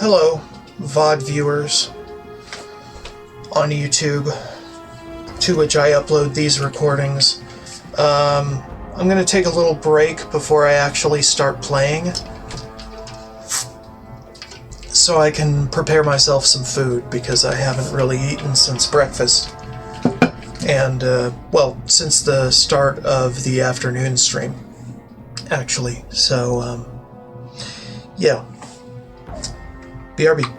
Hello, VOD viewers on YouTube, to which I upload these recordings. I'm going to take a little break before I actually start playing, so I can prepare myself some food, because I haven't really eaten since breakfast. And, well, since the start of the afternoon stream, actually. So, yeah. BRB.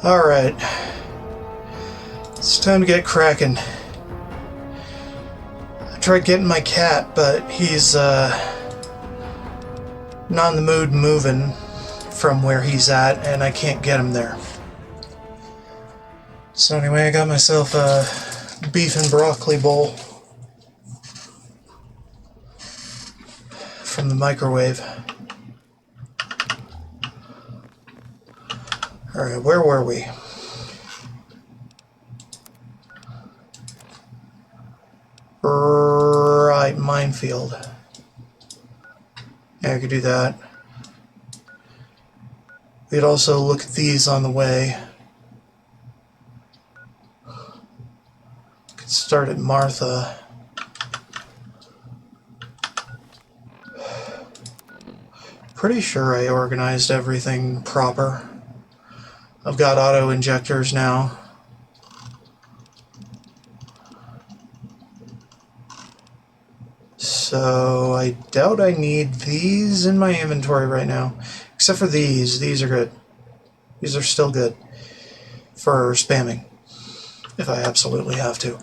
Alright. It's time to get cracking. I tried getting my cat, but he's not in the mood moving from where he's at, and I can't get him there. So anyway, I got myself a beef and broccoli bowl from the microwave. Alright, where were we? Right, minefield. Yeah, I could do that. We could also look at these on the way. Could start at Martha. Pretty sure I organized everything proper. I've got auto injectors now. So I doubt I need these in my inventory right now. Except for these. These are good. These are still good for spamming, if I absolutely have to.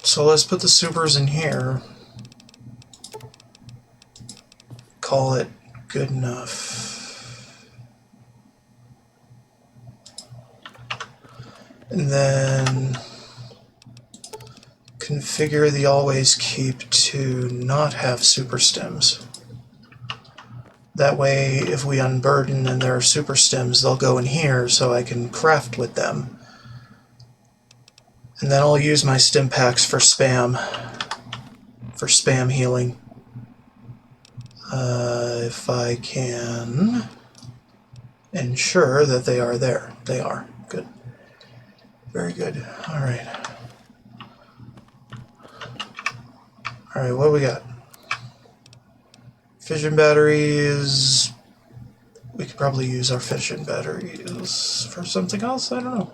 So let's put the supers in here. Call it good enough. And then configure the always keep to not have super stems. That way, if we unburden and there are super stems, they'll go in here so I can craft with them. And then I'll use my stim packs for spam healing. If I can ensure that they are there. They are. Good. Very good. Alright. Alright, what do we got? Fission batteries. We could probably use our fission batteries for something else. I don't know.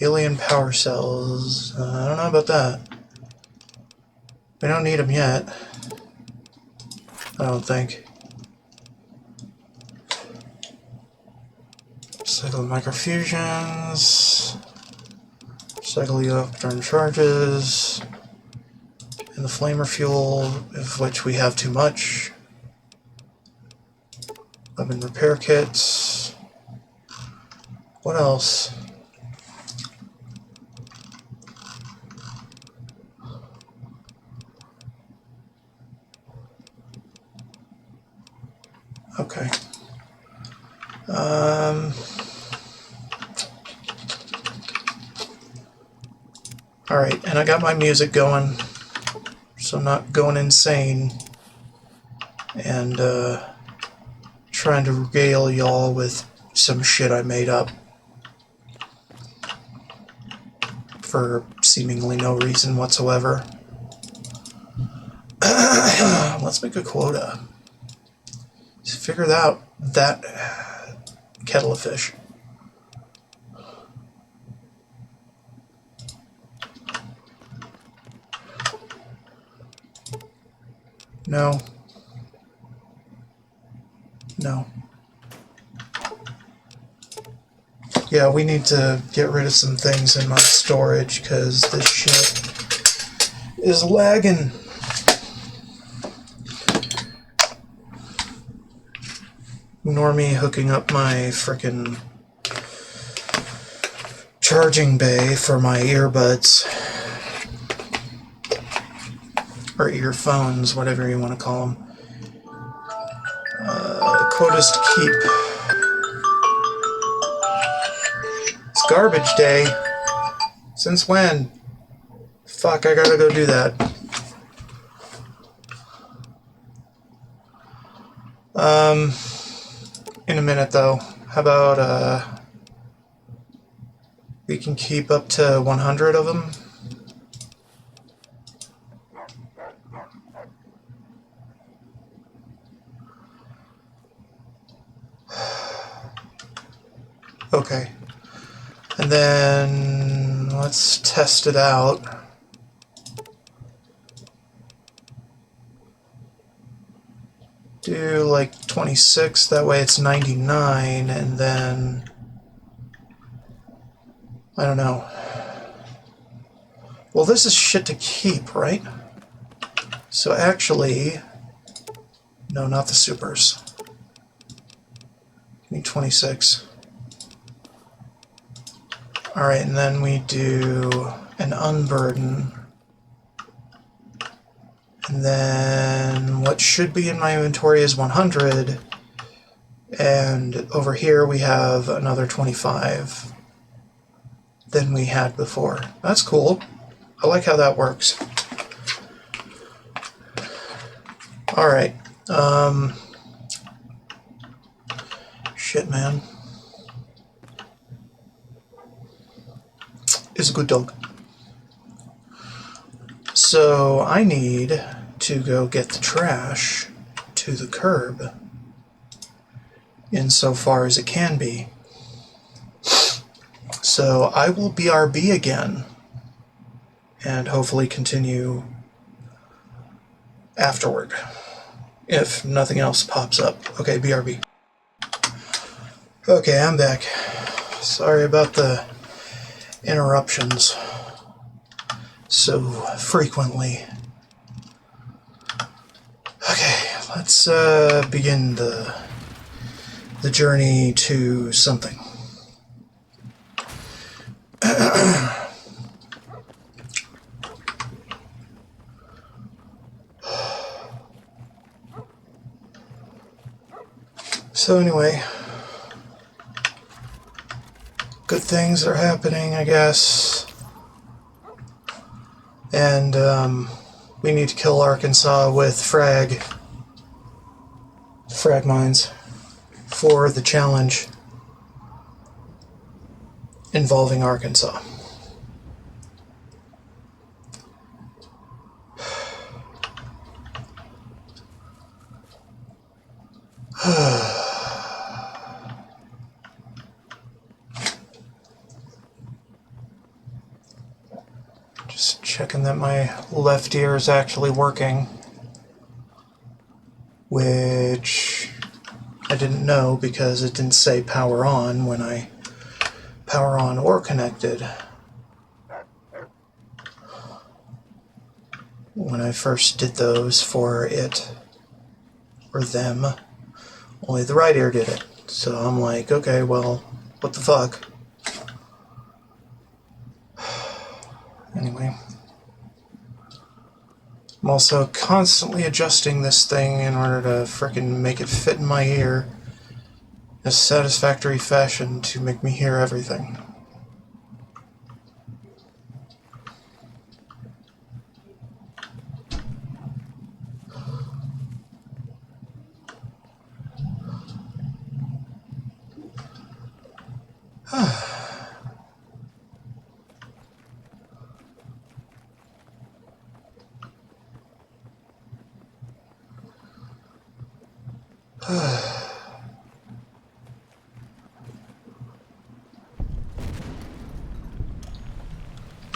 Alien power cells. I don't know about that. We don't need them yet. I don't think. Cycle microfusions. Cycle electron charges. And the flamer fuel, of which we have too much. Weapon repair kits. What else? Okay. Alright, and I got my music going, so I'm not going insane and trying to regale y'all with some shit I made up for seemingly no reason whatsoever. Let's make a quota. Just figure out that kettle of fish. No. No. Yeah, we need to get rid of some things in my storage because this shit is lagging. Ignore me hooking up my frickin' charging bay for my earbuds. Or earphones, whatever you want to call them. Quotas to keep. It's garbage day. Since when? Fuck, I gotta go do that. In a minute though. How about, we can keep up to 100 of them? Okay. And then let's test it out. do like 26, that way it's 99, and then I don't know. Well, this is shit to keep, right? So actually, no, not the supers. Need 26. Alright, and then we do an unburden. And then what should be in my inventory is 100. And over here we have another 25 than we had before. That's cool. I like how that works. Alright. Shit, man. Is a good dog. So I need to go get the trash to the curb insofar as it can be. So I will BRB again and hopefully continue afterward if nothing else pops up. Okay, BRB. Okay, I'm back. Sorry about the interruptions so frequently. Okay, let's begin the journey to something. So anyway, good things are happening, I guess. And we need to kill Arkansas with frag mines for the challenge involving Arkansas. Just checking that my left ear is actually working, which I didn't know because it didn't say power on when I power on or connected when I first did those for it or them. Only the right ear did it. So I'm like, okay, well, what the fuck? Anyway. I'm also constantly adjusting this thing in order to frickin' make it fit in my ear in a satisfactory fashion to make me hear everything.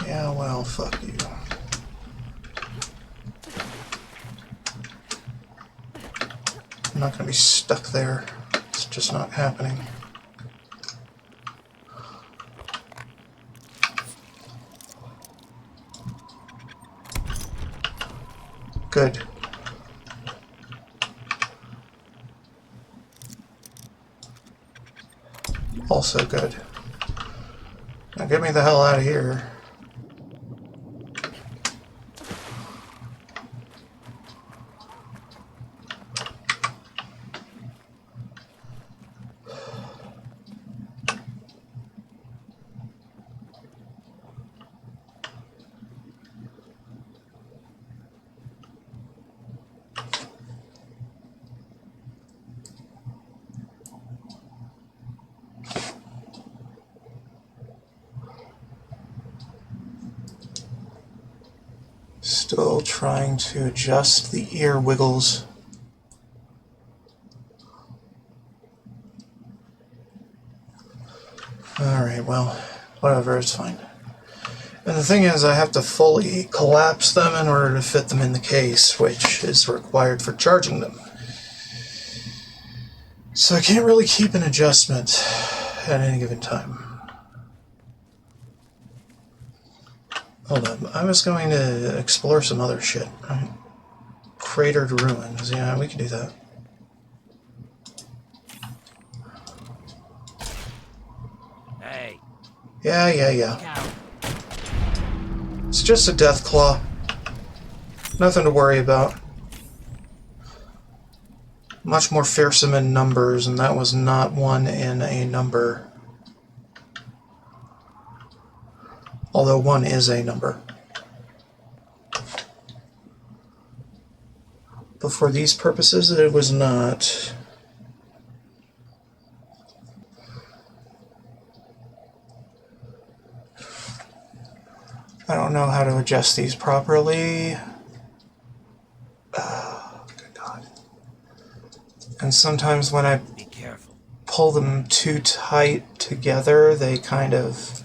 Yeah, well, fuck you. I'm not gonna be stuck there. It's just not happening. Good. Also good. Now get me the hell out of here. Still trying to adjust the ear wiggles. Alright, well, whatever, it's fine. And the thing is, I have to fully collapse them in order to fit them in the case, which is required for charging them. So I can't really keep an adjustment at any given time. Hold on, I was going to explore some other shit. Right? Cratered ruins, yeah, we can do that. Hey. Yeah. It's just a death claw. Nothing to worry about. Much more fearsome in numbers, and that was not one in a number. Although one is a number. But for these purposes, it was not. I don't know how to adjust these properly. Good God. And sometimes when I Be careful. pull them too tight together, they kind of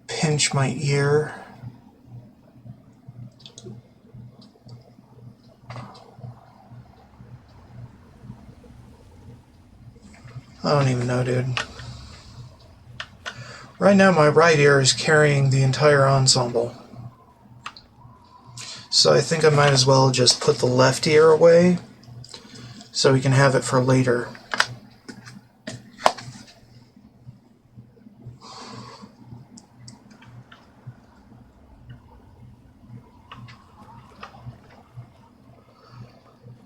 pinch my ear. I don't even know, dude. Right now my right ear is carrying the entire ensemble. So I think I might as well just put the left ear away so we can have it for later.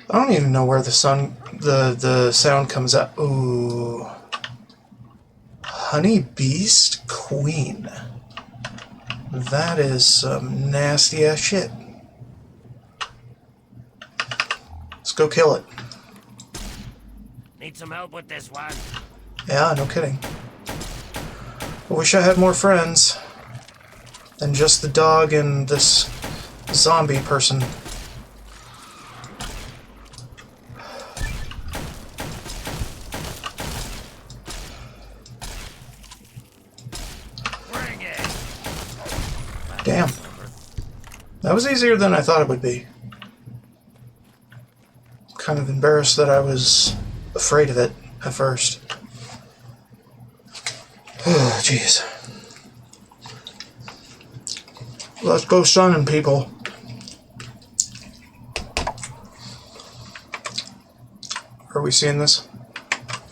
I don't even know where the sound comes out. Ooh. Honey Beast Queen. That is some nasty ass shit. Let's go kill it. Need some help with this one? Yeah, no kidding. I wish I had more friends than just the dog and this zombie person. Bring it. Damn. That was easier than I thought it would be. Kind of embarrassed that I was afraid of it at first. Oh, jeez. Let's go sunning, people. Are we seeing this?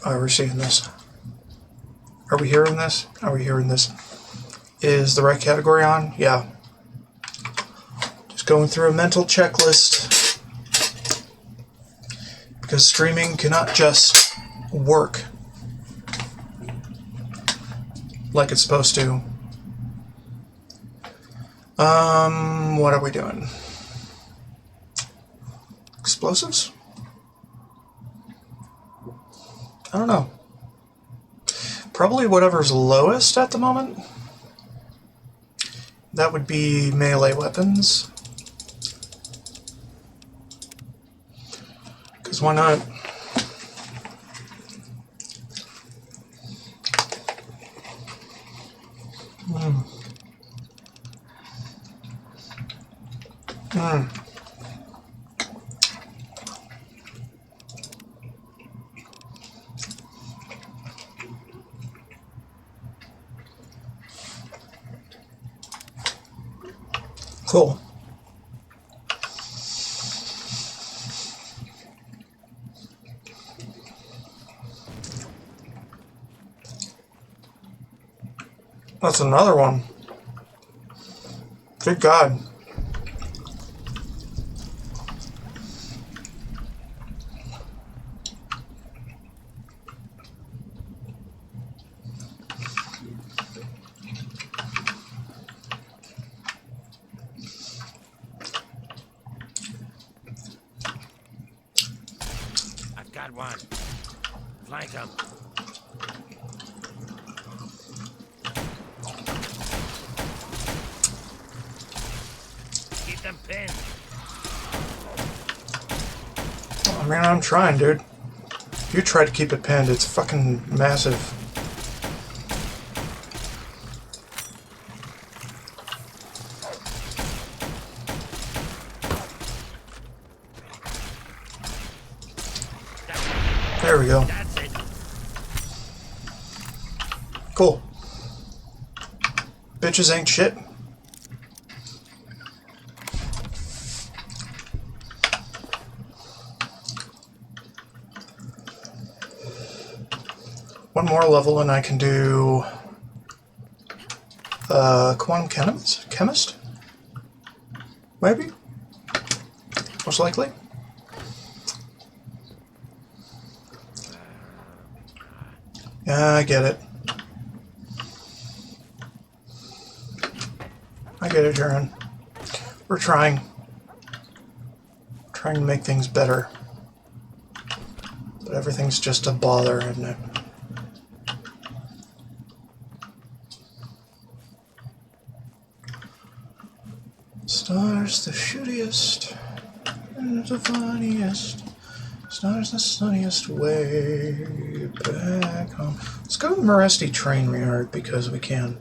Are we seeing this? Are we hearing this? Are we hearing this? Is the right category on? Yeah. Just going through a mental checklist. Because streaming cannot just work like it's supposed to. What are we doing? Explosives? I don't know. Probably whatever's lowest at the moment. That would be melee weapons. Because why not? Cool. That's another one. Good God. I've got one. Flank him. Keep them pinned. I mean, I'm trying, dude. If you try to keep it pinned, it's fucking massive. Got There we go. That's it. Cool. Bitches ain't shit. One more level and I can do quantum chemist? Maybe? Most likely. Yeah, I get it. I get it, Jaren. We're trying. Trying to make things better. But everything's just a bother, isn't it? Stars the shootiest, and the funniest. Stars the sunniest way back home. Let's go to the Moresti train yard because we can.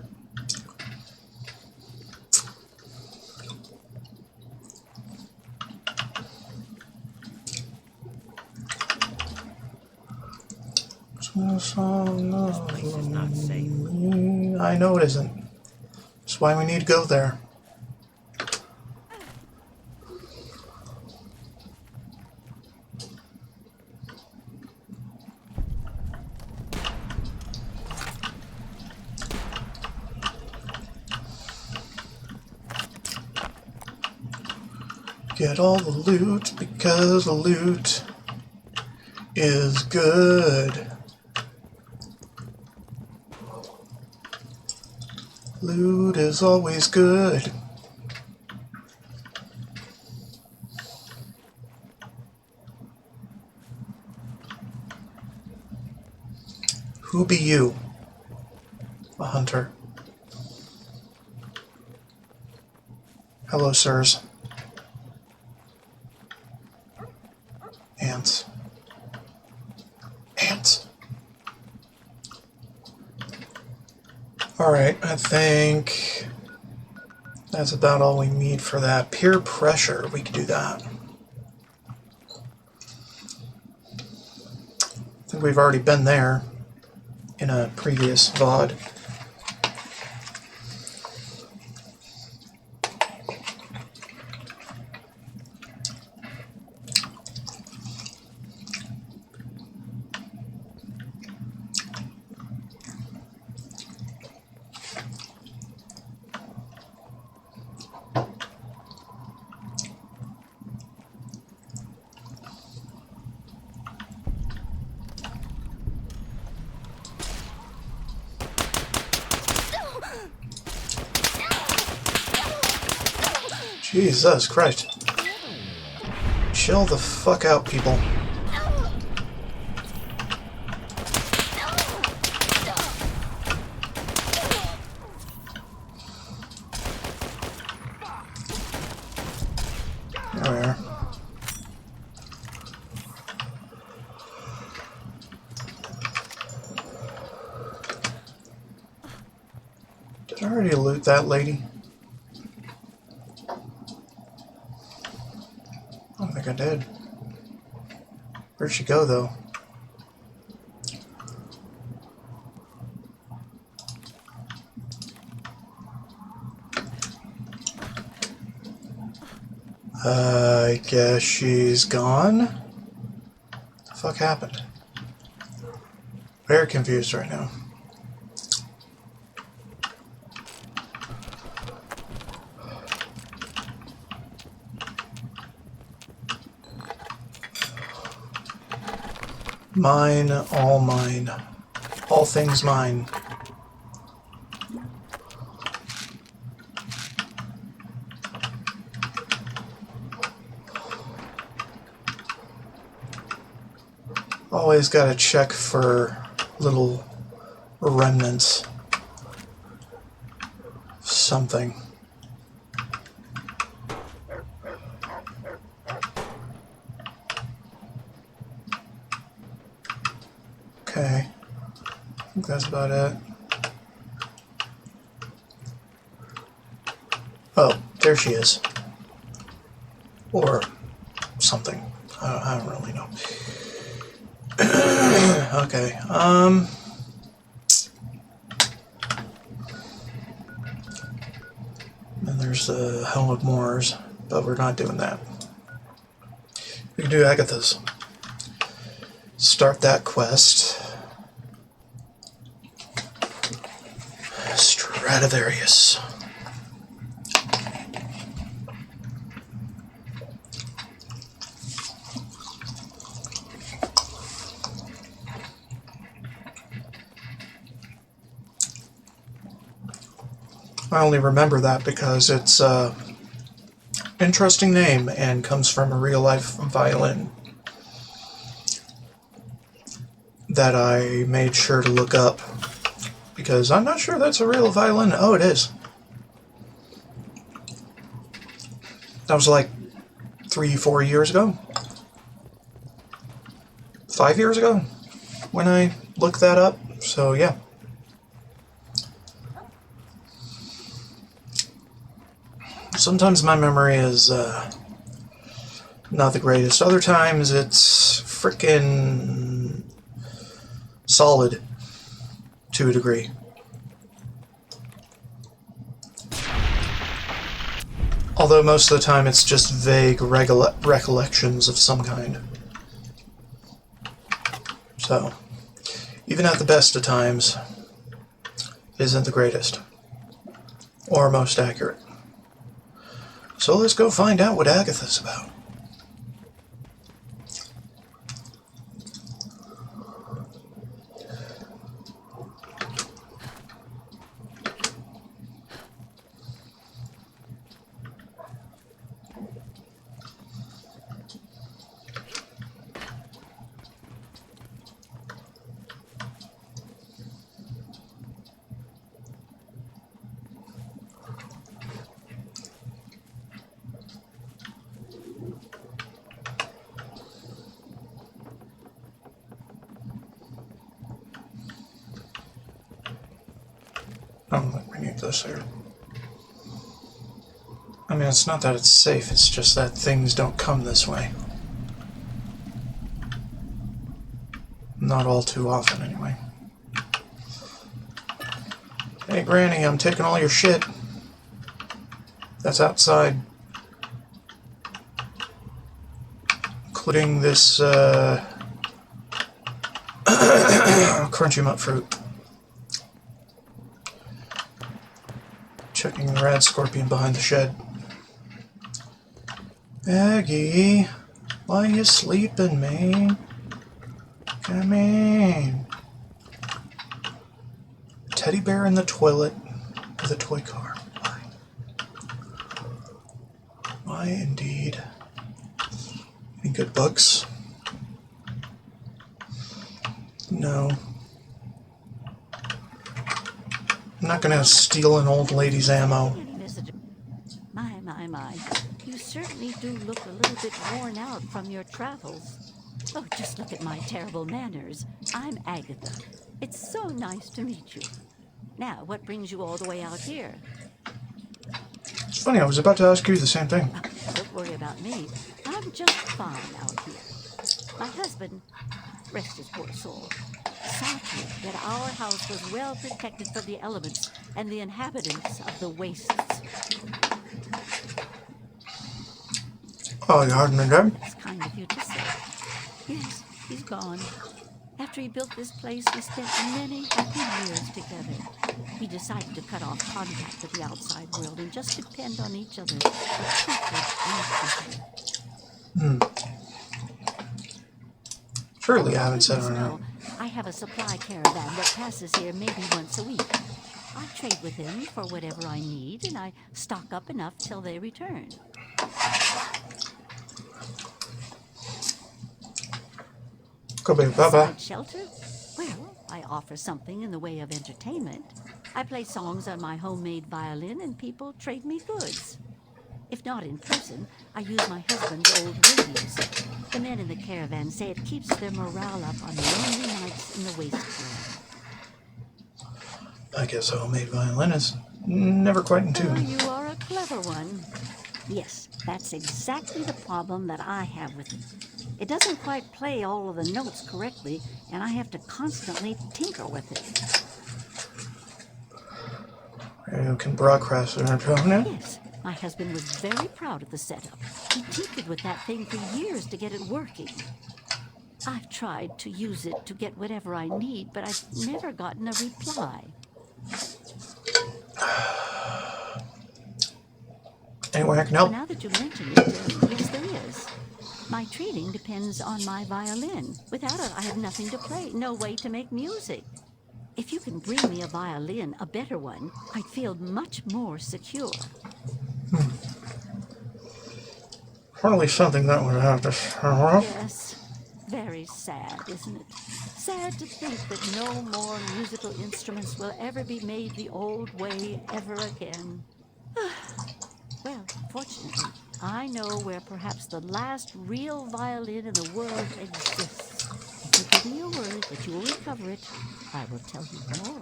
This is not safe. I know it isn't. That's why we need to go there. Get all the loot because the loot is good. Loot is always good. Who be you? A hunter. Hello, sirs. Ants. Ants. Alright, I think that's about all we need for that. Peer pressure, we could do that. I think we've already been there in a previous VOD. Jesus Christ. Chill the fuck out, people. There we are. Did I already loot that lady? I don't think I did. Where'd she go, though? I guess she's gone? What the fuck happened? Very confused right now. Mine, all mine. All things mine. Always gotta check for little remnants. Something. Okay, I think that's about it. Oh, there she is. Or something. I don't really know. Okay, and there's the Helm of Moors, but we're not doing that. We can do Agatha's. Start that quest. Stradivarius. I only remember that because it's an interesting name and comes from a real-life violin that I made sure to look up because I'm not sure that's a real violin. Oh, it is. That was like 3-4 years ago. 5 years ago when I looked that up. So, yeah. Sometimes my memory is not the greatest. Other times it's frickin' solid to a degree. Although most of the time it's just vague recollections of some kind. So, even at the best of times, isn't the greatest. Or most accurate. So let's go find out what Agatha's about. I don't think we need this here. I mean, it's not that it's safe, it's just that things don't come this way. Not all too often, anyway. Hey, Granny, I'm taking all your shit. That's outside. Including this, crunchy nut fruit. Checking the rad scorpion behind the shed. Aggie, why you sleeping, man? Come in. Teddy bear in the toilet with a toy car. Why? Why indeed? Any good books? No. I'm not gonna steal an old lady's ammo. My. You certainly do look a little bit worn out from your travels. Oh, just look at my terrible manners. I'm Agatha. It's so nice to meet you. Now, what brings you all the way out here? It's funny, I was about to ask you the same thing. Don't worry about me. I'm just fine out here. My husband, rest his poor soul, saw to it that our house was well protected from the elements and the inhabitants of the wastes. Oh, you hardly dead? It's kind of you to say. Yes, he's gone. After he built this place, we spent many happy years together. We decided to cut off contact with the outside world and just depend on each other for comfort and company. Surely I haven't said it right. No, I have a supply caravan that passes here maybe once a week. I trade with them for whatever I need, and I stock up enough till they return. Besides shelter? Well, I offer something in the way of entertainment. I play songs on my homemade violin, and people trade me goods. If not in person, I use my husband's old radios. The men in the caravan say it keeps their morale up on lonely nights in the wasteland. I guess homemade violin is never quite in tune. Oh, you are a clever one. Yes, that's exactly the problem that I have with it. It doesn't quite play all of the notes correctly, and I have to constantly tinker with it. You can broadcast it into now. Yes, my husband was very proud of the setup. He tinkered with that thing for years to get it working. I've tried to use it to get whatever I need, but I've never gotten a reply. Anyway, I can help. Now that you mention it, yes, there is. My training depends on my violin. Without it, I have nothing to play, no way to make music. If you can bring me a violin, a better one, I'd feel much more secure. Probably something that would have to show up. Yes, very sad, isn't it? Sad to think that no more musical instruments will ever be made the old way ever again. Well, fortunately, I know where perhaps the last real violin in the world exists. If you give me your word that you will recover it, I will tell you more.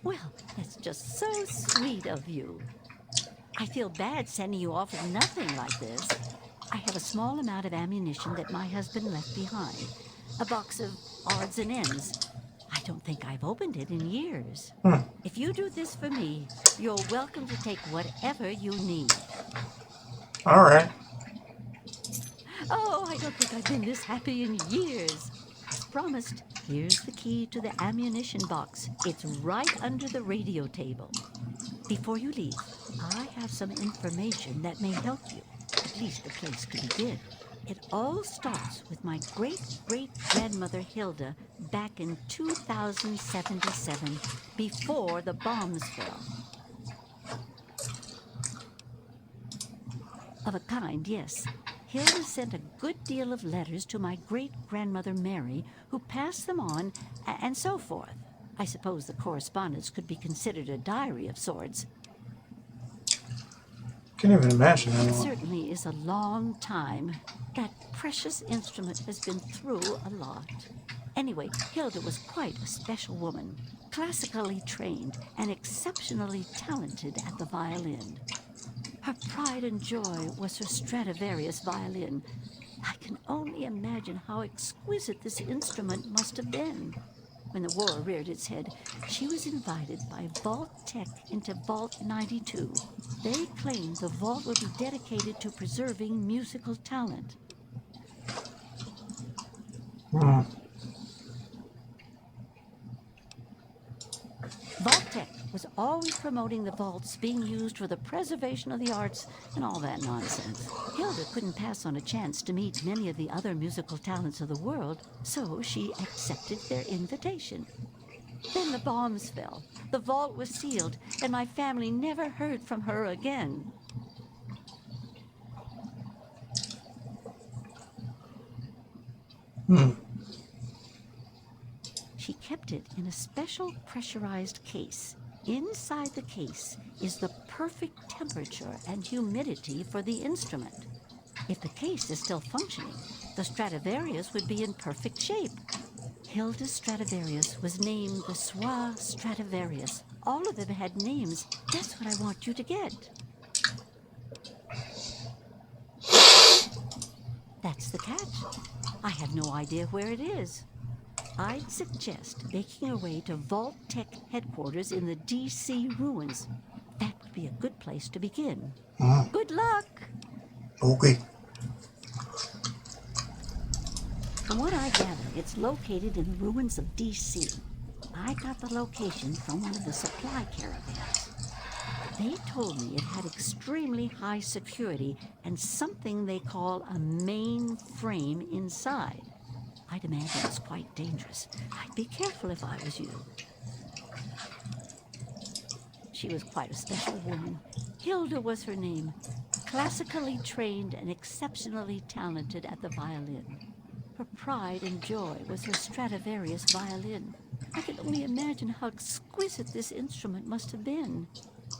Well, that's just so sweet of you. I feel bad sending you off with nothing like this. I have a small amount of ammunition that my husband left behind. A box of odds and ends. I don't think I've opened it in years. If you do this for me, you're welcome to take whatever you need. All right. Oh, I don't think I've been this happy in years. As promised, here's the key to the ammunition box. It's right under the radio table. Before you leave, I have some information that may help you. At least a place to begin. It all starts with my great-great-grandmother Hilda back in 2077, before the bombs fell. Of a kind, yes. Hilda sent a good deal of letters to my great-grandmother Mary, who passed them on, and so forth. I suppose the correspondence could be considered a diary of sorts. Can't even imagine It that. certainly is a long time. That precious instrument has been through a lot. Anyway, Hilda was quite a special woman, classically trained and exceptionally talented at the violin. Her pride and joy was her Stradivarius violin. I can only imagine how exquisite this instrument must have been. When the war reared its head, she was invited by Vault Tech into Vault 92. They claimed the vault would be dedicated to preserving musical talent. Vault Tech was always promoting the vaults being used for the preservation of the arts and all that nonsense. Hilda couldn't pass on a chance to meet many of the other musical talents of the world, so she accepted their invitation. Then the bombs fell, the vault was sealed, and my family never heard from her again. She kept it in a special pressurized case. Inside the case is the perfect temperature and humidity for the instrument. If the case is still functioning, the Stradivarius would be in perfect shape. Hilda's Stradivarius was named the Swa Stradivarius. All of them had names. That's what I want you to get. That's the catch. I have no idea where it is. I'd suggest making your way to Vault Tech headquarters in the D.C. ruins. That would be a good place to begin. Good luck! Okay. From what I gather, it's located in the ruins of D.C. I got the location from one of the supply caravans. They told me it had extremely high security and something they call a mainframe inside. I'd imagine it's quite dangerous. I'd be careful if I was you. She was quite a special woman. Hilda was her name. Classically trained and exceptionally talented at the violin. Her pride and joy was her Stradivarius violin. I can only imagine how exquisite this instrument must have been.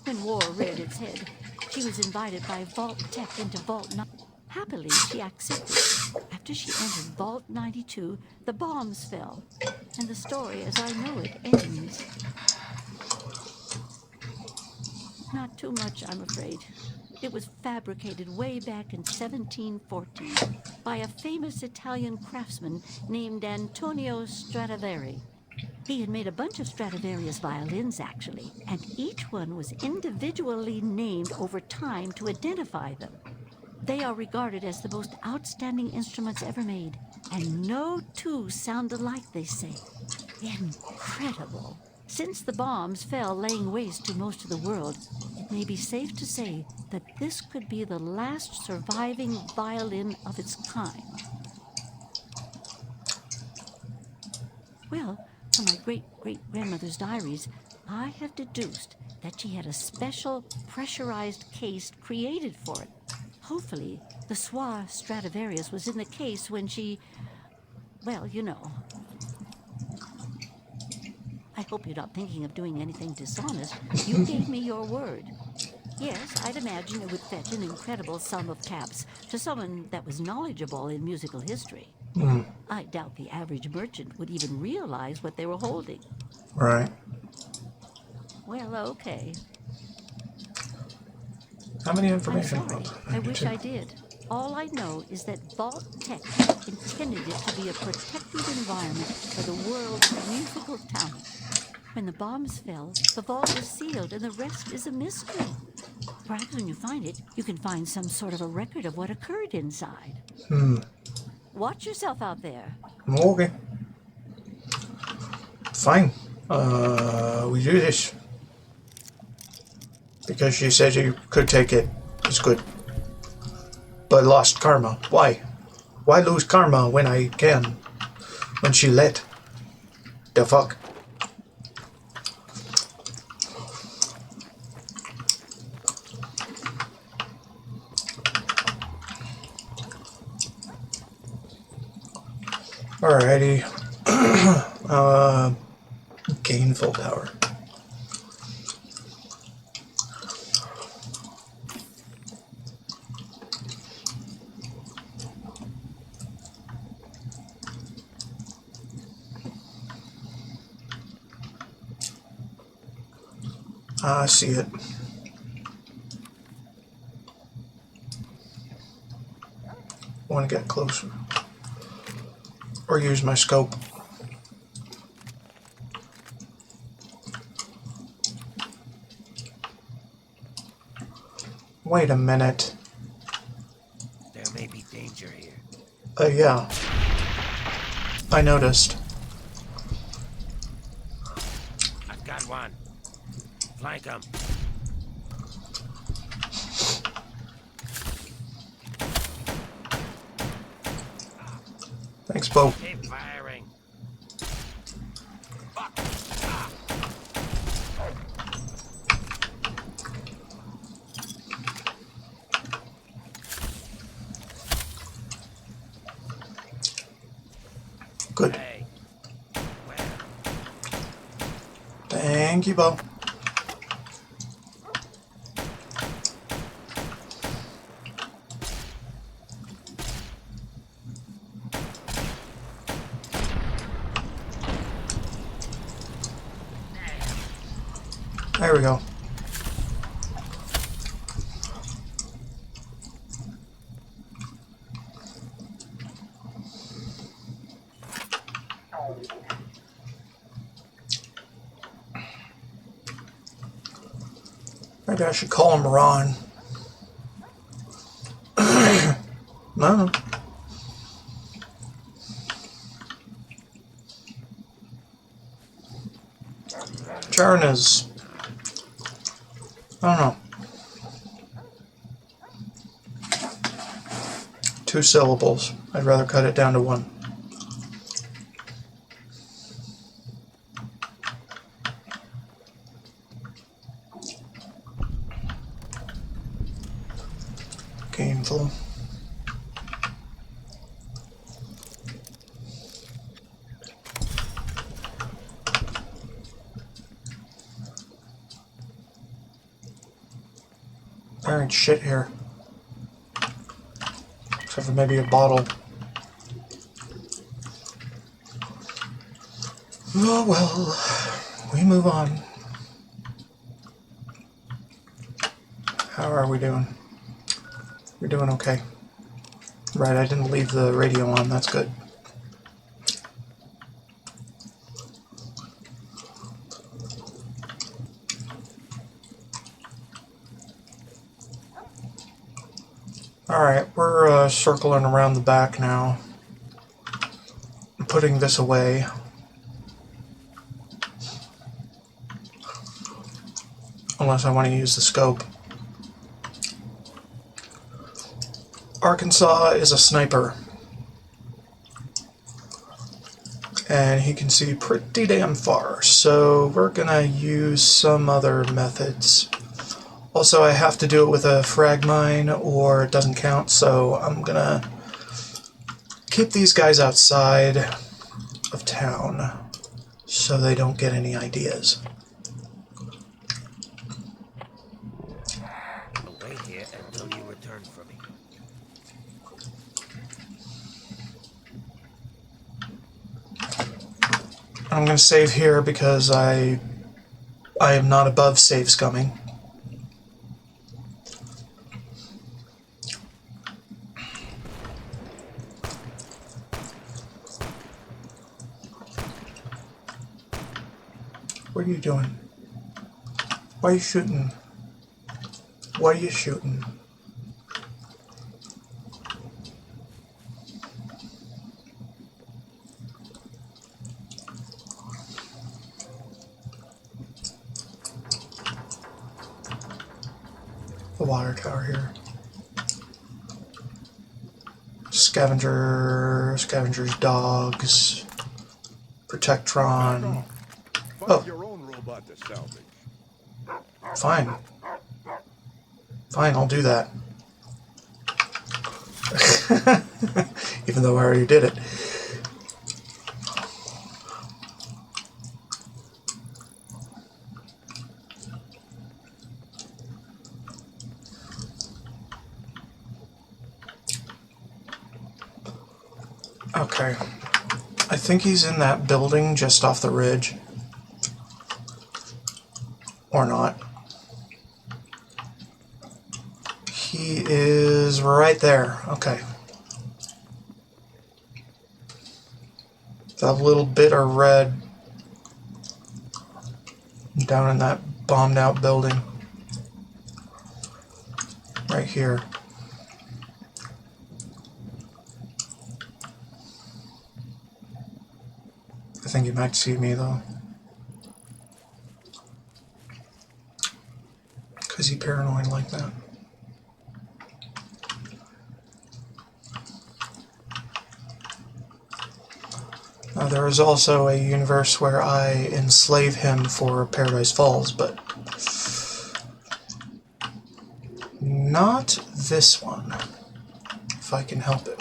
When war reared its head, she was invited by Vault Tech into Vault 9. Happily, she accepted. After she entered Vault 92, the bombs fell, and the story as I know it ends. It's not too much, I'm afraid. It was fabricated way back in 1714 by a famous Italian craftsman named Antonio Stradivari. He had made a bunch of Stradivarius violins, actually, and each one was individually named over time to identify them. They are regarded as the most outstanding instruments ever made, and no two sound alike, they say. Incredible. Since the bombs fell laying waste to most of the world, it may be safe to say that this could be the last surviving violin of its kind. Well, from my great-great-grandmother's diaries, I have deduced that she had a special pressurized case created for it. Hopefully, the Soir Stradivarius was in the case when she... well, you know. I hope you're not thinking of doing anything dishonest. You gave me your word. Yes, I'd imagine it would fetch an incredible sum of caps to someone that was knowledgeable in musical history. I doubt the average merchant would even realize what they were holding. Right. Well, okay. How many I'm information sorry. points? I wish I 92. did. All I know is that Vault Tech intended it to be a protected environment for the world's musical talent. When the bombs fell, the vault was sealed and the rest is a mystery. Perhaps when you find it, you can find some sort of a record of what occurred inside. Watch yourself out there. Okay. Fine. We do this. Because she said you could take it. It's good. But lost karma. Why? Why lose karma when I can? When she let? The fuck? Alrighty. Gain full power. I see it. Want to get closer. Or use my scope. Wait a minute. There may be danger here. Yeah. I noticed. I've got one. Flank him. Thanks, Bo. Keep firing. Fuck. Good. Hey. Where? Thank you, Bo. There we go. Maybe I should call him Ron. No. Churn is... I don't know. 2 syllables. I'd rather cut it down to 1. Gameful. There ain't shit here. Except for maybe a bottle. Oh well, we move on. How are we doing? We're doing okay. Right, I didn't leave the radio on. That's good. Alright, we're circling around the back now. I'm putting this away. Unless I want to use the scope. Arkansas is a sniper. And he can see pretty damn far, so we're gonna use some other methods. Also, I have to do it with a frag mine or it doesn't count, so I'm gonna keep these guys outside of town so they don't get any ideas. I'll wait here until you return for me. I'm going to save here because I am not above save scumming. What are you doing? Why are you shooting? Why are you shooting? The water tower here. Scavengers, dogs, Protectron. Find your own robot to salvage. Fine. Fine, I'll do that. Even though I already did it. Okay. I think he's in that building just off the ridge. Or not. He is right there. Okay. That little bit of red down in that bombed out building. Right here. I think he might see me though. Is he paranoid like that? Now, there is also a universe where I enslave him for Paradise Falls, but not this one, if I can help it.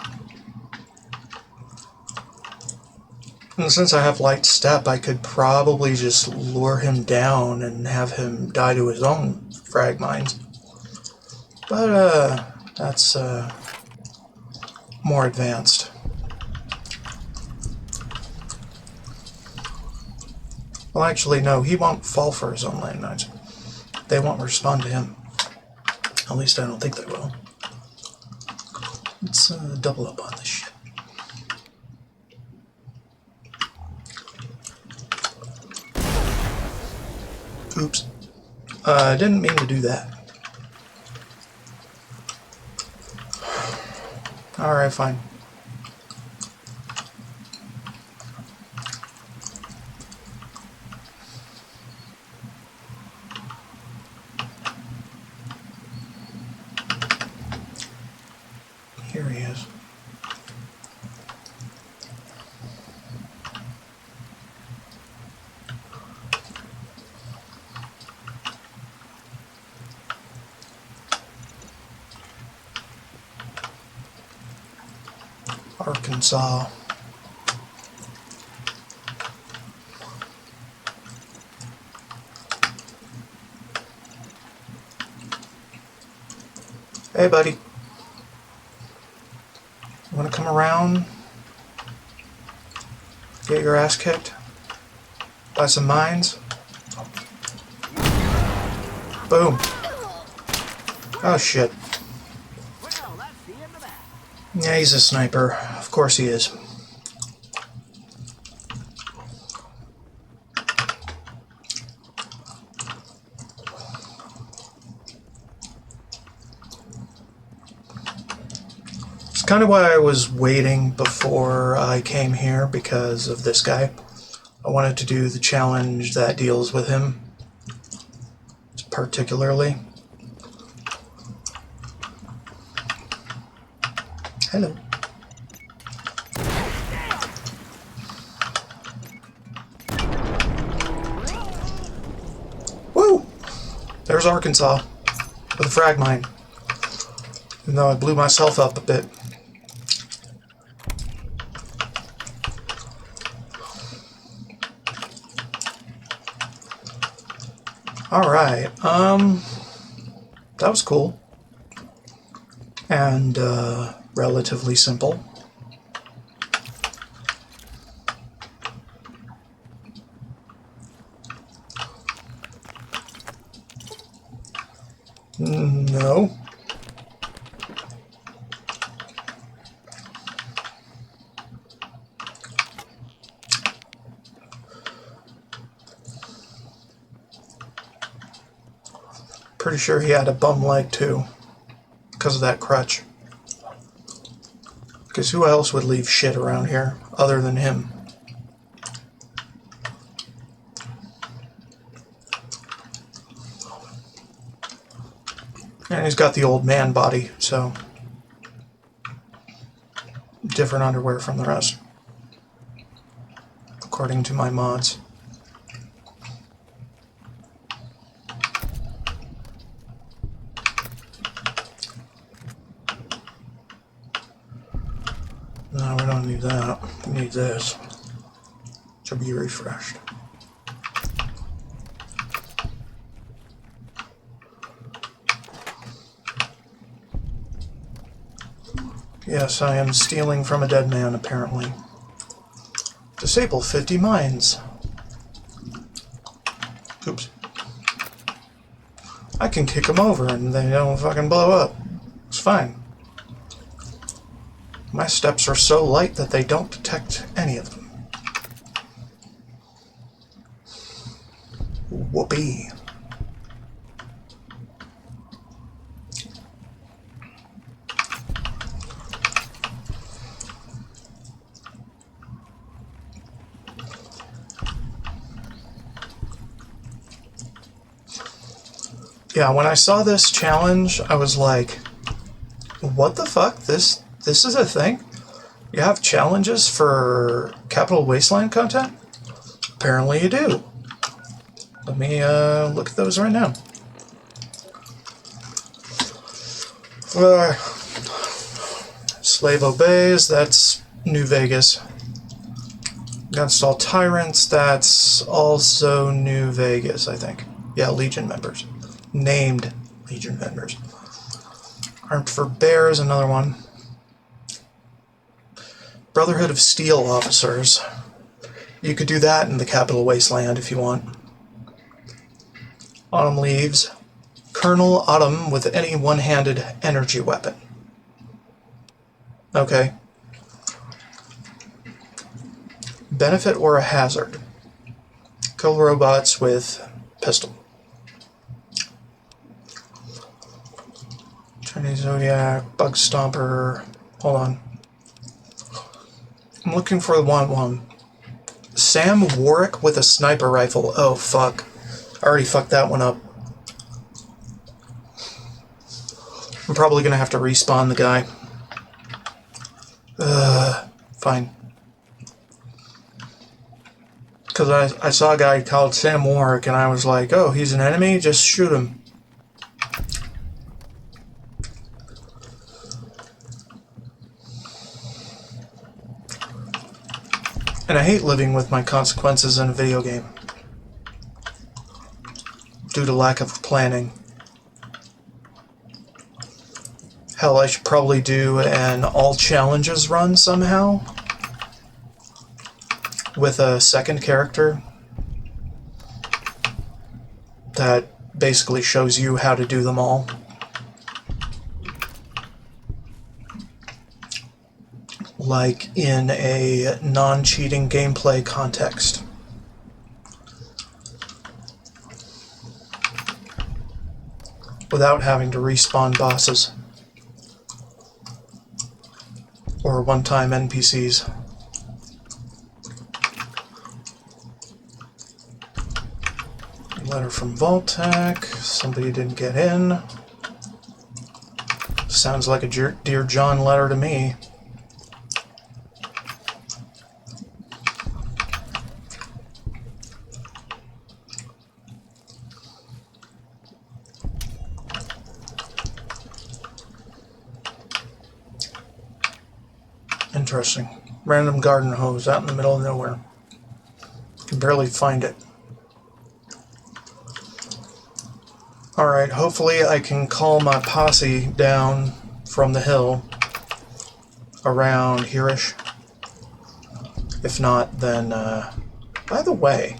And since I have light step, I could probably just lure him down and have him die to his own frag mines. But, that's, more advanced. Well, actually, no, he won't fall for his own landmines. They won't respond to him. At least I don't think they will. Let's, double up on this shit. Oops. I didn't mean to do that. Alright, fine. Here he is. Arkansas. Hey, buddy. You want to come around? Get your ass kicked? By some mines? Boom. Oh shit. Well, that's the end of that. Yeah, he's a sniper. Of course he is. It's kind of why I was waiting before I came here, because of this guy. I wanted to do the challenge that deals with him, particularly. Hello. Woo! There's Arkansas with a frag mine. Even though I blew myself up a bit. Alright, that was cool. And, relatively simple. No. Pretty sure he had a bum leg too, because of that crutch. Because who else would leave shit around here other than him? And he's got the old man body, so different underwear from the rest, according to my mods. No, we don't need that. We need this to be refreshed. Yes, I am stealing from a dead man, apparently. Disable 50 mines. Oops. I can kick them over and they don't fucking blow up. It's fine. My steps are so light that they don't detect any of them. Whoopee. Yeah, when I saw this challenge, I was like, what the fuck? This is a thing? You have challenges for Capital Wasteland content? Apparently you do. Let me look at those right now. Slave Obeys, that's New Vegas. Install Tyrants, that's also New Vegas, I think. Yeah, Legion members. Named Legion members. Armed for Bear is another one. Brotherhood of Steel officers. You could do that in the Capital Wasteland if you want. Autumn Leaves. Colonel Autumn with any one-handed energy weapon. Okay. Benefit or a hazard. Kill robots with pistol. Chinese Zodiac, Bug Stomper. Hold on. I'm looking for the one. Sam Warwick with a sniper rifle. Oh, fuck. I already fucked that one up. I'm probably gonna have to respawn the guy. Fine. Because I saw a guy called Sam Warwick and I was like, oh, he's an enemy? Just shoot him. And I hate living with my consequences in a video game. Due to lack of planning. Hell, I should probably do an all challenges run somehow. With a second character. That basically shows you how to do them all. like in a non-cheating gameplay context. Without having to respawn bosses or one-time NPCs. Letter from Vaultec. Somebody didn't get in. Sounds like a Dear John letter to me. Interesting. Random garden hose out in the middle of nowhere. Can barely find it. Alright, hopefully I can call my posse down from the hill around here-ish. If not, then, by the way,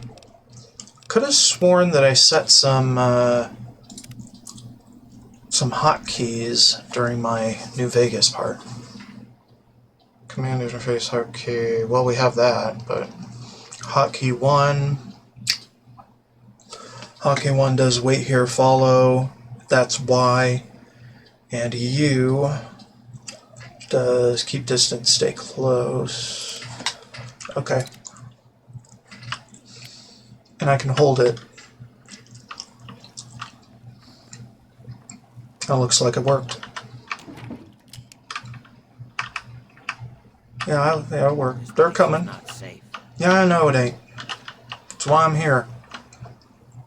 could have sworn that I set some hotkeys during my New Vegas part. Command interface hotkey, well, we have that, but hotkey 1. Hotkey 1 does wait here, follow, that's Y, and U does keep distance, stay close. Okay. And I can hold it. That looks like it worked. Yeah, it worked. They're coming. Not safe. Yeah, I know it ain't. That's why I'm here.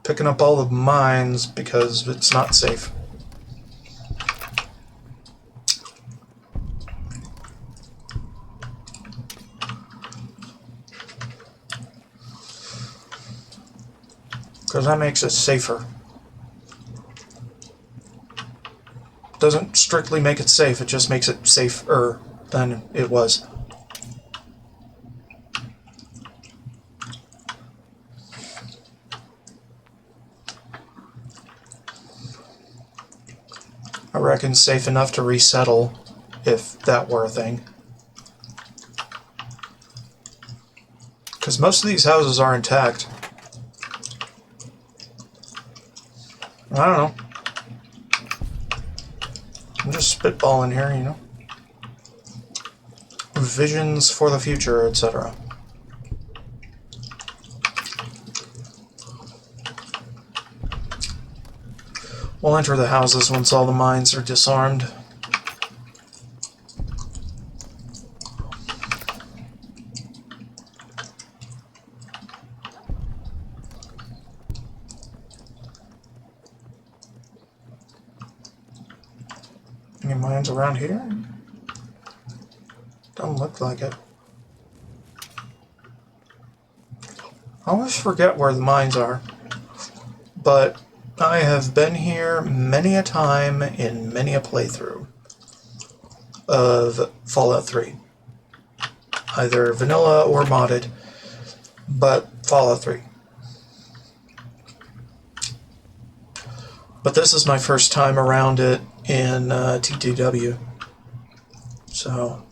Picking up all the mines because it's not safe. Because that makes it safer. Doesn't strictly make it safe, it just makes it safer than it was. I reckon safe enough to resettle, if that were a thing. Because most of these houses are intact. I don't know. I'm just spitballing here, you know. Visions for the future, etc. We'll enter the houses once all the mines are disarmed. Any mines around here? Don't look like it. I always forget where the mines are, but I have been here many a time in many a playthrough of Fallout 3. Either vanilla or modded, but Fallout 3. But this is my first time around it in TTW. So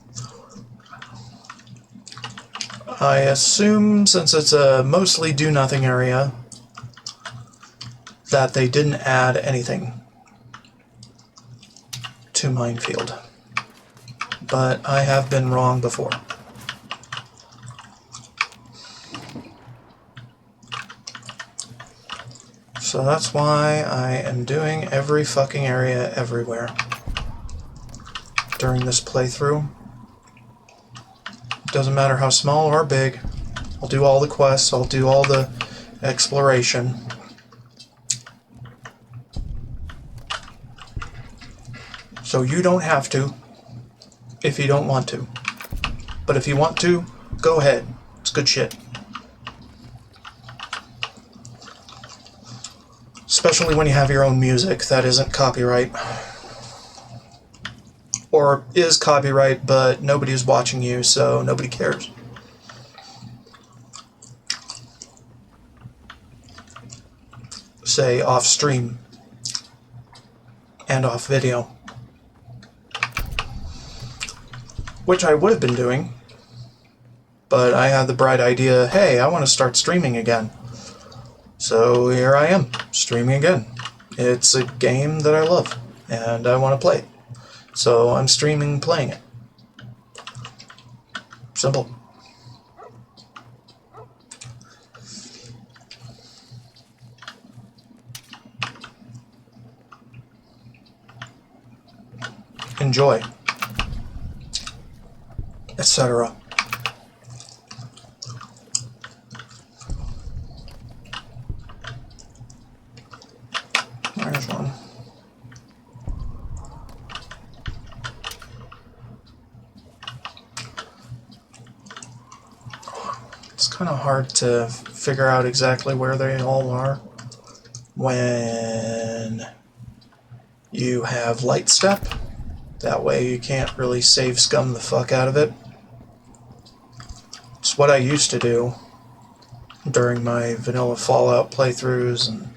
I assume, since it's a mostly do-nothing area, that they didn't add anything to Minefield. But I have been wrong before. So that's why I am doing every fucking area everywhere during this playthrough. Doesn't matter how small or big. I'll do all the quests, I'll do all the exploration. So you don't have to, if you don't want to. But if you want to, go ahead. It's good shit. Especially when you have your own music that isn't copyright. Or is copyright, but nobody's watching you, so nobody cares. Say off stream and off video. which I would have been doing, but I had the bright idea, hey, I want to start streaming again. So here I am, streaming again. It's a game that I love, and I want to play it. So I'm streaming playing it. Simple. Enjoy, etc. There's one. It's kind of hard to figure out exactly where they all are when you have light step. That way you can't really save scum the fuck out of it. It's what I used to do during my vanilla Fallout playthroughs and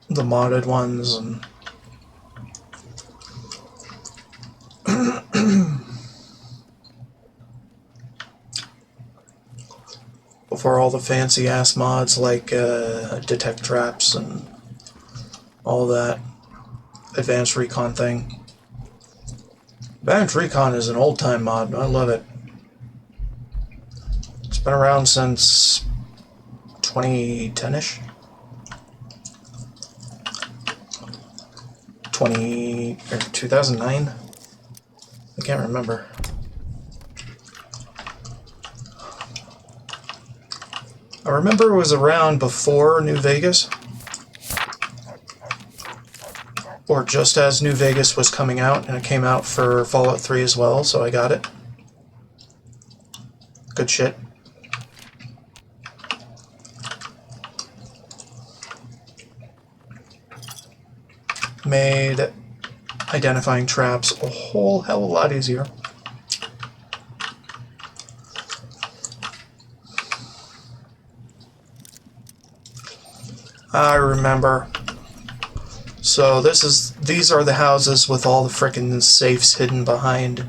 the modded ones, and before all the fancy ass mods like detect traps and all that advanced recon thing. Advanced recon is an old time mod. I love it. It's been around since 2010-ish. 2009? I can't remember. I remember it was around before New Vegas, or just as New Vegas was coming out, and it came out for Fallout 3 as well, so I got it. Good shit. Made identifying traps a whole hell of a lot easier. I remember. So these are the houses with all the frickin' safes hidden behind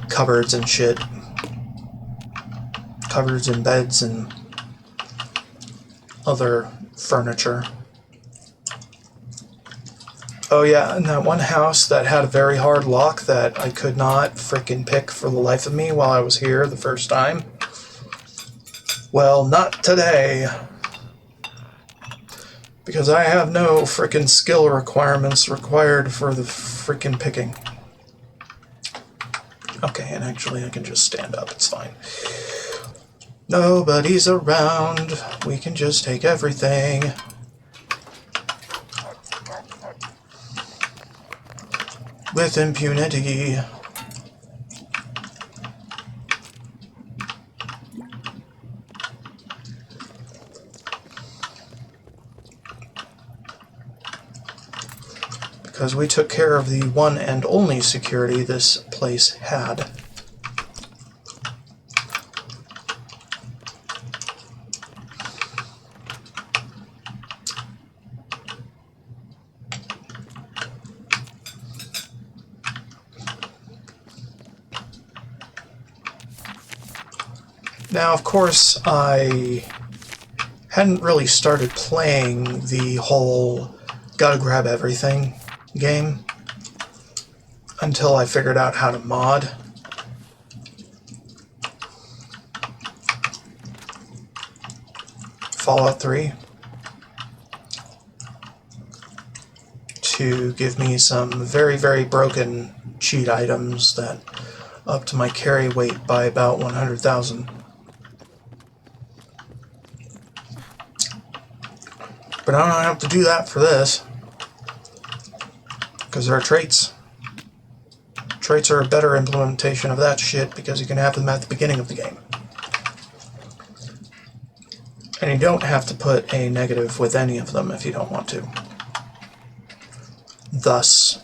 cupboards and shit. Cupboards and beds and other furniture. Oh yeah, and that one house that had a very hard lock that I could not frickin' pick for the life of me while I was here the first time. Well, not today. Because I have no frickin' skill requirements required for the frickin' picking. Okay, and actually I can just stand up, it's fine. Nobody's around, we can just take everything. With impunity. Because we took care of the one and only security this place had. Now, of course, I hadn't really started playing the whole gotta grab everything game until I figured out how to mod. Fallout 3 to give me some very, very broken cheat items that upped my carry weight by about 100,000. But I don't have to do that for this. Because there are traits. Traits are a better implementation of that shit because you can have them at the beginning of the game. And you don't have to put a negative with any of them if you don't want to. Thus,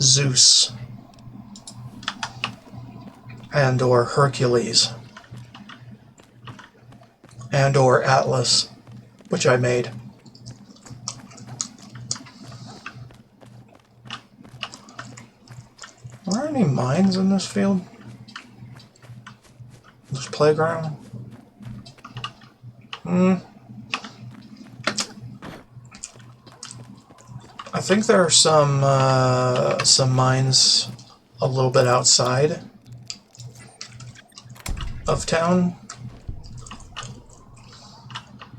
Zeus and or Hercules and or Atlas, which I made. Are there any mines in this field? This playground? I think there are some mines a little bit outside of town.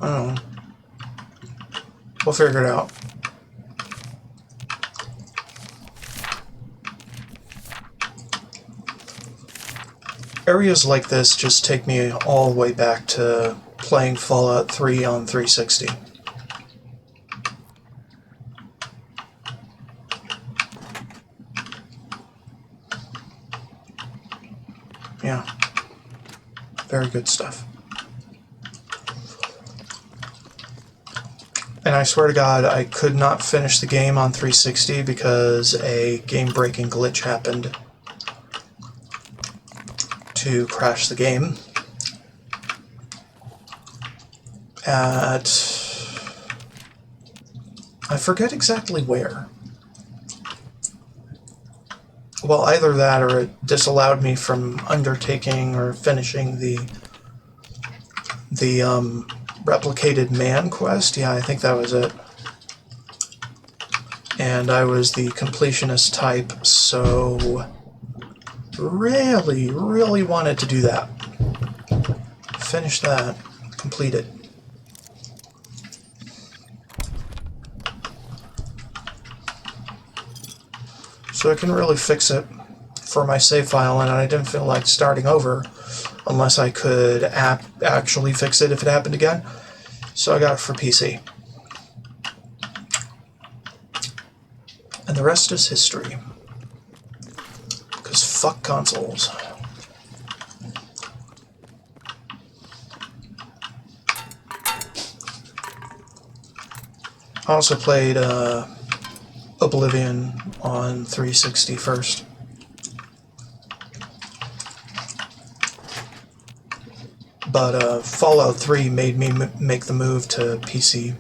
I don't know. We'll figure it out. Areas like this just take me all the way back to playing Fallout 3 on 360. Yeah. Very good stuff. And I swear to God, I could not finish the game on 360 because a game-breaking glitch happened to crash the game at... I forget exactly where. Well, either that or it disallowed me from undertaking or finishing the replicated man quest. Yeah, I think that was it. And I was the completionist type, so really wanted to do that. Finish that. Complete it. So I can really fix it for my save file, and I didn't feel like starting over unless I could actually fix it if it happened again. So I got it for PC. And the rest is history. Because fuck consoles. I also played Oblivion on 360 first. But Fallout 3 made me make the move to PC.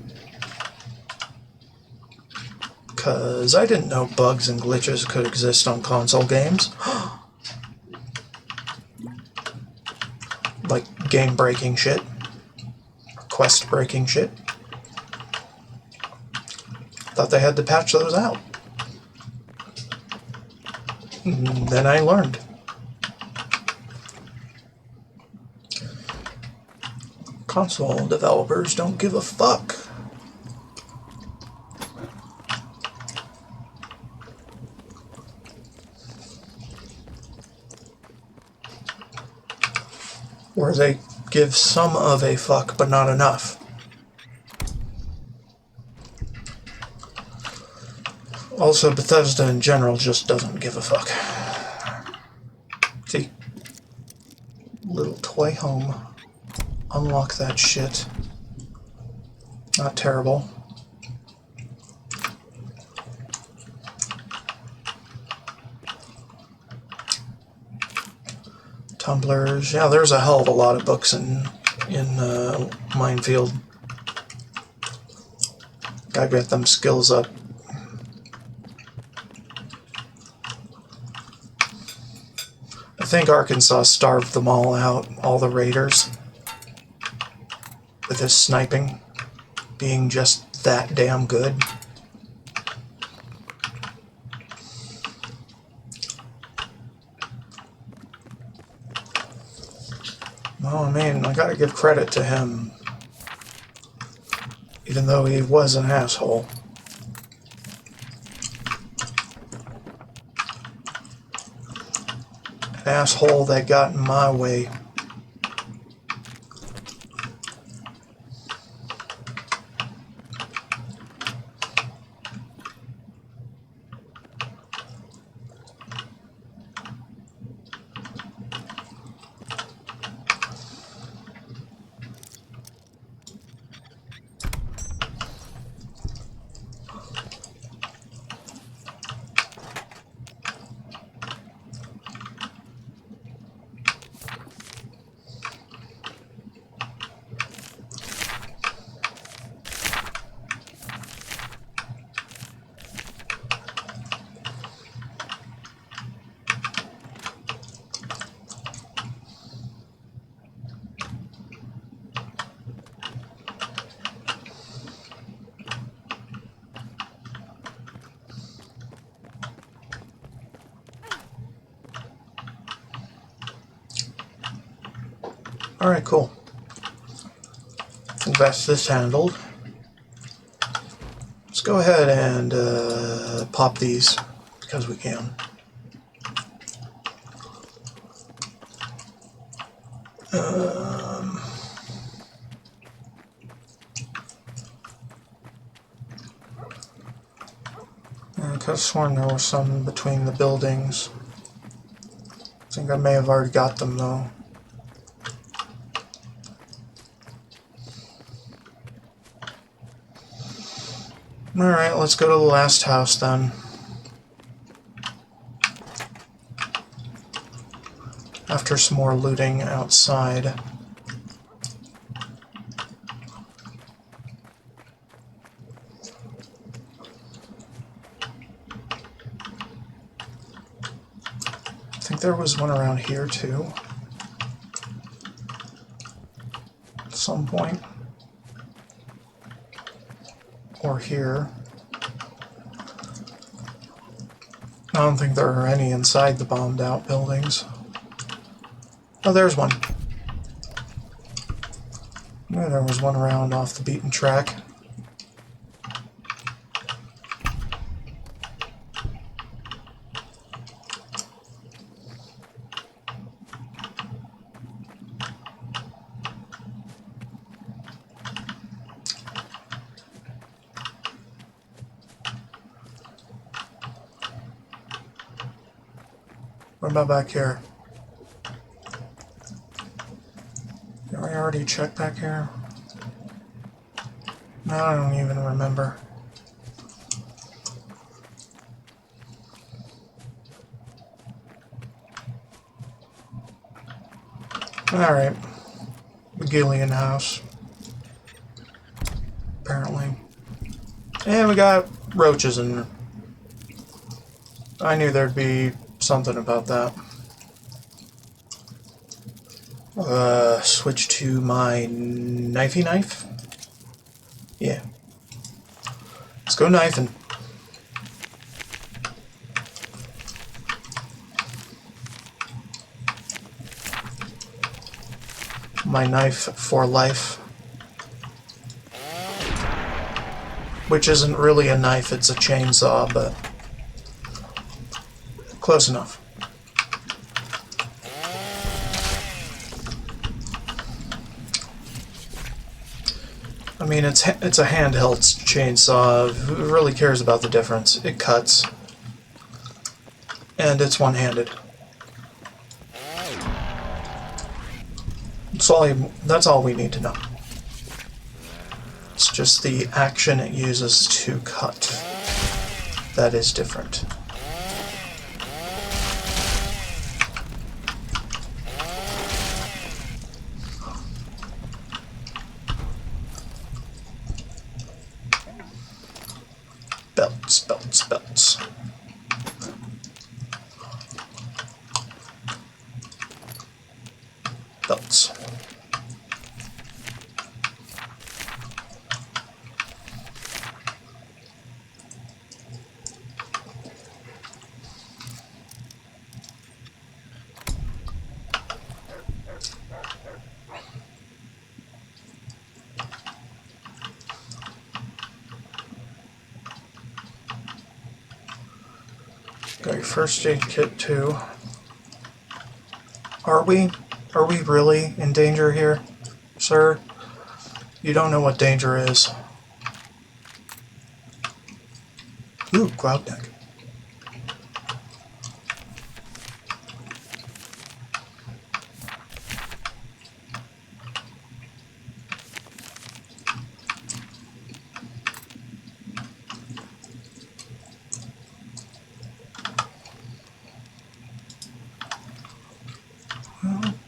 Because I didn't know bugs and glitches could exist on console games. Like game-breaking shit. Quest-breaking shit. Thought they had to patch those out. And then I learned. Console developers don't give a fuck. Or they give some of a fuck, but not enough. Also, Bethesda in general just doesn't give a fuck. See? Little toy home. Unlock that shit. Not terrible. Tumblers. Yeah, there's a hell of a lot of books in Minefield. Gotta get them skills up. I think Arkansas starved them all out, all the raiders, with his sniping being just that damn good. Oh man, I gotta give credit to him, even though he was an asshole. An asshole that got in my way. Alright, cool. That's this handled. Let's go ahead and pop these because we can. I could have sworn there was some between the buildings. I think I may have already got them though. Alright, let's go to the last house then. After some more looting outside. I think there was one around here too. At some point. Or here. I don't think there are any inside the bombed out buildings. Oh, there's one. Yeah, there was one around off the beaten track. What about back here? Did I already check back here? No, I don't even remember. Alright. McGillian house. Apparently. And we got roaches in there. I knew there'd be something about that. Switch to my knifey knife. Yeah. Let's go knifing. My knife for life. Which isn't really a knife, it's a chainsaw, but close enough. I mean, it's a handheld chainsaw. Who really cares about the difference? It cuts. And it's one-handed. That's all we need to know. It's just the action it uses to cut that is different. Belts, belts, belts. Belts. Got your first aid kit too. Are we really in danger here, sir? You don't know what danger is. Ooh, cloud deck.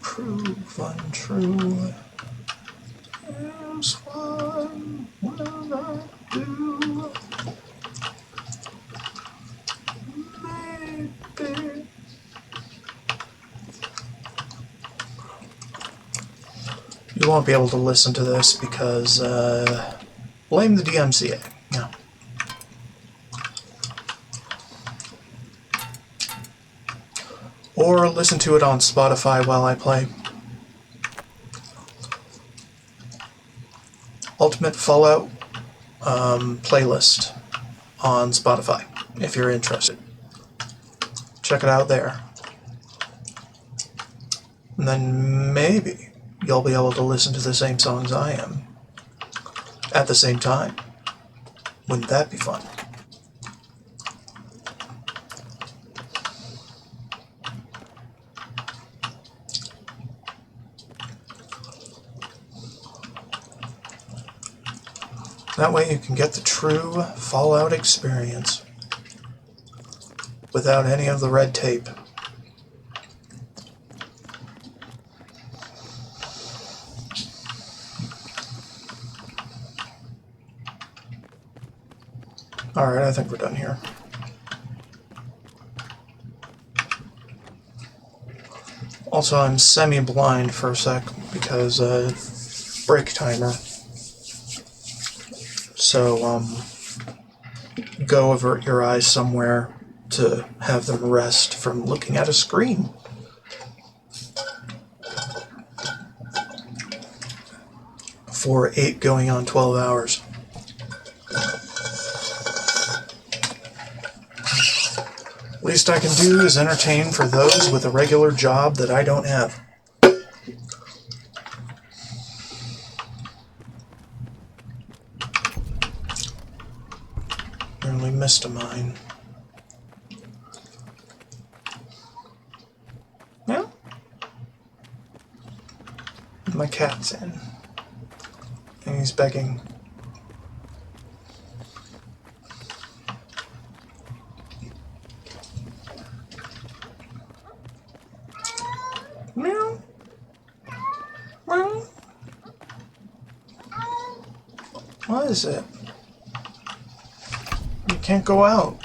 Prove untrue. Here's one will I do. Maybe. You won't be able to listen to this because blame the DMCA. No. Or listen to it on Spotify while I play. Fallout playlist on Spotify if you're interested. Check it out there. And then maybe you'll be able to listen to the same songs I am at the same time. Wouldn't that be fun? That way you can get the true Fallout experience without any of the red tape. Alright, I think we're done here. Also, I'm semi-blind for a sec because break timer. So, go avert your eyes somewhere to have them rest from looking at a screen. For 8 going on 12 hours. Least I can do is entertain for those with a regular job that I don't have. Nearly missed a mine. Yeah. My cat's in. And he's begging. Meow. Meow. What is it? You can't go out.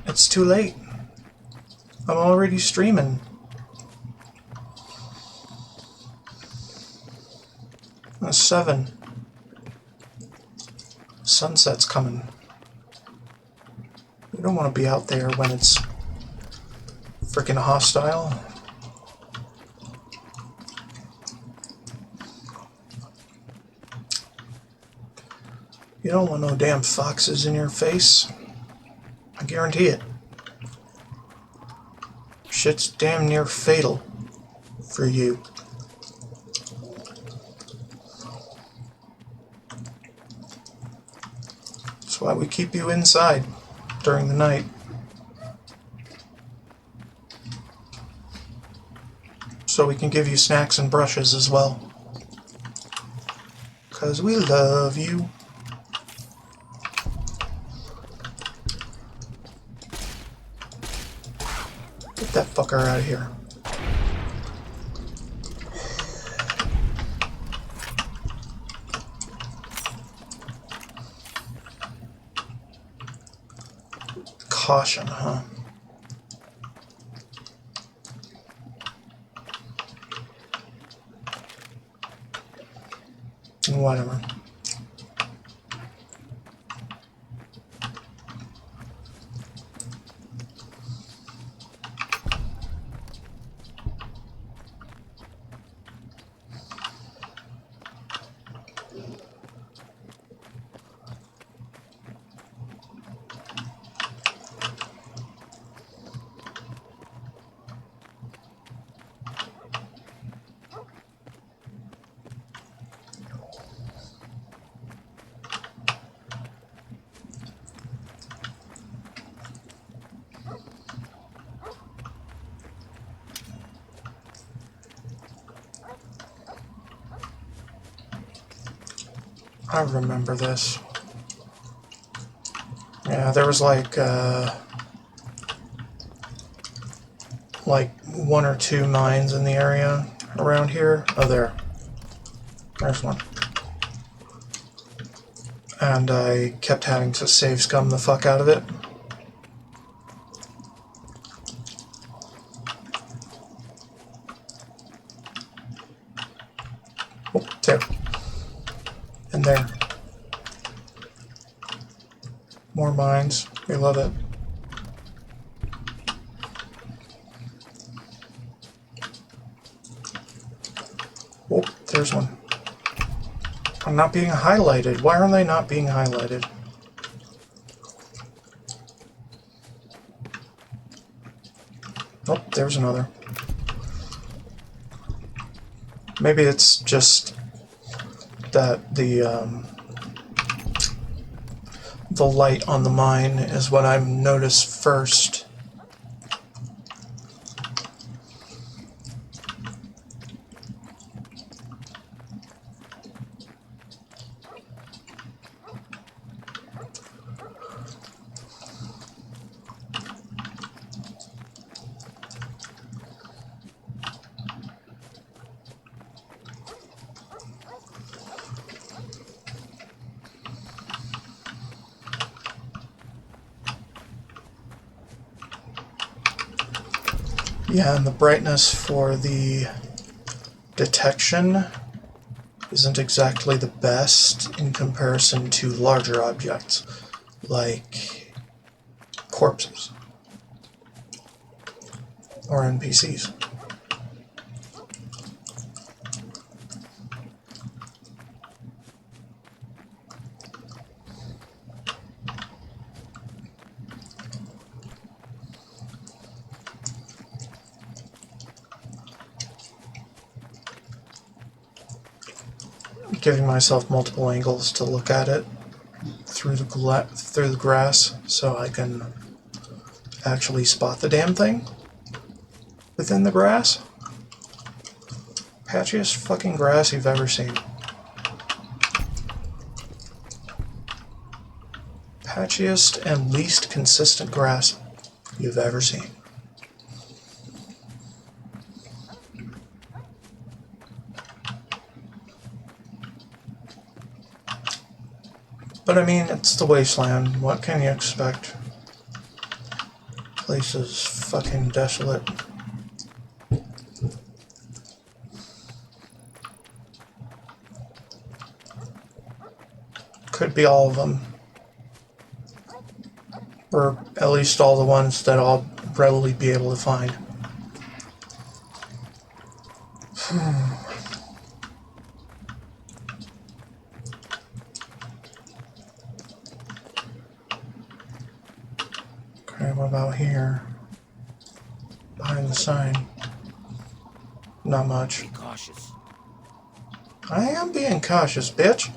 It's too late. I'm already streaming. It's 7. Sunset's coming. You don't want to be out there when it's freaking hostile. You don't want no damn foxes in your face. I guarantee it. Shit's damn near fatal for you. That's why we keep you inside during the night. So we can give you snacks and brushes as well. 'Cause we love you. Get that fucker out of here. Caution, huh? Whatever. I remember this. Yeah, there was like 1 or 2 mines in the area around here. Oh, there's one. And I kept having to save scum the fuck out of it. Oh, there. And there. More mines. We love it. Oh, there's one. I'm not being highlighted. Why are they not being highlighted? Oh, there's another. Maybe it's just that the light on the mine is what I noticed first. Yeah, and the brightness for the detection isn't exactly the best in comparison to larger objects, like corpses or NPCs. Giving myself multiple angles to look at it through the grass so I can actually spot the damn thing within the grass. Patchiest fucking grass you've ever seen. Patchiest and least consistent grass you've ever seen. But I mean, it's the wasteland. What can you expect? Place is fucking desolate. Could be all of them. Or at least all the ones that I'll readily be able to find. Okay, what about here? Behind the sign. Not much. Be cautious. I am being cautious, bitch.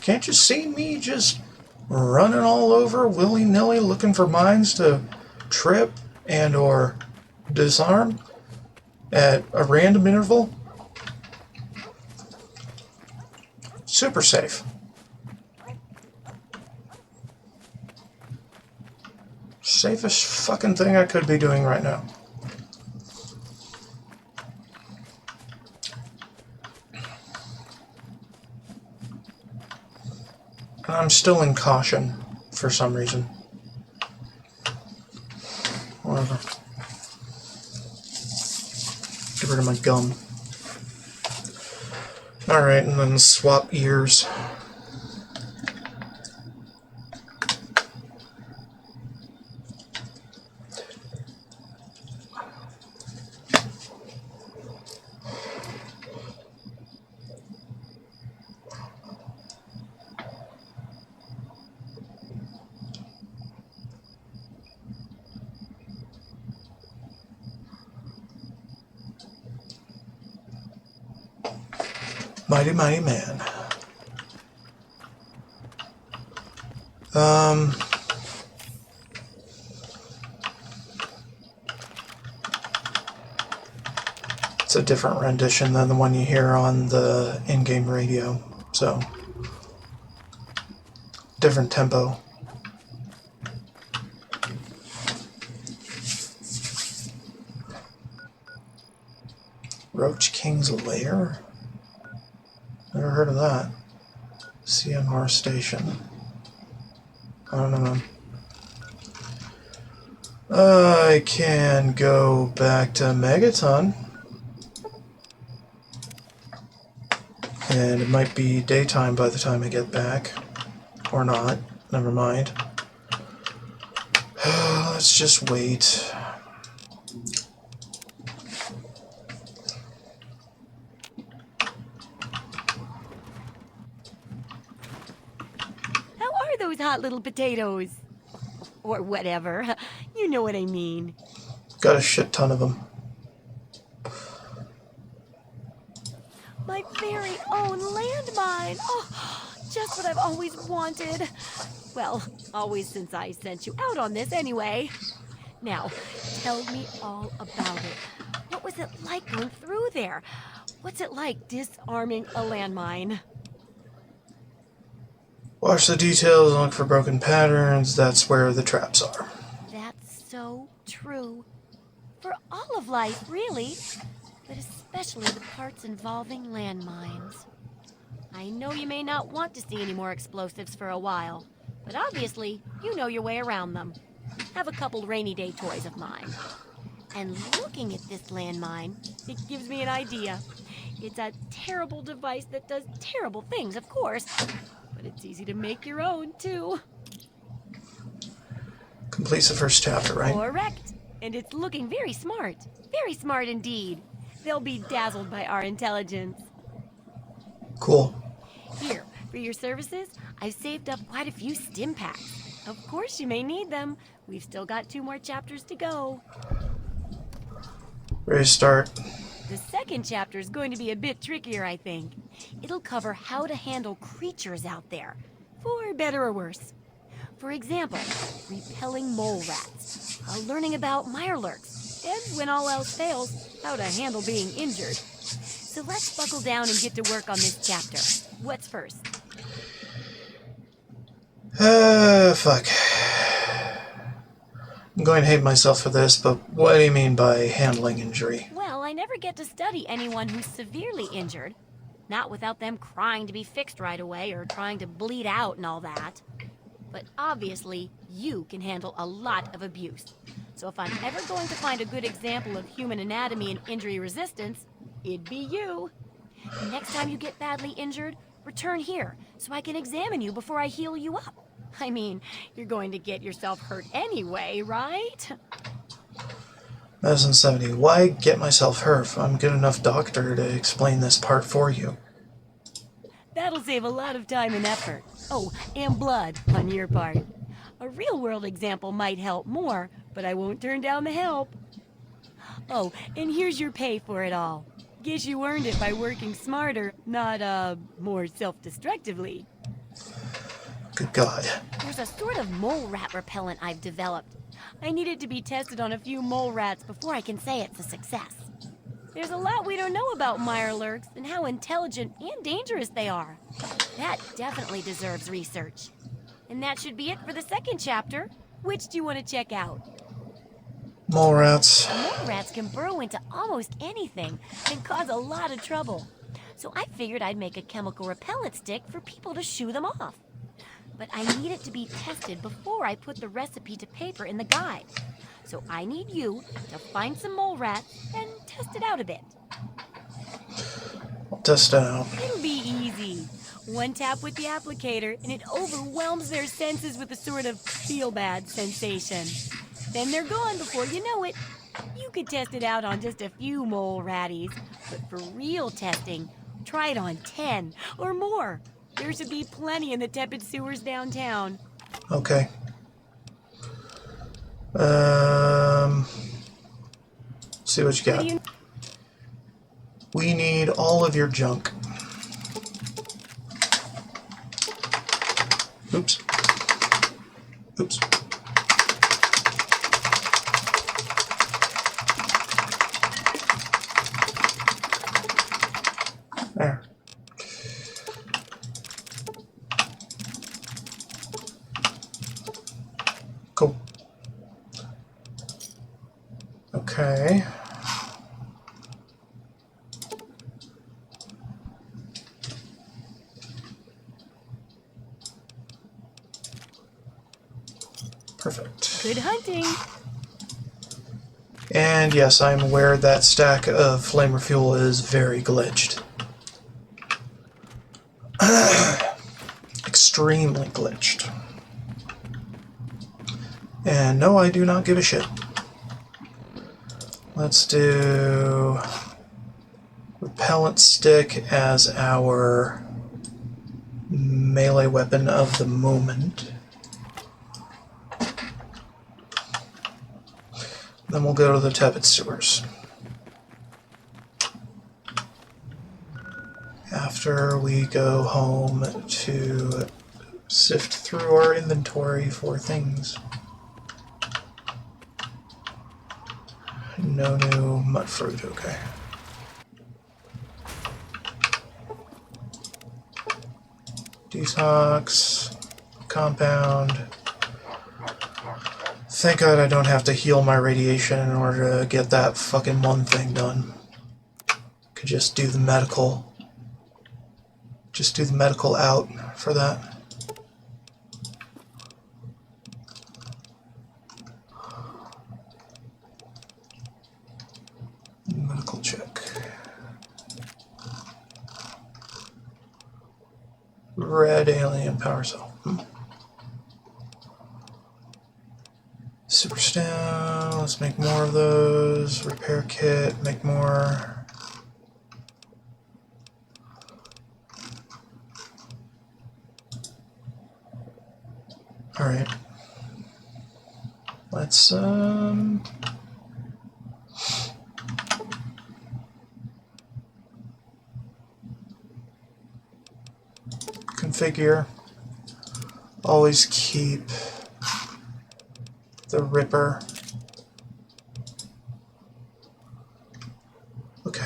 Can't you see me just running all over willy-nilly looking for mines to trip and or disarm at a random interval? Super safe. Safest fucking thing I could be doing right now. And I'm still in caution for some reason. Whatever. Get rid of my gum. Alright, and then swap ears. Mighty, mighty man. It's a different rendition than the one you hear on the in-game radio, so different tempo. Roach King's Lair? Never heard of that. CMR Station. I don't know. I can go back to Megaton. And it might be daytime by the time I get back. Or not. Never mind. Let's just wait. not little potatoes. Or whatever. You know what I mean. Got a shit ton of them. My very own landmine. Oh, just what I've always wanted. Well, always since I sent you out on this anyway. Now, tell me all about it. What was it like going through there? What's it like disarming a landmine? Watch the details and look for broken patterns. That's where the traps are. That's so true. For all of life, really. But especially the parts involving landmines. I know you may not want to see any more explosives for a while, but obviously, you know your way around them. Have a couple rainy day toys of mine. And looking at this landmine, it gives me an idea. It's a terrible device that does terrible things, of course, but it's easy to make your own, too. Completes the first chapter, right? Correct. And it's looking very smart. Very smart indeed. They'll be dazzled by our intelligence. Cool. Here, for your services, I've saved up quite a few stim packs. Of course you may need them. We've still got 2 more chapters to go. Ready to start? The second chapter is going to be a bit trickier, I think. It'll cover how to handle creatures out there, for better or worse. For example, repelling mole rats, learning about mirelurks, and when all else fails, how to handle being injured. So let's buckle down and get to work on this chapter. What's first? Fuck. I'm going to hate myself for this, but what do you mean by handling injury? Well, I never get to study anyone who's severely injured. Not without them crying to be fixed right away or trying to bleed out and all that. But obviously, you can handle a lot of abuse. So if I'm ever going to find a good example of human anatomy and injury resistance, it'd be you. Next time you get badly injured, return here so I can examine you before I heal you up. I mean, you're going to get yourself hurt anyway, right? Medicine 70. Why get myself hurt if I'm a good enough doctor to explain this part for you? That'll save a lot of time and effort. Oh, and blood on your part. A real-world example might help more, but I won't turn down the help. Oh, and here's your pay for it all. Guess you earned it by working smarter, not, more self-destructively. Good God. There's a sort of mole rat repellent I've developed. I need it to be tested on a few mole rats before I can say it's a success. There's a lot we don't know about mirelurks and how intelligent and dangerous they are. That definitely deserves research. And that should be it for the second chapter. Which do you want to check out? Mole rats. Mole rats can burrow into almost anything and cause a lot of trouble. So I figured I'd make a chemical repellent stick for people to shoo them off. But I need it to be tested before I put the recipe to paper in the guide. So I need you to find some mole rats and test it out a bit. I'll test it out. It'll be easy. One tap with the applicator and it overwhelms their senses with a sort of feel-bad sensation. Then they're gone before you know it. You could test it out on just a few mole ratties, but for real testing, try it on 10 or more. There should be plenty in the tepid sewers downtown. Okay. See what you got. We need all of your junk. Oops. Oops. There. Cool. Okay. Perfect. Good hunting. And yes, I'm aware that stack of flamer fuel is very glitched. Extremely glitched. And no, I do not give a shit. Let's do repellent stick as our melee weapon of the moment. Then we'll go to the tepid sewers. After we go home to sift through our inventory for things. No new mud fruit, okay. Detox, compound. Thank God I don't have to heal my radiation in order to get that fucking one thing done. Could just do the medical. Just do the medical out for that. Medical check. Red alien power cell. Super stem. Let's make more of those. Repair kit. Make more. Alright. Let's, configure. Always keep the Ripper. Okay.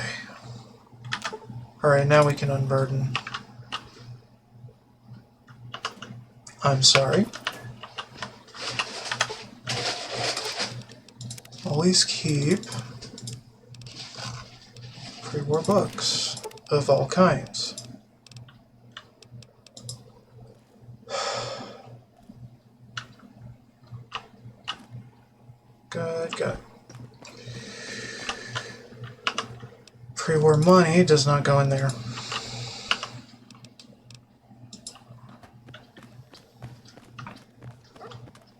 Alright, now we can unburden. I'm sorry. Always keep pre-war books of all kinds. Good. Pre-war money does not go in there.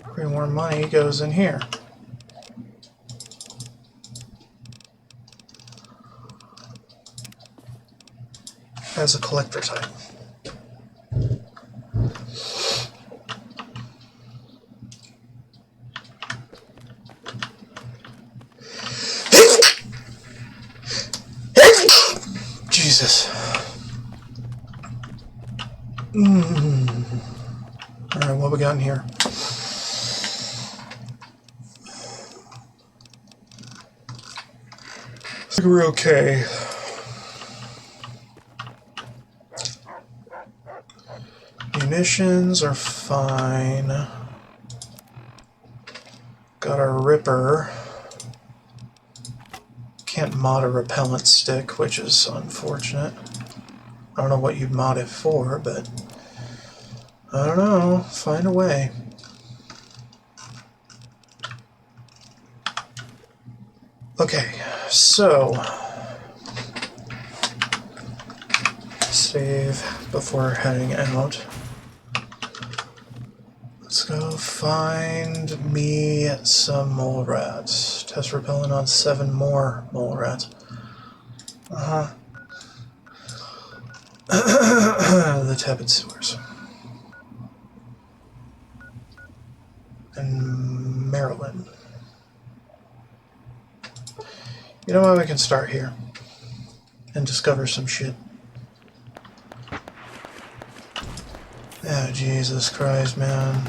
Pre-war money goes in here. As a collector's item. Jesus. Alright, what we got in here? I think we're okay. Munitions are fine. Got our Ripper. Can't mod a repellent stick, which is unfortunate. I don't know what you'd mod it for, but I don't know. Find a way. Okay, so save before heading out. Let's go find me some mole rats. Test repellent on 7 more mole rats. The tepid sewers. And Maryland. You know what, we can start here and discover some shit. Oh, Jesus Christ, man.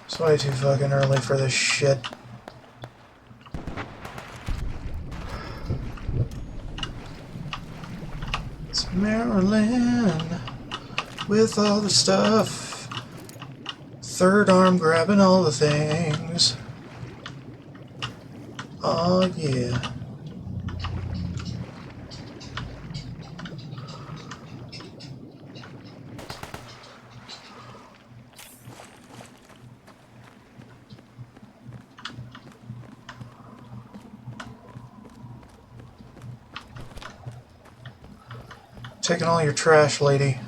It's way too fucking early for this shit. It's Maryland with all the stuff. Third arm grabbing all the things. Oh, yeah. Taking all your trash, lady.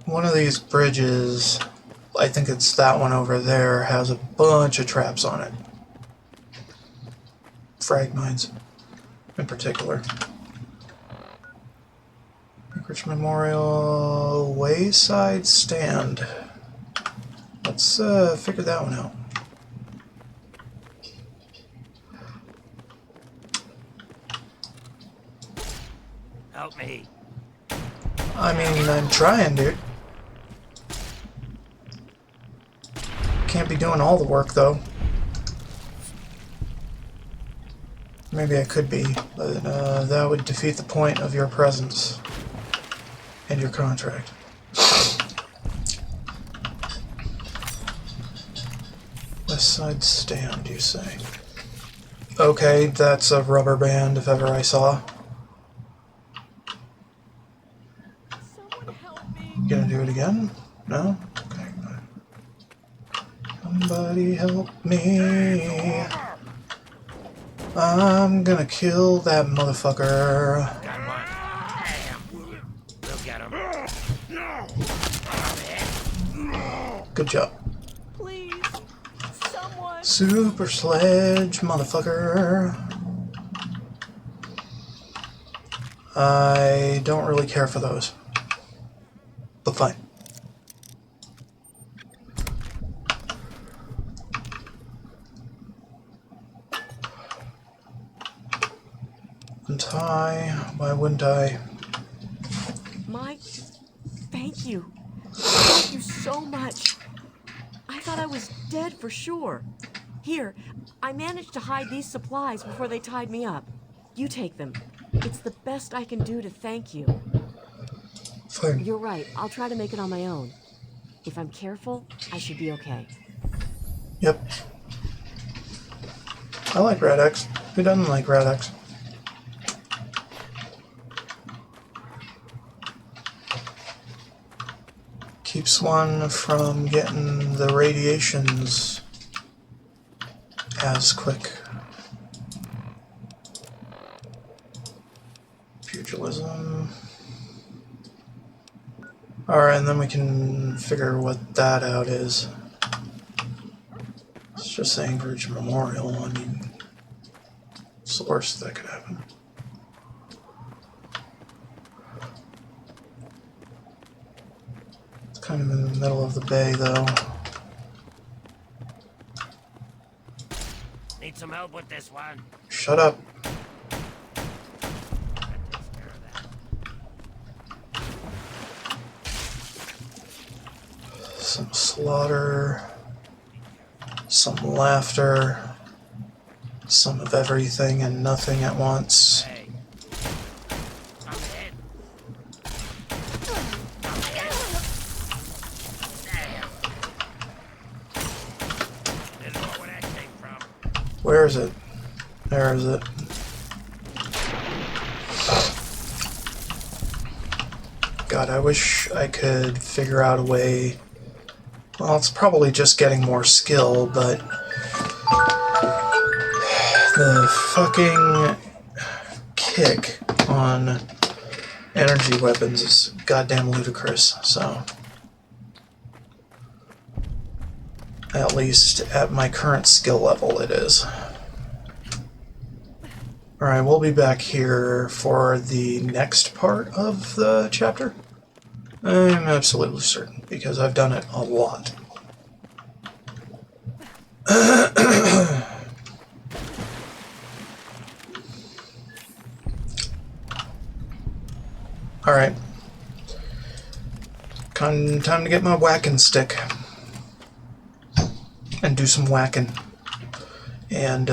One of these bridges, I think it's that one over there, has a bunch of traps on it. Frag mines, in particular. Rich Memorial Wayside Stand. Let's figure that one out. Help me. I mean, I'm trying, dude. Can't be doing all the work, though. Maybe I could be, but that would defeat the point of your presence and your contract. West Side Stand, you say? Okay, that's a rubber band if ever I saw. Someone help me. You gonna do it again? No? Okay. Somebody help me. I'm gonna kill that motherfucker. Got one. Damn. We'll get him. Good job. Please. Someone. Super Sledge, motherfucker. I don't really care for those. But fine. Untie. Why wouldn't I? Mike, thank you. Thank you so much. I thought I was dead for sure. Here, I managed to hide these supplies before they tied me up. You take them. It's the best I can do to thank you. Fine. You're right. I'll try to make it on my own. If I'm careful, I should be okay. Yep. I like Red X. Who doesn't like Red X? Keeps one from getting the radiations as quick. Pugilism. Alright, and then we can figure what that out is. It's just Anchorage Memorial. I mean, it's the worst that could happen. It's kind of in the middle of the bay, though. Need some help with this one. Shut up. That takes care of that. Some slaughter, some laughter, some of everything and nothing at once. Hey. I'm hit. Damn. Didn't know where that came from. Where is it? There is it. God, I wish I could figure out a way. Well, it's probably just getting more skill, but the fucking kick on energy weapons is goddamn ludicrous, so at least at my current skill level it is. Alright, we'll be back here for the next part of the chapter. I'm absolutely certain, because I've done it a lot. Alright. Time to get my whacking stick. And do some whacking. And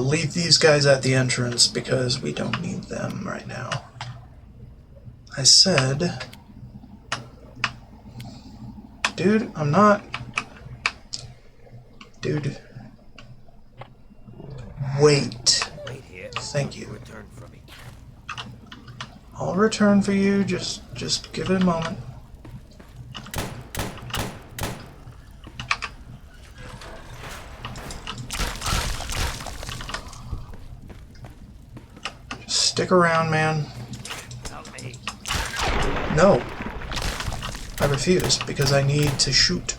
leave these guys at the entrance, because we don't need them right now. I said... Dude, I'm not... Dude. Wait. Wait here. Thank you. Return for me. I'll return for you, just give it a moment. Just stick around, man. Help me. No. I refuse, because I need to shoot.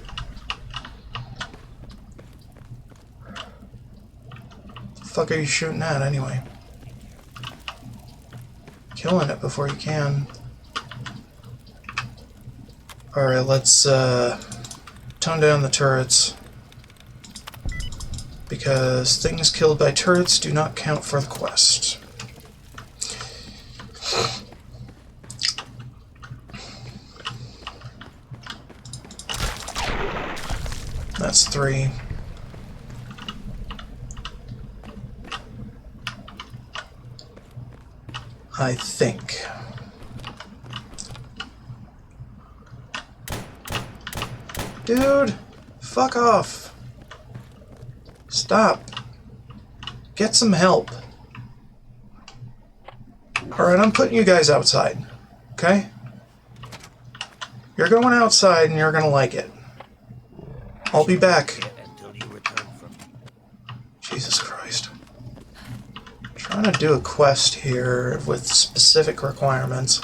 The fuck are you shooting at, anyway? Killing it before you can. Alright, let's tone down the turrets. Because things killed by turrets do not count for the quest. That's 3. I think. Dude, fuck off. Stop. Get some help. Alright, I'm putting you guys outside. Okay? You're going outside and you're gonna like it. I'll be back. Until you return from. Jesus Christ. I'm trying to do a quest here with specific requirements.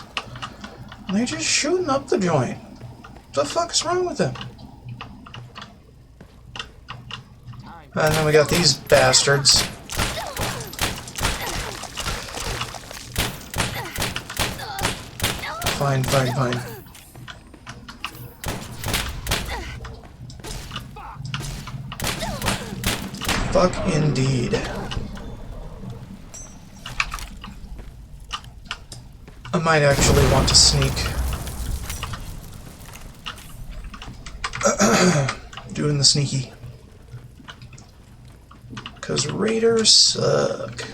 And they're just shooting up the joint. What the fuck is wrong with them? And then we got these bastards. Fine, fine, fine. Fuck indeed. I might actually want to sneak. Doing the sneaky. Because raiders suck.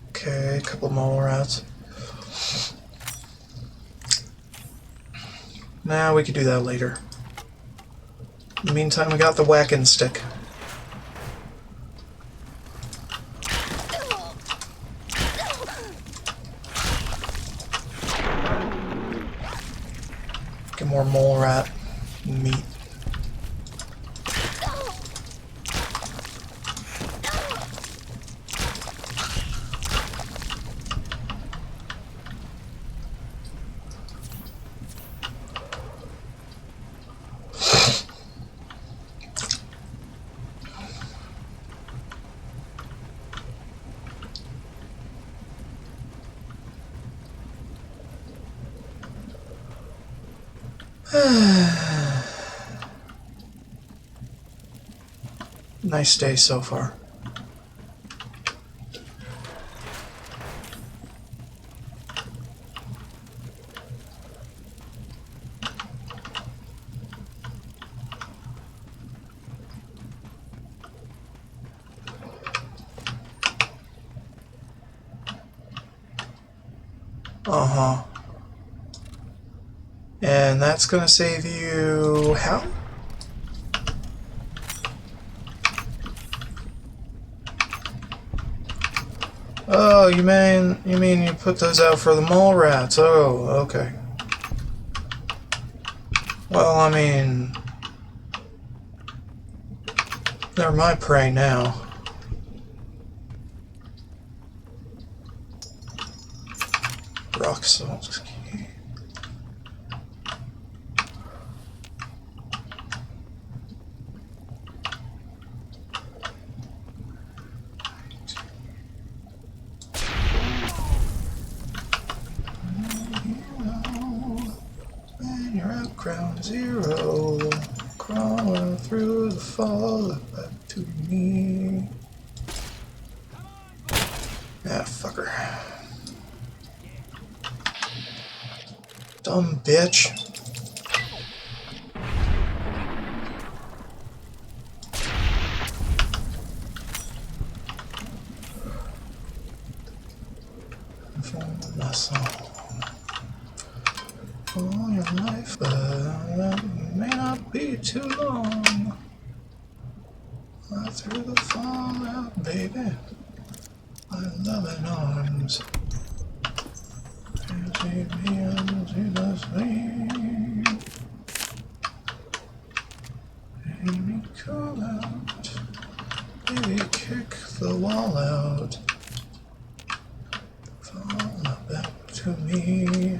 Okay, a couple more routes. Nah, we could do that later. In the meantime, we got the whacking stick. Get more mole rat meat. Nice day so far. Uh-huh. And that's gonna save you how? Oh, you mean you put those out for the mole rats? Oh, okay. Well, I mean, they're my prey now. Rock salt key. When you're at ground zero, crawling through the fall, look back to me. Ah, fucker. Dumb bitch. All your life, but that may not be too long. I threw the fallout, baby. My loving arms. You take me into the sleep. Make me call out. Baby, kick the wall out. Fall back to me.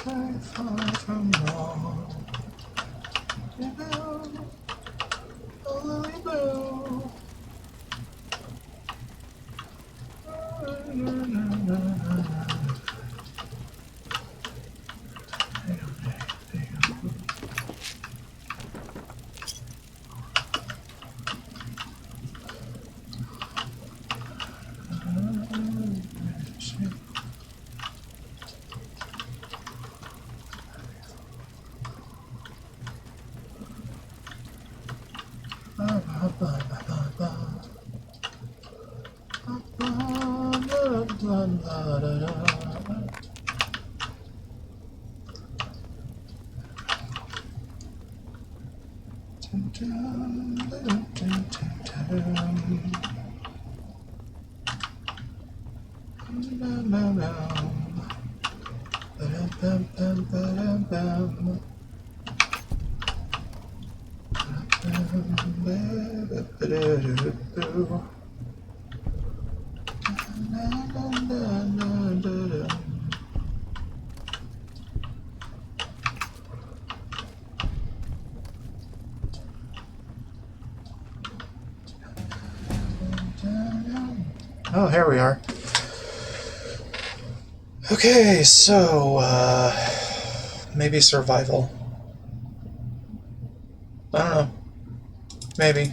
Very far from wrong. Oh, Lily Boo. Oh, here we are. Okay, so, maybe survival. I don't know. Maybe.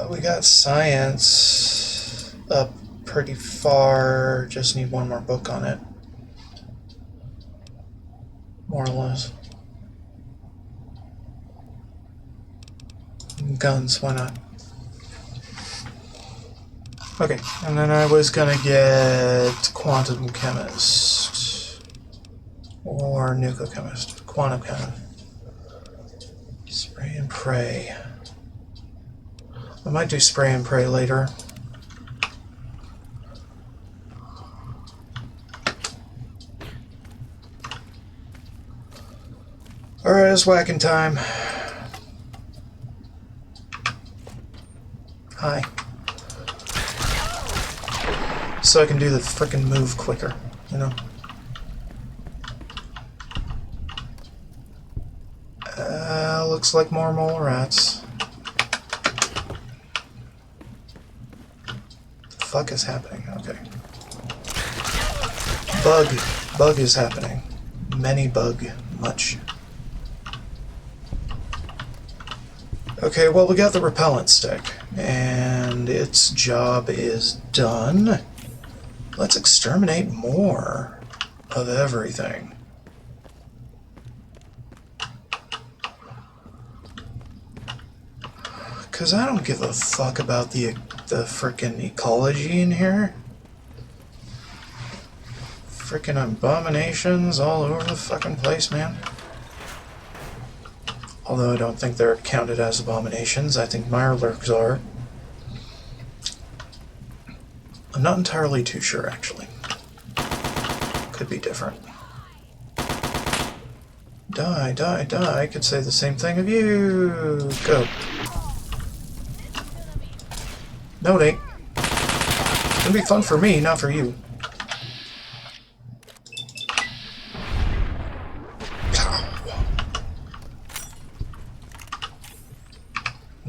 We got science up pretty far. Just need one more book on it. More or less. Guns, why not? Okay, and then I was gonna get quantum chemist or nucleochemist, quantum chemist. Spray and pray. I might do spray and pray later. Alright, it's whacking time. Hi. So I can do the frickin' move quicker, you know? Looks like more mole rats. The fuck is happening? Okay. Bug is happening. Many bug, much. Okay, well, we got the repellent stick, and its job is done. Let's exterminate more of everything. Because I don't give a fuck about the frickin' ecology in here. Frickin' abominations all over the fucking place, man. Although I don't think they're counted as abominations. I think mirelurks are. I'm not entirely too sure, actually. Could be different. Die, die, die. I could say the same thing of you. Go. No, it ain't. It's gonna be fun for me, not for you.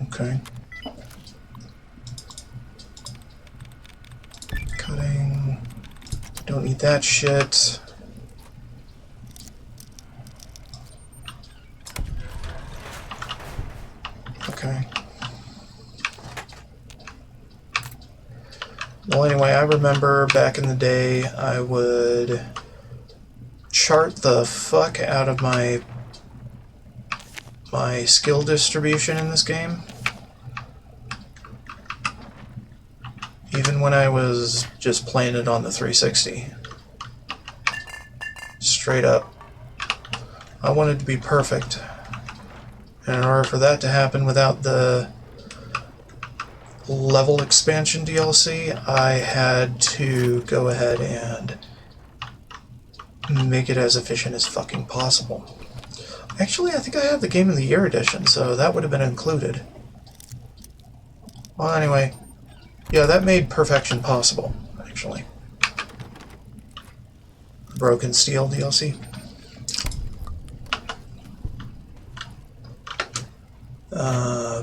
Okay. Cutting. Don't need that shit. Okay. Well, anyway, I remember back in the day I would chart the fuck out of my skill distribution in this game. Even when I was just playing it on the 360. Straight up. I wanted to be perfect. And in order for that to happen without the level expansion DLC, I had to go ahead and make it as efficient as fucking possible. Actually, I think I have the Game of the Year edition, so that would have been included. Well, anyway. Yeah, that made perfection possible, actually. Broken Steel DLC.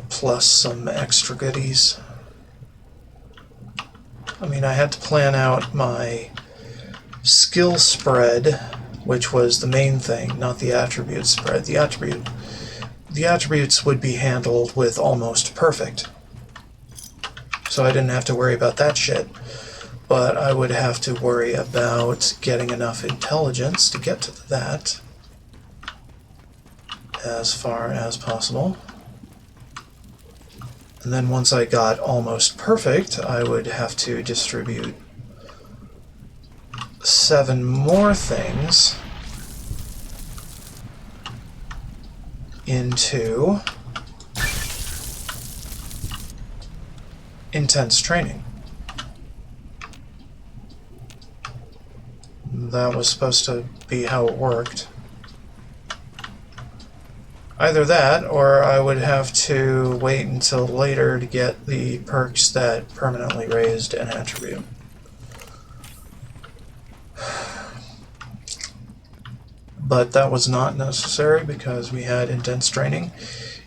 Plus some extra goodies. I mean, I had to plan out my skill spread, which was the main thing, not the attribute spread. The attributes would be handled with almost perfect. So I didn't have to worry about that shit. But I would have to worry about getting enough intelligence to get to that as far as possible. And then once I got almost perfect, I would have to distribute 7 more things into intense training. That was supposed to be how it worked. Either that, or I would have to wait until later to get the perks that permanently raised an attribute. But that was not necessary because we had intense training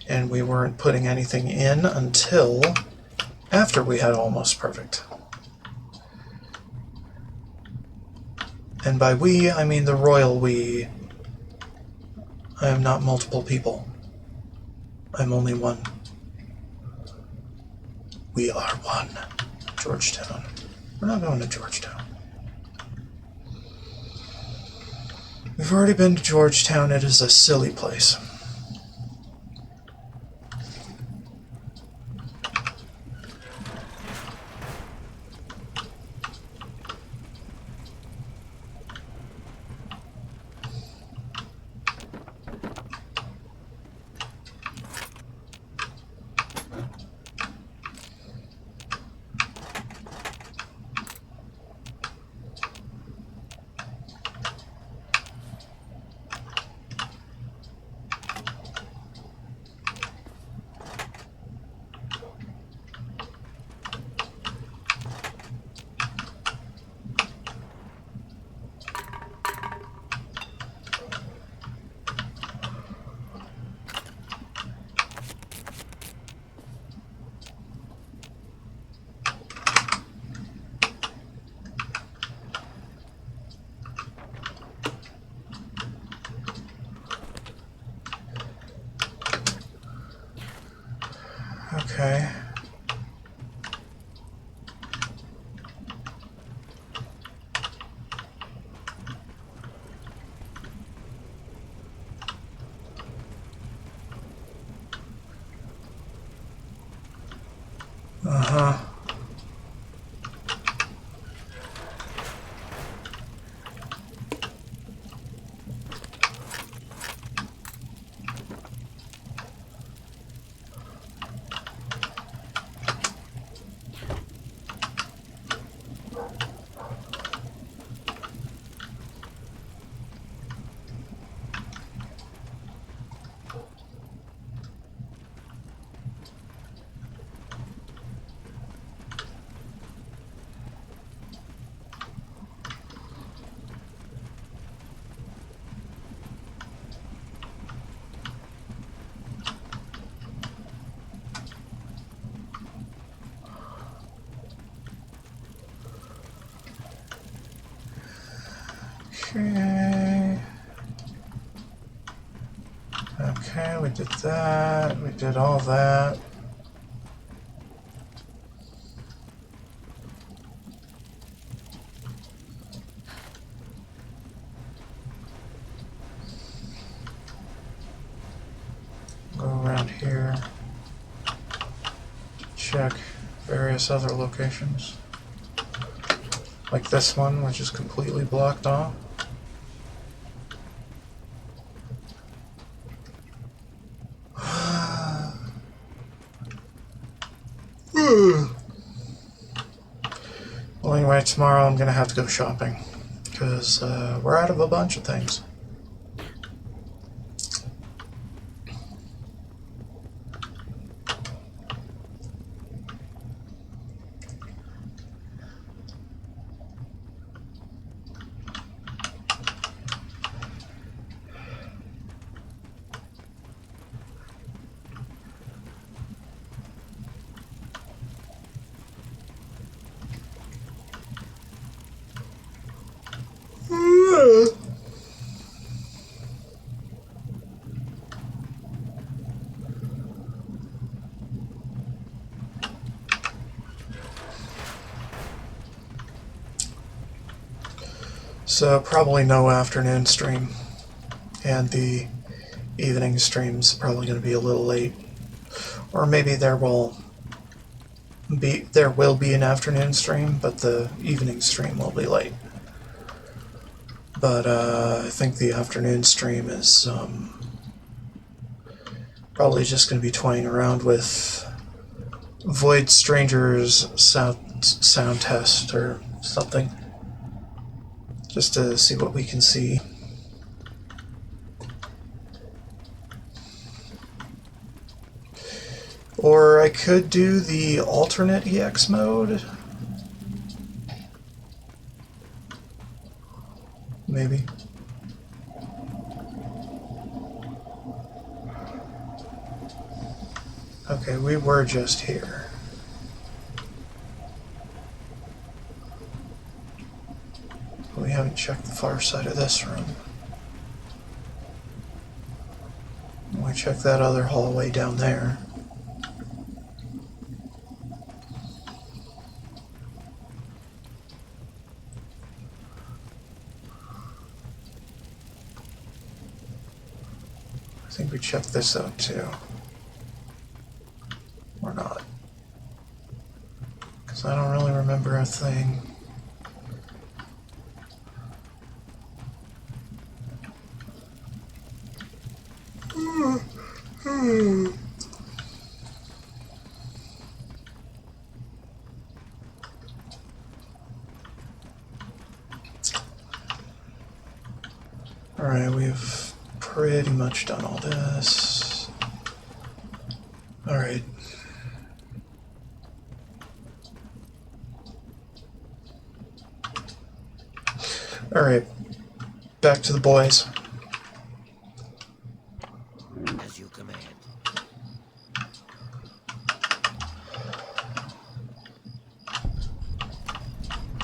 and we weren't putting anything in until after we had almost perfect. And by we, I mean the royal we. I am not multiple people. I'm only one. We are one. Georgetown. We're not going to Georgetown. We've already been to Georgetown. It is a silly place. Okay. Uh-huh. Okay. Okay, we did that. We did all that. Go around here. Check various other locations. Like this one, which is completely blocked off. Well, anyway, tomorrow I'm gonna have to go shopping because we're out of a bunch of things. So probably no afternoon stream, and the evening stream's probably going to be a little late, or maybe there will be an afternoon stream, but the evening stream will be late. But I think the afternoon stream is probably just going to be toying around with Void Stranger's sound test or something, just to see what we can see. Or I could do the alternate EX mode. Maybe. Okay, we were just here. We haven't checked the far side of this room. We checked that other hallway down there. I think we checked this out too. Or not. Because I don't really remember a thing. Alright, we've pretty much done all this. Alright. Alright. Back to the boys. As you command.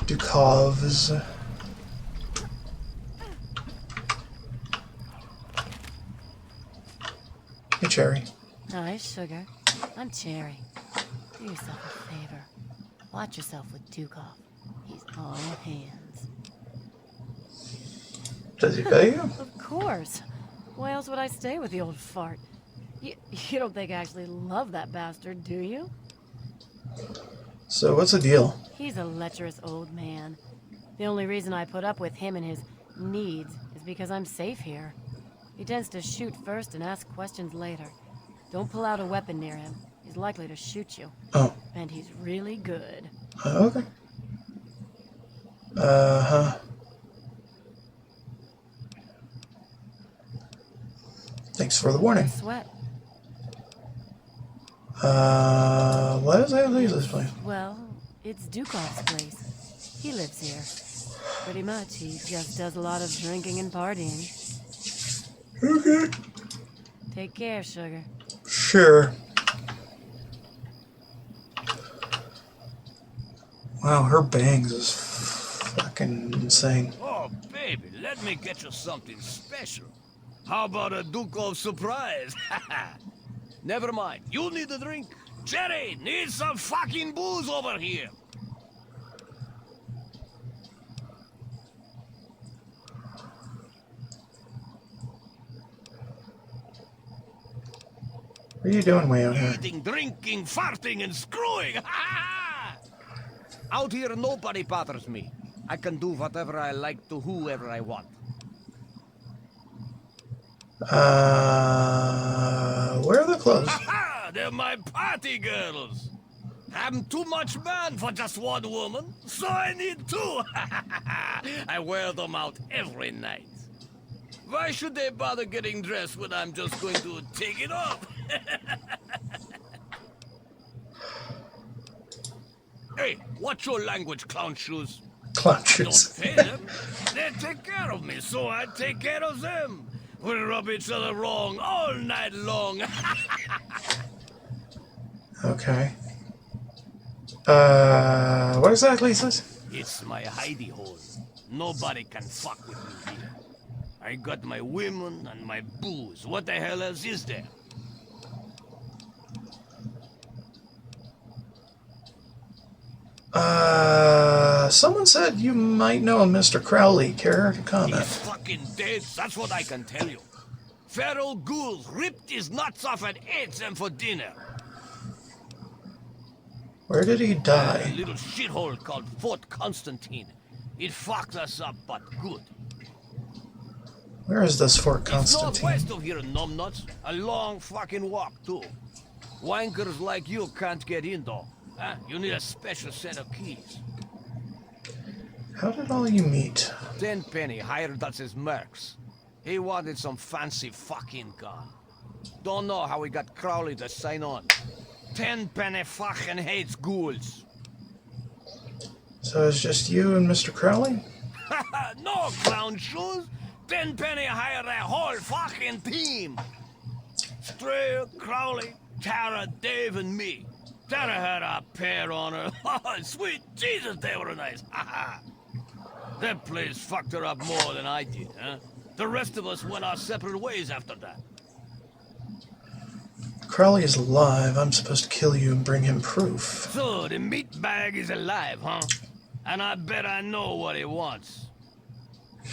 Dukov's. Hey, Cherry. Hi, Sugar. I'm Cherry. Do yourself a favor. Watch yourself with Dukov. He's all hands. Does he pay you? Of course. Why else would I stay with the old fart? You don't think I actually love that bastard, do you? So what's the deal? He's a lecherous old man. The only reason I put up with him and his needs is because I'm safe here. He tends to shoot first and ask questions later. Don't pull out a weapon near him. He's likely to shoot you. Oh. And he's really good. Okay. Uh-huh. Thanks for the warning. Sweat. What is that Lisa's place? Well, it's Dukov's place. He lives here. Pretty much, he just does a lot of drinking and partying. Okay. Take care, Sugar. Sure. Wow, her bangs is fucking insane. Oh, baby, let me get you something special. How about a Dukov surprise? Never mind, you need a drink. Jerry, need some fucking booze over here. What are you doing way out here? Eating, drinking, farting, and screwing. Out here, nobody bothers me. I can do whatever I like to whoever I want. Where are the clothes? They're my party girls. I'm too much man for just one woman, so I need two. I wear them out every night. Why should they bother getting dressed when I'm just going to take it off? Hey, what's your language, clown shoes? Clown shoes. Don't pay them. They take care of me, so I take care of them. We rub each other wrong all night long. Okay. What exactly is this? It's my hidey hole. Nobody can fuck with me here. I got my women and my booze. What the hell else is there? Someone said you might know a Mr. Crowley. Care to comment? He's fucking dead, that's what I can tell you. Feral ghouls ripped his nuts off and ate them for dinner. Where did he A die? little shithole called Fort Constantine. It fucked us up, but good. Where is this Fort It's Constantine? northwest of here, numbnuts. A long fucking walk, too. Wankers like you can't get in, though. Huh? You need a special set of keys. How did all you meet? Tenpenny hired us as mercs. He wanted some fancy fucking gun. Don't know how we got Crowley to sign on. Tenpenny fucking hates ghouls. So it's just you and Mr. Crowley? No clown shoes. Tenpenny hired a whole fucking team. Strayer, Crowley, Tara, Dave, and me. Tara had a pair on her. Sweet Jesus, they were nice. That place fucked her up more than I did, huh? The rest of us went our separate ways after that. Crowley is alive. I'm supposed to kill you and bring him proof. So, the meat bag is alive, huh? And I bet I know what he wants.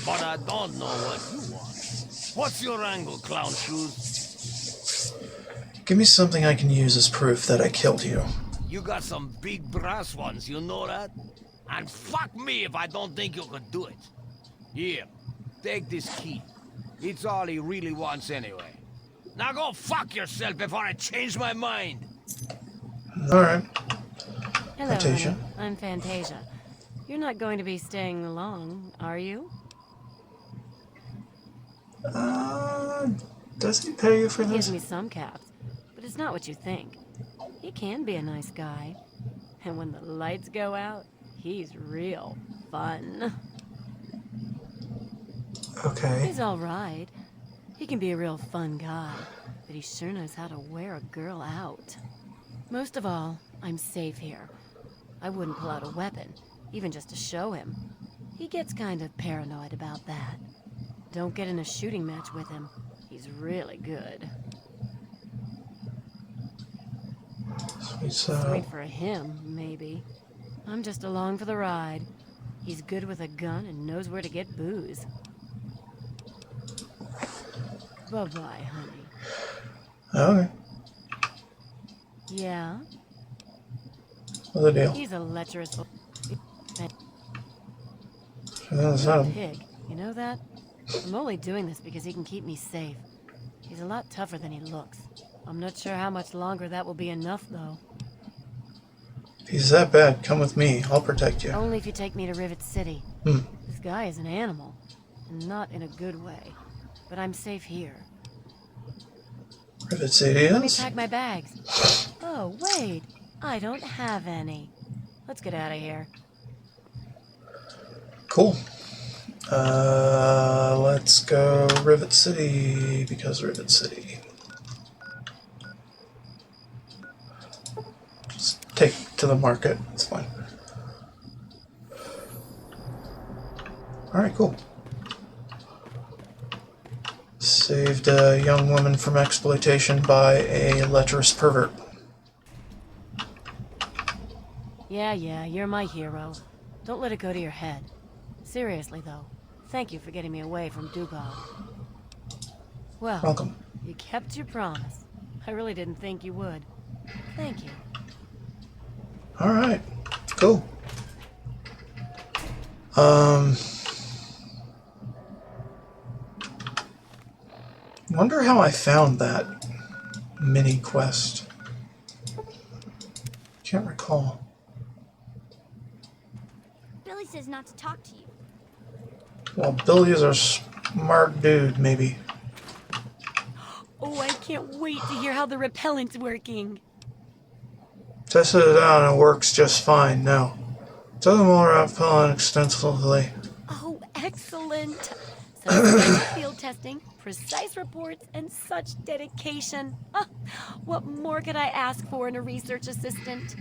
But I don't know what you want. What's your angle, clown shoes? Give me something I can use as proof that I killed you. You got some big brass ones, you know that? And fuck me if I don't think you could do it. Here, take this key. It's all he really wants anyway. Now go fuck yourself before I change my mind. Alright. Hello, Fantasia. honey. I'm Fantasia. You're not going to be staying long, are you? Does he pay you for He this? gives me some caps, but it's not what you think. He can be a nice guy. And when the lights go out, he's real fun. Okay. He's all right. He can be a real fun guy, but he sure knows how to wear a girl out. Most of all, I'm safe here. I wouldn't pull out a weapon, even just to show him. He gets kind of paranoid about that. Don't get in a shooting match with him. He's really good. Sweet for him, maybe. I'm just along for the ride. He's good with a gun and knows where to get booze. Bye-bye, honey. Okay. Yeah? What's the deal? He's a lecherous That's him. pig. You know that? I'm only doing this because he can keep me safe. He's a lot tougher than he looks. I'm not sure how much longer that will be enough, though. If he's that bad, come with me. I'll protect you. Only if you take me to Rivet City. This guy is an animal, and not in a good way. But I'm safe here. Rivet City Let me is? pack my bags. Oh, wait. I don't have any. Let's get out of here. Cool. Let's go Rivet City, because Rivet City. Just take to the market. It's fine. Alright, cool. Saved a young woman from exploitation by a lecherous pervert. Yeah, you're my hero. Don't let it go to your head. Seriously, though, thank you for getting me away from Dugong. Well, Welcome. you kept your promise. I really didn't think you would. Thank you. Alright, cool. Wonder how I found that mini quest. Can't recall. Billy says not to talk to you. Well, Billy is a smart dude, maybe. Oh, I can't wait to hear how the repellent's working. Tested it out and it works just fine now. Doesn't more repellent extensively. Oh, excellent. Substantial field testing, precise reports, and such dedication. What more could I ask for in a research assistant?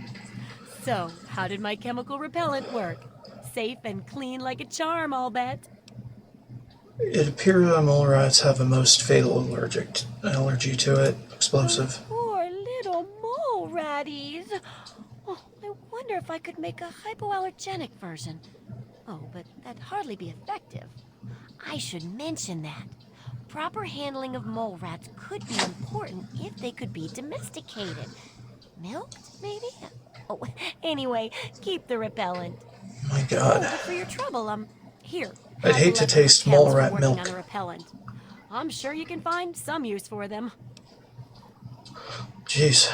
So, how did my chemical repellent work? Safe and clean like a charm, I'll bet. It appears that mole rats have the most fatal allergy to it. Explosive. Poor little mole ratties. Oh, I wonder if I could make a hypoallergenic version. Oh, but that'd hardly be effective. I should mention that. Proper handling of mole rats could be important if they could be domesticated. Milked, maybe? Oh, anyway, keep the repellent. My Oh, God. but for your trouble, here. I'd have hate to 11 of her taste cans mole for rat working milk. on the repellent. I'm sure you can find some use for them. Jeez.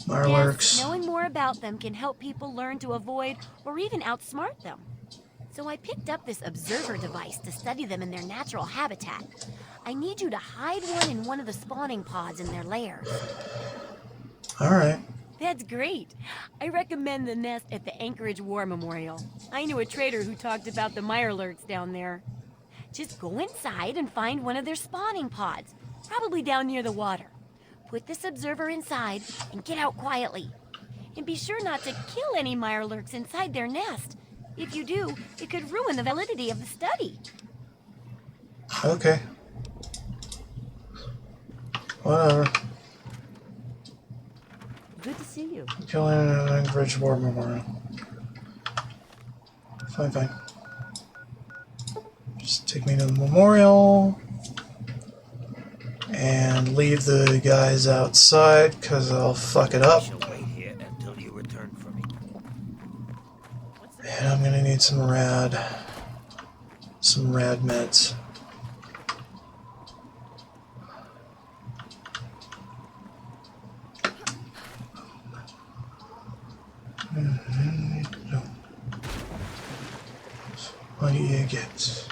Yes, Marlarks. knowing more about them can help people learn to avoid or even outsmart them. So I picked up this observer device to study them in their natural habitat. I need you to hide one in one of the spawning pods in their lairs. Alright. That's great. I recommend the nest at the Anchorage War Memorial. I knew a trader who talked about the mirelurks down there. Just go inside and find one of their spawning pods, probably down near the water. Put this observer inside and get out quietly. And be sure not to kill any mirelurks inside their nest. If you do, it could ruin the validity of the study. Okay. Whatever. Good to see you. Killing an Anchorage War Memorial. Fine. Just take me to the memorial. And leave the guys outside, because I'll fuck it up. I shall wait here until you return for me. And I'm gonna need some rad meds. What do you get?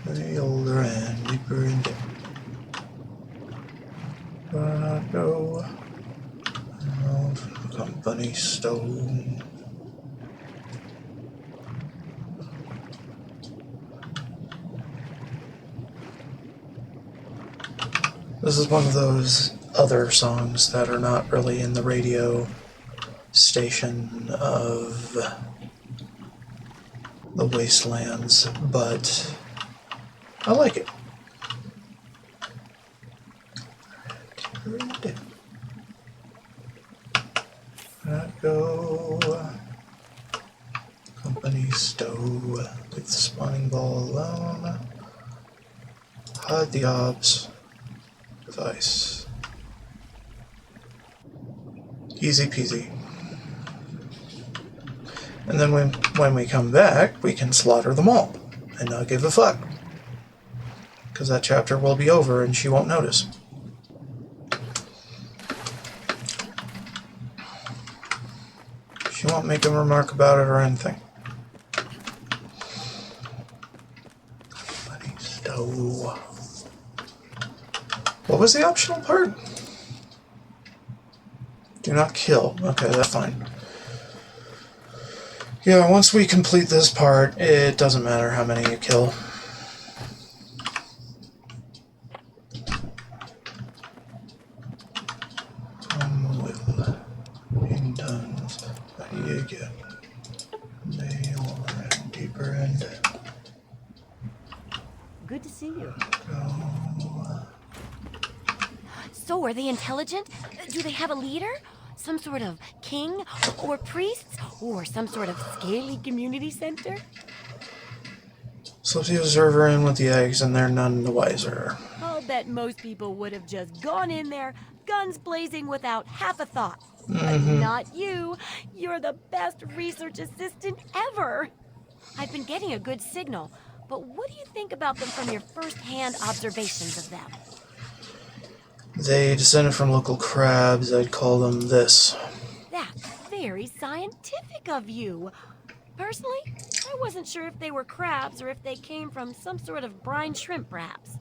The older and deeper in debt. Gonna go around the company stone. This is one of those other songs that are not really in the radio station of the Wastelands, but I like it. Go company stow with the spawning ball alone. Hide the obs with ice. Easy peasy. And then when we come back, we can slaughter them all and not give a fuck. Because that chapter will be over and she won't notice. She won't make a remark about it or anything. Buddy stow. What was the optional part? Do not kill. Okay, that's fine. Yeah, once we complete this part, it doesn't matter how many you kill. In tons. What do you get? Nail and deeper end. Good to see you. So, are they intelligent? Do they have a leader? Some sort of king? Or priests? Or some sort of scaly community center? Slip the observer in with the eggs and they're none the wiser. I'll bet most people would have just gone in there, guns blazing without half a thought. But not you. You're the best research assistant ever. I've been getting a good signal, but what do you think about them from your first-hand observations of them? They descended from local crabs. I'd call them this. That's very scientific of you. Personally, I wasn't sure if they were crabs or if they came from some sort of brine shrimp, perhaps.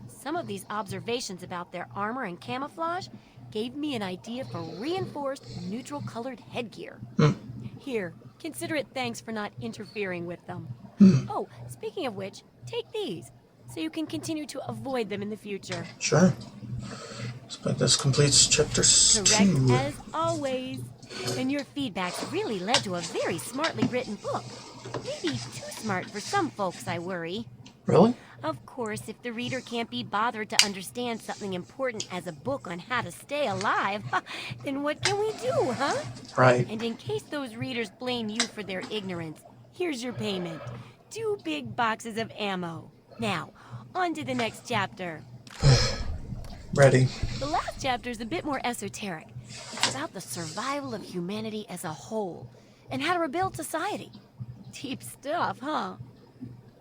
Some of these observations about their armor and camouflage gave me an idea for reinforced, neutral-colored headgear. Here, consider it thanks for not interfering with them. Oh, speaking of which, take these, so you can continue to avoid them in the future. Sure. But this completes chapter 2. Correct as always. And your feedback's really led to a very smartly written book. Maybe too smart for some folks, I worry. Really? Of course, if the reader can't be bothered to understand something important as a book on how to stay alive, then what can we do, huh? Right. And in case those readers blame you for their ignorance, here's your payment. 2 big boxes of ammo. Now, on to the next chapter. Ready. The last chapter is a bit more esoteric. It's about the survival of humanity as a whole, and how to rebuild society. Deep stuff, huh?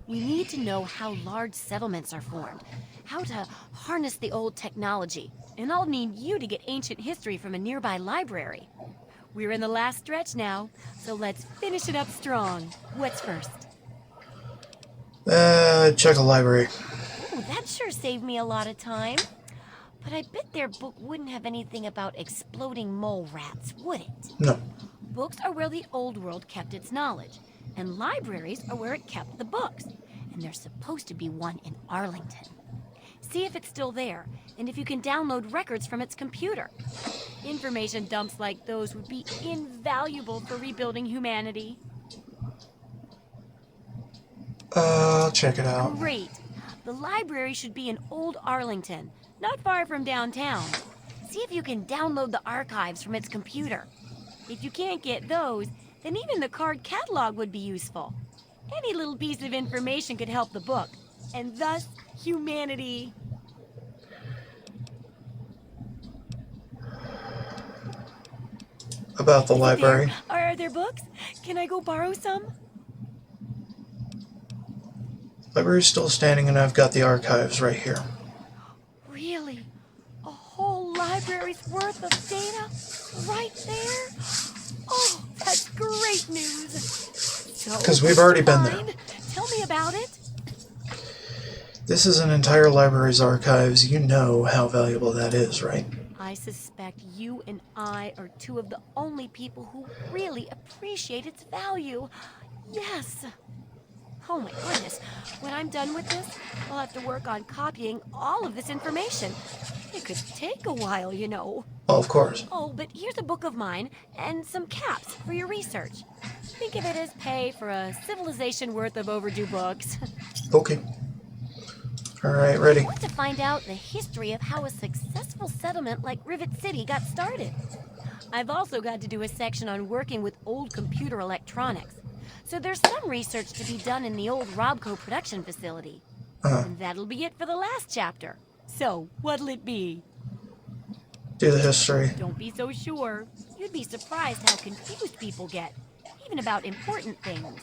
We need to know how large settlements are formed, how to harness the old technology, and I'll need you to get ancient history from a nearby library. We're in the last stretch now, so let's finish it up strong. What's first? Check a library. Ooh, that sure saved me a lot of time. But I bet their book wouldn't have anything about exploding mole rats, would it? No. Books are where the old world kept its knowledge, and libraries are where it kept the books. And there's supposed to be one in Arlington. See if it's still there, and if you can download records from its computer. Information dumps like those would be invaluable for rebuilding humanity. I'll check it out. Great. The library should be in Old Arlington, not far from downtown. See if you can download the archives from its computer. If you can't get those, then even the card catalog would be useful. Any little piece of information could help the book, and thus humanity. About the Is it library. there? Are there books? Can I go borrow some? Library's still standing, and I've got the archives right here. Really? A whole library's worth of data? Right there? Oh, that's great news. So, 'Cause we've already been there. find? Tell me about it. This is an entire library's archives. You know how valuable that is, right? I suspect you and I are 2 of the only people who really appreciate its value. Yes. Oh my goodness. When I'm done with this, I'll have to work on copying all of this information. It could take a while, you know. Well, of course. Oh, but here's a book of mine and some caps for your research. Think of it as pay for a civilization worth of overdue books. Okay. Alright, ready. I want to find out the history of how a successful settlement like Rivet City got started. I've also got to do a section on working with old computer electronics. So there's some research to be done in the old Robco production facility. And that'll be it for the last chapter. So, what'll it be? Do the history. Don't be so sure. You'd be surprised how confused people get, even about important things.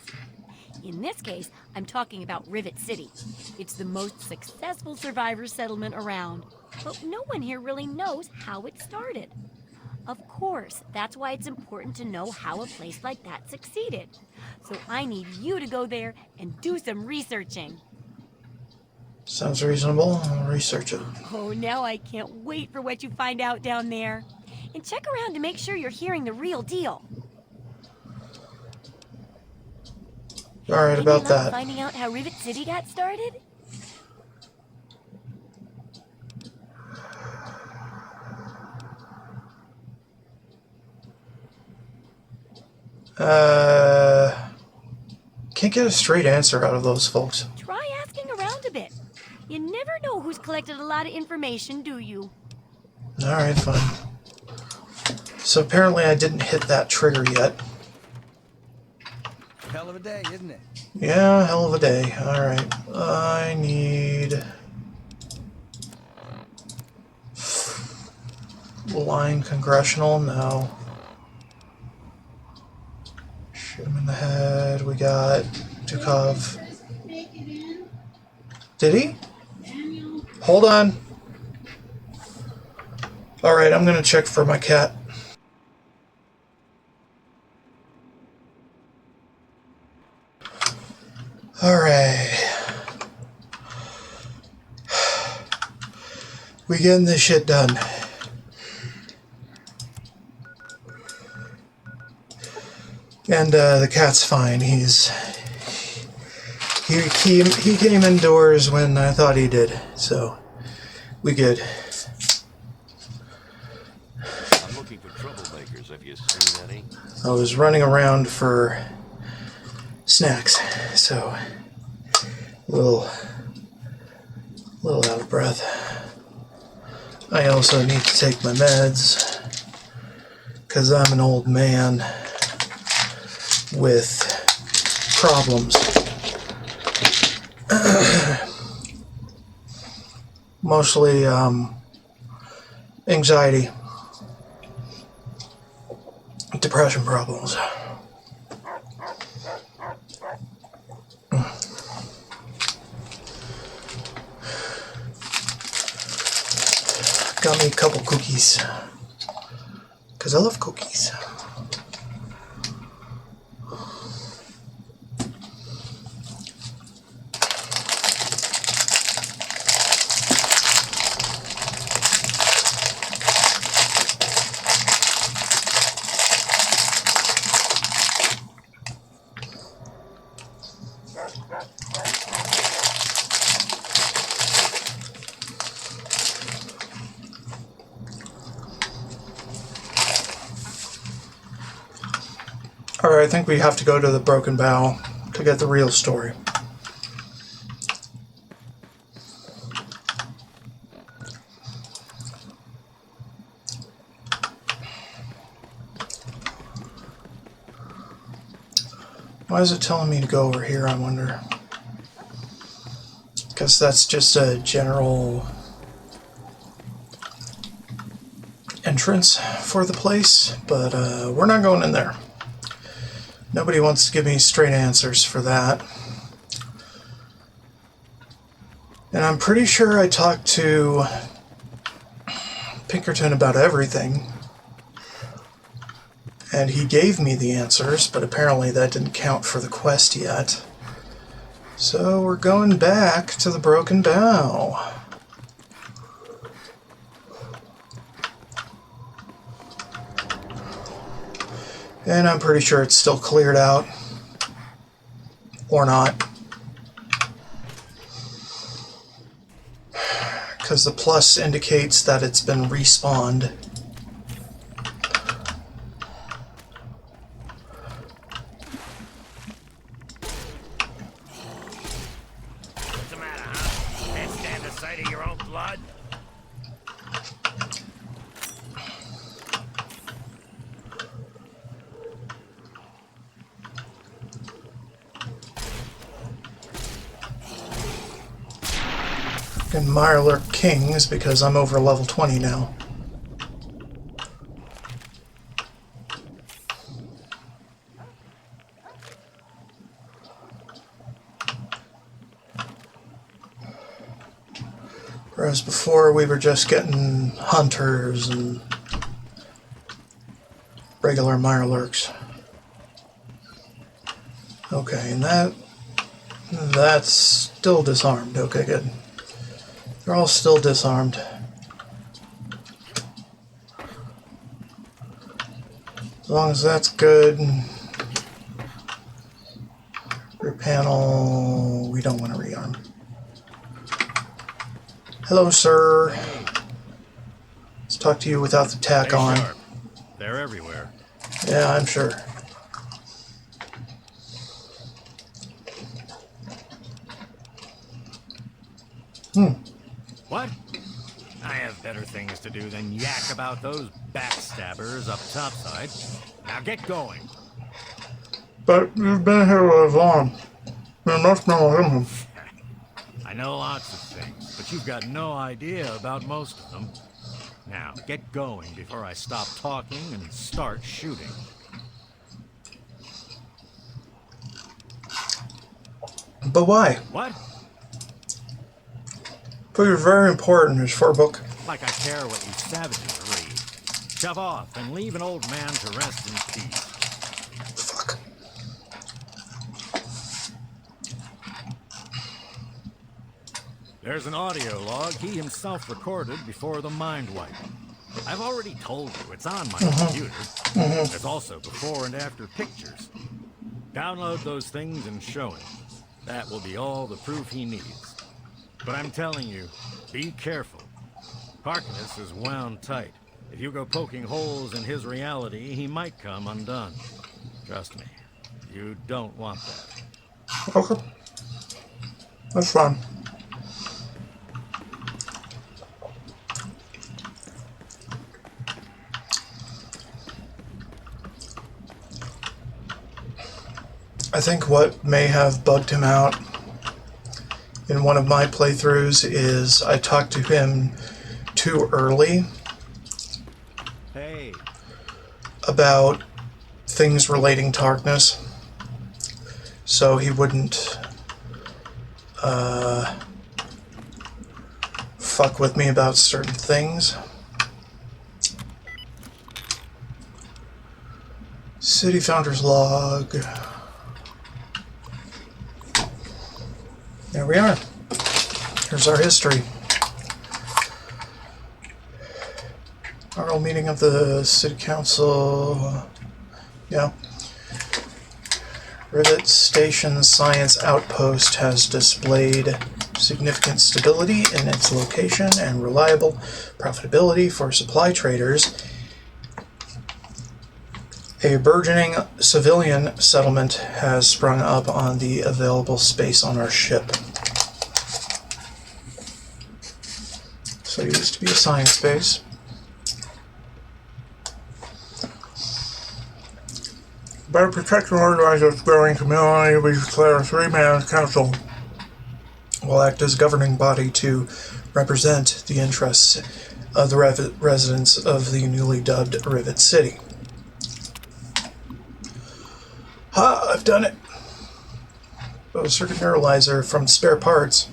In this case, I'm talking about Rivet City. It's the most successful survivor settlement around, but no one here really knows how it started. Of course, that's why it's important to know how a place like that succeeded. So I need you to go there and do some researching. Sounds reasonable. I'll research it. Oh, now I can't wait for what you find out down there. And check around to make sure you're hearing the real deal. Alright, Any about luck that. finding out how Rivet City got started? Can't get a straight answer out of those folks. Try asking around a bit. You never know who's collected a lot of information, do you? Alright, fine. So apparently I didn't hit that trigger yet. Hell of a day, isn't it? Yeah, hell of a day. Alright. I need... line congressional? No. Shoot him in the head. We got Dukov. Did he? Hold on. Alright, I'm gonna check for my cat. Alright. We getting this shit done. And the cat's fine. He came indoors when I thought he did, so we good. I'm looking for troublemakers. Have you seen any? I was running around for snacks, so we'll A little out of breath. I also need to take my meds because I'm an old man with problems. Mostly anxiety, depression problems. Got me a couple cookies because I love cookies. Alright, I think we have to go to the Broken Bow to get the real story. Why is it telling me to go over here, I wonder? Because that's just a general entrance for the place, but we're not going in there. Nobody wants to give me straight answers for that. And I'm pretty sure I talked to Pinkerton about everything. And he gave me the answers, but apparently that didn't count for the quest yet. So we're going back to the Broken Bow. And I'm pretty sure it's still cleared out. Or not. Because the plus indicates that it's been respawned. What's the matter, huh? Can't stand the sight of your own blood? And Mirelurk Kings because I'm over level 20 now. Whereas before we were just getting hunters and regular Mirelurks. Okay, and that's still disarmed. Okay, good. They're all still disarmed. As long as that's good. Rear panel, we don't want to rearm. Hello, sir. Let's talk to you without the tack Stay on. sharp. They're everywhere. Yeah, I'm sure. What? I have better things to do than yak about those backstabbers up topside. Now get going. But you've been here with Vaughn. You must know him. I know lots of things, but you've got no idea about most of them. Now, get going before I stop talking and start shooting. But why? What? But you're very important. It's for a book. Like I care what you savages read. Shove off and leave an old man to rest in peace. Fuck. There's an audio log he himself recorded before the mind wipe. I've already told you it's on my computer. There's also before and after pictures. Download those things and show him. That will be all the proof he needs. But I'm telling you, be careful. Harkness is wound tight. If you go poking holes in his reality, he might come undone. Trust me, you don't want that. Okay. That's fine. I think what may have bugged him out in one of my playthroughs is I talked to him too early Hey, about things relating to Harkness, so he wouldn't fuck with me about certain things. City Founders Log. There we are. Here's our history. Our meeting of the City Council. Yeah. Rivet Station Science Outpost has displayed significant stability in its location and reliable profitability for supply traders. A burgeoning civilian settlement has sprung up on the available space on our ship. So it used to be a science base. Better protect and organize its growing community, we declare a 3-man council will act as governing body to represent the interests of the residents of the newly dubbed Rivet City. Ha! I've done it! A circuit neuralizer from spare parts.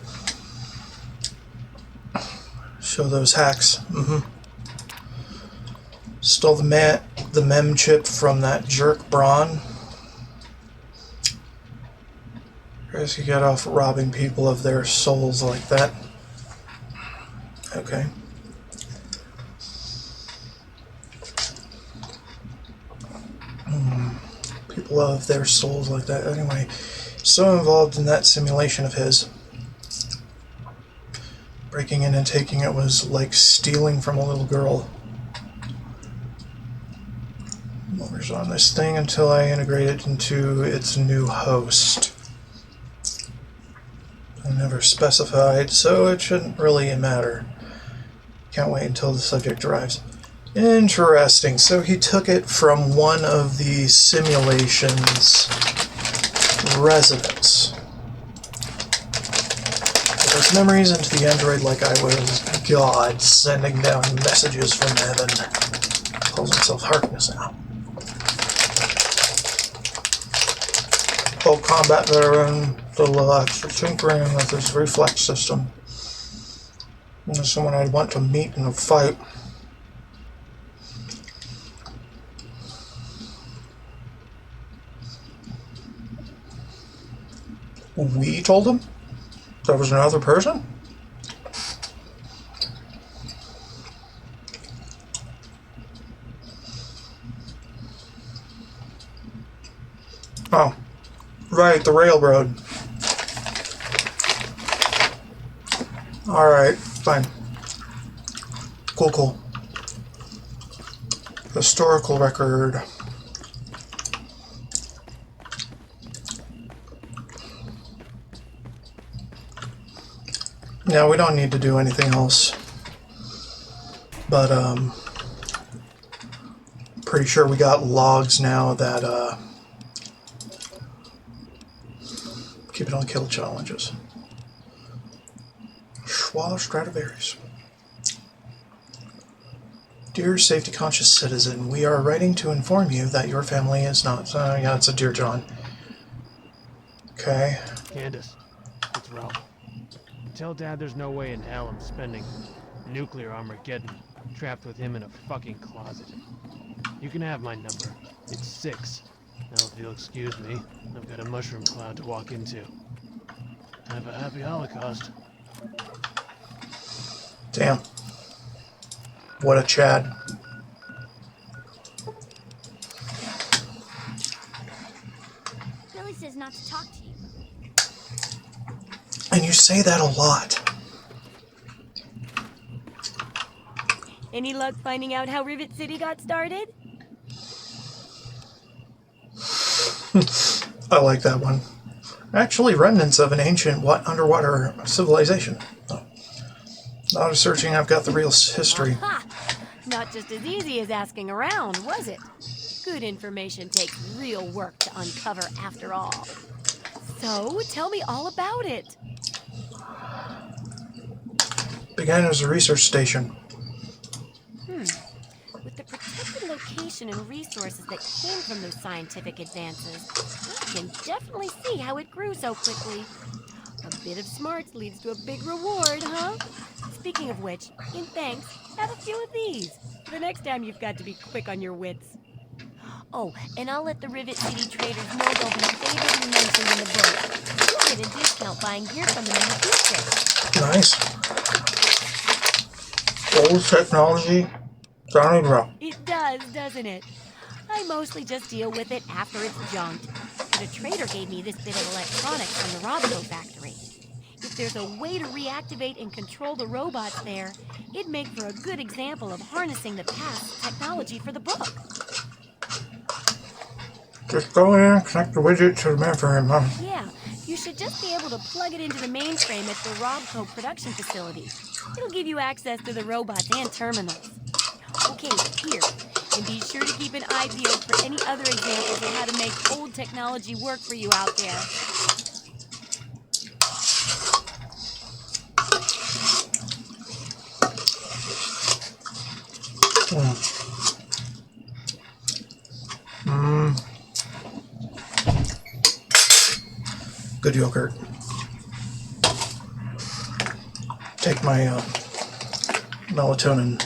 Show those hacks. Stole the mem chip from that jerk Braun. Guess you get off robbing people of their souls like that. Okay. People of their souls like that. Anyway, so involved in that simulation of his. Breaking in and taking it was like stealing from a little girl. Motors on this thing until I integrate it into its new host. I never specified, so it shouldn't really matter. Can't wait until the subject arrives. Interesting. So he took it from one of the simulation's residents. Those memories into the android like I was God sending down messages from heaven. Calls himself Harkness now. Full combat veteran, little extra tinkering with his reflex system. Someone I'd want to meet in a fight. We told him there was another person? Oh, right, the railroad. Alright, fine. Cool. Historical record. Now, we don't need to do anything else. But, pretty sure we got logs now that, keep it on kill challenges. Schwa Stradivarius. Dear safety-conscious citizen, we are writing to inform you that your family is not... yeah, it's a Dear John. Okay. Candace, it's Ralph. Tell Dad there's no way in hell I'm spending nuclear Armageddon trapped with him in a fucking closet. You can have my number. It's 6. Now, if you'll excuse me, I've got a mushroom cloud to walk into. Have a happy Holocaust. Damn. What a Chad. Billy says not to talk to you. And you say that a lot. Any luck finding out how Rivet City got started? I like that one. Actually, remnants of an ancient underwater civilization. Oh. Not a searching, I've got the real history. Aha! Not just as easy as asking around, was it? Good information takes real work to uncover after all. So, tell me all about it. Began as a research station. With the protected location and resources that came from those scientific advances, I can definitely see how it grew so quickly. A bit of smarts leads to a big reward, huh? Speaking of which, in thanks, have a few of these for the next time you've got to be quick on your wits. Oh, and I'll let the Rivet City traders know they'll be favorably mentioned in the book. You'll get a discount buying gear from them in the future. Nice. Old technology. Sounding rough. It does, doesn't it? I mostly just deal with it after it's junked. But a trader gave me this bit of electronics from the Robco factory. If there's a way to reactivate and control the robots there, it'd make for a good example of harnessing the past technology for the book. Just go in and connect the widget to the mainframe, huh? Yeah, you should just be able to plug it into the mainframe at the Robco production facility. It'll give you access to the robots and terminals. Okay, here. And be sure to keep an eye peeled for any other examples of how to make old technology work for you out there. Good yogurt. Take my melatonin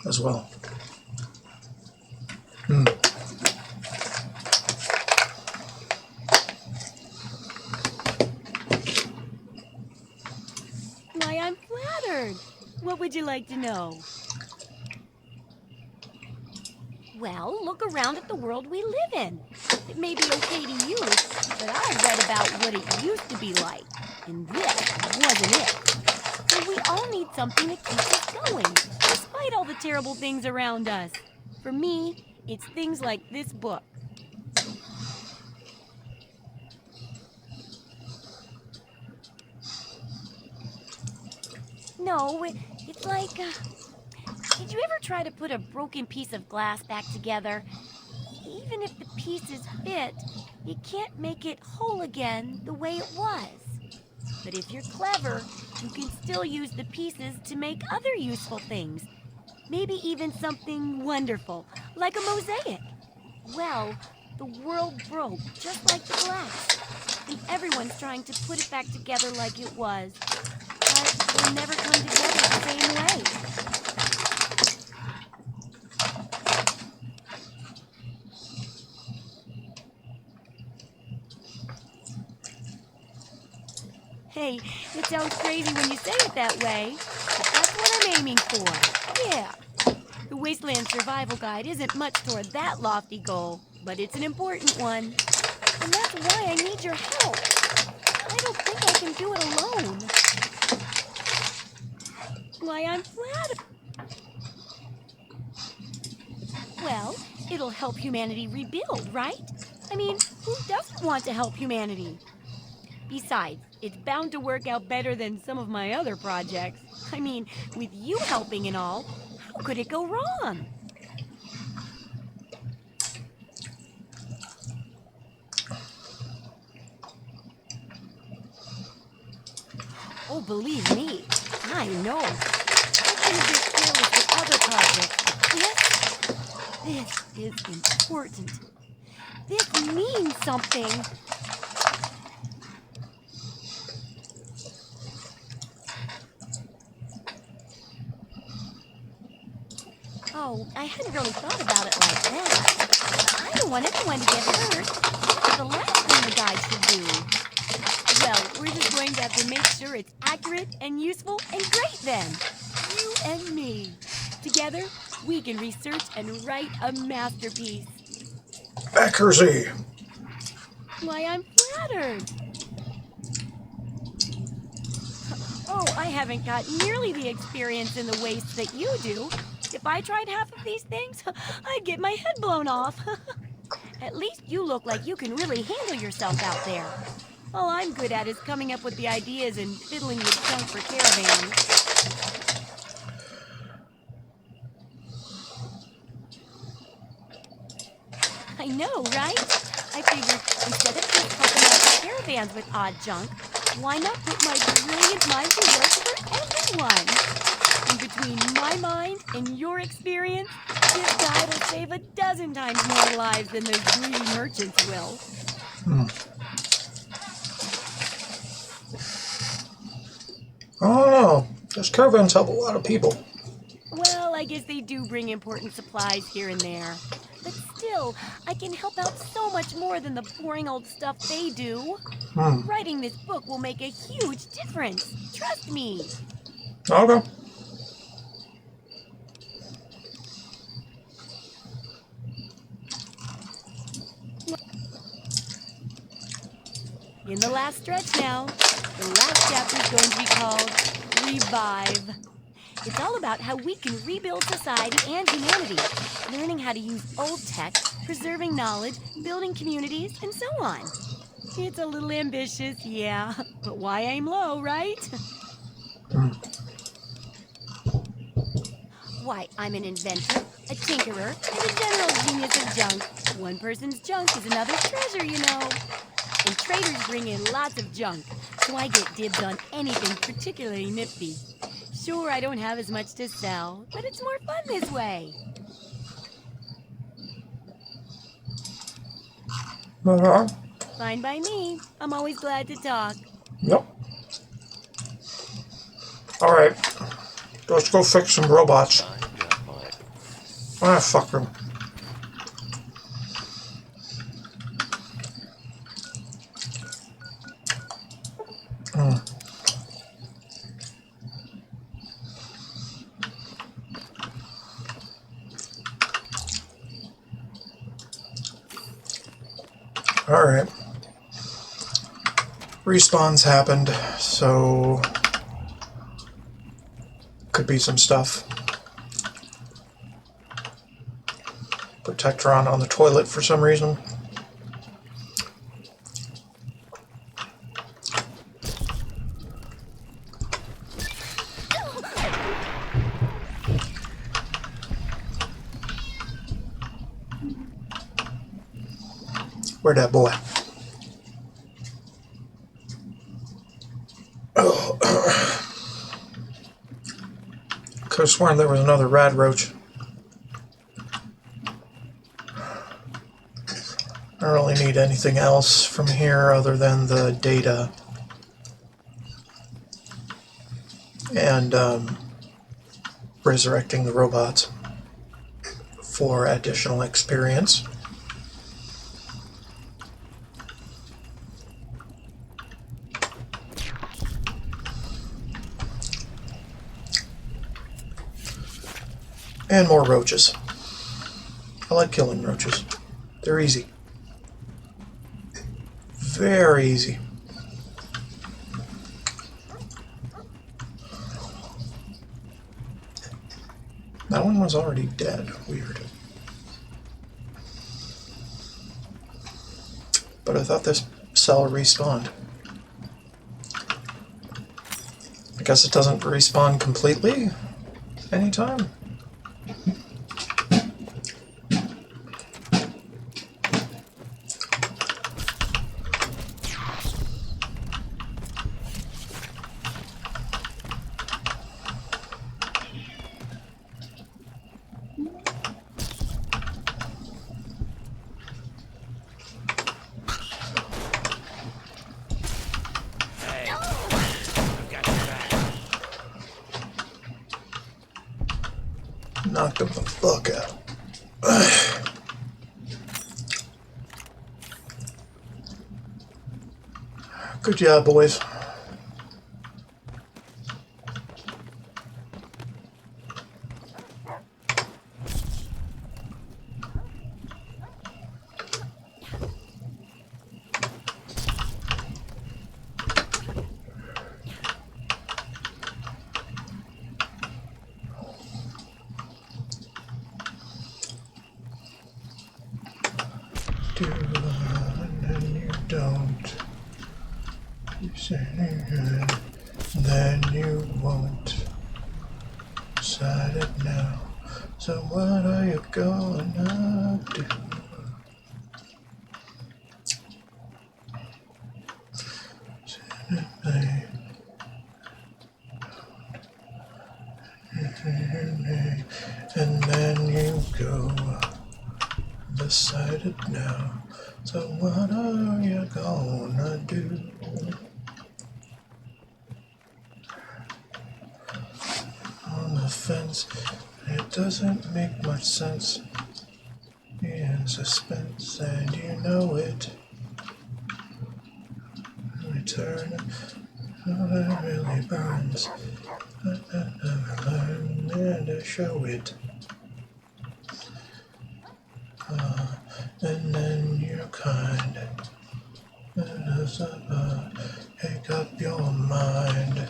as well. Why, I'm flattered. What would you like to know? Well, look around at the world we live in. It may be okay to you, but I've read about what it used to be like, and this wasn't it. So we all need something to keep us going, despite all the terrible things around us. For me, it's things like this book. No, it's like, did you ever try to put a broken piece of glass back together? Even if the pieces fit, you can't make it whole again the way it was. But if you're clever, you can still use the pieces to make other useful things. Maybe even something wonderful, like a mosaic. Well, the world broke just like the glass, and everyone's trying to put it back together like it was. But we'll never come together the same way. Hey, it sounds crazy when you say it that way, but that's what I'm aiming for. Yeah. The Wasteland Survival Guide isn't much toward that lofty goal, but it's an important one. And that's why I need your help. I don't think I can do it alone. Why, I'm flattered. Well, it'll help humanity rebuild, right? I mean, who doesn't want to help humanity? Besides, it's bound to work out better than some of my other projects. I mean, with you helping and all, how could it go wrong? Oh, believe me, I know. I can get careless with other projects, but this is important. This means something. Oh, I hadn't really thought about it like that. I don't want anyone to get hurt. That's the last thing the guide should do. Well, we're just going to have to make sure it's accurate and useful and great then. You and me. Together, we can research and write a masterpiece. Accuracy. Why, I'm flattered. Oh, I haven't got nearly the experience in the waste that you do. If I tried half of these things, I'd get my head blown off. At least you look like you can really handle yourself out there. All I'm good at is coming up with the ideas and fiddling with junk for caravans. I know, right? I figured instead of just helping out caravans with odd junk, why not put my brilliant mind to work for everyone? And between my mind and your experience, this guide will save a dozen times more lives than those greedy merchants will. I don't know. Those caravans help a lot of people. Well, I guess they do bring important supplies here and there. But still, I can help out so much more than the boring old stuff they do. Writing this book will make a huge difference. Trust me. Okay. In the last stretch now, the last chapter is going to be called Revive. It's all about how we can rebuild society and humanity, learning how to use old tech, preserving knowledge, building communities, and so on. It's a little ambitious, yeah, but why aim low, right? Why, I'm an inventor, a tinkerer, and a general genius of junk. One person's junk is another's treasure, you know. And traders bring in lots of junk, so I get dibs on anything particularly nifty. Sure, I don't have as much to sell, but it's more fun this way. Fine by me. I'm always glad to talk. Yep. Alright. Let's go fix some robots. Ah, fuck them. Alright. Respawns happened, so could be some stuff. Protectron on the toilet for some reason. Where'd that boy? Oh. Could have sworn there was another rad roach. I don't really need anything else from here other than the data. And resurrecting the robots for additional experience. And more roaches. I like killing roaches. They're easy. Very easy. That one was already dead. Weird. But I thought this cell respawned. I guess it doesn't respawn completely anytime. Knocked him the fuck out. Good job, boys. Do and then you don't. You say you're good, then you won't. Decided now. So what are you gonna do? decided now. So what are you gonna do? On the fence, it doesn't make much sense. In suspense, and you know it. Return, oh, it really burns. I never learned to show it. And then you're kind. Pick up your mind.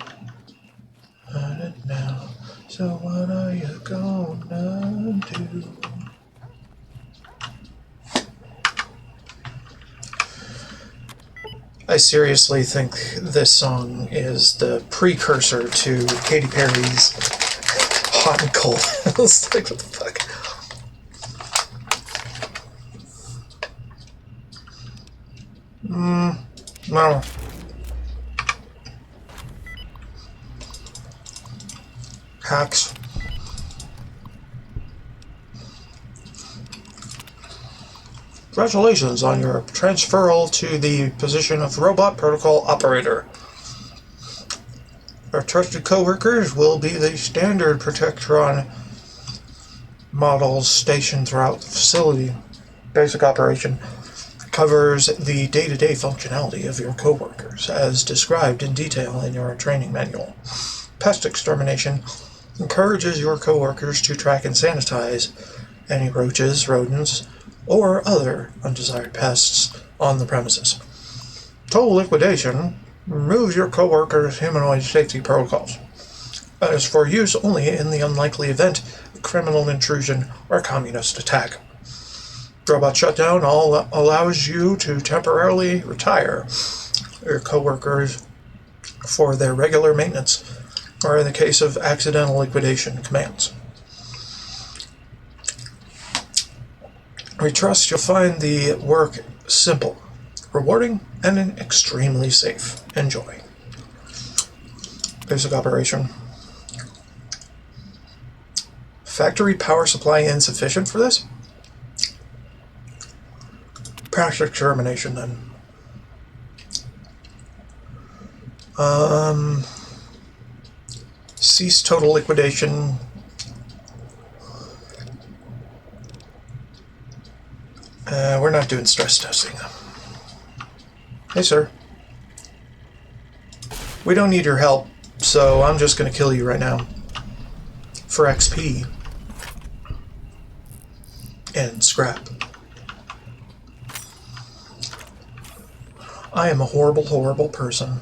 On it now. So what are you gonna do? I seriously think this song is the precursor to Katy Perry's Hot and Cold. It's like, what the fuck? No. Hacks. Congratulations on your transferal to the position of Robot Protocol Operator. Our trusted coworkers will be the standard Protectron models stationed throughout the facility. Basic operation covers the day-to-day functionality of your coworkers, as described in detail in your training manual. Pest extermination encourages your coworkers to track and sanitize any roaches, rodents, or other undesired pests on the premises. Total liquidation removes your coworkers' humanoid safety protocols. That is for use only in the unlikely event of criminal intrusion or communist attack. Robot shutdown allows you to temporarily retire your coworkers for their regular maintenance or in the case of accidental liquidation commands. We trust you'll find the work simple, rewarding, and extremely safe. Enjoy. Basic operation. Factory power supply insufficient for this? Pest extermination then. Cease total liquidation. We're not doing stress testing. Hey, sir. We don't need your help, so I'm just going to kill you right now. For XP. And scrap. I am a horrible, horrible person.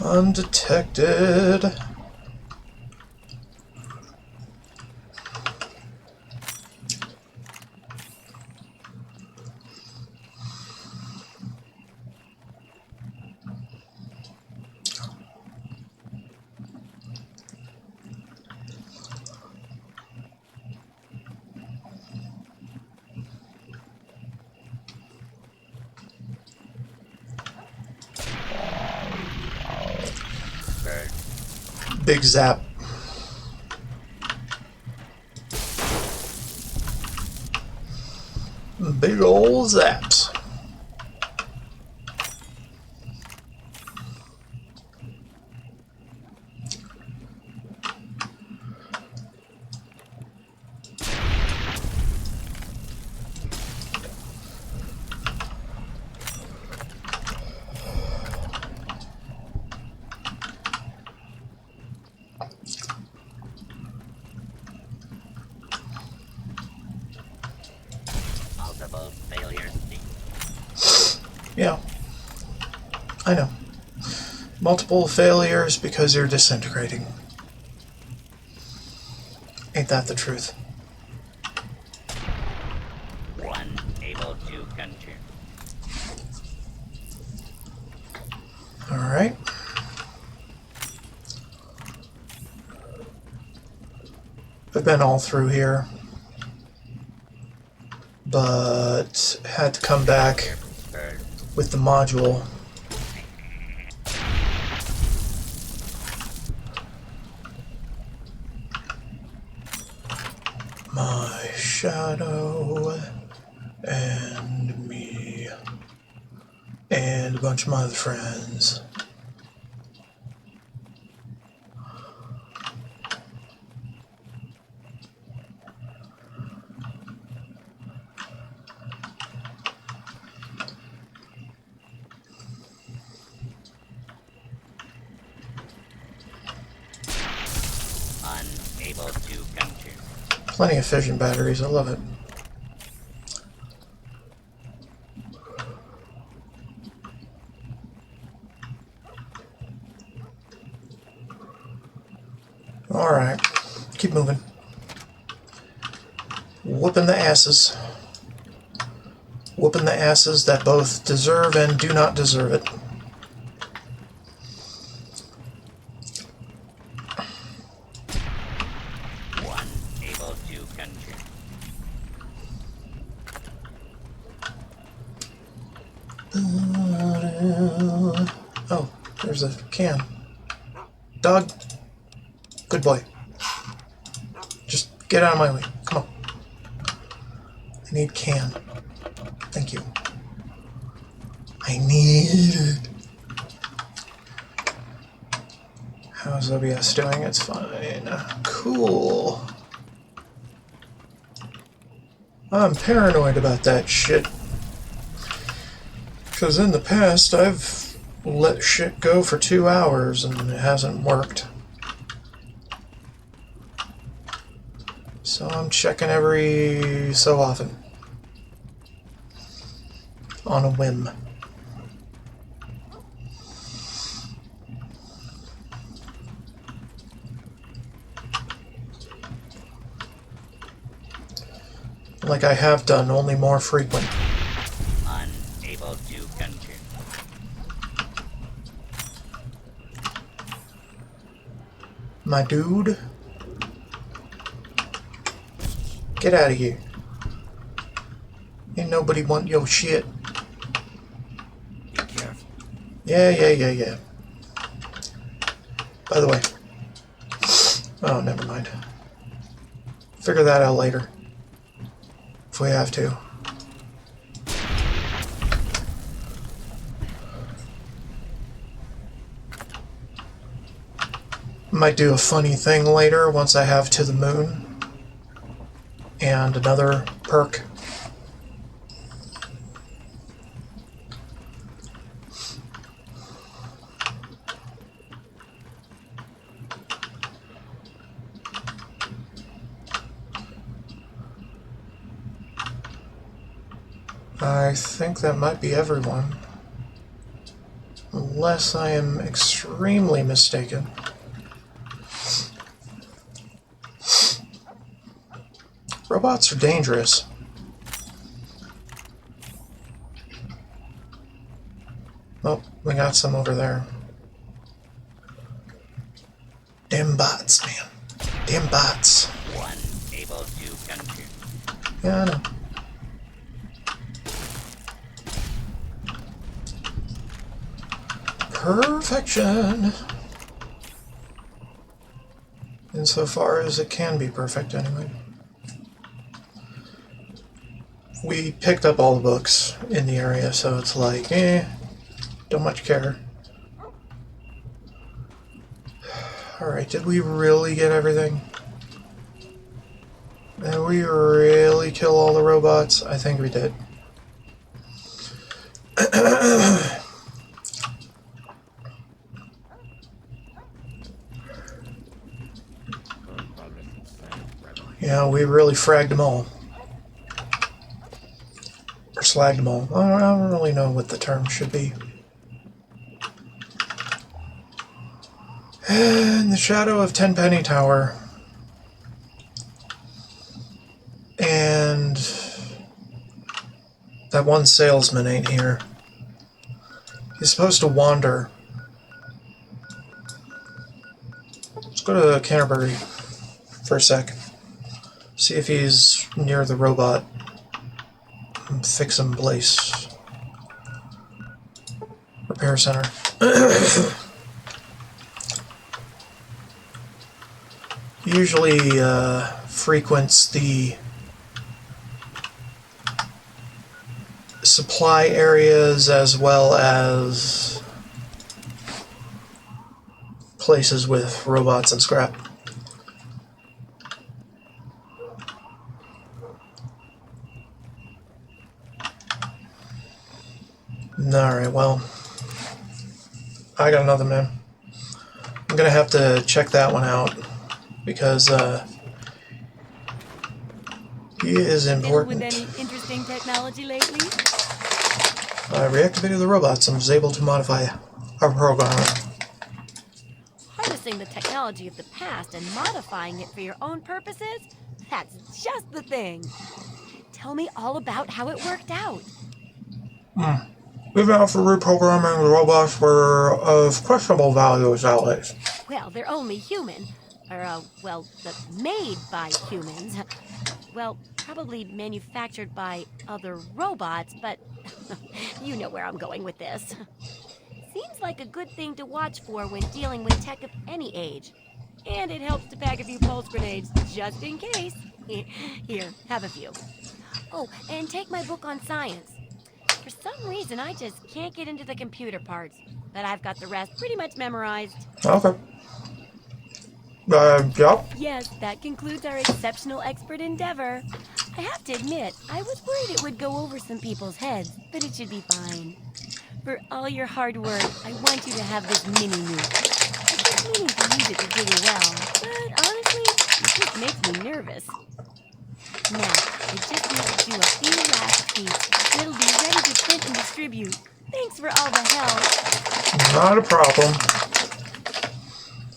Undetected. Big zap. Big ol' zaps. Yeah, I know. Multiple failures because you're disintegrating. Ain't that the truth? Unable to continue. Alright. I've been all through here, but had to come back with the module my shadow, and me, and a bunch of my other friends. Unable to compute. Plenty of fission batteries, I love it. Alright, keep moving. Whooping the asses. Whooping the asses that both deserve and do not deserve it. Unable to compute. Oh, there's a can. Dog. Good boy. Just get out of my way. Come on. I need can. Thank you. I need it. How's OBS doing? It's fine. Cool. I'm paranoid about that shit. Because in the past, I've let shit go for 2 hours and it hasn't worked. So I'm checking every so often. On a whim. Like I have done, only more frequent. Unable to compute. My dude. Get out of here. Ain't nobody want your shit. Be careful. Yeah. By the way. Oh, never mind. Figure that out later. If we have to. Might do a funny thing later once I have To the Moon. And another perk. I think that might be everyone. Unless I am extremely mistaken. Robots are dangerous. Oh, we got some over there. Damn bots, man. Damn bots. Unable to compute. Yeah, I know. Perfection. Insofar as it can be perfect, anyway. We picked up all the books in the area, so it's like, don't much care. Alright, did we really get everything? Did we really kill all the robots? I think we did. Yeah, we really fragged them all. Or slagged them all. I don't really know what the term should be. In the shadow of Tenpenny Tower. And that one salesman ain't here. He's supposed to wander. Let's go to Canterbury for a sec. See if he's near the robot. Fix him place. Repair center. Usually frequents the supply areas as well as places with robots and scrap. Alright, well, I got another man. I'm gonna have to check that one out because he is important. With any interesting technology lately? I reactivated the robots and was able to modify our program. Harnessing the technology of the past and modifying it for your own purposes? That's just the thing. Tell me all about how it worked out. Even after reprogramming the robots were of questionable value as allies. Well, they're only human. Or, well, made by humans. Well, probably manufactured by other robots, but you know where I'm going with this. Seems like a good thing to watch for when dealing with tech of any age. And it helps to pack a few pulse grenades, just in case. Here, have a few. Oh, and take my book on science. For some reason, I just can't get into the computer parts. But I've got the rest pretty much memorized. Okay. Yep. Yes, that concludes our exceptional expert endeavor. I have to admit, I was worried it would go over some people's heads, but it should be fine. For all your hard work, I want you to have this mini-nuke. I keep meaning to use it to dig a well, but honestly, it just makes me nervous. Now, I just need to do a few last tweaks. It'll be ready to print and distribute. Thanks for all the help. Not a problem.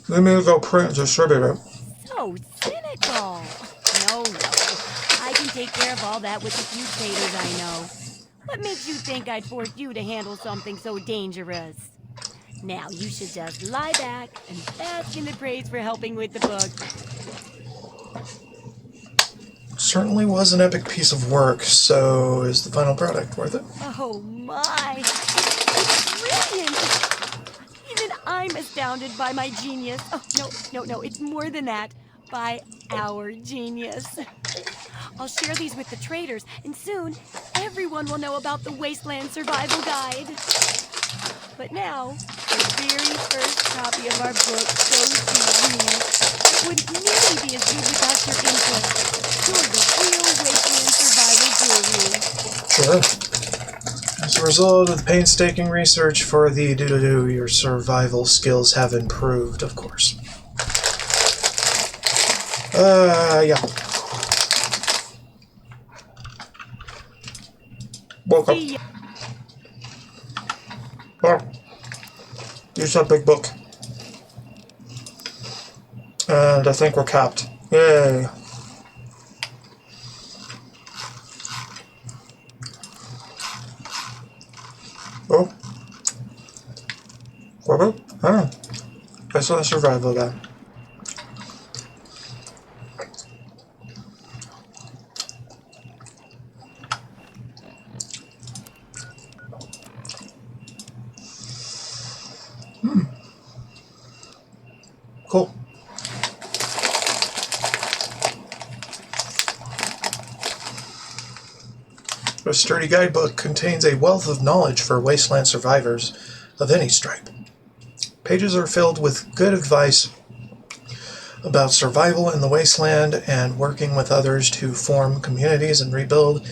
Let me go print and distribute it. So cynical. No. I can take care of all that with the few traders I know. What makes you think I'd force you to handle something so dangerous? Now you should just lie back and bask in the praise for helping with the book. Certainly was an epic piece of work, so is the final product worth it? Oh my! It's brilliant! Even I'm astounded by my genius. Oh, no, it's more than that. By our genius. I'll share these with the traders, and soon everyone will know about the Wasteland Survival Guide. But now, the very first copy of our book goes to you. It wouldn't nearly be as good without your input. You're the real Wasteland Survival Guru. Sure. As a result of the painstaking research for the TTW, your survival skills have improved, of course. Yeah. Welcome. Well, here's that big book. And I think we're capped. Yay. Oh. What? I don't know. That's not a survival guy. Cool. A sturdy guidebook contains a wealth of knowledge for wasteland survivors of any stripe. Pages are filled with good advice about survival in the wasteland and working with others to form communities and rebuild,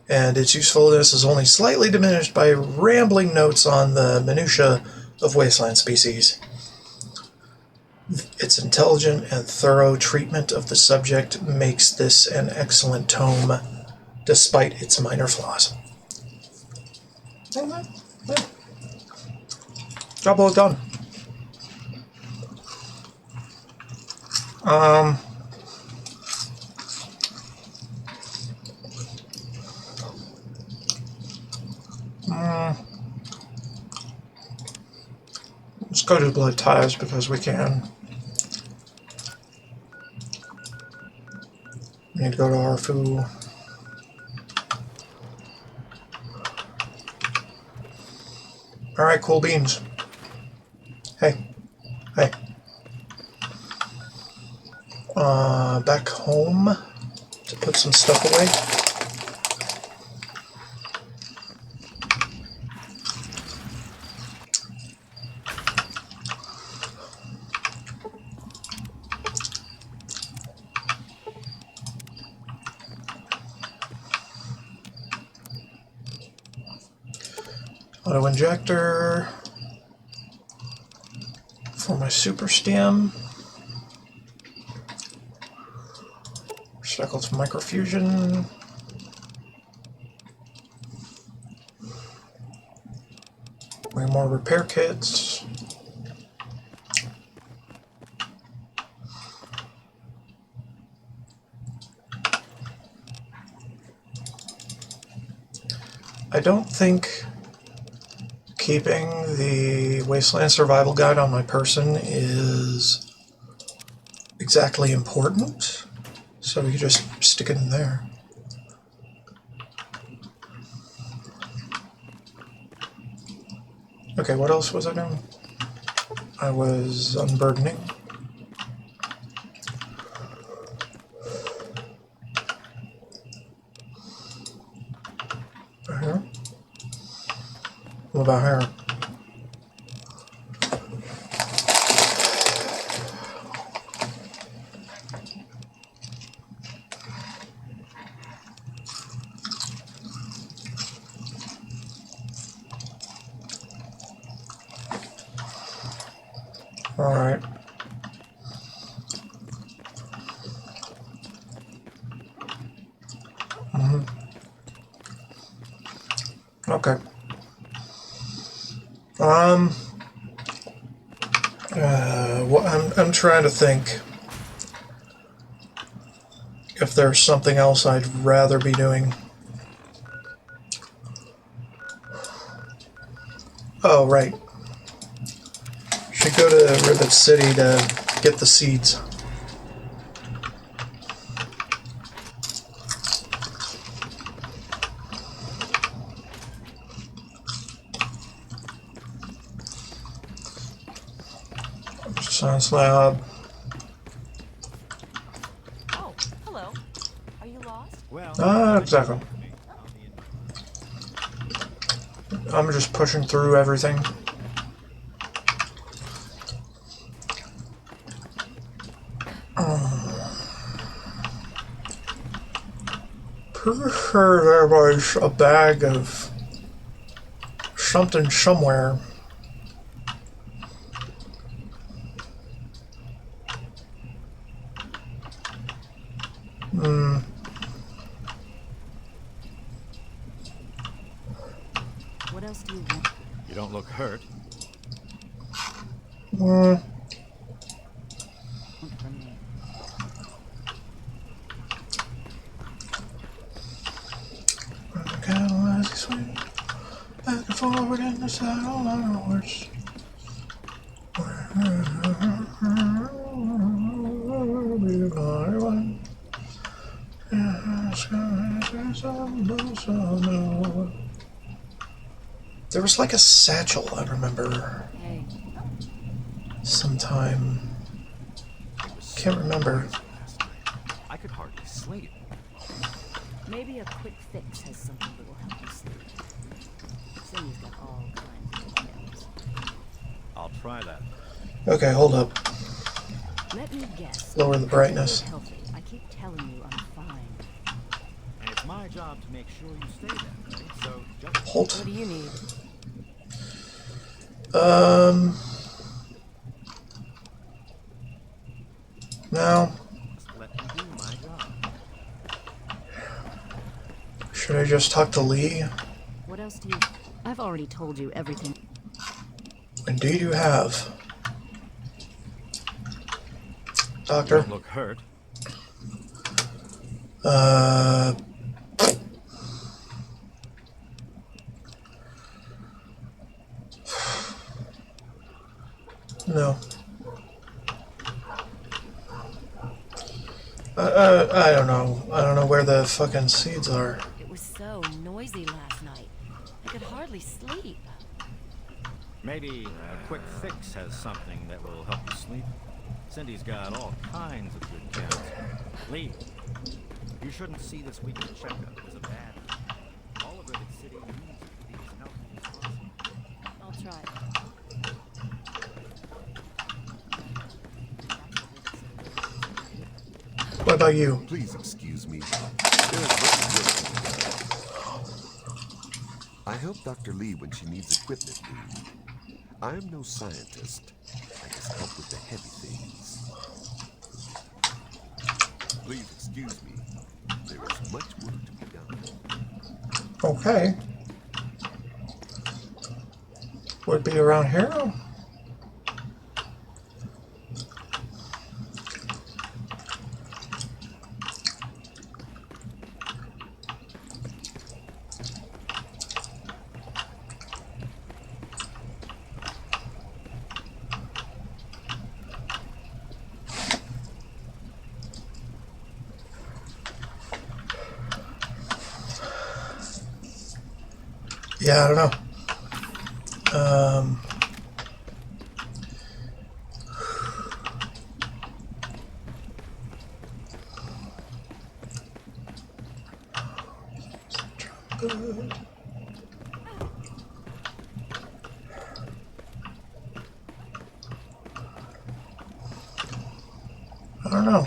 and its usefulness is only slightly diminished by rambling notes on the minutiae of wasteland species. Its intelligent and thorough treatment of the subject makes this an excellent tome, despite its minor flaws. Job well done. Let's go to blood ties because we can. We need to go to Arfu. Alright, cool beans. Hey. back home to put some stuff away. Auto injector for my super stem. Recycled microfusion. Way more repair kits. I don't think keeping the Wasteland Survival Guide on my person is exactly important, so you just stick it in there. Okay, what else was I doing? I was unburdening. Here. What about here? All right. Okay. Well, I'm trying to think if there's something else I'd rather be doing. Oh, right. Should go to Rivet City to get the seeds. Science lab. Oh, hello. Are you lost? Well, Exactly. I'm just pushing through everything. Pretty sure there was a bag of something somewhere. What else do you want? you don't look hurt. From me? Cattle as he swings back and forward in the saddle on a horse. There was like a satchel, I remember, Hey, sometime. Can't remember. I could hardly sleep. maybe a quick fix has something that will help you sleep. Cindy's got all kinds of details. I'll try that. Okay, hold up. Let me guess. Lower the brightness. You're healthy. I keep telling you I'm fine. And it's my job to make sure you stay that way, so just Hold. What do you need? Now, let me do my job. should I just talk to Lee? What else do you... I've already told you everything. Indeed you have. You Doctor? don't look hurt. No. I don't know. I don't know where the fucking seeds are. It was so noisy last night. I could hardly sleep. Maybe a quick fix has something that will help you sleep. Cindy's got all kinds of good counsel. Lee, you shouldn't see this weekly checkup as a bad thing. All of Rivet City needs you to be as healthy as possible. I'll try. What about you? Please excuse me. There is much work to be done. I help Dr. Lee when she needs equipment moved. I am no scientist. I just help with the heavy things. Please excuse me. There is much work to be done. Okay. Would be around here. Yeah, I don't know. I don't know.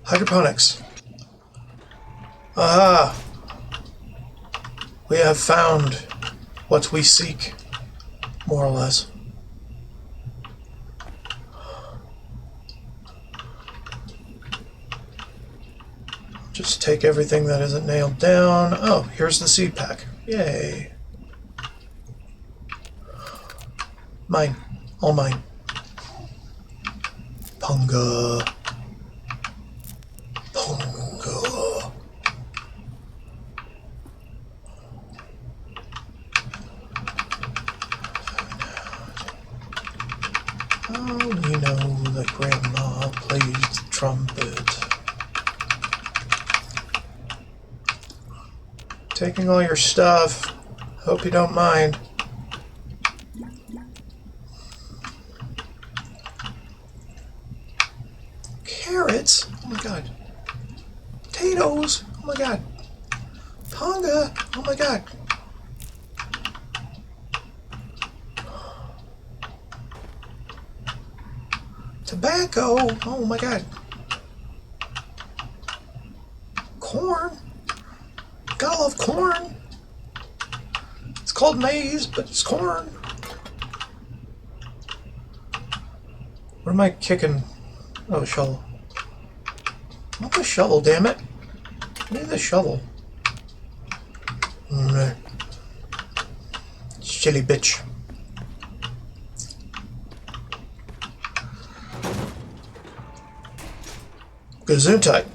Hydroponics. Ah! We have found what we seek, more or less. Just take everything that isn't nailed down. Oh, here's the seed pack. Yay. Mine. All mine. Punga. Punga. Oh, we know that Grandma plays the trumpet. Taking all your stuff. Hope you don't mind. Carrots? Oh my god. Potatoes? Oh my god. Tonga? Oh my god. Tobacco? Oh my god. Corn? Gotta love corn. It's called maize, but it's corn. What am I kicking? Oh, a shovel. Not the shovel, damn it. I need the shovel. Silly bitch. Gesundheit.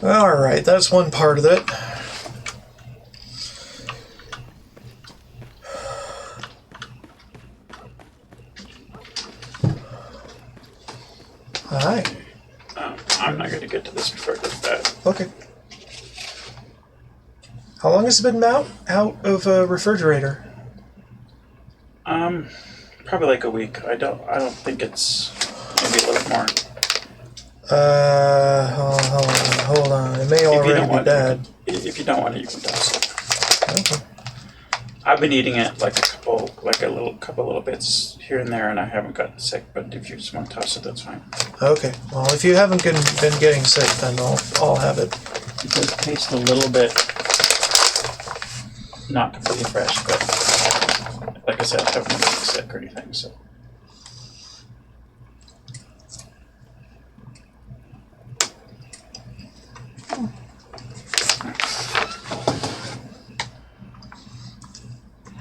Alright, that's one part of it. Alright. I'm not going to get to this before it goes bad. Okay. How long has it been out of a refrigerator? Probably like a week. I don't think it's maybe a little more. Hold on. It may already be bad. If you don't want it, you can toss it. Okay. I've been eating it like a couple little bits here and there, and I haven't gotten sick. But if you just want to toss it, that's fine. Okay. Well, if you haven't been getting sick, then I'll have it. It does taste a little bit not completely fresh, but like I said, I haven't been sick or anything, so.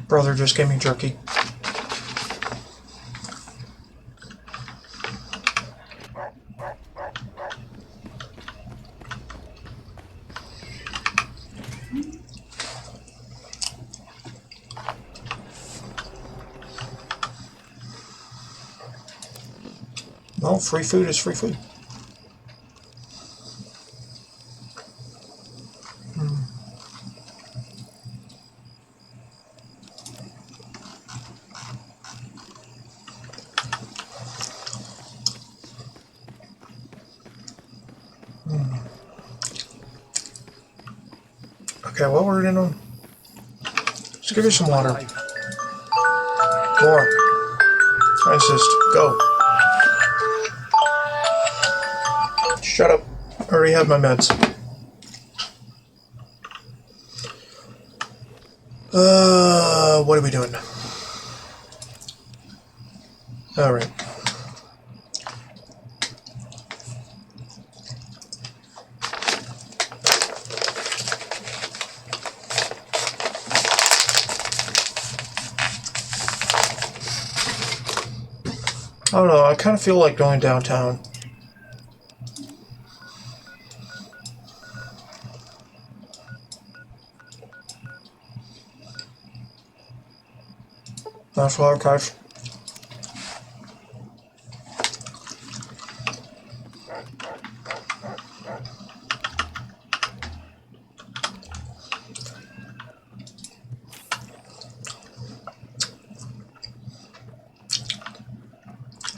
Brother just gave me jerky. Well, free food is free food. Okay, what we're doing? Let's give you some water. More. I insist. Go. Shut up. I already have my meds. What are we doing? Alright. I don't know, I kind of feel like going downtown. National Archives.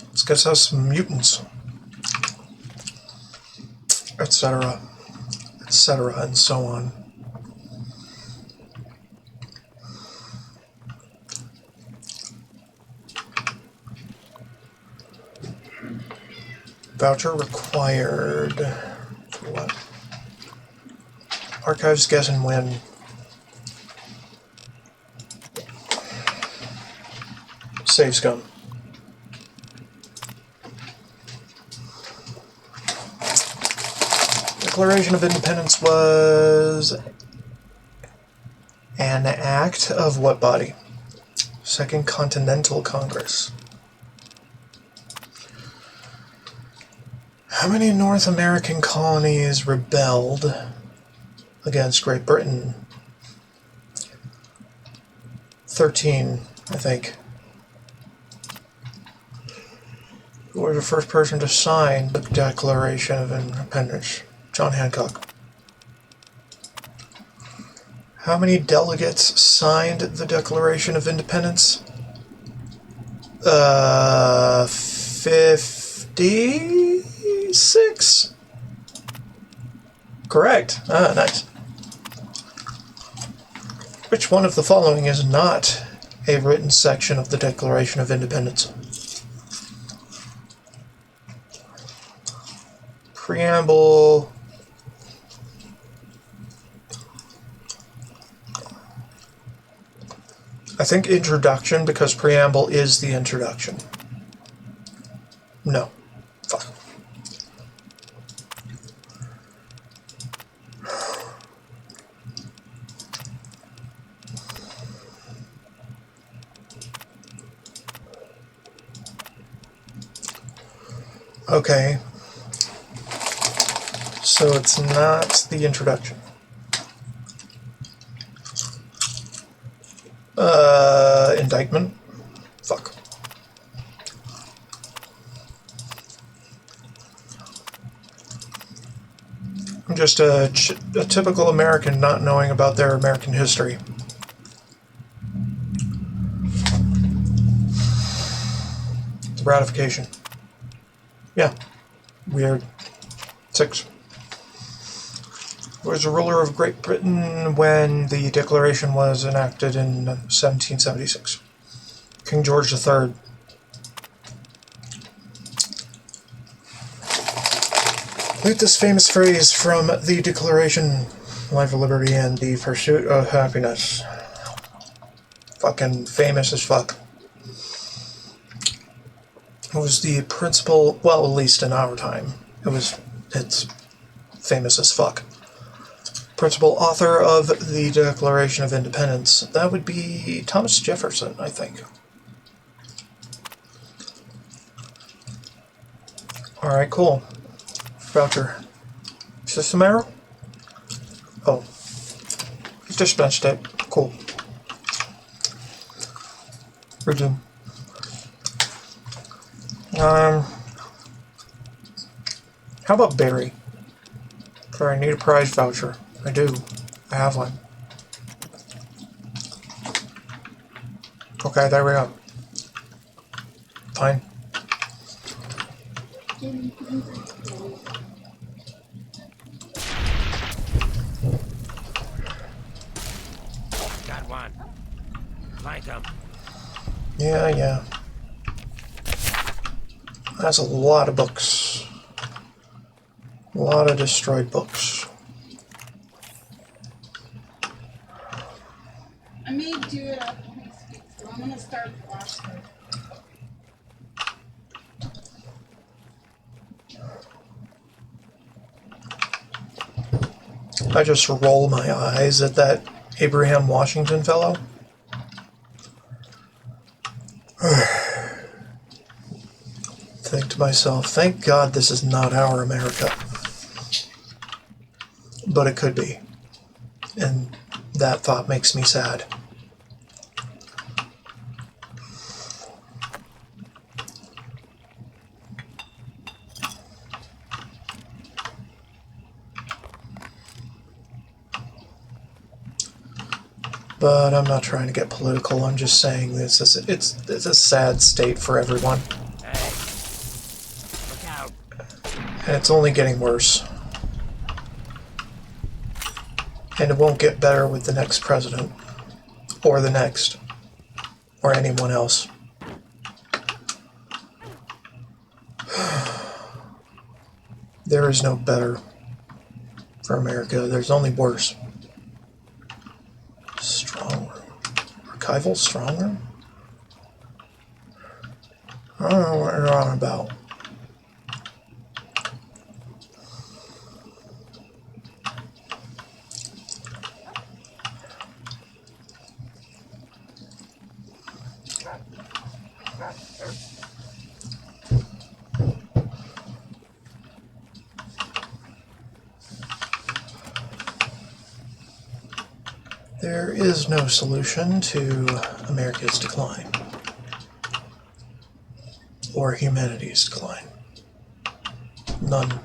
Let's get us some mutants, etc., etc., and so on. Voucher required. For what? Archives guess and win. Save scum. Declaration of Independence was an act of what body? Second Continental Congress. How many North American colonies rebelled against Great Britain? 13, I think. Who was the first person to sign the Declaration of Independence? John Hancock. How many delegates signed the Declaration of Independence? 56? Correct. Ah, nice. Which one of the following is not a written section of the Declaration of Independence? Preamble. I think introduction, because preamble is the introduction. No. Fuck. Okay. So it's not the introduction. Indictment? Fuck. I'm just a typical American not knowing about their American history. The ratification. Yeah. Weird. 6. Was the ruler of Great Britain when the Declaration was enacted in 1776. King George III. Complete this famous phrase from the Declaration: life, liberty, and the pursuit of happiness. Fucking famous as fuck. It was the principal, well, at least in our time, it's famous as fuck. Principal author of the Declaration of Independence. That would be Thomas Jefferson, I think. Alright, cool. Voucher. System error? Oh. Dispensed it. Cool. Resume. How about Barry? For I need a prize voucher. I do. I have one. Okay, there we go. Fine. Got one. Light 'em. Yeah. That's a lot of books. A lot of destroyed books. I may do it after we speak, so I'm gonna start the last one. I just roll my eyes at that Abraham Washington fellow. Think to myself, thank God this is not our America. But it could be. And that thought makes me sad. But I'm not trying to get political. I'm just saying this is it's a sad state for everyone. Hey. Look out. And it's only getting worse. And it won't get better with the next president. Or the next. Or anyone else. There is no better for America. There's only worse. Strong room. Archival strong room? I don't know what you're on about. There is no solution to America's decline. Or humanity's decline. None.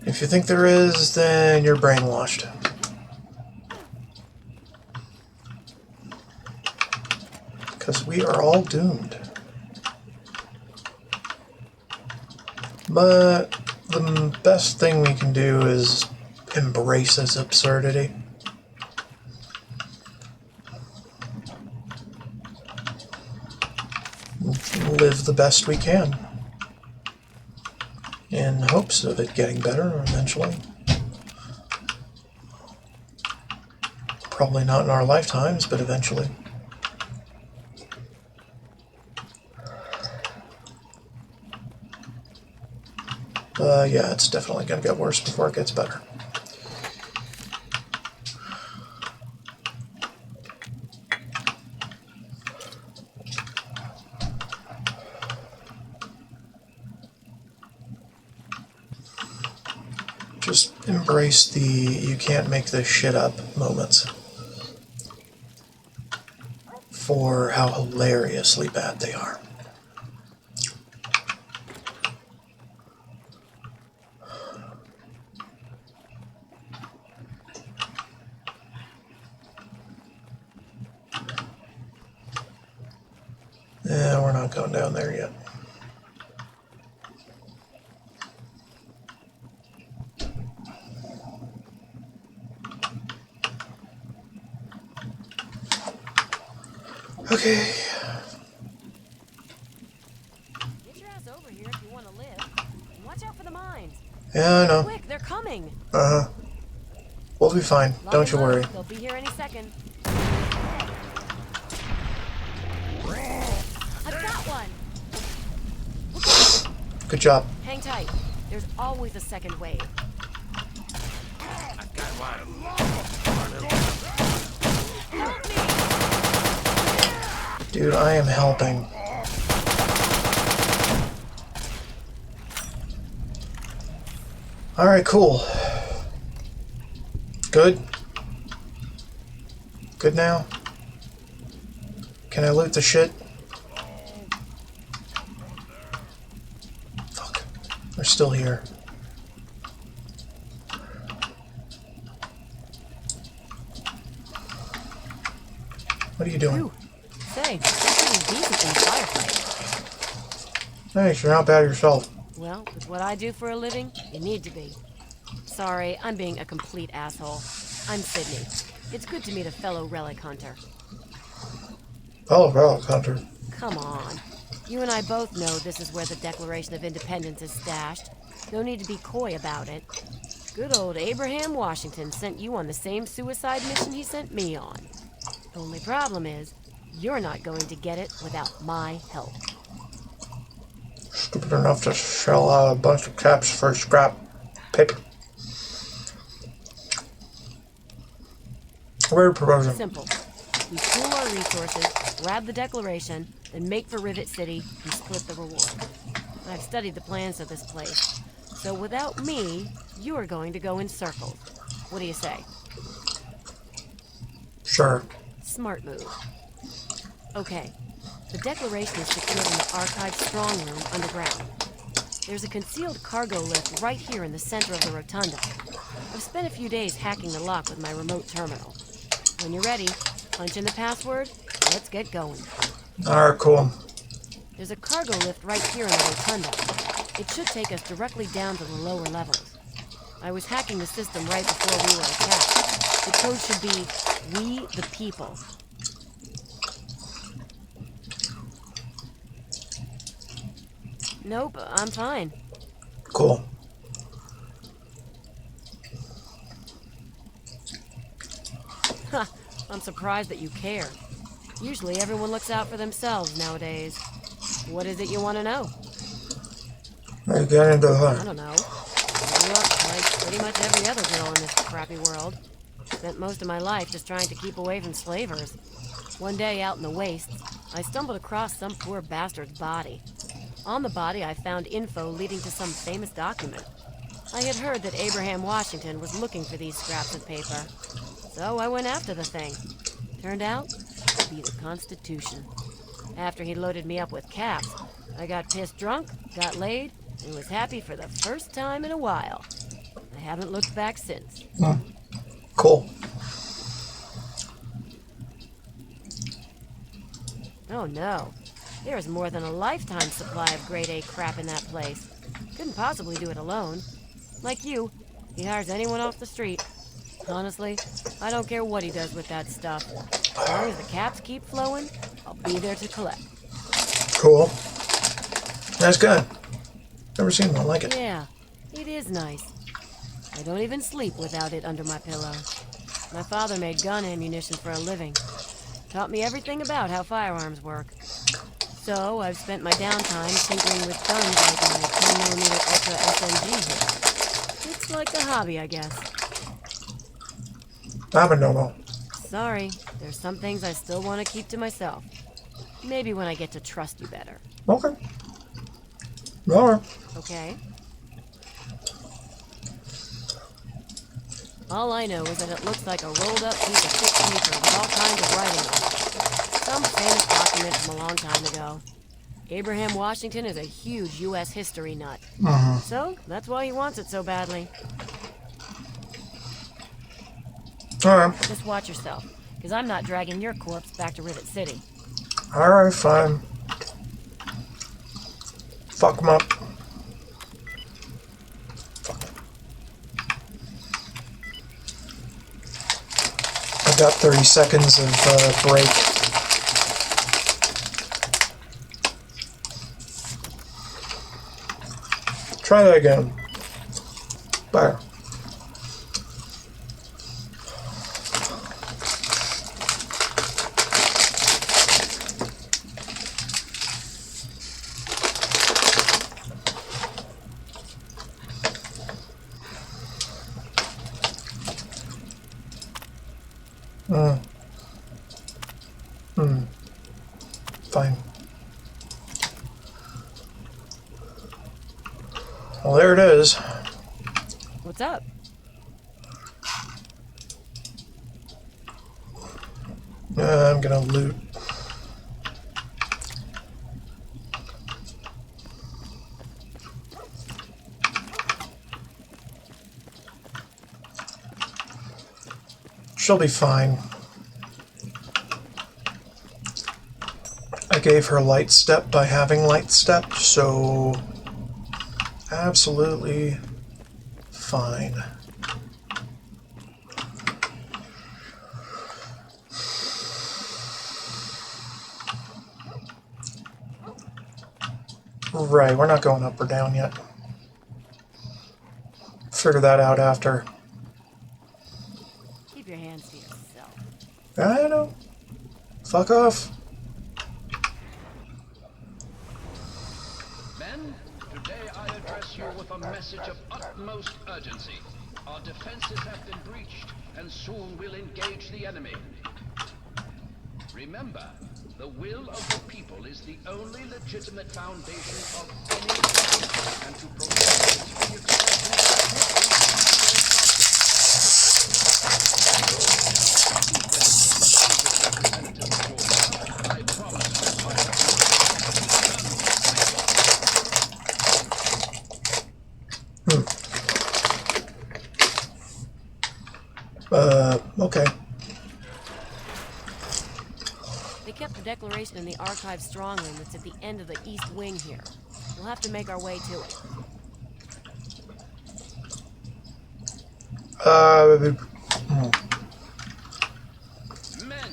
If you think there is, then you're brainwashed. Because we are all doomed. But the best thing we can do is embrace its absurdity. Live the best we can. In hopes of it getting better eventually. Probably not in our lifetimes, but eventually. Yeah, it's definitely going to get worse before it gets better. Just embrace the you can't make this shit up moments for how hilariously bad they are. We're not going down there yet. Okay. Get your ass over here if you want to live. And watch out for the mines. Yeah, I know. Quick, they're coming. Uh-huh. We'll be fine. Don't you worry. They'll be here any second. I've got one. Good job. Hang tight. There's always a second wave. I've got one. Help me! Dude, I am helping. Alright, cool. Good? Good now? Can I loot the shit? Fuck. are still here. What are you doing? Phew. Say, that's pretty decent in the firefight. Thanks, you're not bad yourself. Well, with what I do for a living, you need to be. Sorry, I'm being a complete asshole. I'm Sydney. It's good to meet a fellow relic hunter. Fellow relic hunter. Come on. You and I both know this is where the Declaration of Independence is stashed. No need to be coy about it. Good old Abraham Washington sent you on the same suicide mission he sent me on. Only problem is, you're not going to get it without my help. Stupid enough to shell out a bunch of caps for scrap paper. What are you proposing? Simple. We pool our resources, grab the Declaration, then make for Rivet City and split the reward. I've studied the plans of this place, so without me, you are going to go in circles. What do you say? Sure. Smart move. Okay. The Declaration is secured in the archive strong room underground. There's a concealed cargo lift right here in the center of the rotunda. I've spent a few days hacking the lock with my remote terminal. When you're ready, punch in the password, let's get going. Alright, cool. There's a cargo lift right here in the rotunda. It should take us directly down to the lower levels. I was hacking the system right before we were attacked. The code should be, "We the People." Nope, I'm fine. Cool. Ha, I'm surprised that you care. Usually everyone looks out for themselves nowadays. What is it you want to know? Let's get into the I hunt. don't know. I grew up like pretty much every other girl in this crappy world. Spent most of my life just trying to keep away from slavers. One day out in the wastes, I stumbled across some poor bastard's body. On the body, I found info leading to some famous document. I had heard that Abraham Washington was looking for these scraps of paper. So I went after the thing. Turned out to be the Constitution. After he loaded me up with caps, I got pissed drunk, got laid, and was happy for the first time in a while. I haven't looked back since. Cool. Oh no. There's more than a lifetime supply of grade A crap in that place. Couldn't possibly do it alone. Like you, he hires anyone off the street. Honestly, I don't care what he does with that stuff. As long as the caps keep flowing, I'll be there to collect. Cool. That's good. Never seen one like it. Yeah, it is nice. I don't even sleep without it under my pillow. My father made gun ammunition for a living. Taught me everything about how firearms work. So I've spent my downtime tinkering with guns like my 10mm Ultra SMG here. It's like a hobby, I guess. I'm a no-no. Sorry, there's some things I still want to keep to myself. Maybe when I get to trust you better. Okay. Alright. Okay? All I know is that it looks like a rolled-up piece of thick paper with all kinds of writing on it. Some famous document from a long time ago. Abraham Washington is a huge U.S. history nut. So, that's why he wants it so badly. Alright. Just watch yourself, because I'm not dragging your corpse back to Rivet City. Alright, fine. Fuck him up. I've got 30 seconds of break. Try that again. Bye. Fine. Well, there it is. What's up? I'm gonna loot. She'll be fine. I gave her light step by having light step, so absolutely fine. Right, we're not going up or down yet. Figure that out after. Keep your hands to yourself. I know. Fuck off. Men, today I address you with a message of utmost urgency. Our defenses have been breached, and soon we'll engage the enemy. Remember, the will of the people is the only legitimate foundation of any government, and to protect its free Okay. They kept the declaration in the archive strongroom that's at the end of the east wing here. We'll have to make our way to it. Men,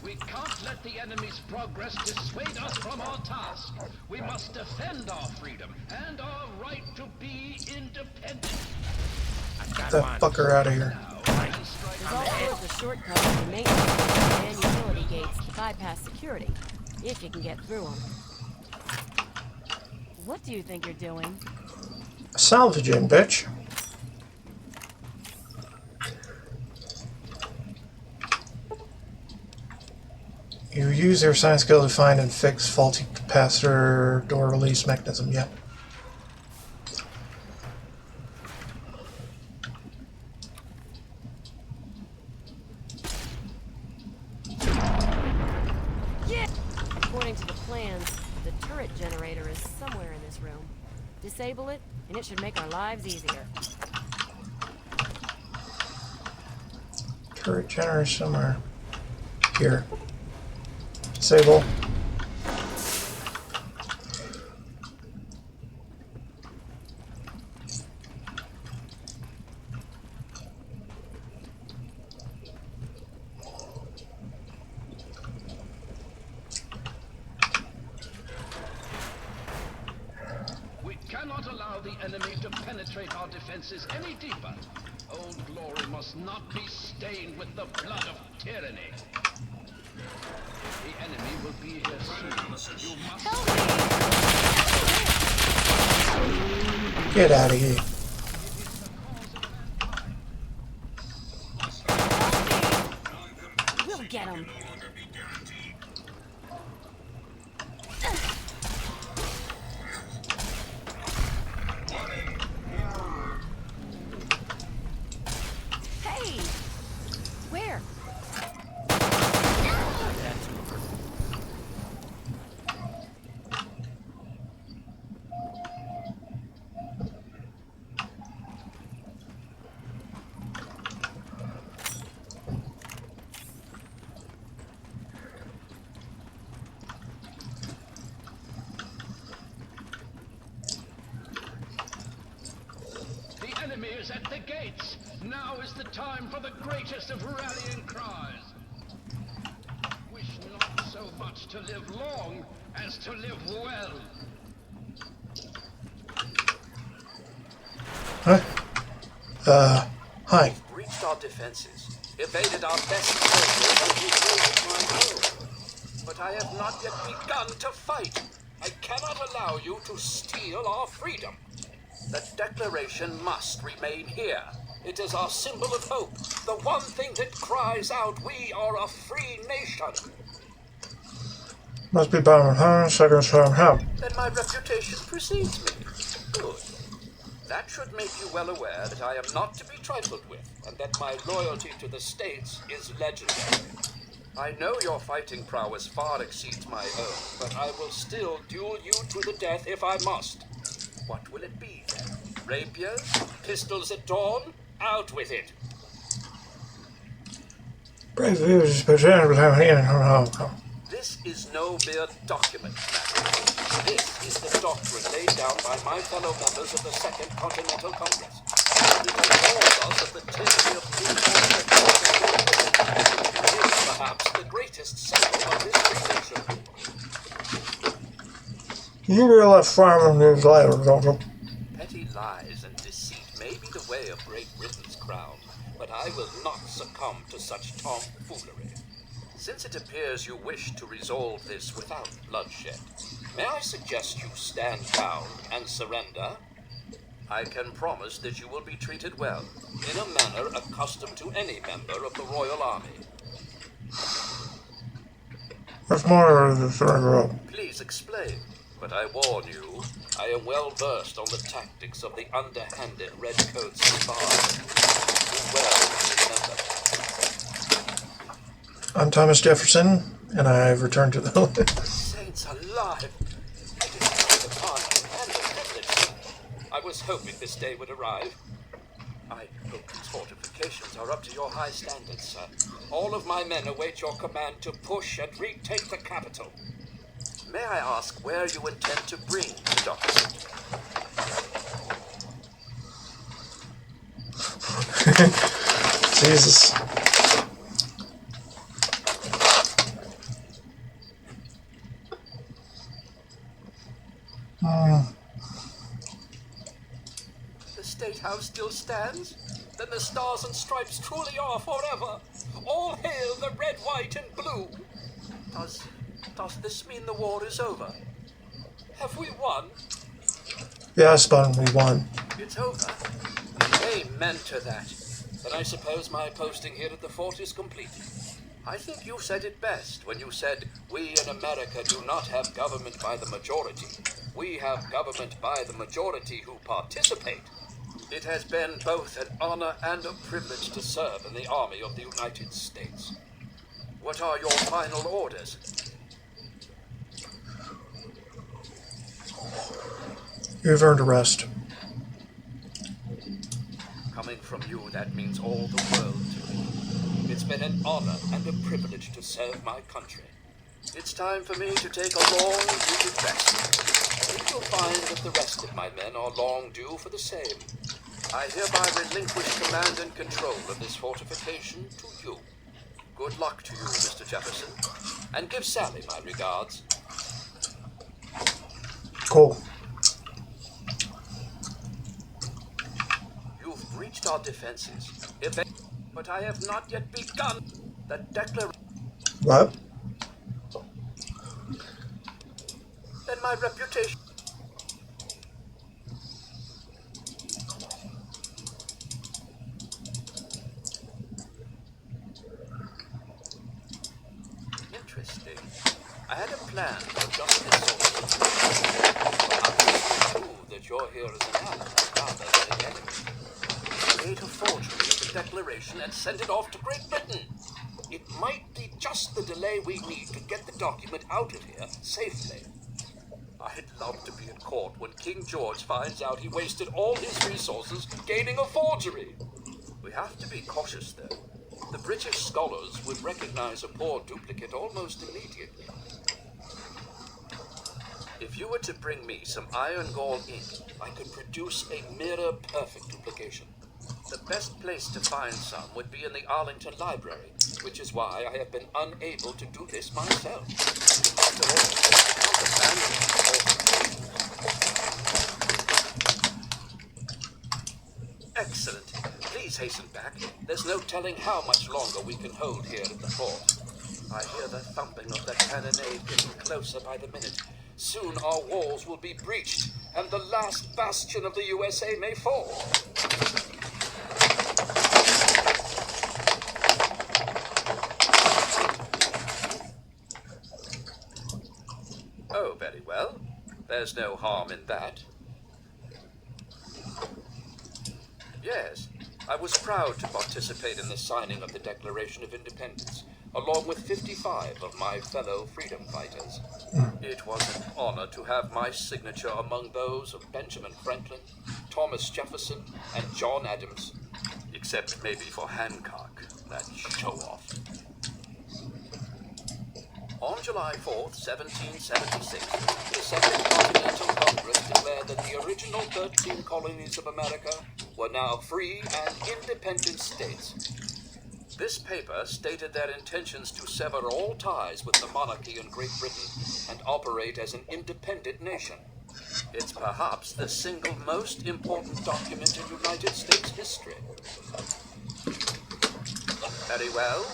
we can't let the enemy's progress dissuade us from our task. We must defend our freedom and our right to be independent. Get that fucker out of here. There's all sorts of shortcuts to maintenance and utility gates to bypass security, if you can get through them. What do you think you're doing? Salvaging, bitch. You use your science skill to find and fix faulty capacitor door release mechanism. Yep. According to the plans, the turret generator is somewhere in this room. Disable it, and it should make our lives easier. Turret generator somewhere here. Disable. We cannot allow the enemy to penetrate our defenses any deeper. Old Glory must not be stained with the blood of tyranny. The enemy will be here soon. You must Get out of here. We'll get him. Hey! Where? The enemy is at the gates. Now is the time for the greatest of rallying cries. Wish not so much to live long as to live well. Huh? Hi. We've breached our defenses, evaded our best soldiers, and reclaimed my home. But I have not yet begun to fight. I cannot allow you to steal our freedom. The Declaration must remain here. It is our symbol of hope, the one thing that cries out, we are a free nation. Must be bound, huh? Second time, how? Then my reputation precedes me. Good. That should make you well aware that I am not to be trifled with, and that my loyalty to the States is legendary. I know your fighting prowess far exceeds my own, but I will still duel you to the death if I must. What will it be then? Rapiers? Pistols at dawn? Out with it! This is no mere document matter. This is the doctrine laid down by my fellow members of the Second Continental Congress. It informs us of the tyranny of brute force. It is perhaps the greatest symbol of this free nation. You realize farming is later, don't you? Petty lies and deceit may be the way of Great Britain's crown, but I will not succumb to such tomfoolery. Since it appears you wish to resolve this without bloodshed, may I suggest you stand down and surrender? I can promise that you will be treated well, in a manner accustomed to any member of the Royal Army. That's more of the surrender. Please explain, but I warn you, I am well versed on the tactics of the underhanded redcoat spy. Do well to remember. I'm Thomas Jefferson, and I've returned to the Saints alive! It is both an honor and a privilege. I was hoping this day would arrive. I hope these fortifications are up to your high standards, sir. All of my men await your command to push and retake the capital. May I ask where you intend to bring the document? Jesus. The State House still stands? Then the Stars and Stripes truly are forever. All hail the red, white, and blue. Does this mean the war is over? Have we won? Yeah, Spun, we won. It's over. Amen to that. Then I suppose my posting here at the fort is complete. I think you said it best when you said, we in America do not have government by the majority. We have government by the majority who participate. It has been both an honor and a privilege to serve in the Army of the United States. What are your final orders? You've earned a rest. Coming from you, that means all the world to me. It's been an honor and a privilege to serve my country. It's time for me to take a long-needed rest. I think you'll find that the rest of my men are long due for the same. I hereby relinquish command and control of this fortification to you. Good luck to you, Mr. Jefferson, and give Sally my regards. Cool. You've breached our defenses, but I have not yet begun the declaration. What? Then my reputation. Interesting. I had a plan for just this sort of thing. But I'm sure that you're here as an ally rather than an enemy. Create a forgery of the Declaration and send it off to Great Britain. It might be just the delay we need to get the document out of here safely. I'd love to be in court when King George finds out he wasted all his resources gaining a forgery. We have to be cautious, though. The British scholars would recognize a poor duplicate almost immediately. If you were to bring me some iron gall ink, I could produce a mirror-perfect duplication. The best place to find some would be in the Arlington Library, which is why I have been unable to do this myself. After all, excellent. Please hasten back. There's no telling how much longer we can hold here at the fort. I hear the thumping of the cannonade getting closer by the minute. Soon our walls will be breached, and the last bastion of the USA may fall. Oh, very well. There's no harm in that. Yes, I was proud to participate in the signing of the Declaration of Independence, along with 55 of my fellow freedom fighters. It was an honor to have my signature among those of Benjamin Franklin, Thomas Jefferson, and John Adams, except maybe for Hancock, that show-off. On July 4th, 1776, the Second Continental Congress declared that the original 13 colonies of America were now free and independent states. This paper stated their intentions to sever all ties with the monarchy in Great Britain and operate as an independent nation. It's perhaps the single most important document in United States history. Very well.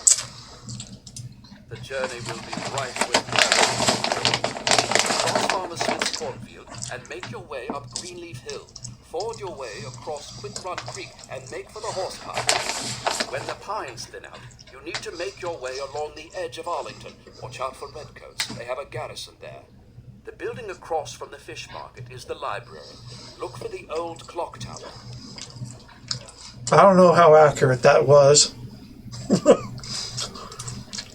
The journey will be right with Cross Farmer Smith's cornfield and make your way up Greenleaf Hill. Ford your way across Quick Run Creek and make for the horse path. When the pines thin out, you need to make your way along the edge of Arlington. Watch out for redcoats. They have a garrison there. The building across from the fish market is the library. Look for the old clock tower. I don't know how accurate that was.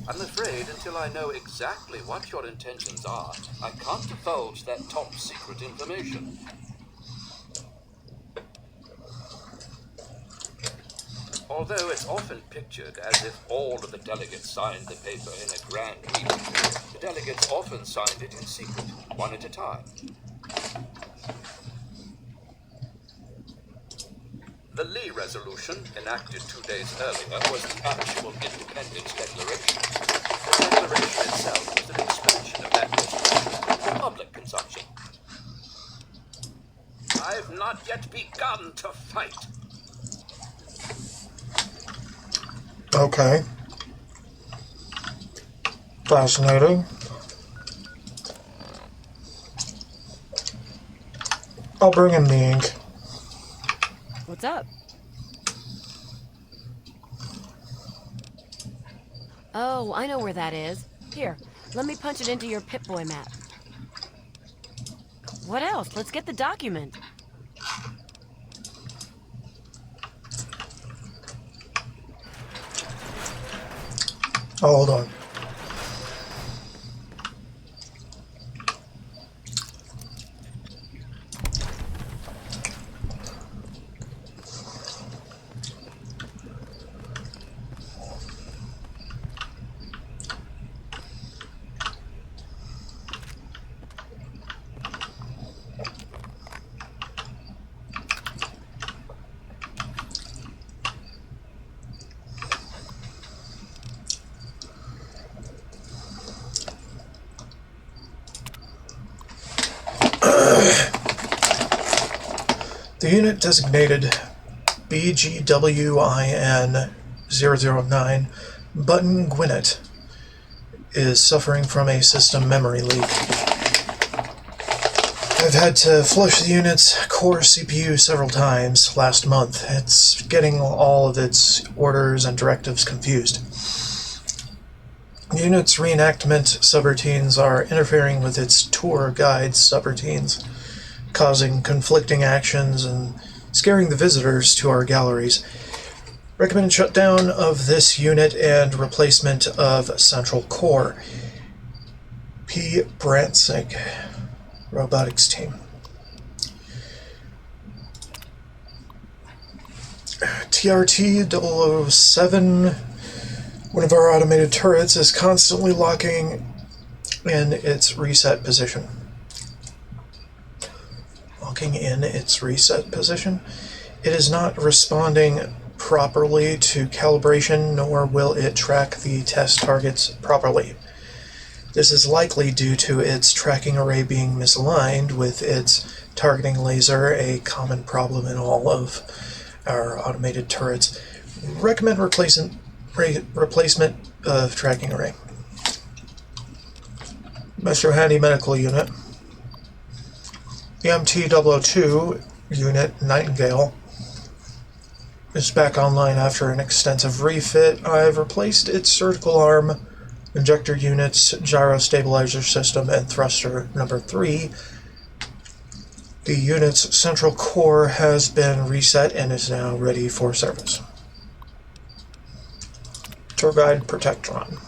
I'm afraid until I know exactly what your intentions are, I can't divulge that top secret information. Although it's often pictured as if all of the delegates signed the paper in a grand meeting, the delegates often signed it in secret, one at a time. The Lee Resolution, enacted 2 days earlier, was the actual Independence Declaration. The Declaration itself was an expansion of that resolution for public consumption. I've not yet begun to fight. Okay. Fascinating. I'll bring in the ink. What's up? Oh, I know where that is. Here, let me punch it into your Pip-Boy map. What else? Let's get the document. Oh, hold on. The unit designated BGWIN-009 Button Gwinnett is suffering from a system memory leak. I've had to flush the unit's core CPU several times last month. It's getting all of its orders and directives confused. The unit's reenactment subroutines are interfering with its tour guide subroutines, causing conflicting actions and scaring the visitors to our galleries. Recommend shutdown of this unit and replacement of central core. P. Brantzig, robotics team. TRT-007, one of our automated turrets, is constantly locking in its reset position. In its reset position. It is not responding properly to calibration, nor will it track the test targets properly. This is likely due to its tracking array being misaligned with its targeting laser, a common problem in all of our automated turrets. Recommend replacement of tracking array. Metro Handy Medical Unit. The MT-002 unit, Nightingale, is back online after an extensive refit. I've replaced its surgical arm, injector units, gyro stabilizer system, and thruster number 3. The unit's central core has been reset and is now ready for service. Tour guide Protectron.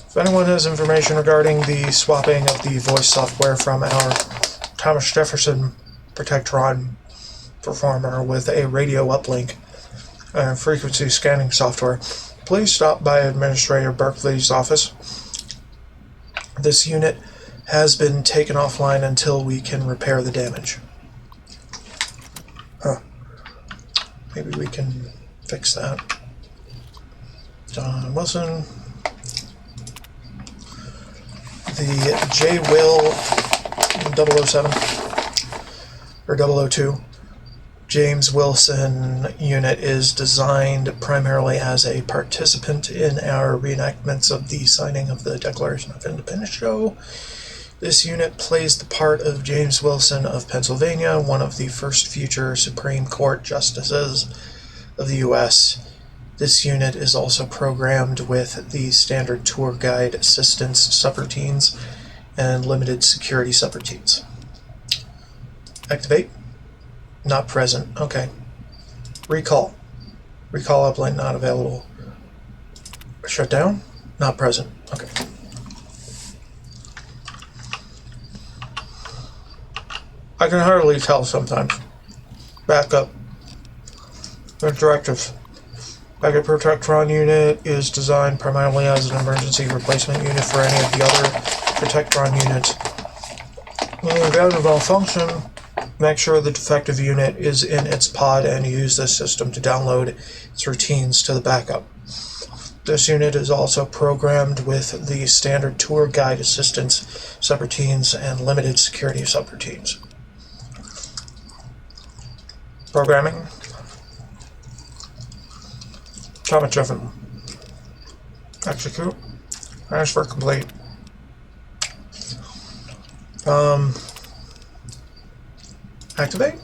If anyone has information regarding the swapping of the voice software from our Thomas Jefferson Protectron performer with a radio uplink and frequency scanning software, please stop by Administrator Berkeley's office. This unit has been taken offline until we can repair the damage. Huh. Maybe we can fix that. John Wilson. The J. Will 007 or 002 James Wilson unit is designed primarily as a participant in our reenactments of the signing of the Declaration of Independence show. This unit plays the part of James Wilson of Pennsylvania, one of the first future Supreme Court justices of the U.S. This unit is also programmed with the standard tour guide assistance subroutines and limited security subroutines. Activate. Not present. Okay. Recall. Recall uplink not available. Shut down. Not present. Okay. I can hardly tell sometimes. Backup. Directives. Backup Protectron unit is designed primarily as an emergency replacement unit for any of the other Protectron units. In the event of malfunction, make sure the defective unit is in its pod and use this system to download its routines to the backup. This unit is also programmed with the standard tour guide assistance subroutines and limited security subroutines. Programming. Trauma driven. Execute. Transfer complete. Activate.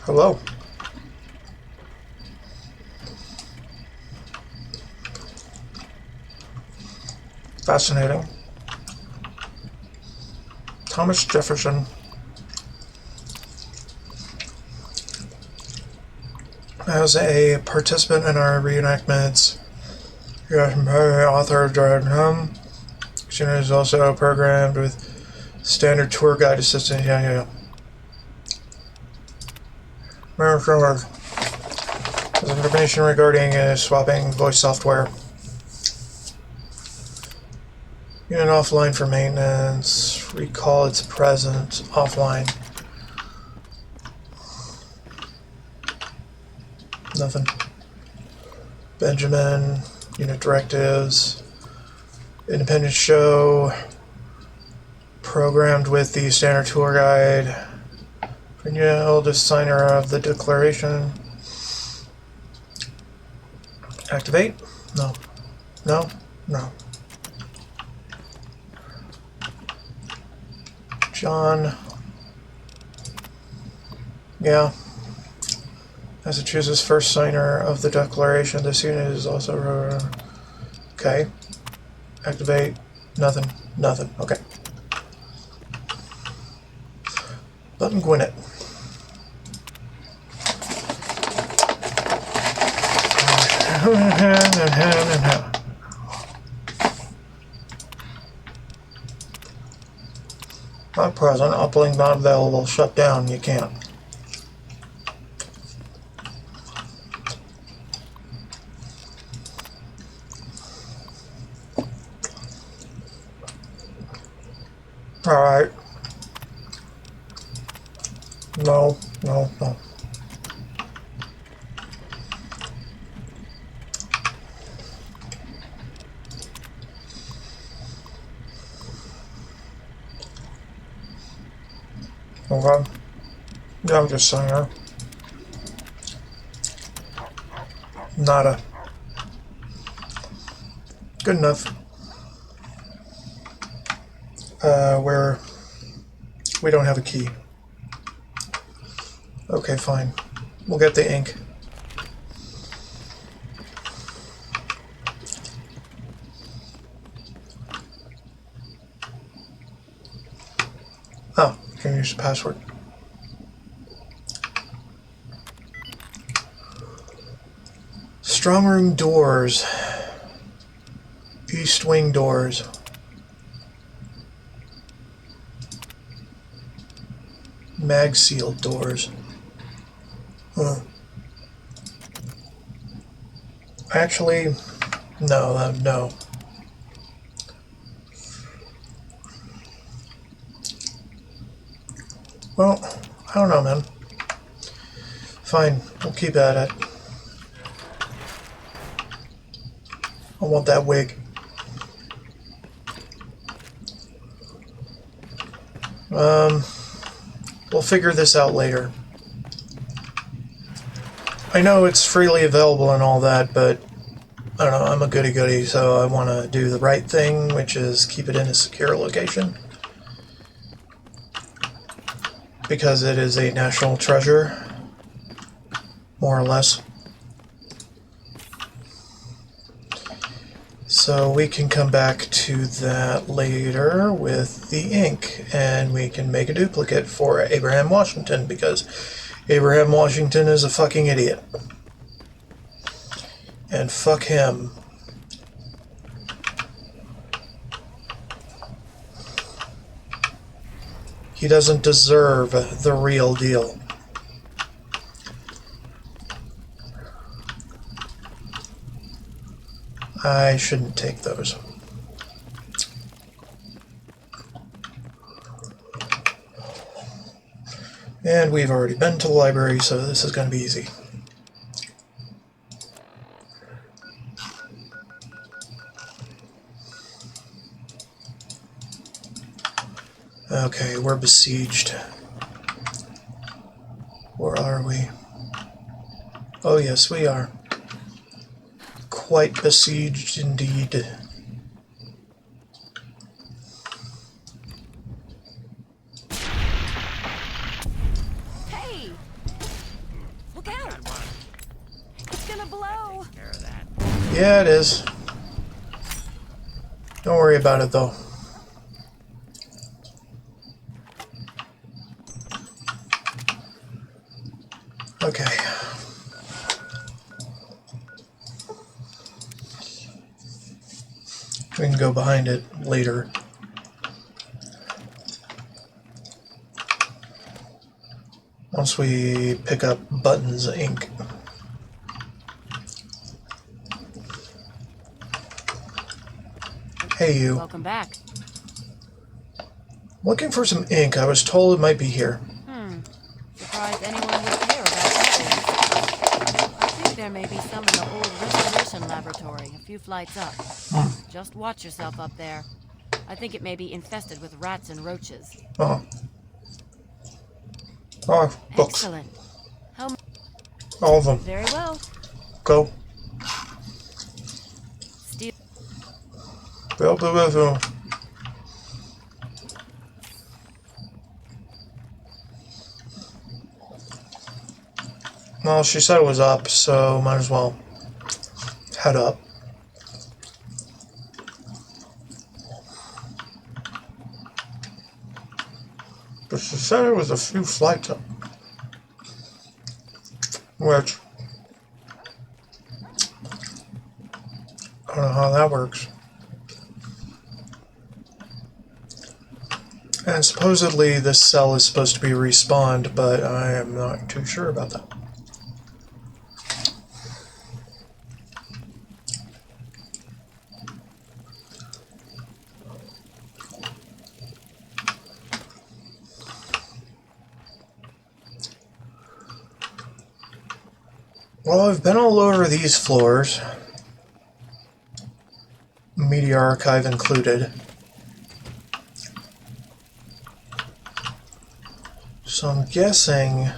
Hello. Fascinating. Thomas Jefferson as a participant in our reenactments. Author of unit is also programmed with standard tour guide assistance. Yeah. There's information regarding swapping voice software. Unit offline for maintenance. Recall its present. Offline. Nothing. Benjamin. Unit directives. Independence show. Programmed with the standard tour guide. Unit oldest signer of the Declaration. Activate? No. No? No. John. Yeah. Massachusetts first signer of the Declaration. This unit is also... okay. Activate. Nothing. Nothing. Okay. Button Gwinnett. Not present. Uplink not available. Shut down. You can't. Alright. No. Okay. Youngest singer. Nada. Good enough. We don't have a key. Okay, fine. We'll get the ink. Oh, you can use the password. Strong room doors. East wing doors. Mag sealed doors. Huh. Actually, no, no. Well, I don't know, man. Fine, we'll keep at it. I want that wig. We'll figure this out later. I know it's freely available and all that, but I don't know, I'm a goody-goody, so I want to do the right thing, which is keep it in a secure location. Because it is a national treasure, more or less. So we can come back to that later with the ink, and we can make a duplicate for Abraham Washington, because Abraham Washington is a fucking idiot. And fuck him. He doesn't deserve the real deal. I shouldn't take those. And we've already been to the library, so this is going to be easy. Okay, we're besieged. Where are we? Oh yes, we are. Quite besieged indeed. Hey! Look out! It's gonna blow! Yeah, it is. Don't worry about it, though. Okay. We can go behind it later. Once we pick up Button's ink. Hey, you. Welcome back. Looking for some ink. I was told it might be here. Surprised anyone would care about that. I think there may be some in the old restoration laboratory, a few flights up. Just watch yourself up there. I think it may be infested with rats and roaches. Oh. Oh, books. Excellent. How All of them. Very well. Go. Steal. Well, she said it was up, so might as well head up. But she said it was a few flights up. Which, I don't know how that works. And supposedly this cell is supposed to be respawned, but I am not too sure about that. Well, I've been all over these floors, Media Archive included. So I'm guessing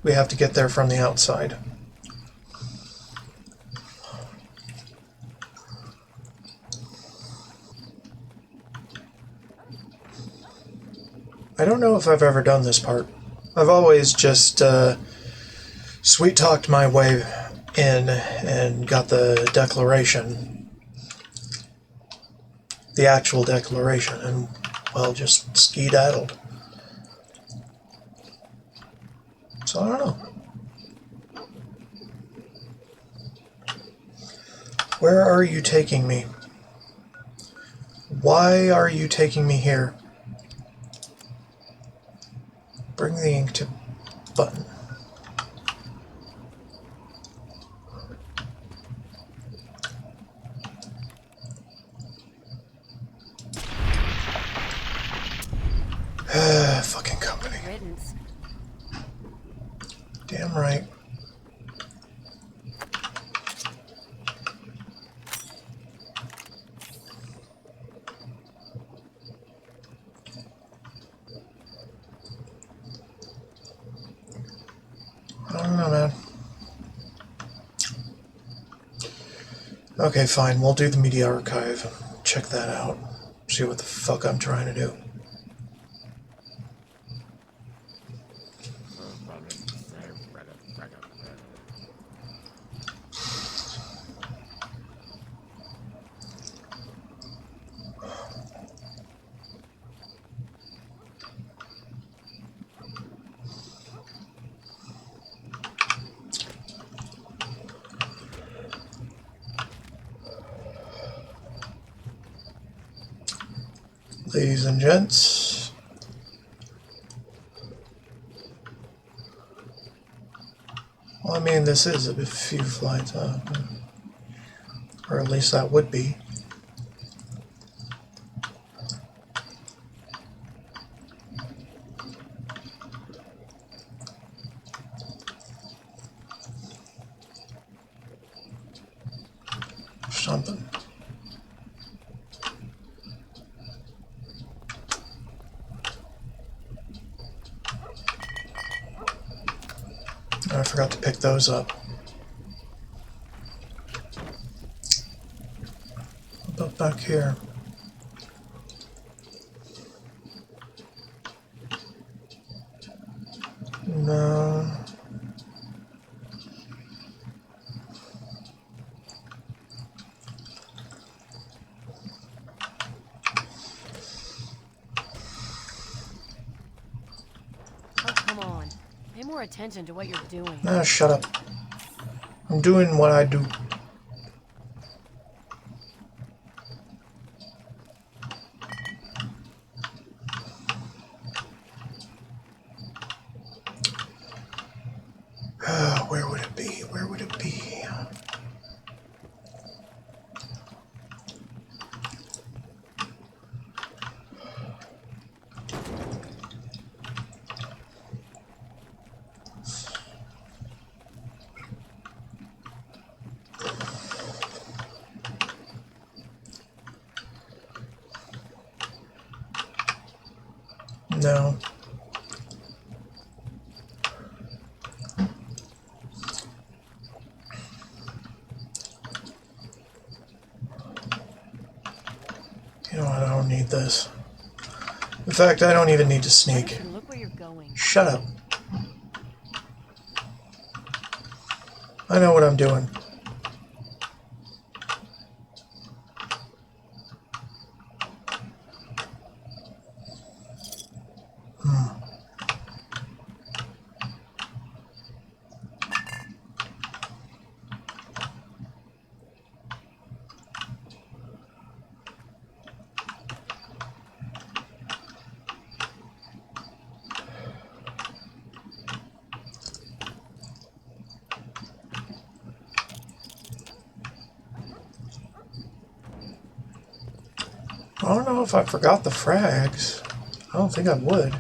we have to get there from the outside. I don't know if I've ever done this part. I've always just sweet-talked my way in and got the declaration. The actual declaration, and, well, just skedaddled. So I don't know. Where are you taking me? Why are you taking me here? Bring the ink to button. Fucking company. Riddance. Damn right. I don't know, man. Okay, fine. We'll do the media archive. Check that out. See what the fuck I'm trying to do. Ladies and gents, well, I mean, this is a few flights up, or at least that would be. Something. I forgot to pick those up. What about back here? No. Oh, come on. Pay more attention to what you're doing. Ah, shut up. I'm doing what I do. Where would it be? Where would it be? No. You know what? I don't need this. In fact, I don't even need to sneak. Look where you're going. Shut up. I know what I'm doing. I don't know if I forgot the frags. I don't think I would.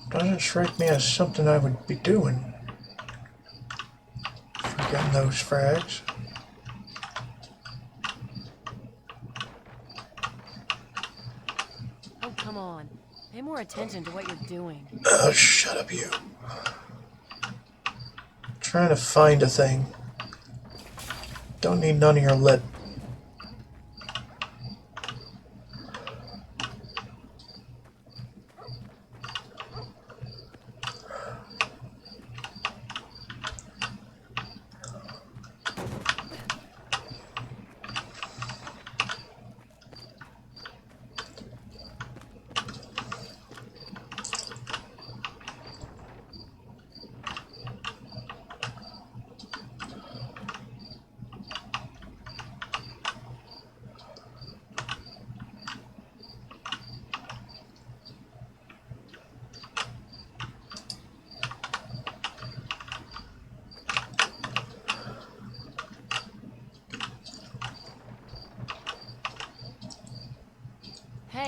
Doesn't strike me as something I would be doing. Forgetting those frags. Oh, come on. Pay more attention to what you're doing. Oh, shut up, you. Trying to find a thing. Don't need none of your lip.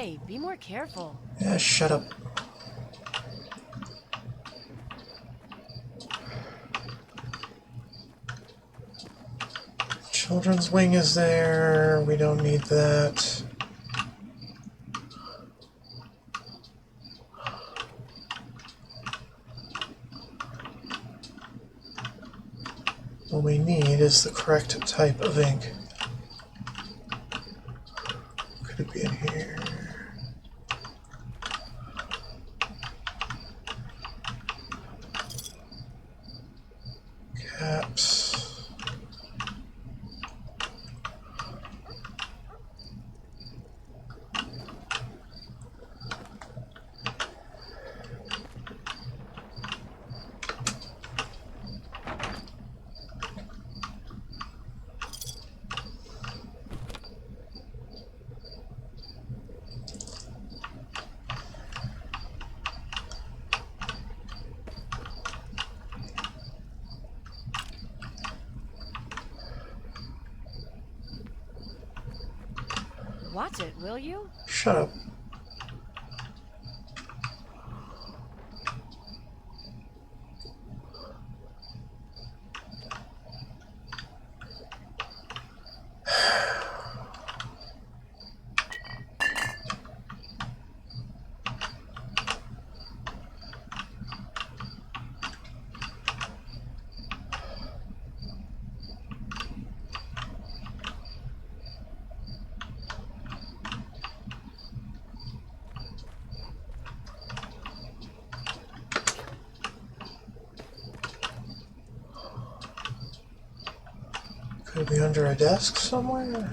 Hey, be more careful. Yeah, shut up. Children's wing is there. We don't need that. What we need is the correct type of ink. Could it be in here? Caps. Watch it, will you? Shut up. Could it be under a desk somewhere?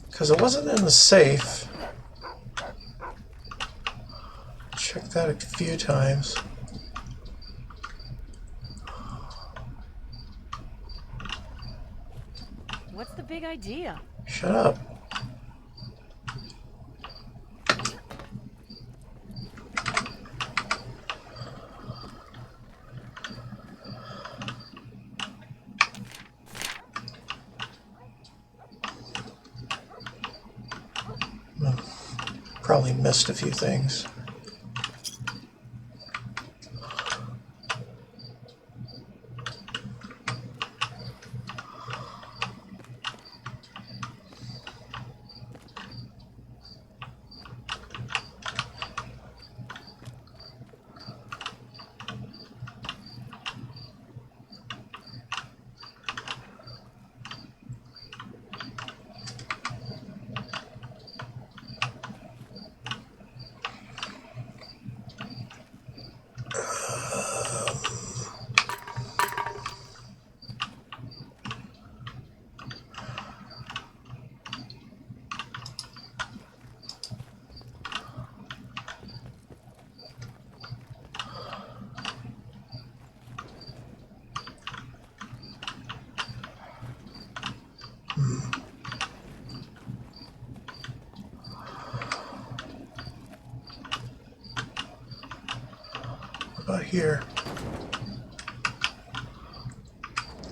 Because it wasn't in the safe. Checked that a few times. What's the big idea? Shut up. Probably missed a few things. What about here?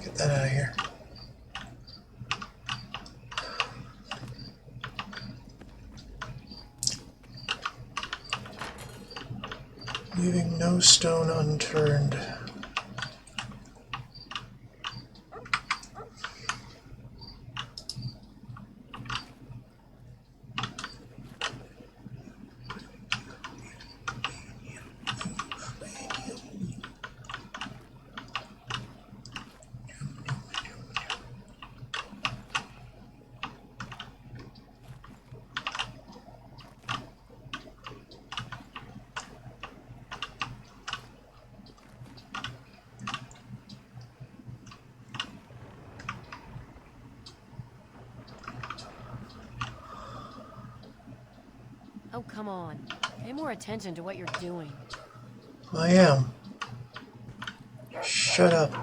Get that out of here. Leaving no stone unturned. Oh, come on. Pay more attention to what you're doing. I am. Shut up.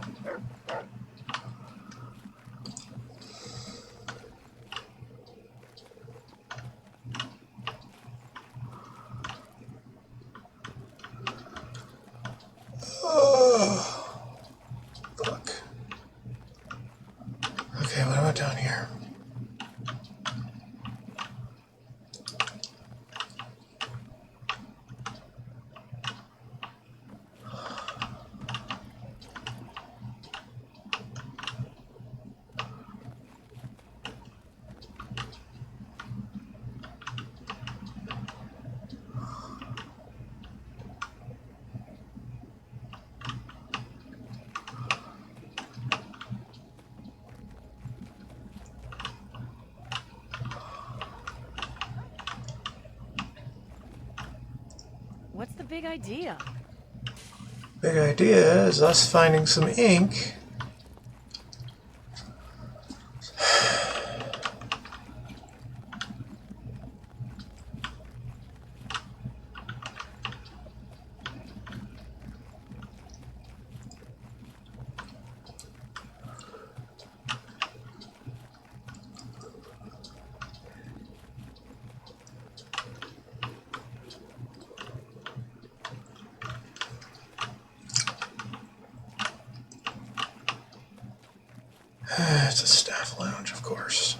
big idea? Big idea is us finding some ink. It's a staff lounge, of course.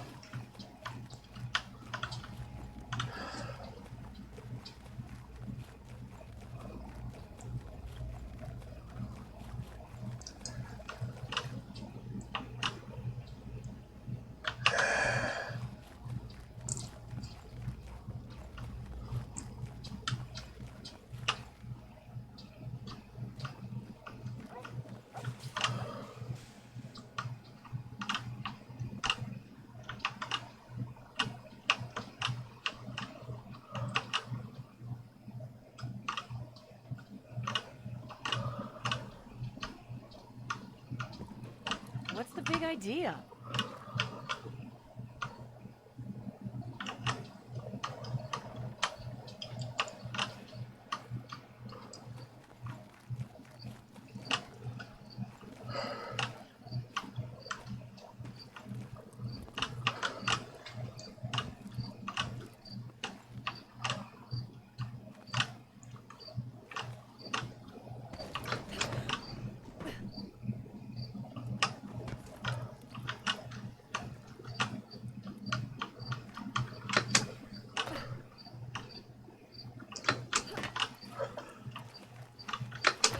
What's the big idea?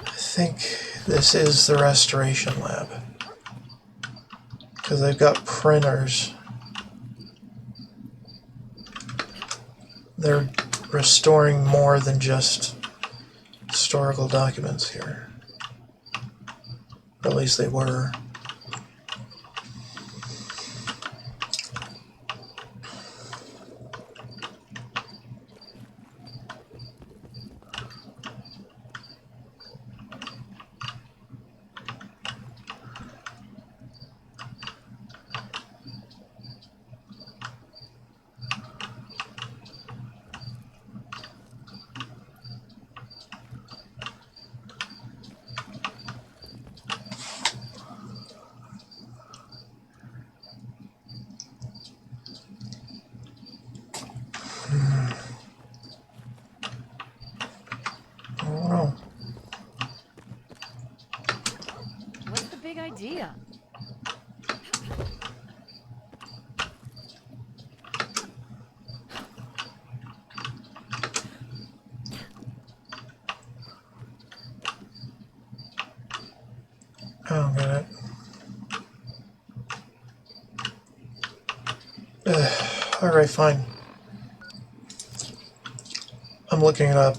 I think this is the restoration lab. Because they've got printers. They're restoring more than just historical documents here. Or at least they were. What's the big idea? I don't get it. Alright, fine. I'm looking it up.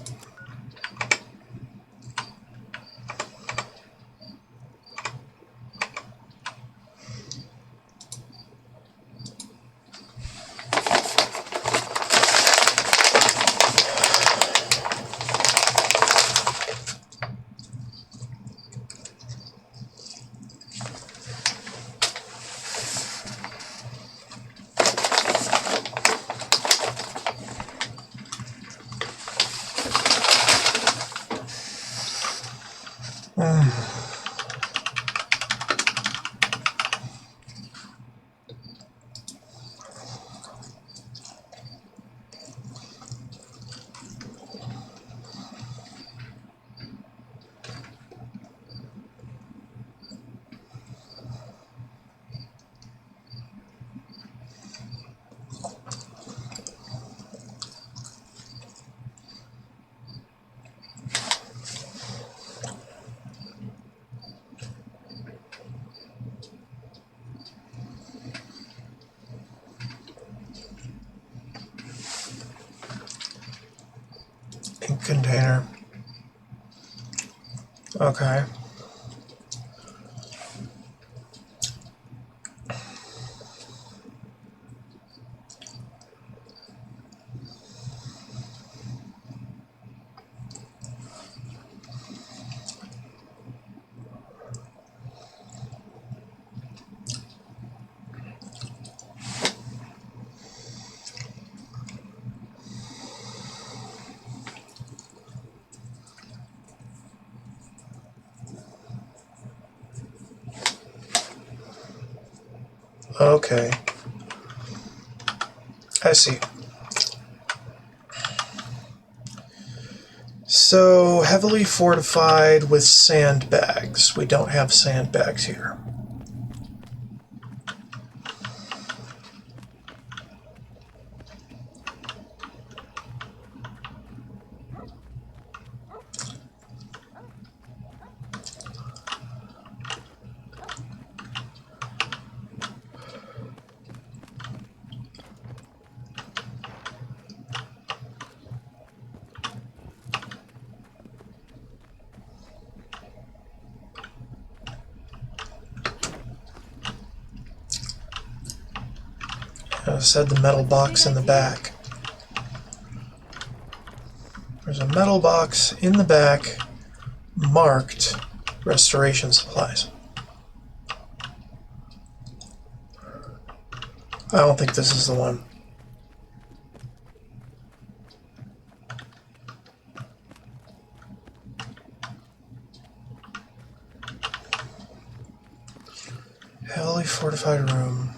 Ink container. Okay. Okay. I see. So, heavily fortified with sandbags. We don't have sandbags here. I said the metal box in the back. There's a metal box in the back marked restoration supplies. I don't think this is the one. Heavily fortified room.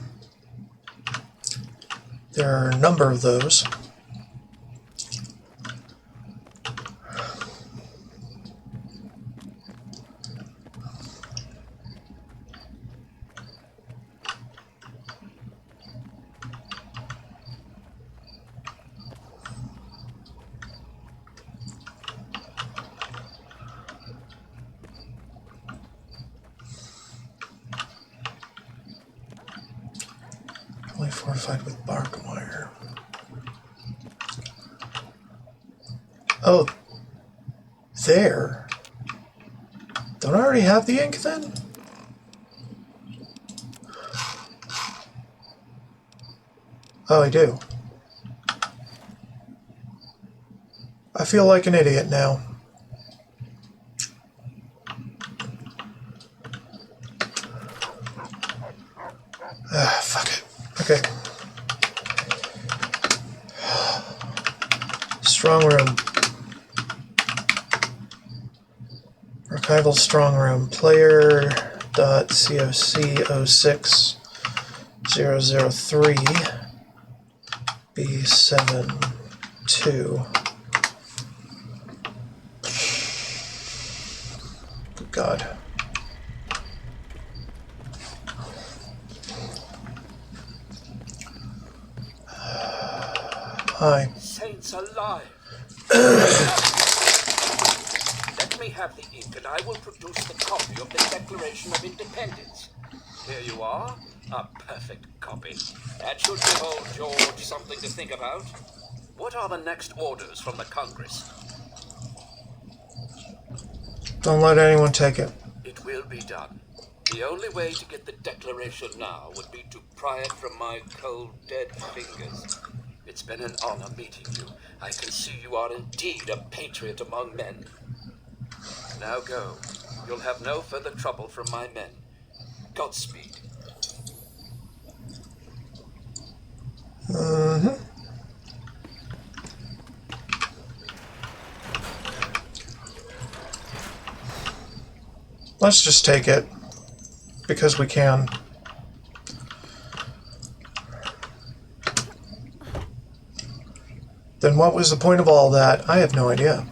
There are a number of those. Heavily fortified with bark wire. Oh, there. Don't I already have the ink then? Oh, I do. I feel like an idiot now. Fuck it. Okay. Strong room. Archival strong room. Player.coc06003 B72. Good God. Hi. Saints alive! Let me have the ink and I will produce the copy of the Declaration of Independence. Here you are, a perfect copy. That should give old George something to think about. What are the next orders from the Congress? Don't let anyone take it. It will be done. The only way to get the Declaration now would be to pry it from my cold, dead fingers. It's been an honor meeting you. I can see you are indeed a patriot among men. Now go. You'll have no further trouble from my men. Godspeed. Let's just take it. Because we can. Then what was the point of all that? I have no idea.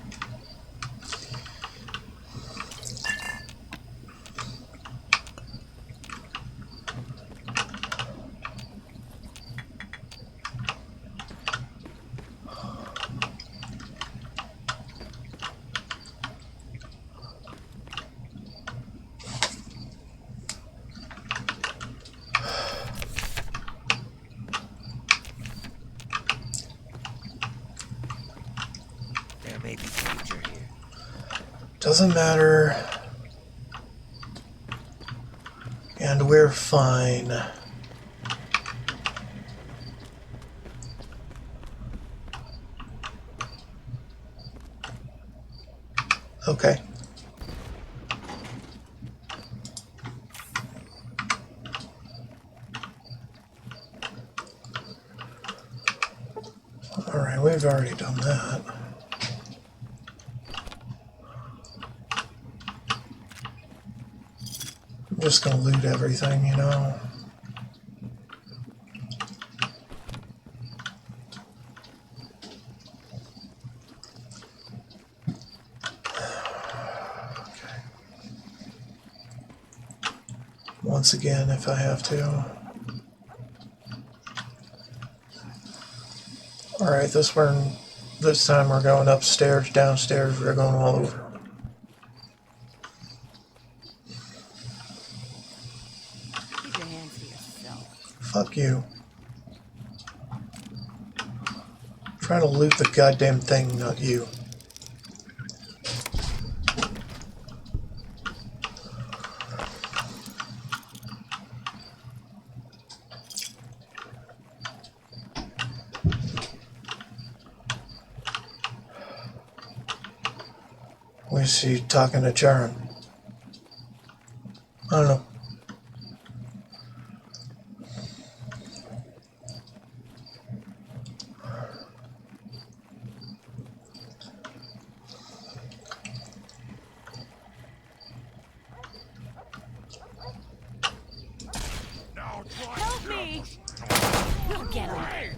Doesn't matter. And we're fine. Okay. Alright, we've already done that. I'm just gonna loot everything, you know. once again if I have to. Alright, this time we're going upstairs, downstairs, we're going all over. Keep your hands to yourself. Fuck you. I'm trying to loot the goddamn thing, not you. Was she talking to Charon? I don't know. Help me! We'll get him.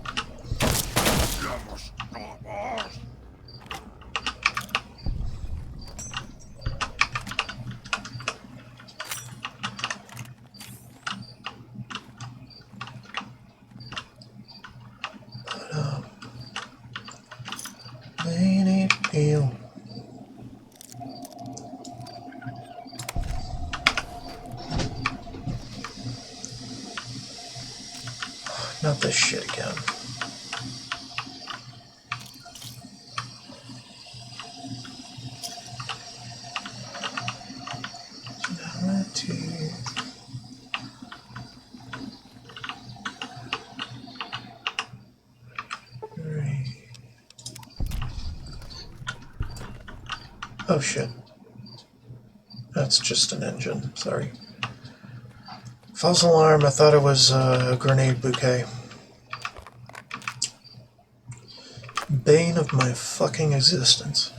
Ew. Not this shit again. Oh shit. That's just an engine, sorry. False alarm, I thought it was a grenade bouquet. Bane of my fucking existence.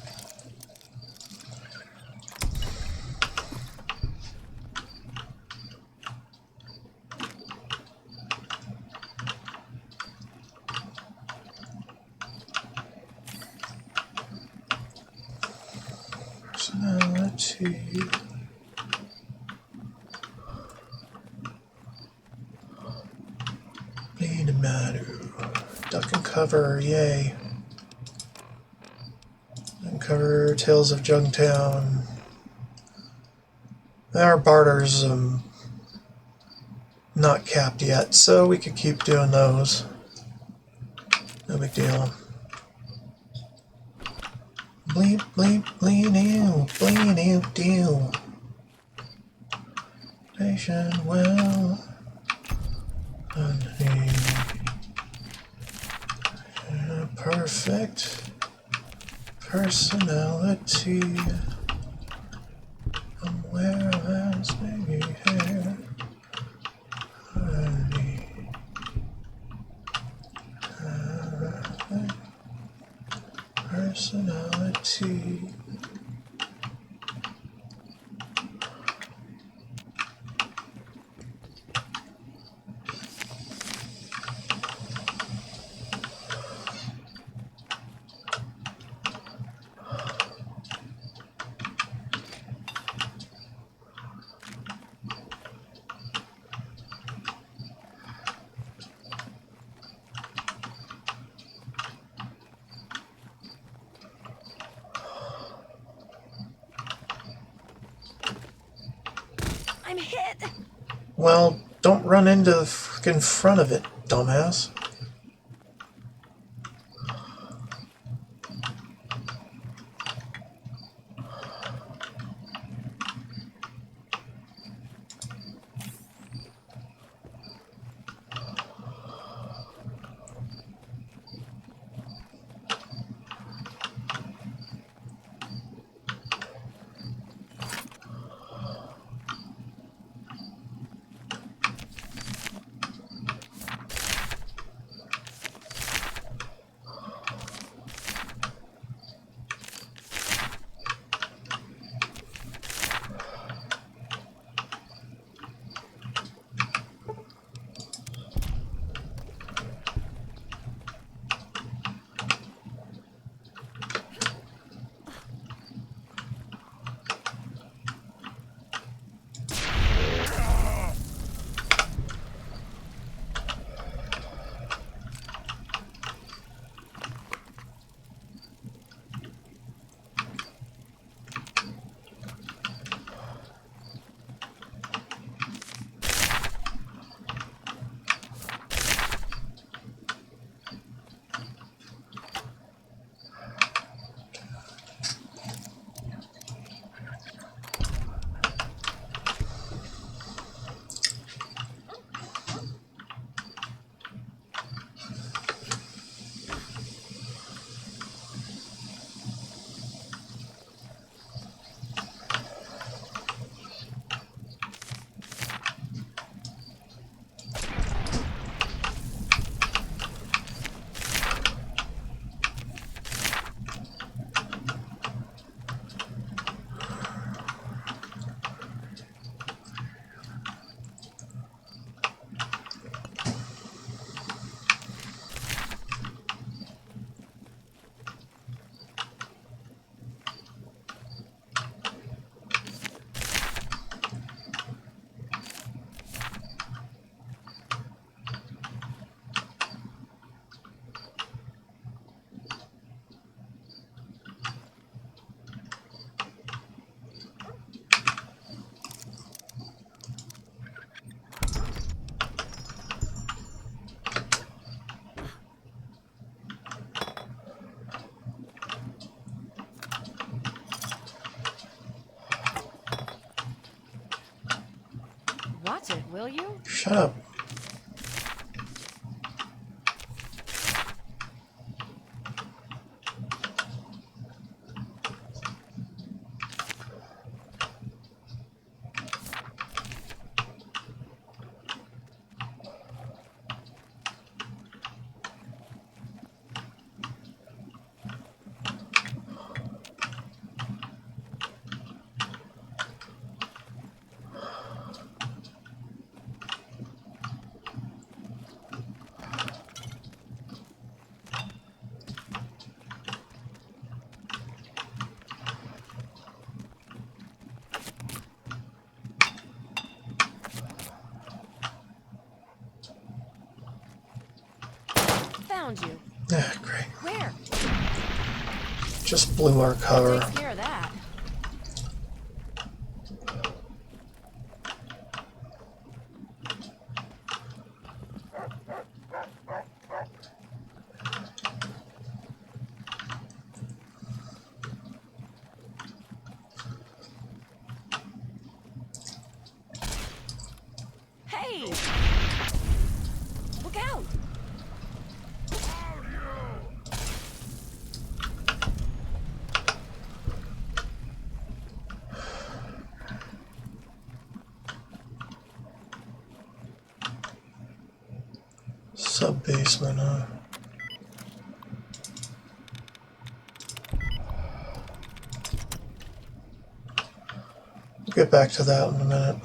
Personality. Bleed matter. Duck and cover, yay. Uncover Tales of Jugtown. Our barter's not capped yet, so we could keep doing those. No big deal. Bleep, bleep, bleed ew, deal. Patient well. Perfect personality. Whereas maybe hair. Personality. I'm hit. Well, don't run into the frickin' front of it, dumbass. Watch it, will you? Shut up. Found you. Yeah, great. Where? Just blew our cover. Takes care of that. Hey! Look out! Sub-basement, huh? We'll get back to that in a minute.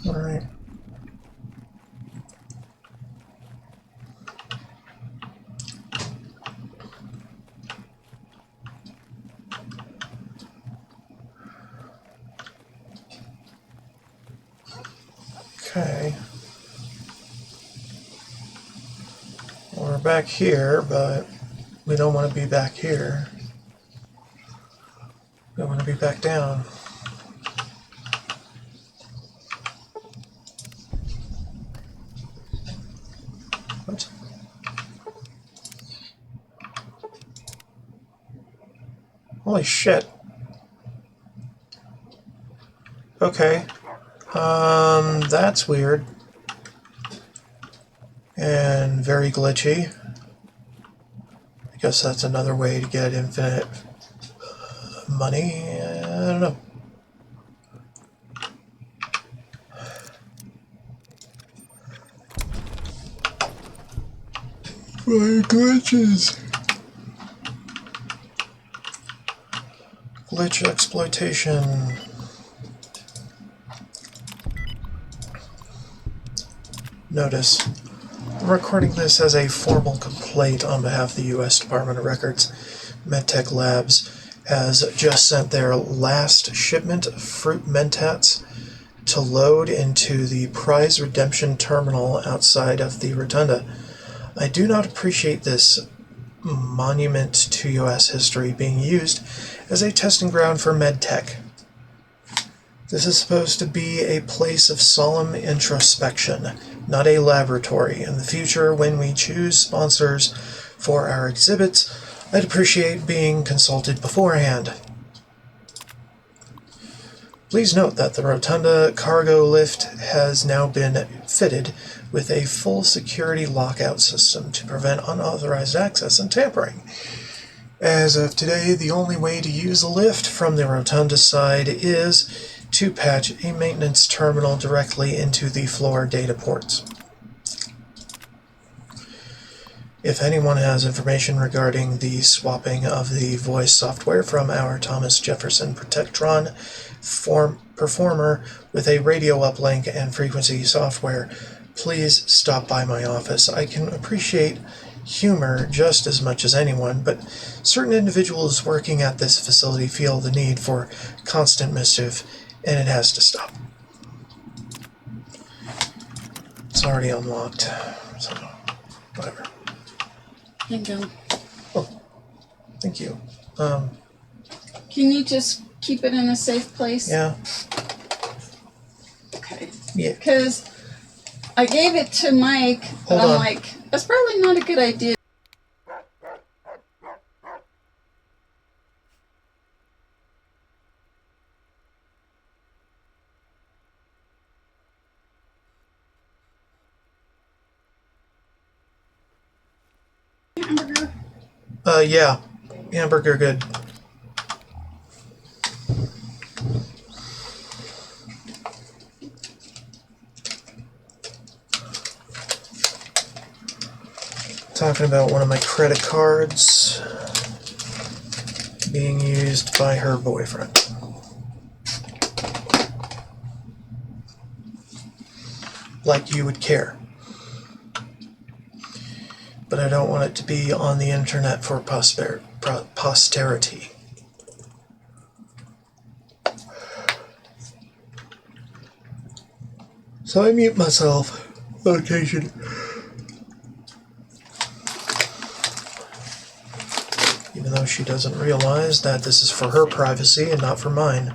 All right. Okay. We're back here, but we don't want to be back here. We want to be back down. What? Holy shit. Okay. That's weird. And very glitchy. I guess that's another way to get infinite money. I don't know. My glitches. Glitch exploitation. Notice, I'm recording this as a formal complaint on behalf of the U.S. Department of Records. MedTech Labs has just sent their last shipment of fruit mentats to load into the prize redemption terminal outside of the rotunda. I do not appreciate this monument to U.S. history being used as a testing ground for MedTech. This is supposed to be a place of solemn introspection, not a laboratory. In the future, when we choose sponsors for our exhibits, I'd appreciate being consulted beforehand. Please note that the rotunda cargo lift has now been fitted with a full security lockout system to prevent unauthorized access and tampering. As of today, the only way to use a lift from the rotunda side is to patch a maintenance terminal directly into the floor data ports. If anyone has information regarding the swapping of the voice software from our Thomas Jefferson Protectron performer with a radio uplink and frequency software. Please stop by my office. I can appreciate humor just as much as anyone, but certain individuals working at this facility feel the need for constant mischief, and it has to stop. It's already unlocked, so whatever. Hang on. Oh, thank you. Can you just keep it in a safe place? Yeah. Okay. Yeah. Because I gave it to Mike, but I'm like, that's probably not a good idea. Hamburger? Yeah. Hamburger good. Talking about one of my credit cards being used by her boyfriend. Like you would care. But I don't want it to be on the internet for posterity. So I mute myself on occasion. Even though she doesn't realize that this is for her privacy and not for mine.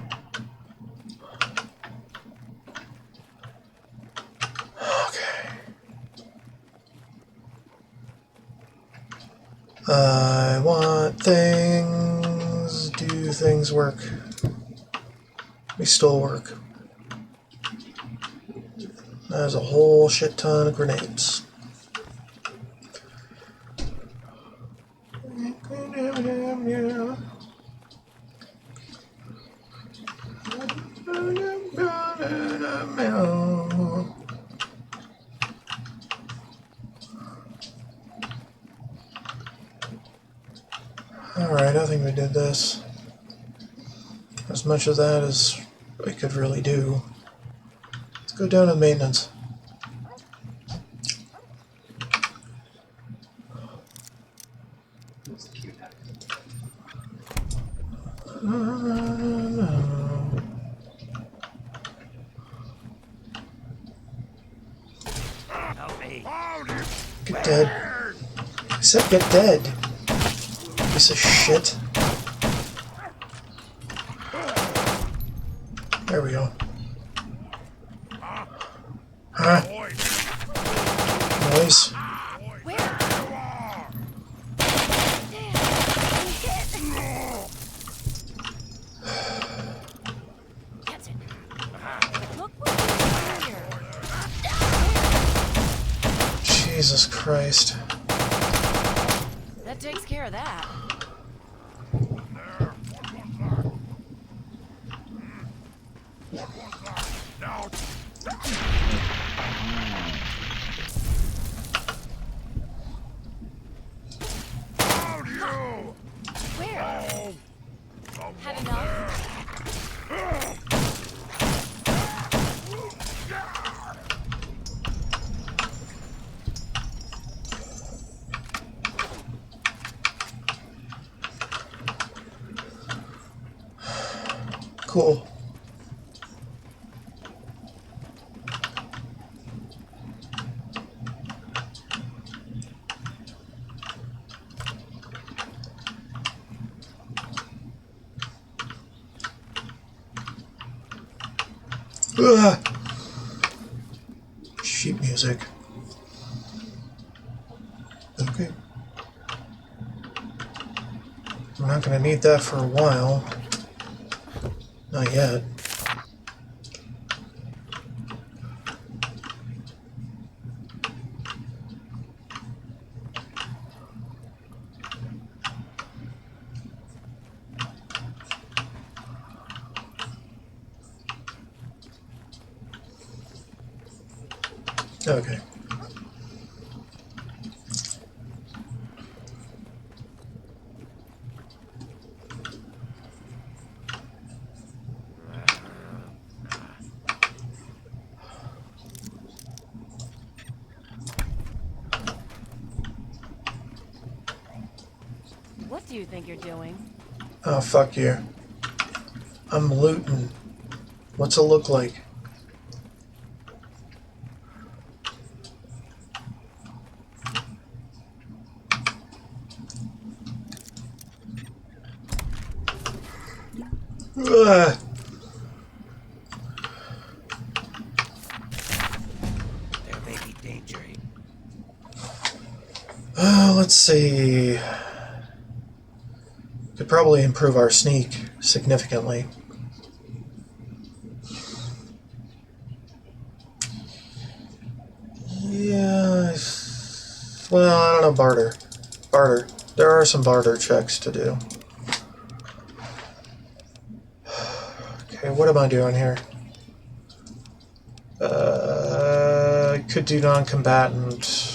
Okay. I want things. Do things work? We still work. There's a whole shit ton of grenades. Alright, I think we did this. As much of that as I could really do. Let's go down to maintenance. Get dead. I said get dead. Piece of shit. There we go. Huh? Noise. Jesus Christ. That takes care of that. Where? Had enough? Cool. Ugh. Sheet music. Okay. I'm not going to need that for a while. Not yet. Okay. do you think you're doing? Oh, fuck you. I'm looting. What's it look like? Ugh. There may be danger. Let's see. Could probably improve our sneak significantly. Yeah. Well, I don't know. Barter. Barter. There are some barter checks to do. Okay, what am I doing here? I could do non-combatant.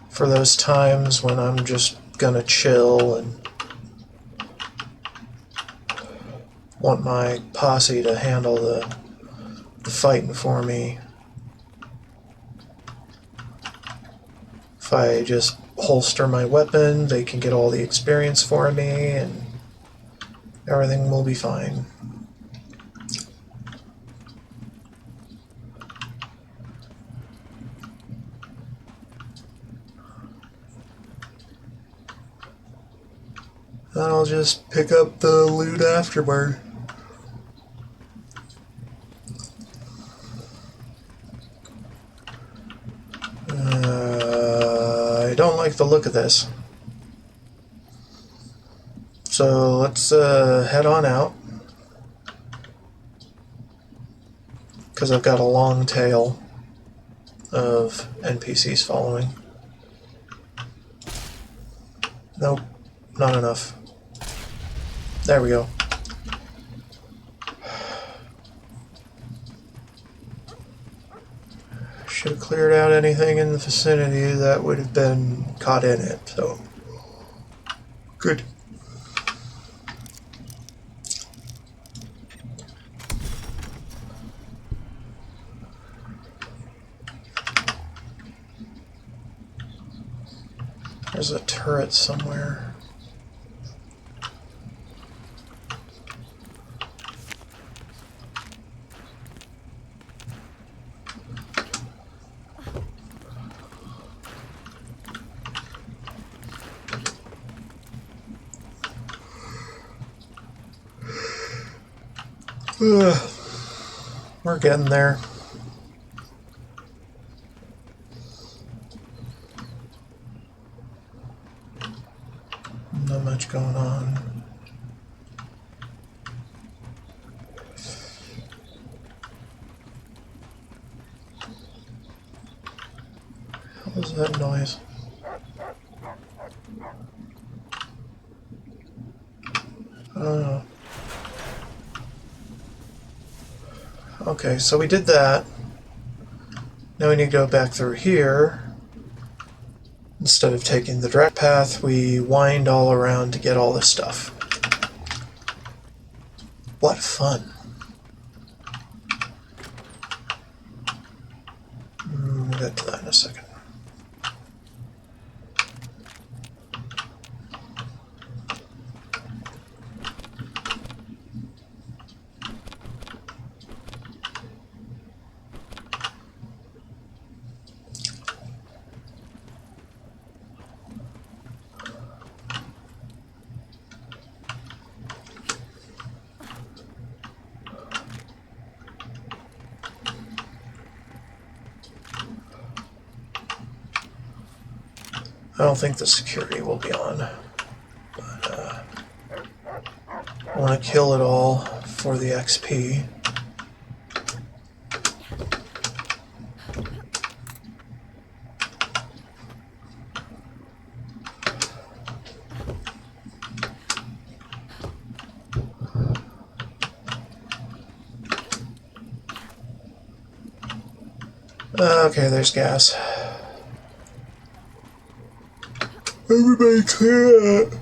For those times when I'm just gonna chill and want my posse to handle the fighting for me. If I just holster my weapon, they can get all the experience for me and everything will be fine. I'll just pick up the loot afterward. I don't like the look of this. So let's head on out. Because I've got a long tail of NPCs following. Nope, not enough. There we go. Should have cleared out anything in the vicinity that would have been caught in it, so good. There's a turret somewhere. We're getting there. Not much going on. What was that noise? I don't know. Okay, so we did that. Now we need to go back through here. Instead of taking the direct path, we wind all around to get all this stuff. What fun. We'll get to that in a second. I don't think the security will be on, but I want to kill it all for the XP. Okay, there's gas. Everybody clear out.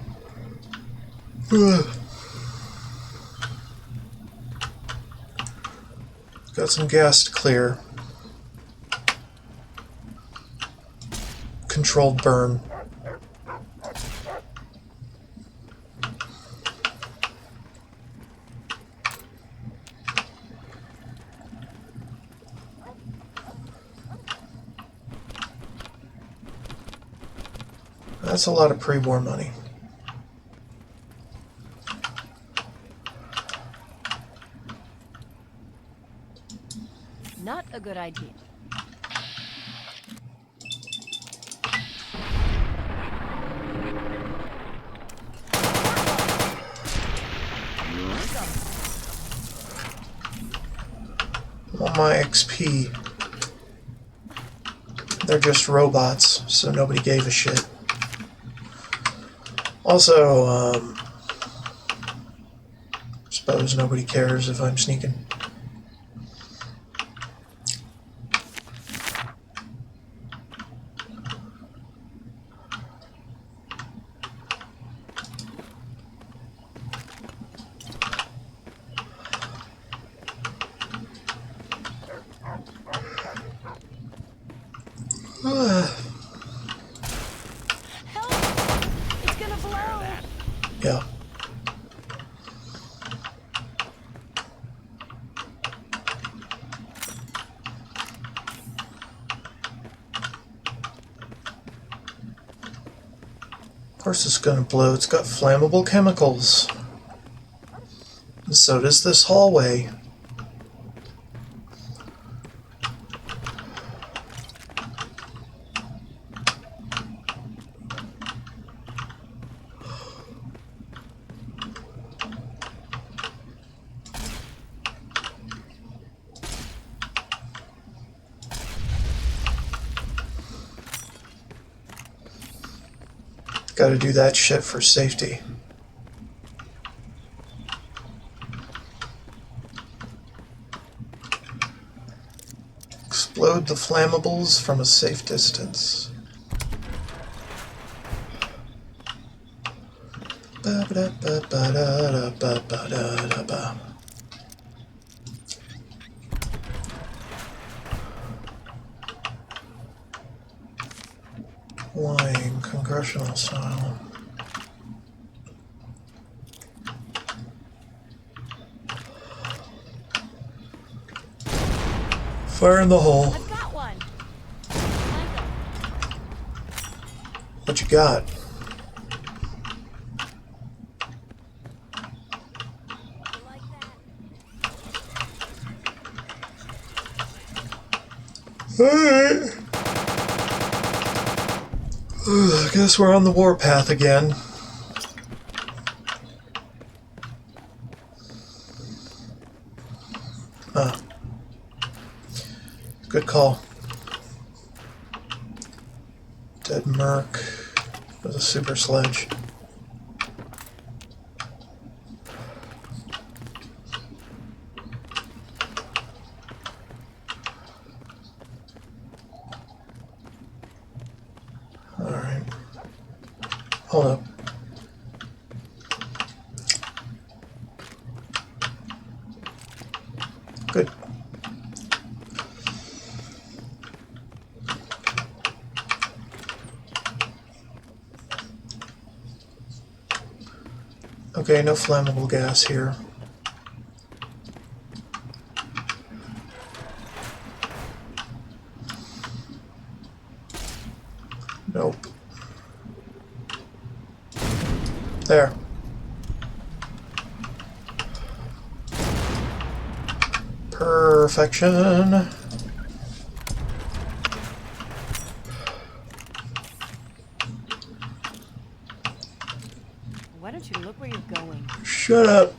Got some gas to clear. controlled burn. That's a lot of pre-war money. Not a good idea. Want my XP. They're just robots, so nobody gave a shit. Also, suppose nobody cares if I'm sneaking. It's gonna blow. Yeah. Of course it's gonna blow. It's got flammable chemicals. And so does this hallway. Gotta do that shit for safety. Explode the flammables from a safe distance. Ba-ba-da-ba-ba-da-ba-ba-da-da-ba. Lying, congressional style. Fire in the hole. I've got one. What you got? Alright. I guess we're on the warpath again. Ah. Good call. Dead Merc with a super sledge. Alright. Hold up. Good. Okay, no flammable gas here. Nope. There. Perfection. Why don't you look where you're going? Shut up.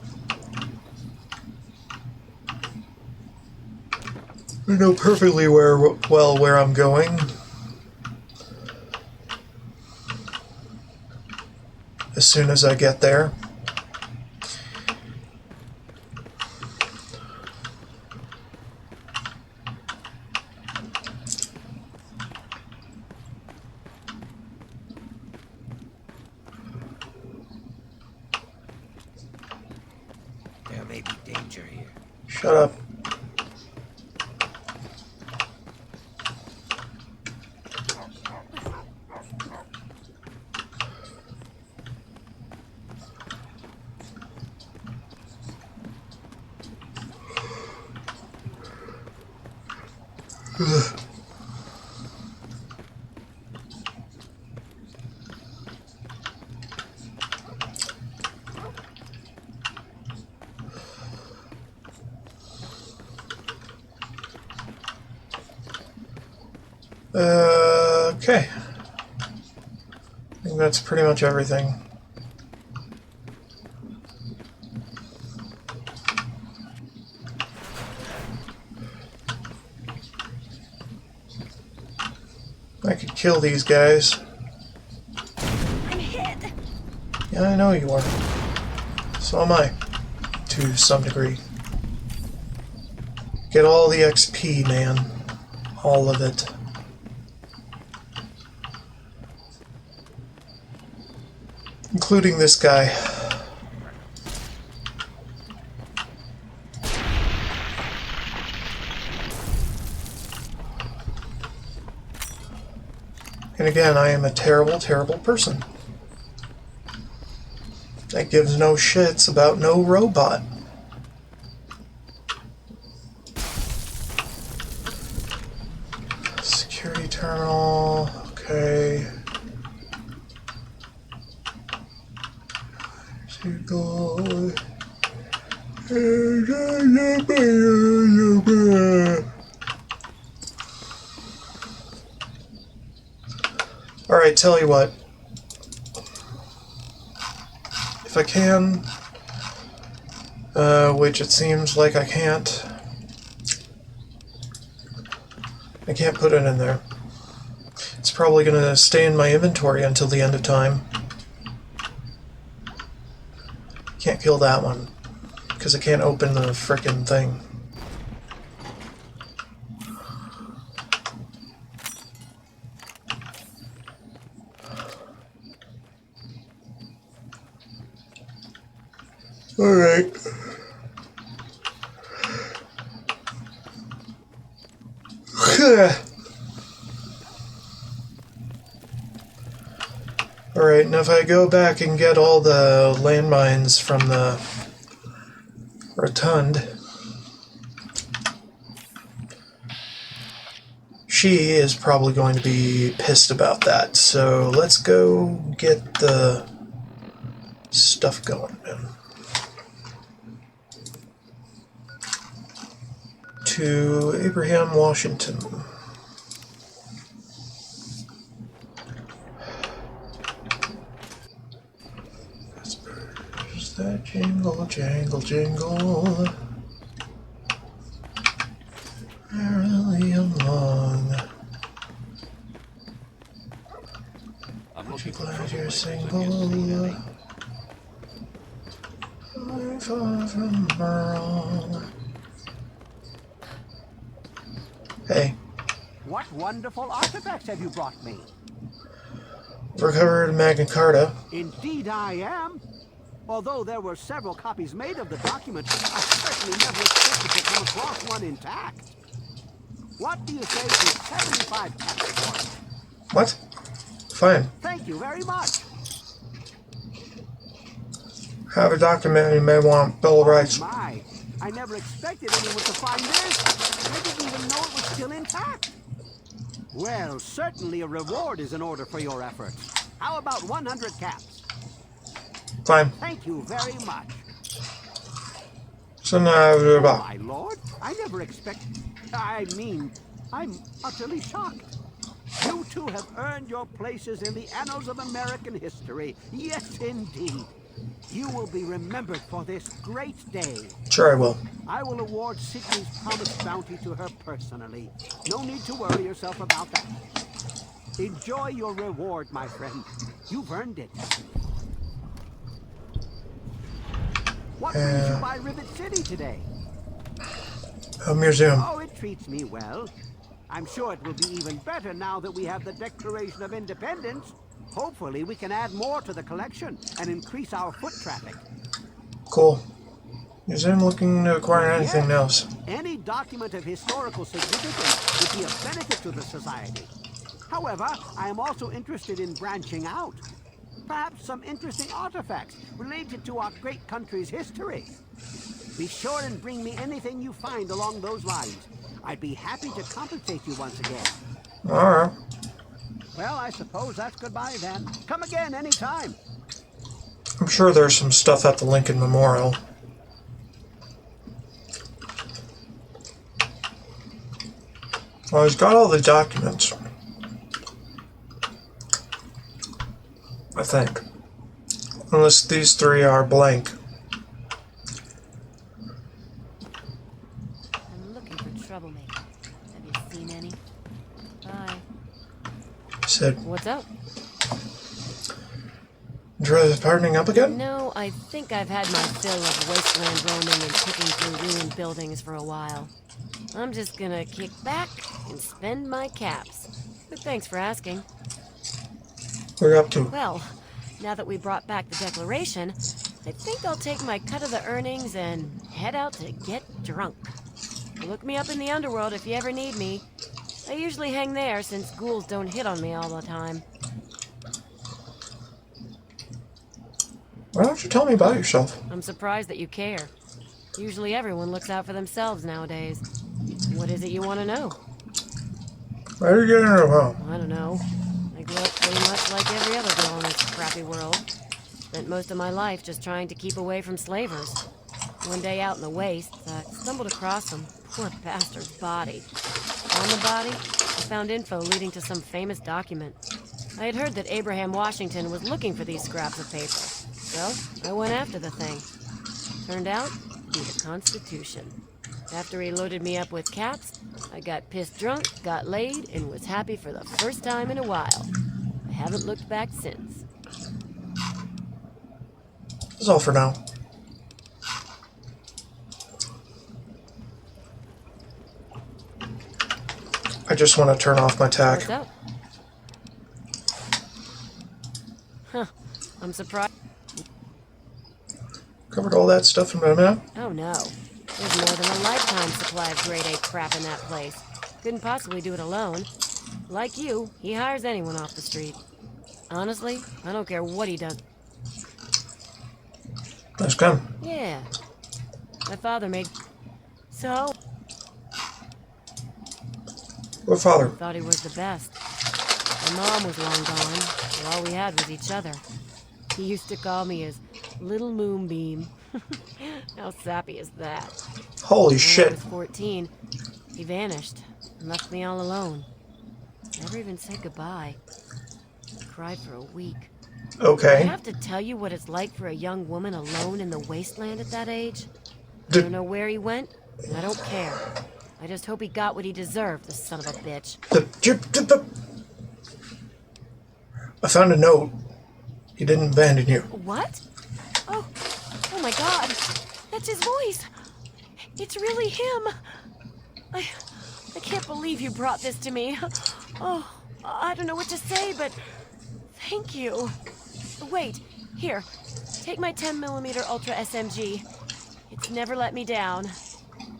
I know perfectly well where I'm going. As soon as I get there. There may be danger here. Shut up. Ugh. Okay. I think that's pretty much everything. I could kill these guys. I'm hit. Yeah, I know you are. So am I. To some degree. Get all the XP, man. All of it. Including this guy. And again, I am a terrible, terrible person. That gives no shits about no robot. Security terminal, okay. Alright, tell you what. If I can, which it seems like I can't put it in there. It's probably going to stay in my inventory until the end of time. Can't kill that one, because I can't open the frickin' thing. Alright. Alright, now if I go back and get all the landmines from the rotund, she is probably going to be pissed about that. So let's go get the stuff going, man. To Abraham, Washington. Where's that jingle, jangle, jingle? Merrily along. Aren't you glad you're single? I'm far from wrong. Hey. What wonderful artifacts have you brought me? Recovered Magna Carta. Indeed I am. Although there were several copies made of the document, I certainly never expected to come across one intact. What do you say to 75 tax for it? What? Fine. Thank you very much. Have a document you may want Bill of Rights. My, I never expected anyone to find this. I didn't even know it was still intact. Well, certainly a reward is in order for your efforts. How about 100 caps? Fine. Thank you very much. So now, Oh, my lord, I never I'm utterly shocked. You two have earned your places in the annals of American history. Yes, indeed. You will be remembered for this great day. Sure I will. I will award Sydney's promised bounty to her personally. No need to worry yourself about that. Enjoy your reward, my friend. You've earned it. What brings you by Rivet City today? A museum. Oh, it treats me well. I'm sure it will be even better now that we have the Declaration of Independence. Hopefully we can add more to the collection and increase our foot traffic. Cool. Museum looking to acquire anything else. Any document of historical significance would be a benefit to the society. However, I am also interested in branching out. Perhaps some interesting artifacts related to our great country's history. Be sure and bring me anything you find along those lines. I'd be happy to compensate you once again. Alright. Well, I suppose that's goodbye then. Come again anytime. I'm sure there's some stuff at the Lincoln Memorial. Well, he's got all the documents. I think. Unless these three are blank. I'm looking for troublemaker. Have you seen any? Bye. Said, What's up? partnering up again? No, I think I've had my fill of wasteland roaming and picking through ruined buildings for a while. I'm just gonna kick back and spend my caps. But thanks for asking. What are you up to? Well, now that we brought back the Declaration, I think I'll take my cut of the earnings and head out to get drunk. Look me up in the underworld if you ever need me. I usually hang there since ghouls don't hit on me all the time. Why don't you tell me about yourself? I'm surprised that you care. Usually everyone looks out for themselves nowadays. What is it you want to know? How are you getting around? I don't know. I grew up pretty much like every other girl in this crappy world. Spent most of my life just trying to keep away from slavers. One day out in the wastes, I stumbled across some poor bastard's body. On the body, I found info leading to some famous document. I had heard that Abraham Washington was looking for these scraps of paper. So, I went after the thing. Turned out to be the Constitution. After he loaded me up with caps, I got pissed drunk, got laid, and was happy for the first time in a while. I haven't looked back since. That's all for now. I just want to turn off my tack. What's up? Huh. I'm surprised. Covered all that stuff in my map? Oh no. There's more than a lifetime supply of grade A crap in that place. Couldn't possibly do it alone. Like you, he hires anyone off the street. Honestly, I don't care what he does. Nice gun. Yeah. My father made... So? What father? Thought he was the best. My mom was long gone, so all we had was each other. He used to call me his little moonbeam. How sappy is that? Holy when shit. I was 14, he vanished and left me all alone. Never even said goodbye. I cried for a week. Okay. I have to tell you what it's like for a young woman alone in the wasteland at that age? I don't know where he went, and I don't care. I just hope he got what he deserved, the son of a bitch. I found a note. He didn't abandon you. What? Oh my God. That's his voice. It's really him. I can't believe you brought this to me. Oh, I don't know what to say, but thank you. Wait, here. Take my 10mm Ultra SMG. It's never let me down.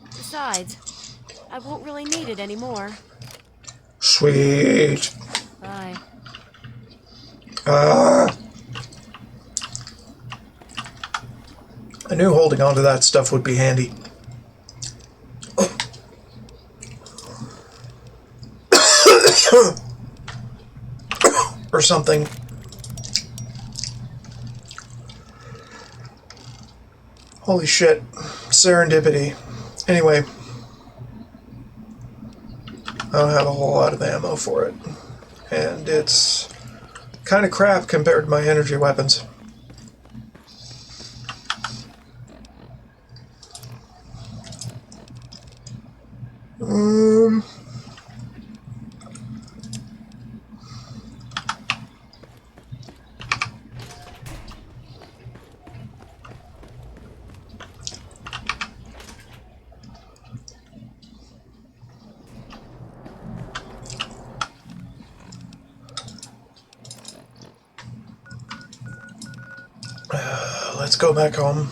Besides, I won't really need it anymore. Sweet. Bye. I knew holding on to that stuff would be handy. Or something. Holy shit. Serendipity. Anyway. I don't have a whole lot of ammo for it. And it's kind of crap compared to my energy weapons. Let's go back home.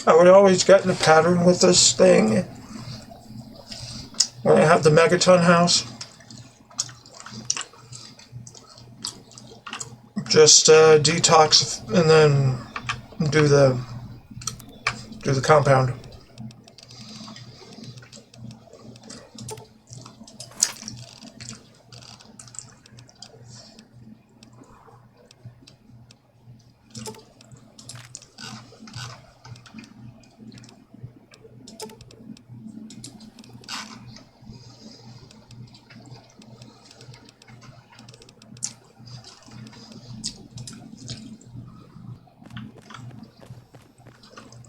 I would always get in a pattern with this thing when I have the Megaton house. Just detox and then do the compound.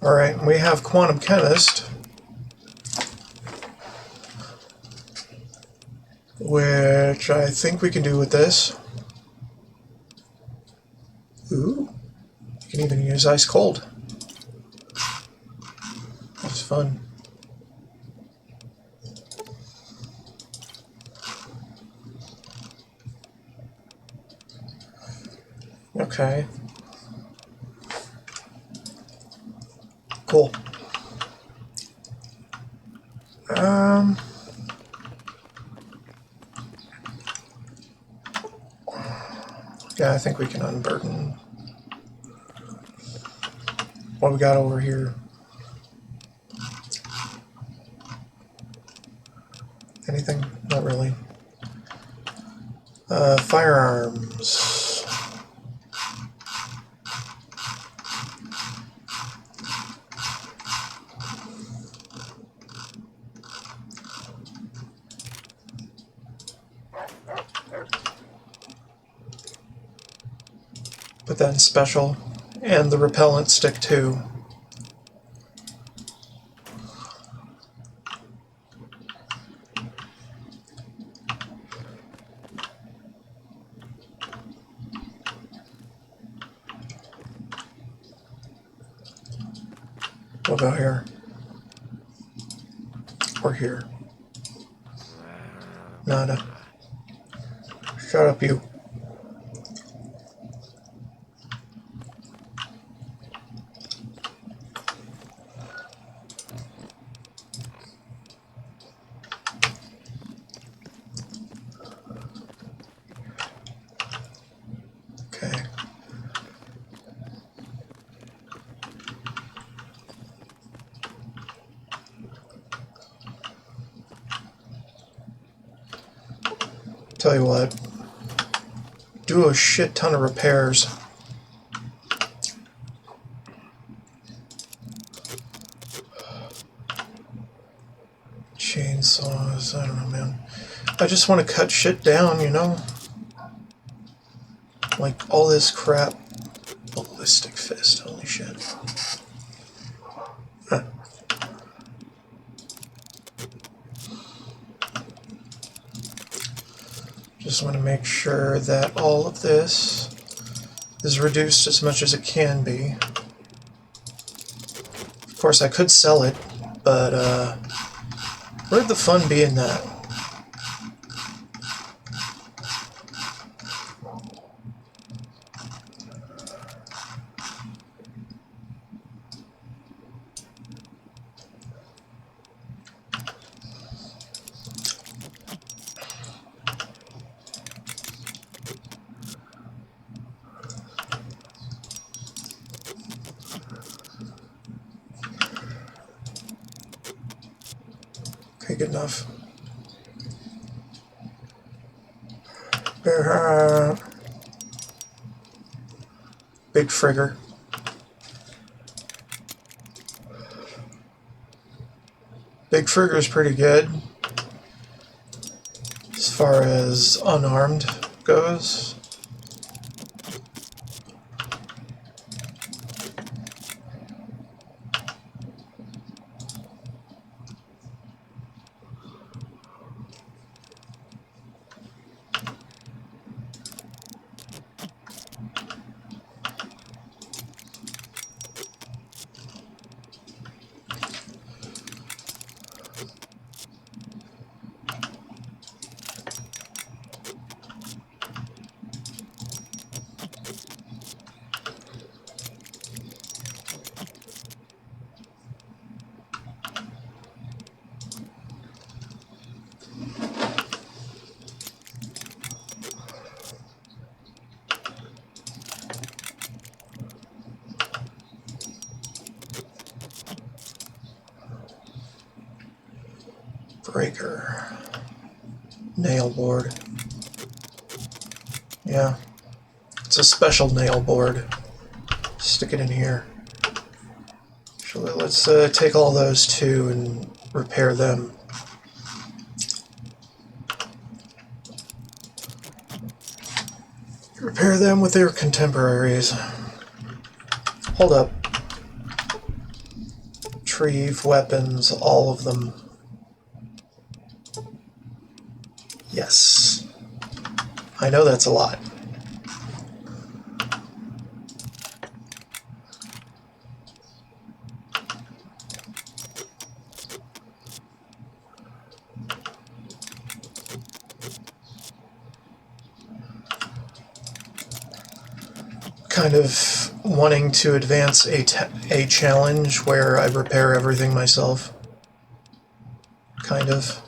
Alright, we have Quantum Chemist, which I think we can do with this. Ooh, you can even use Ice Cold. That's fun. Okay. Cool. Yeah, I think we can unburden what we got over here. Anything? Not really. Firearms. Put that in special. And the repellent stick too. What about here? Or here? Nada. Shut up, you. Okay. Tell you what, do a shit ton of repairs. Chainsaws, I don't know, man. I just want to cut shit down, you know? Like all this crap. Ballistic fist, holy shit. Huh. Just want to make sure that all of this is reduced as much as it can be. Of course, I could sell it, but where'd the fun be in that? Okay, good enough. Big frigger. Big frigger is pretty good as far as unarmed goes. breaker. Nail board. Yeah. It's a special nail board. Stick it in here. Actually, let's take all those two and repair them. Repair them with their contemporaries. Hold up. Retrieve weapons, all of them. Yes. I know that's a lot. Kind of wanting to advance a challenge where I repair everything myself. Kind of.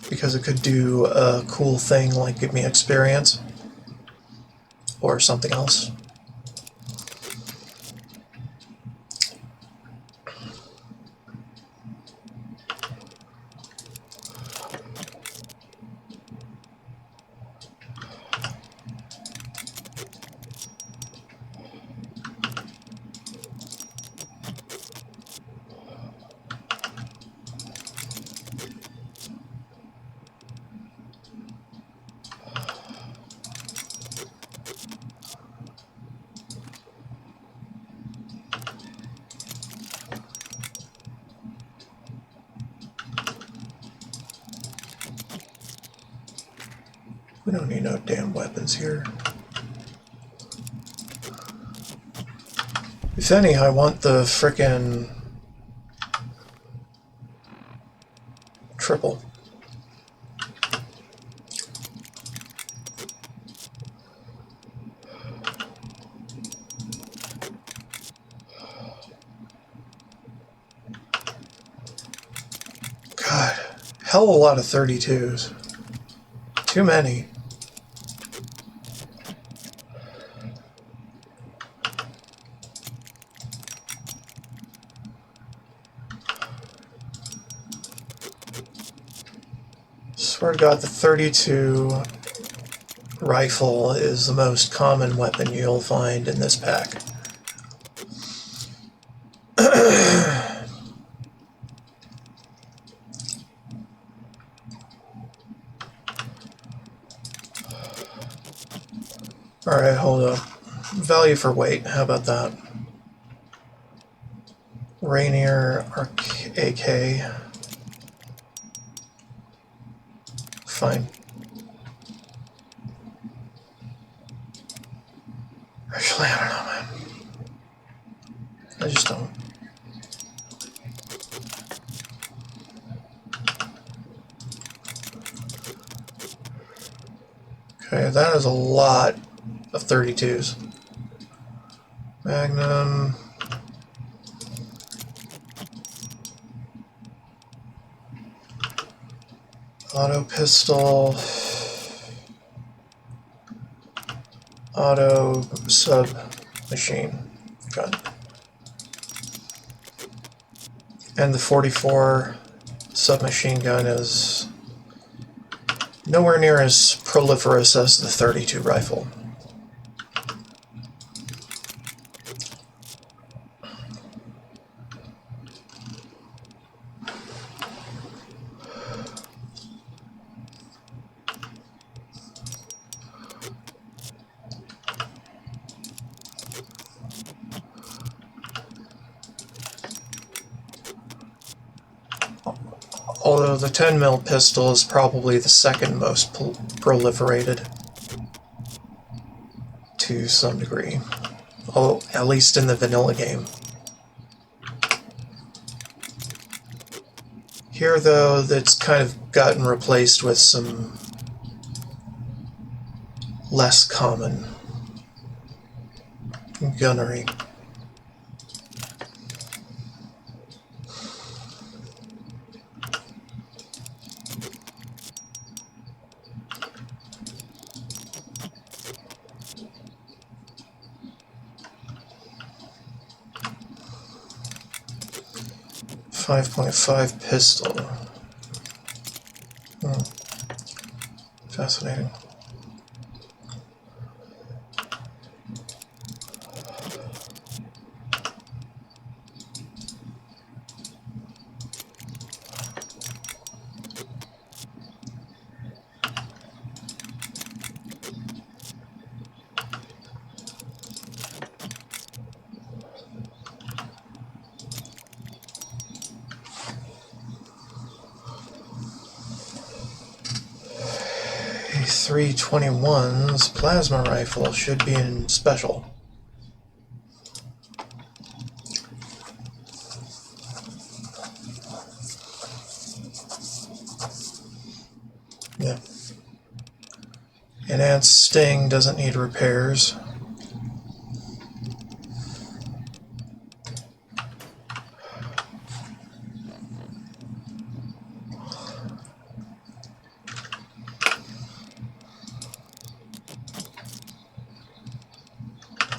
Because it could do a cool thing like give me experience. Or something else. We don't need no damn weapons here. If any, I want the frickin' triple. God, hell of a lot of 32s. Too many. Swear to God, the 32 rifle is the most common weapon you'll find in this pack. Alright, hold up. Value for weight, how about that? Rainier AK. Fine. Actually, I don't know, man. I just don't. Okay, that is a lot of 32s. Magnum. Auto pistol. Auto submachine gun. And the 44 submachine gun is nowhere near as proliferous as the 32 rifle. Although the 10mm pistol is probably the second most proliferated to some degree. Although, at least in the vanilla game. Here, though, that's kind of gotten replaced with some less common gunnery. 5.5 pistol. Fascinating. A 321's plasma rifle should be in special. Yeah. Enhanced Sting doesn't need repairs.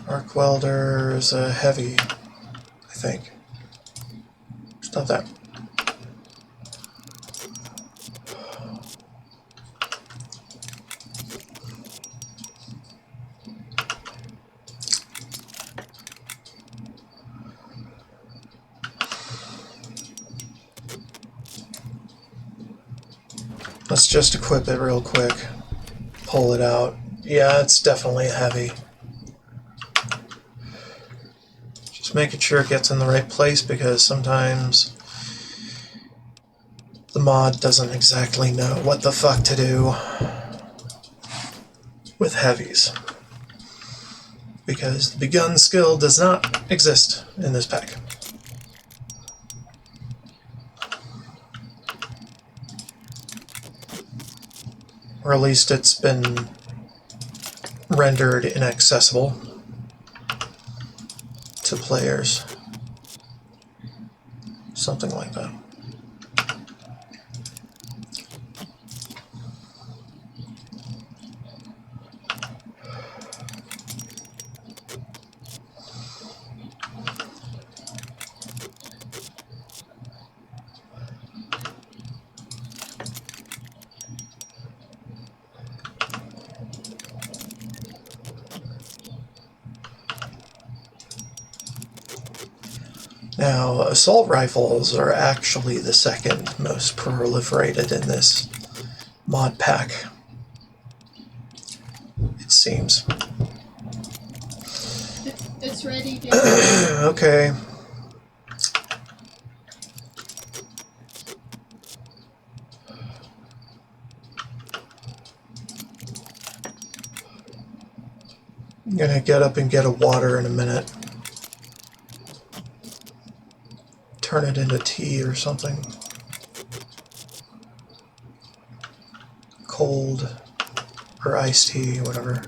Arc welder is a heavy, I think. It's not that. Let's just equip it real quick. Pull it out. Yeah, it's definitely heavy. Just making sure it gets in the right place because sometimes the mod doesn't exactly know what the fuck to do with heavies. Because the begun skill does not exist in this pack. Or at least it's been rendered inaccessible to players. Something like that. Now, assault rifles are actually the second most proliferated in this mod pack, it seems. It's ready, dude. Okay. I'm gonna get up and get a water in a minute. Turn it into tea or something. Cold or iced tea, whatever.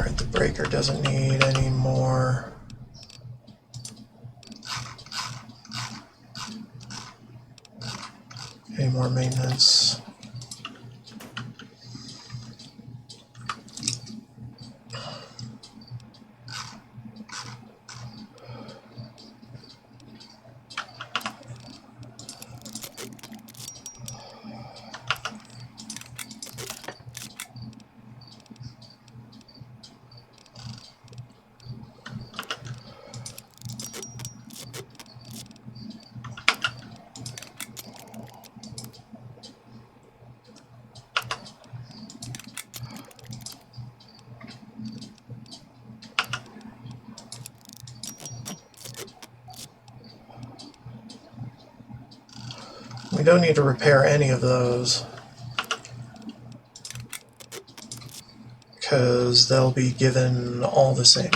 Alright, the breaker doesn't need any more. Any more maintenance. We don't need to repair any of those because they'll be given all the same.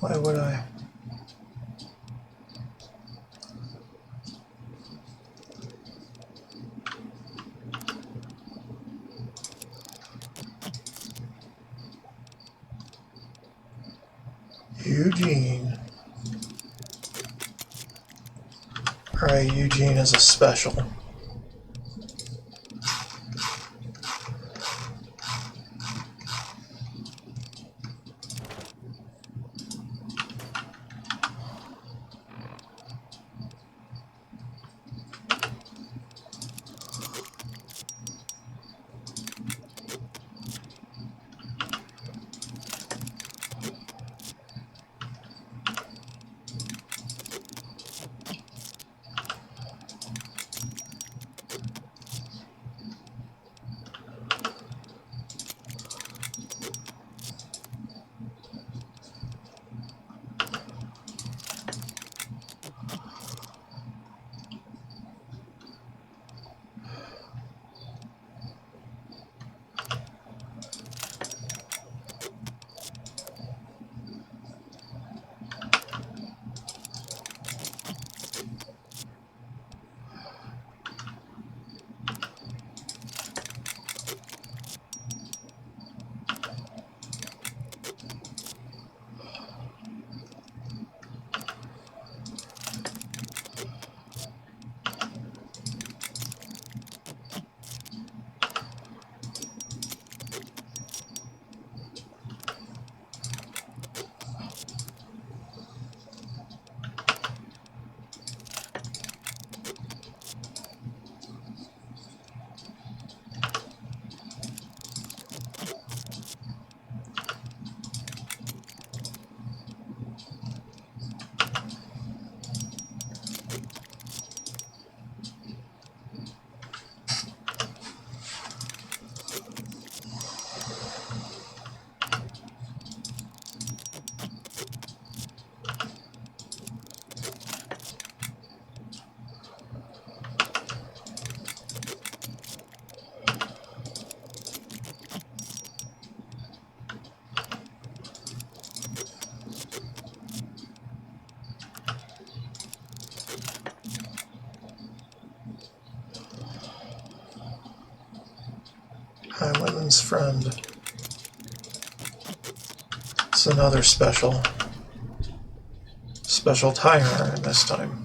Why would I? Eugene. Alright, Eugene is a special. Highwayman's Friend. It's another special tire iron this time.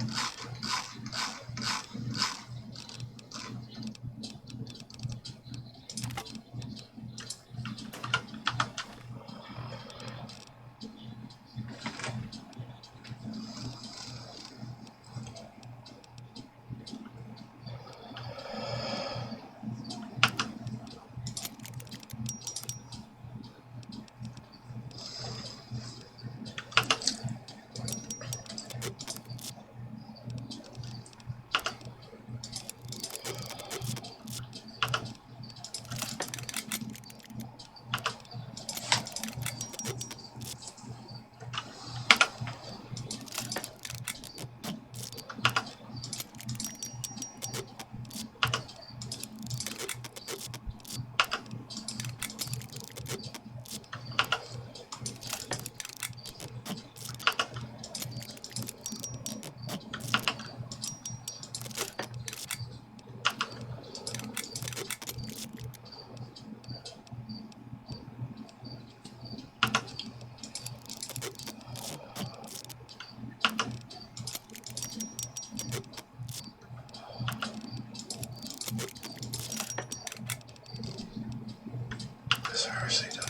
This RCW.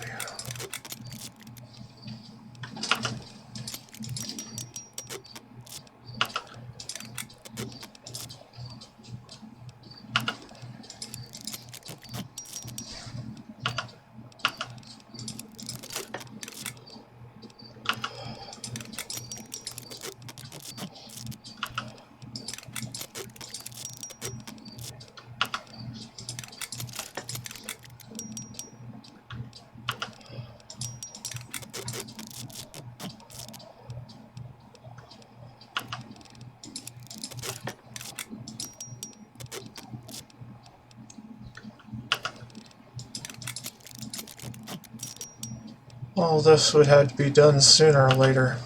All this would have to be done sooner or later.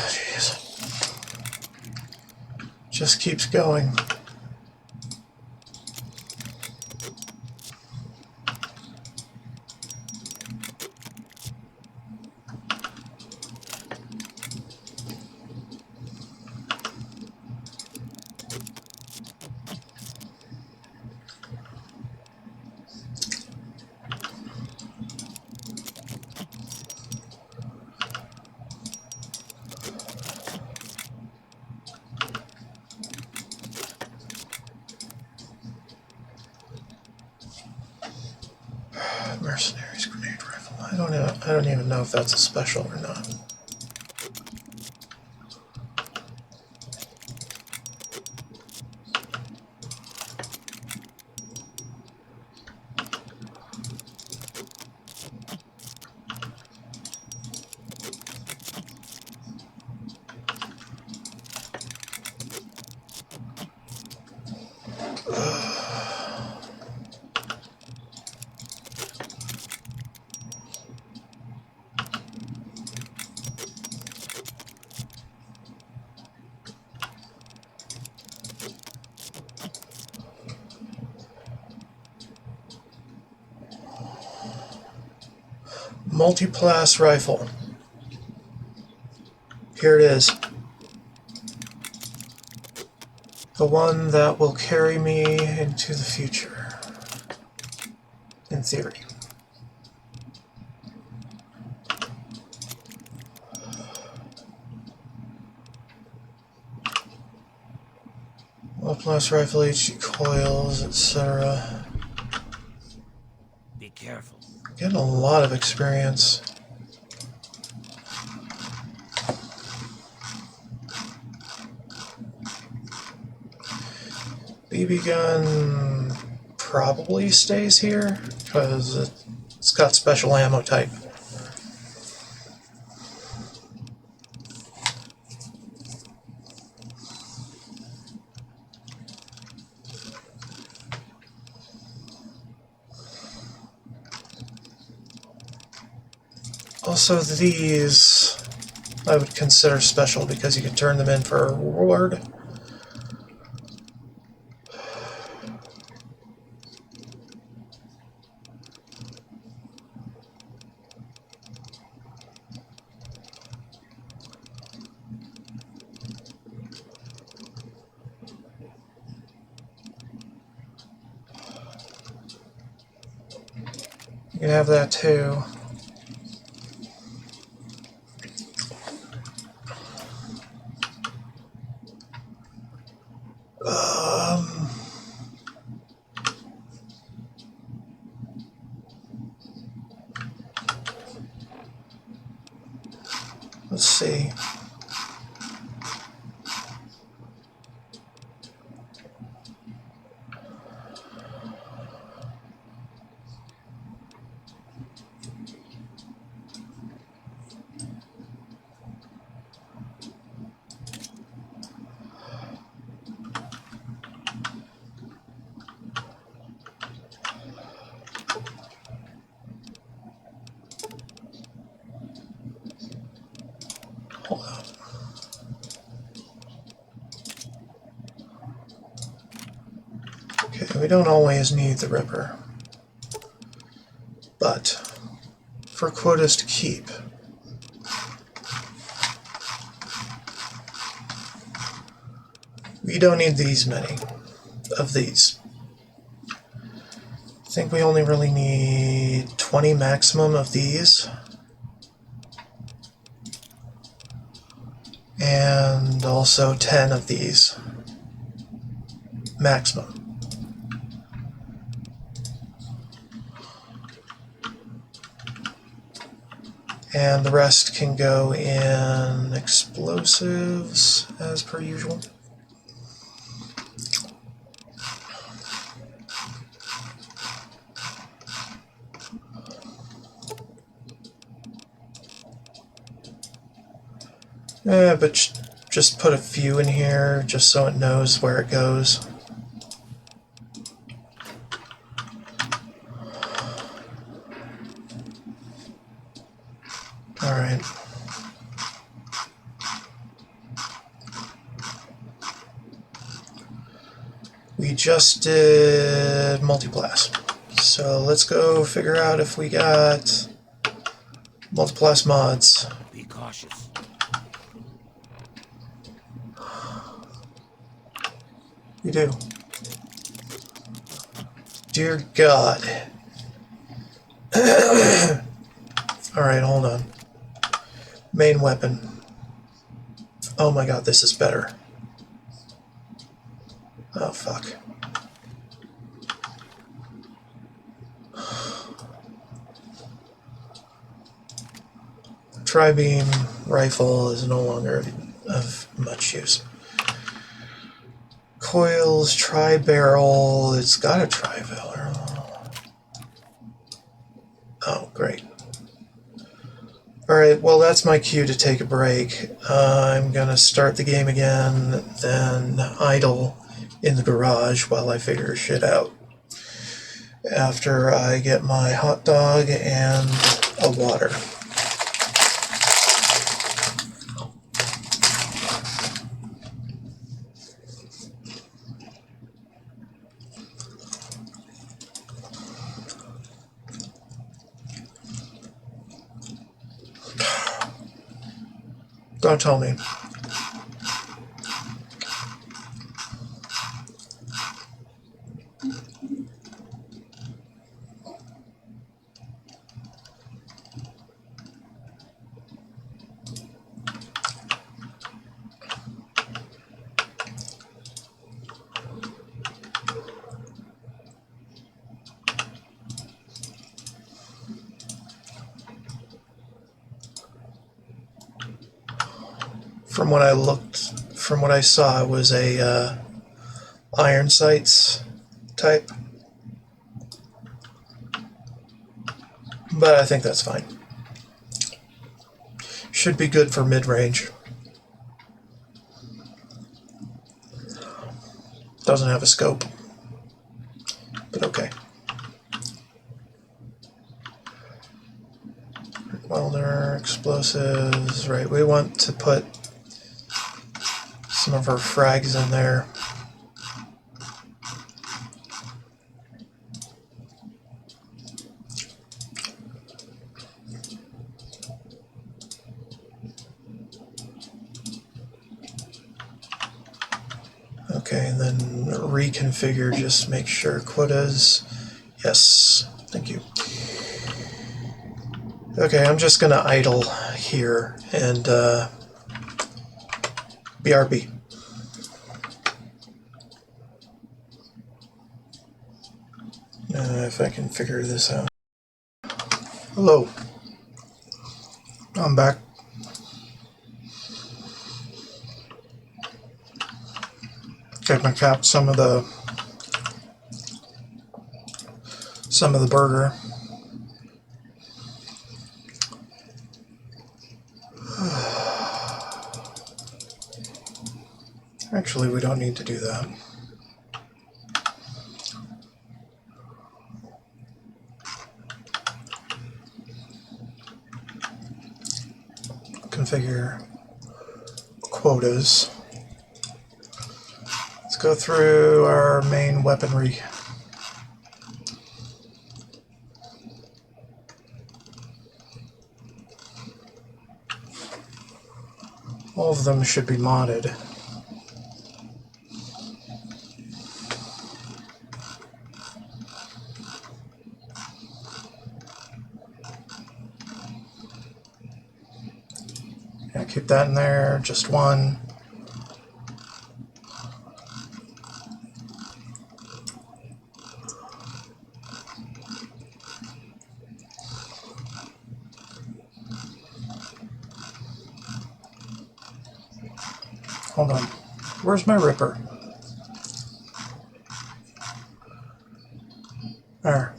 Jeez. Just keeps going. Mercenaries grenade rifle. I don't even know if that's a special or not. Multi-pass rifle. Here it is. The one that will carry me into the future. In theory. Blast rifle, HG coils, etc. Be careful. Getting a lot of experience. BB gun probably stays here because it's got special ammo type. Also, these I would consider special because you can turn them in for a reward. You can have that too. Let's see. Hold on. Okay, we don't always need the Ripper, but for quotas to keep, we don't need these many of these. I think we only really need 20 maximum of these. And also 10 of these maximum. And the rest can go in explosives as per usual. But just put a few in here just so it knows where it goes. Alright. We just did multiplast. So let's go figure out if we got multiplast mods. Be cautious. You do. Dear God. Alright, hold on. Main weapon. Oh my God, this is better. Oh, fuck. Tri-beam rifle is no longer of much use. Coils, tri-barrel, it's got a tri-barrel. Oh, great. Alright, well that's my cue to take a break. I'm gonna start the game again, then idle in the garage while I figure shit out. After I get my hot dog and a water. Don't tell me. From what I saw, it was a iron sights type. But I think that's fine. Should be good for mid-range. Doesn't have a scope, but okay. Welder, explosives, right, we want to put some of our frags in there. Okay, and then reconfigure, just make sure quotas, yes, thank you. Okay, I'm just gonna idle here and BRB. If I can figure this out. Hello, I'm back. Okay, I capped some of the burger. Actually, we don't need to do that. Configure quotas. Let's go through our main weaponry. All of them should be modded. Yeah, keep that in there, just one. Hold on. Where's my ripper? There.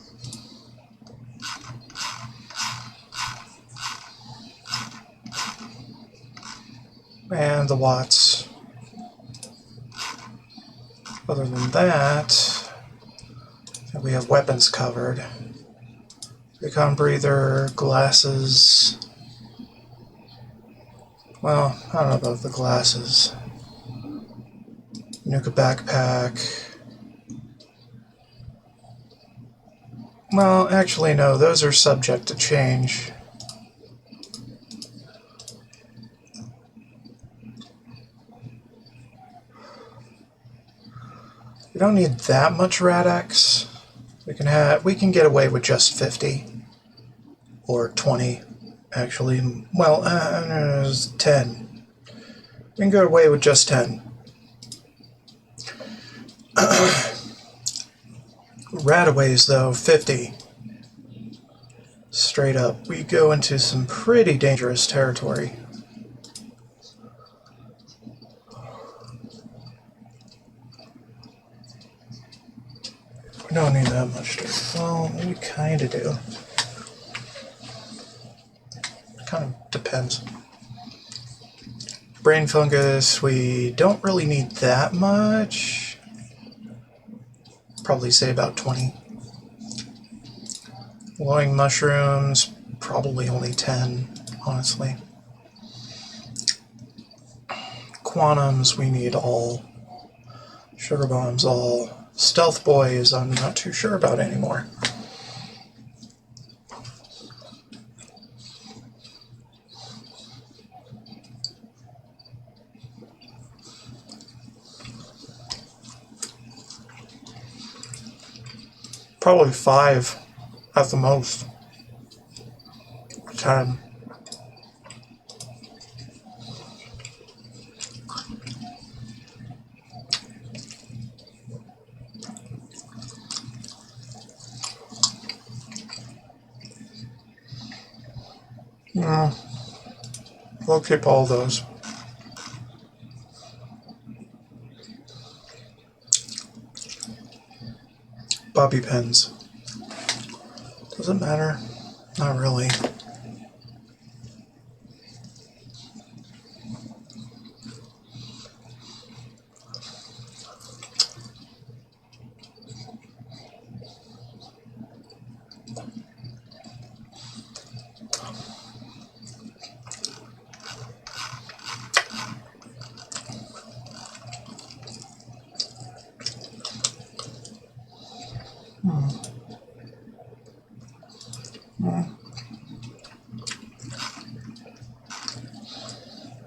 And the watts. Other than that, we have weapons covered. Recon breather, glasses. Well, I don't know about the glasses. Nuka backpack. Well, actually no, those are subject to change. We don't need that much Rad-X. We can get away with just 50 or 20 actually. Well, 10. We can get away with just 10. Radaways though, 50. Straight up. We go into some pretty dangerous territory. We don't need that much dirt. Well, we kind of do. Kind of depends. Brain fungus, we don't really need that much. Probably say about 20. Glowing mushrooms, probably only 10, honestly. Quantums, we need all. Sugar bombs, all. Stealth boys, I'm not too sure about anymore. Probably 5 at the most. 10. Yeah, we'll keep all those. bobby pins. Does it matter? Not really.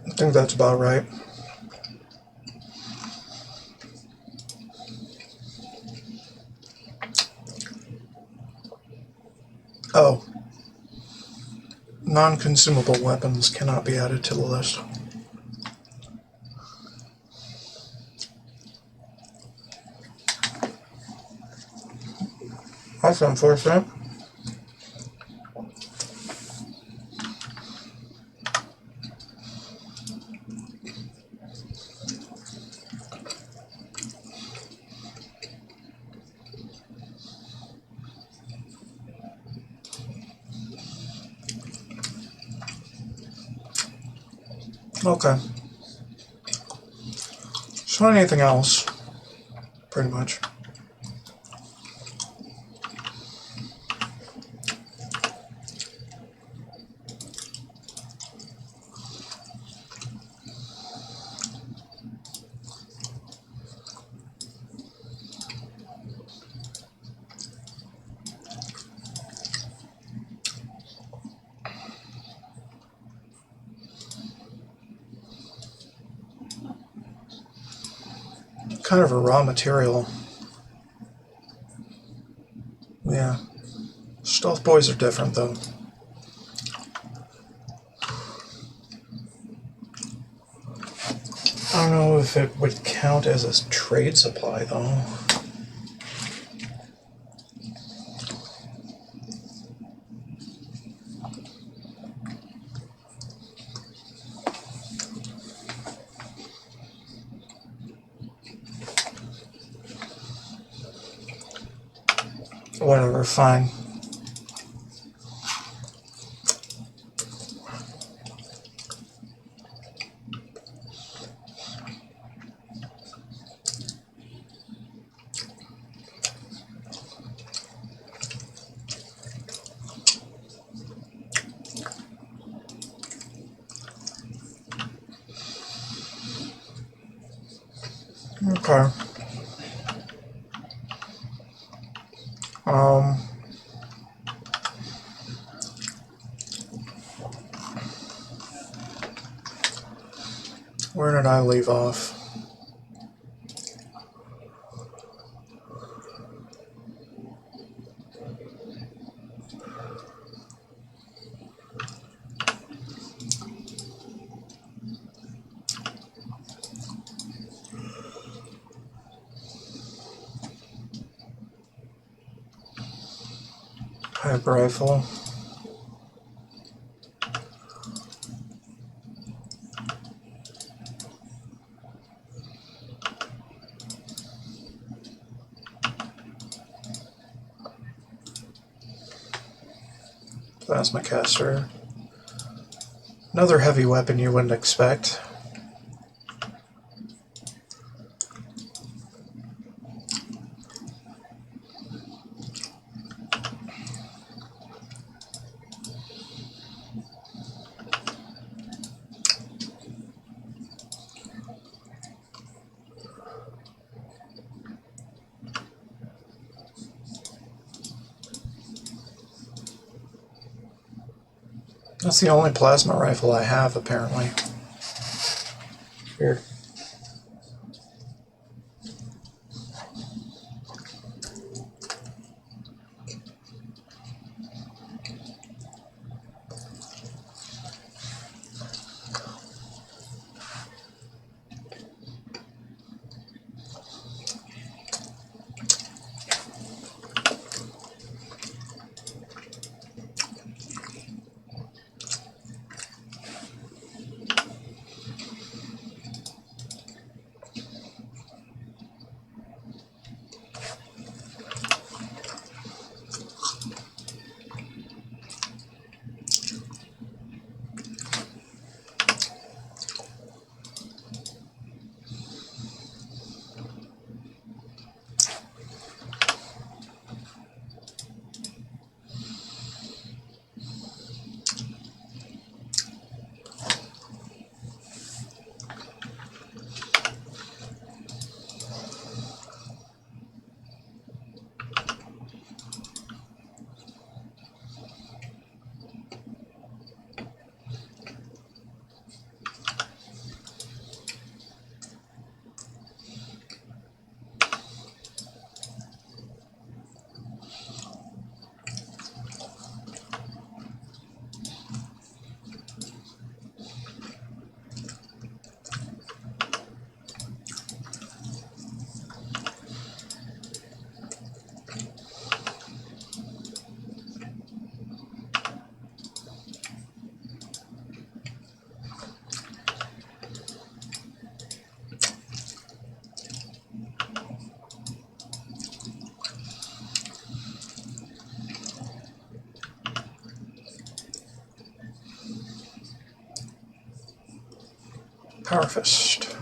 I think that's about right. Oh. Non-consumable weapons cannot be added to the list. That's unfortunate. Okay. So anything else, pretty much. Kind of a raw material. Yeah. Stealth boys are different, though. I don't know if it would count as a trade supply, though. Whatever, fine. Okay. Where did I leave off? Pipe rifle. Plasma caster. Another heavy weapon you wouldn't expect. That's the only plasma rifle I have, apparently. Here. Power Fist.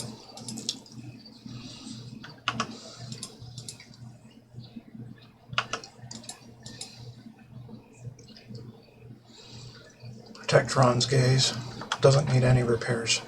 Protect Ron's gaze. Doesn't need any repairs.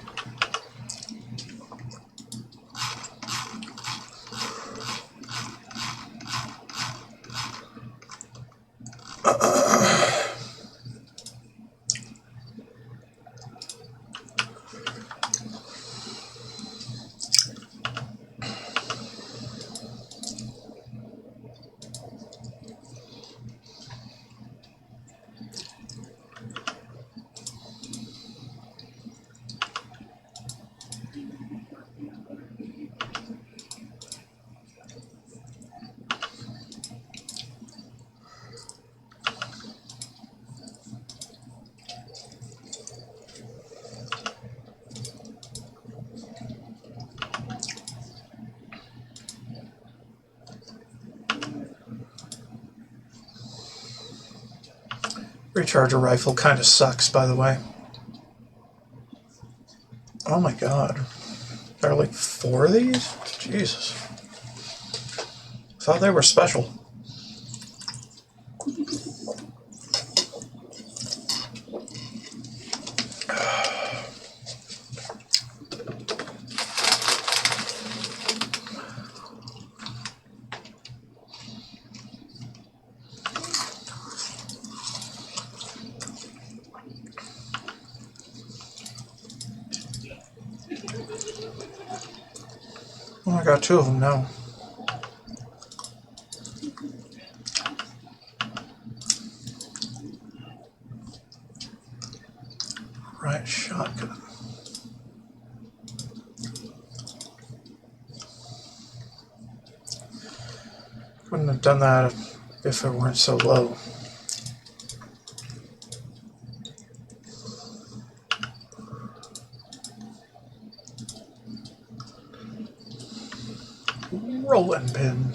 Recharger rifle kind of sucks, by the way. Oh my god. There are like 4 of these? Jesus. Thought they were special. Oh, I got 2 of them now. Right shotgun. Wouldn't have done that if it weren't so low. Rolling pin.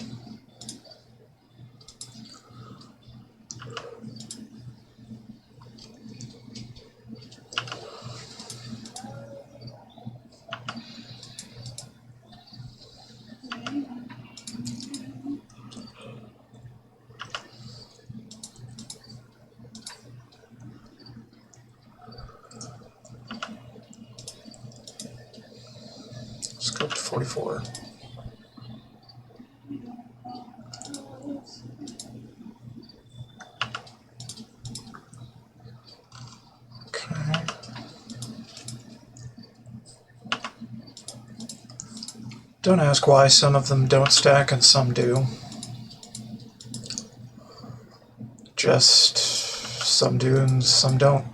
Let's go to 44. Okay. Don't ask why some of them don't stack and some do. Just some do and some don't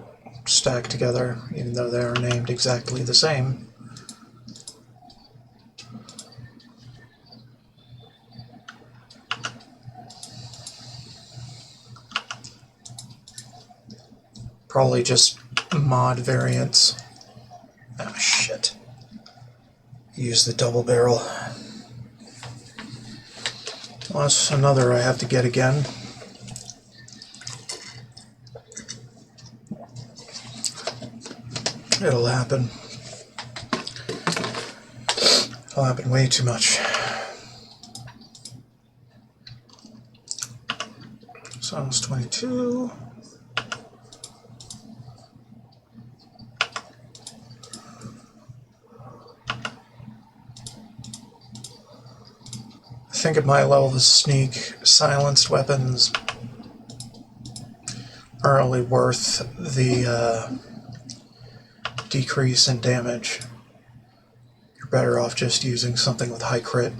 stack together, even though they are named exactly the same. Probably just mod variants. Ah, shit. Use the double barrel. Well, that's another I have to get again. It'll happen. It'll happen way too much. Psalms 22. I think at my level, the sneak silenced weapons are only worth the decrease in damage. You're better off just using something with high crit,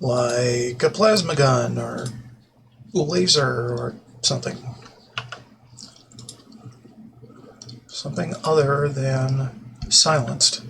like a plasma gun or laser or something. Something other than silenced.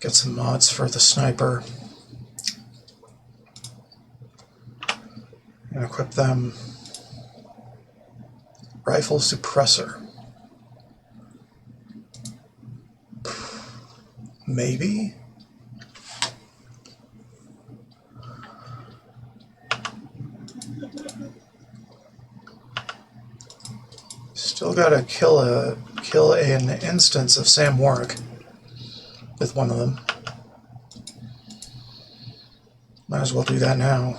get some mods for the sniper and equip them. Rifle suppressor. Maybe? Still gotta kill an instance of Sam Warwick with one of them. Might as well do that now.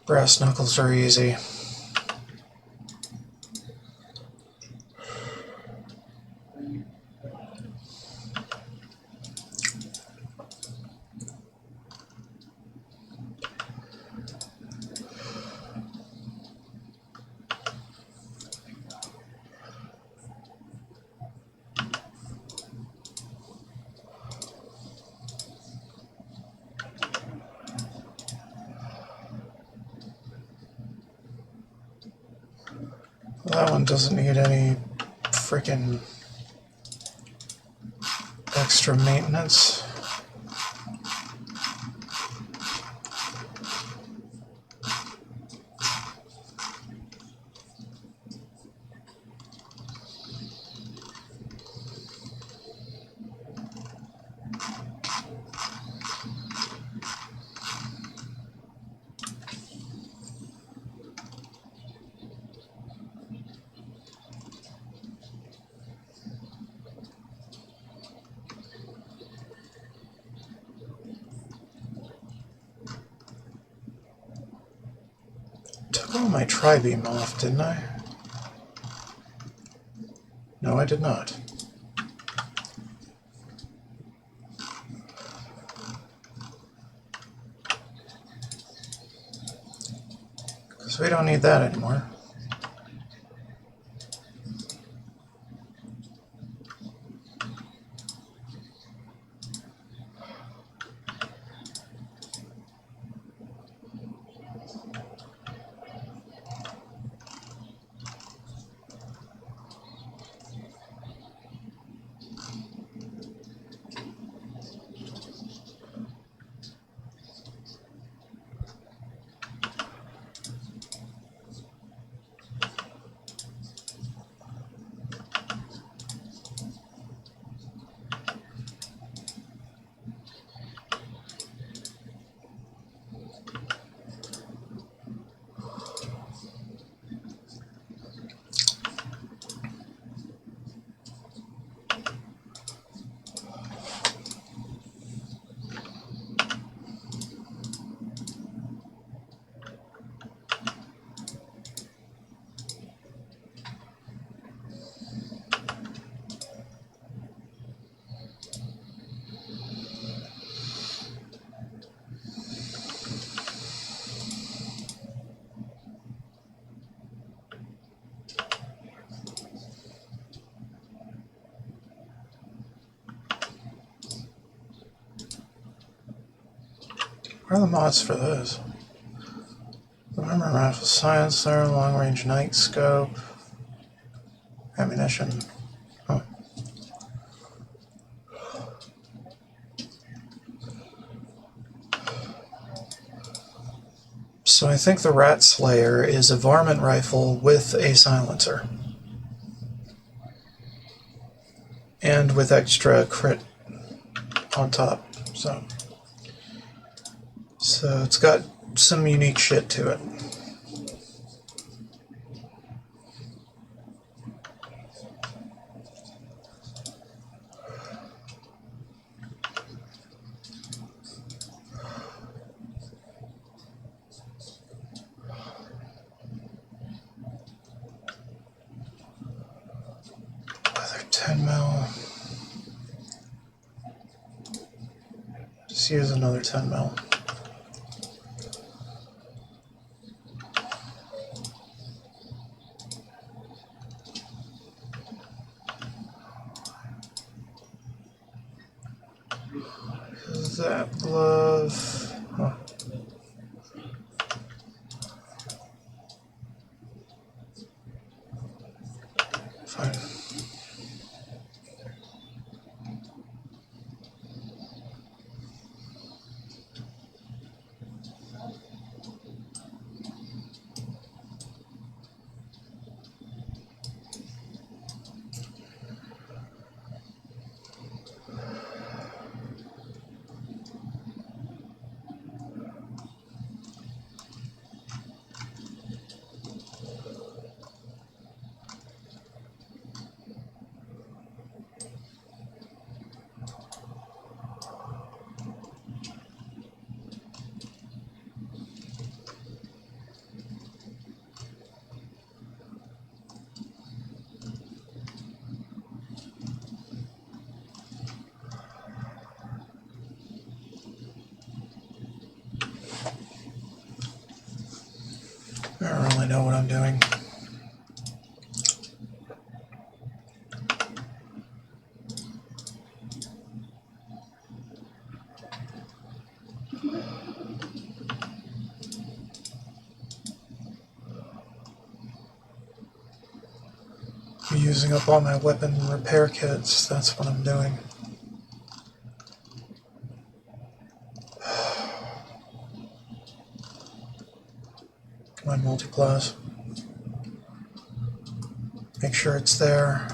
Brass knuckles are easy. That one doesn't need any freaking extra maintenance. Took all my tri-beam off, didn't I? No, I did not. Because we don't need that anymore. Where are the mods for this? Remember rifle silencer, long range night scope, ammunition. Huh. So I think the Rat Slayer is a varmint rifle with a silencer. And with extra crit on top. So it's got some unique shit to it. Another 10 mil. Just use another 10 mil. That glove. Huh. Fine. I don't really know what I'm doing. I'm using up all my weapon repair kits. That's what I'm doing. My multiplies. Make sure it's there.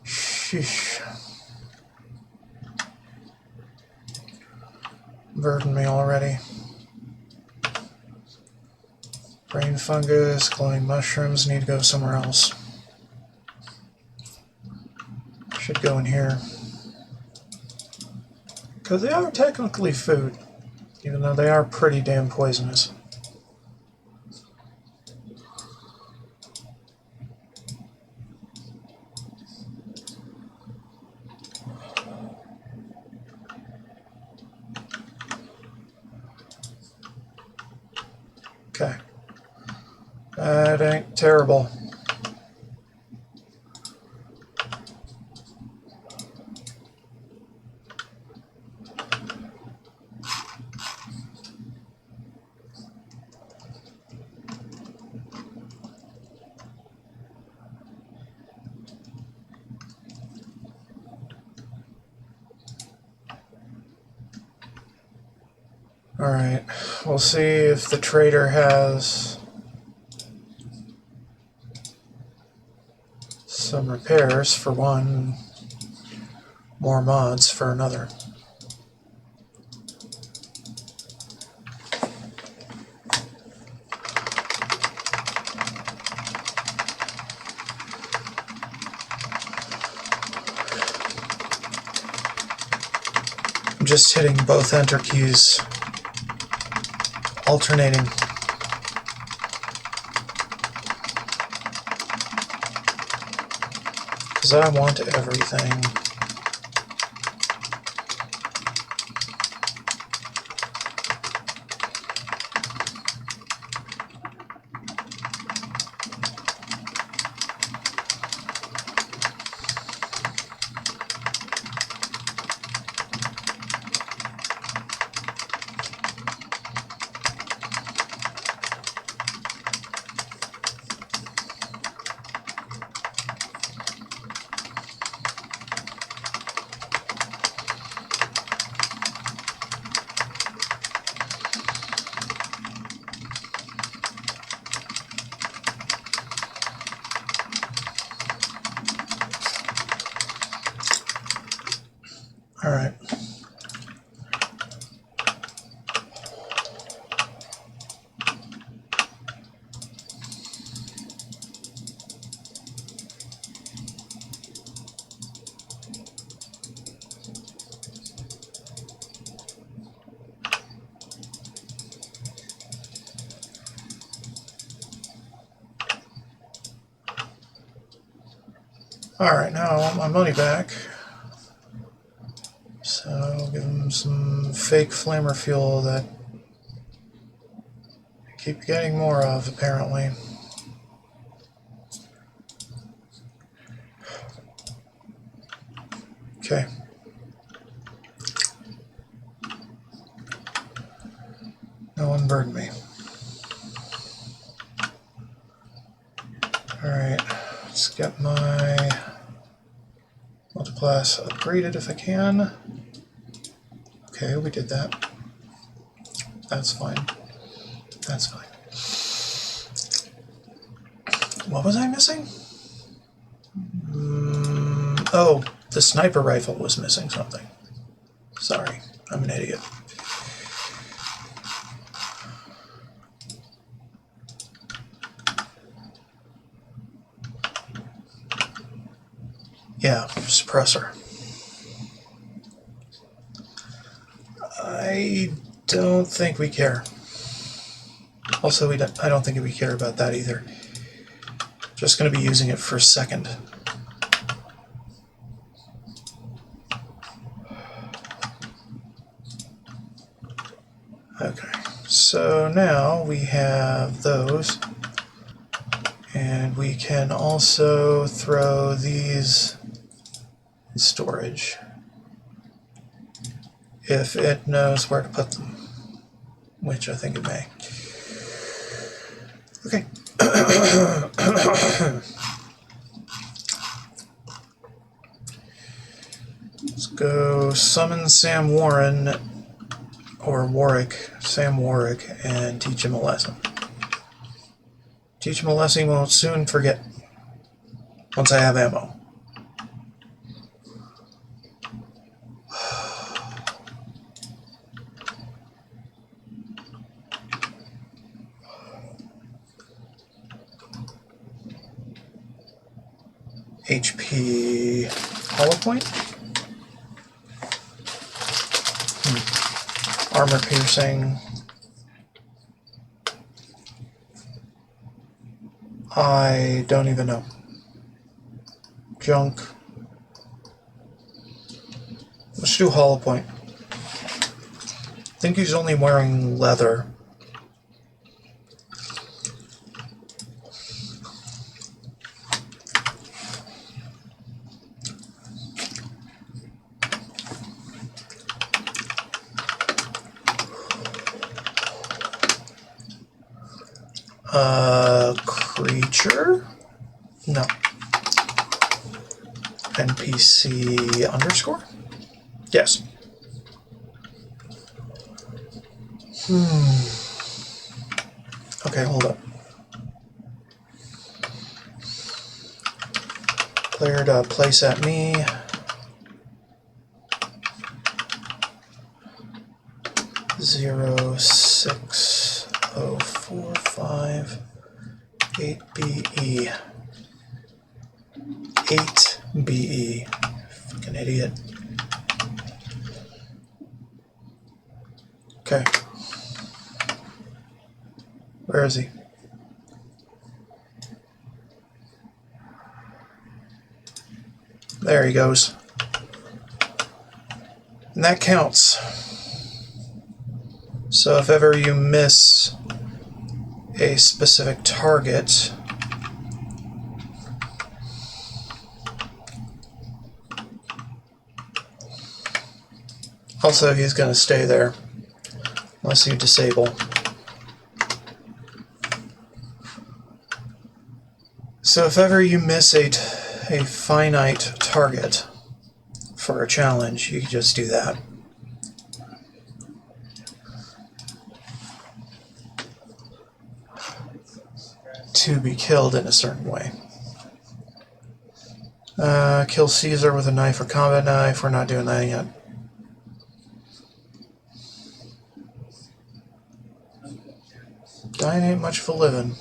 Sheesh. Burden me already. Brain fungus, glowing mushrooms need to go somewhere else. Should go in here. Because they are technically food, even though they are pretty damn poisonous. Okay. That ain't terrible. Alright, we'll see if the trader has some repairs for one, more mods for another. I'm just hitting both enter keys, alternating. Because I want everything. All right. All right, now I want my money back. So I'll give them some fake flamer fuel that I keep getting more of, apparently. Okay. No one burned me. Alright, let's get my multiclass upgraded if I can. Okay, we did that. That's fine. That's fine. What was I missing? Oh, the sniper rifle was missing something. Sorry, I'm an idiot. Yeah, suppressor. I don't think we care. Also, I don't think we care about that either. Just going to be using it for a second. Okay, so now we have those. And we can also throw these in storage if it knows where to put them, which I think it may. Okay. Let's go summon Sam Warren, or Warwick, Sam Warwick, and teach him a lesson. Teach him a lesson he won't soon forget once I have ammo. HP hollow point? Armor piercing. I don't even know. Junk. Let's do hollow point. I think he's only wearing leather. Creature? No. NPC underscore? Yes. Okay, hold up. Player to place at me. Zero 6 0 4 5 8 BE 8 BE. Fucking idiot. Okay. Where is he? There he goes. And that counts. So if ever you miss a specific target, also he's going to stay there unless you disable. So if ever you miss a finite target for a challenge, you can just do that. To be killed in a certain way. Kill Caesar with a knife or combat knife. We're not doing that yet. Dying ain't much for living.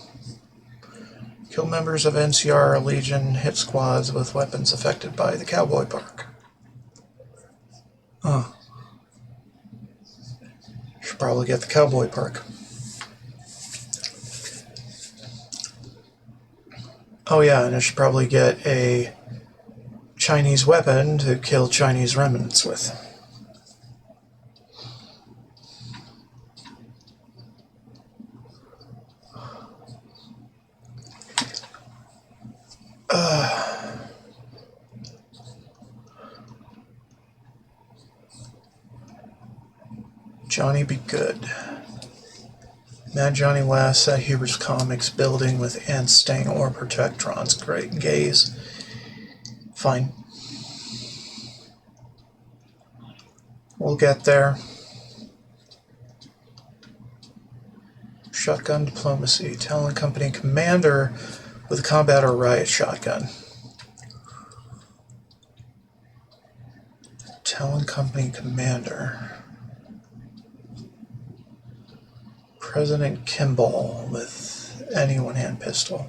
Kill members of NCR Legion hit squads with weapons affected by the cowboy park. Huh. Should probably get the cowboy park. Oh yeah, and I should probably get a Chinese weapon to kill Chinese remnants with. Johnny be good. Mad Johnny West at Huber's Comics building with ant sting or protectrons. Great gaze. Fine. We'll get there. Shotgun diplomacy. Talon Company commander with a combat or riot shotgun. Talon Company commander. President Kimball with any one-hand pistol.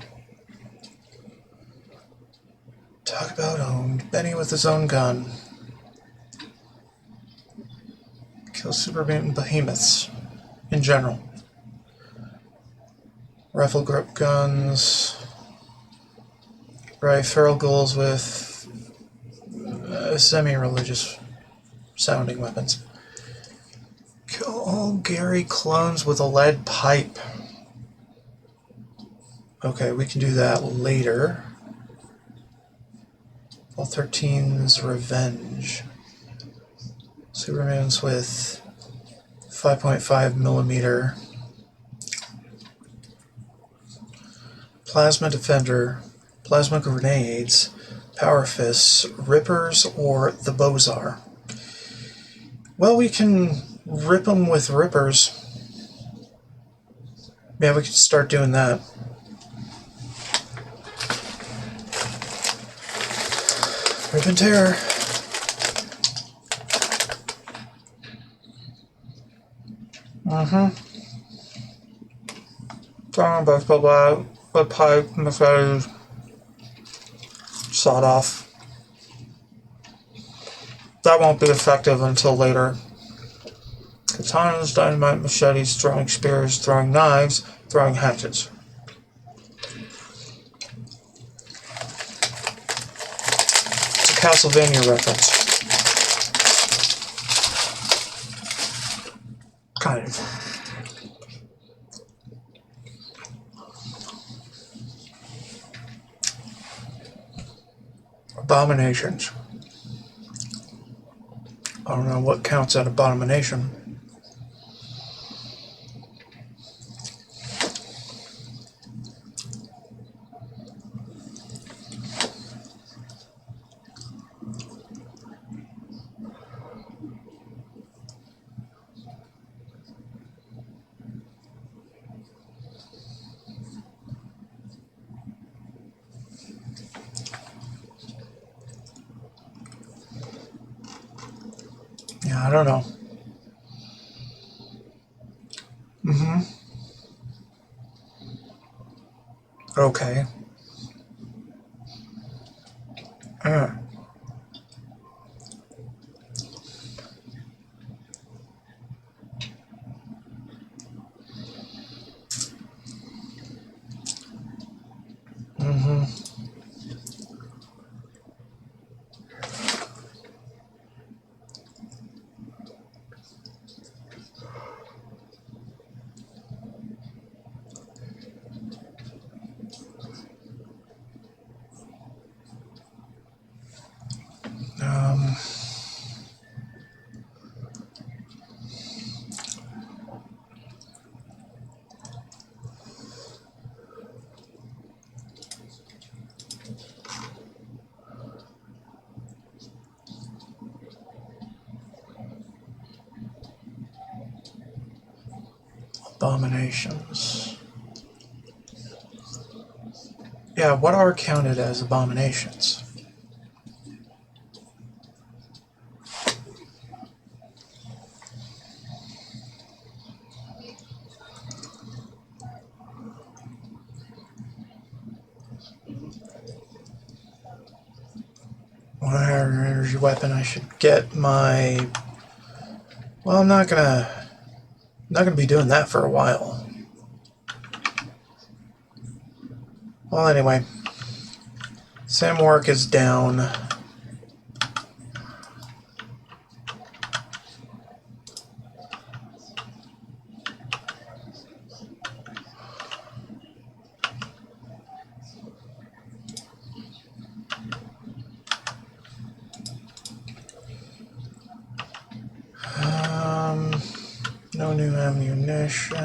Talk about owned. Benny with his own gun. Kill super mutant behemoths in general. Rifle grip guns. Right, feral ghouls with semi-religious sounding weapons. Kill all Gary clones with a lead pipe. Okay, we can do that later. All 13's revenge. Superman's with 5.5 millimeter. Plasma defender. Plasma grenades. Power fists. Rippers or the Bozar. Well, we can rip them with rippers. Yeah, we could start doing that. Rip and tear. Baseball bat, a pipe, machete, sawed off. That won't be effective until later. Katanas, dynamite, machetes, throwing spears, throwing knives, throwing hatchets. It's a Castlevania reference. Kind of. Abominations. I don't know what counts as abomination. Yeah, I don't know. Okay. Abominations. Yeah, what are counted as abominations? Whatever energy weapon I should get my... Well, I'm not gonna be doing that for a while. Well, anyway, Sam work is down. No new ammunition.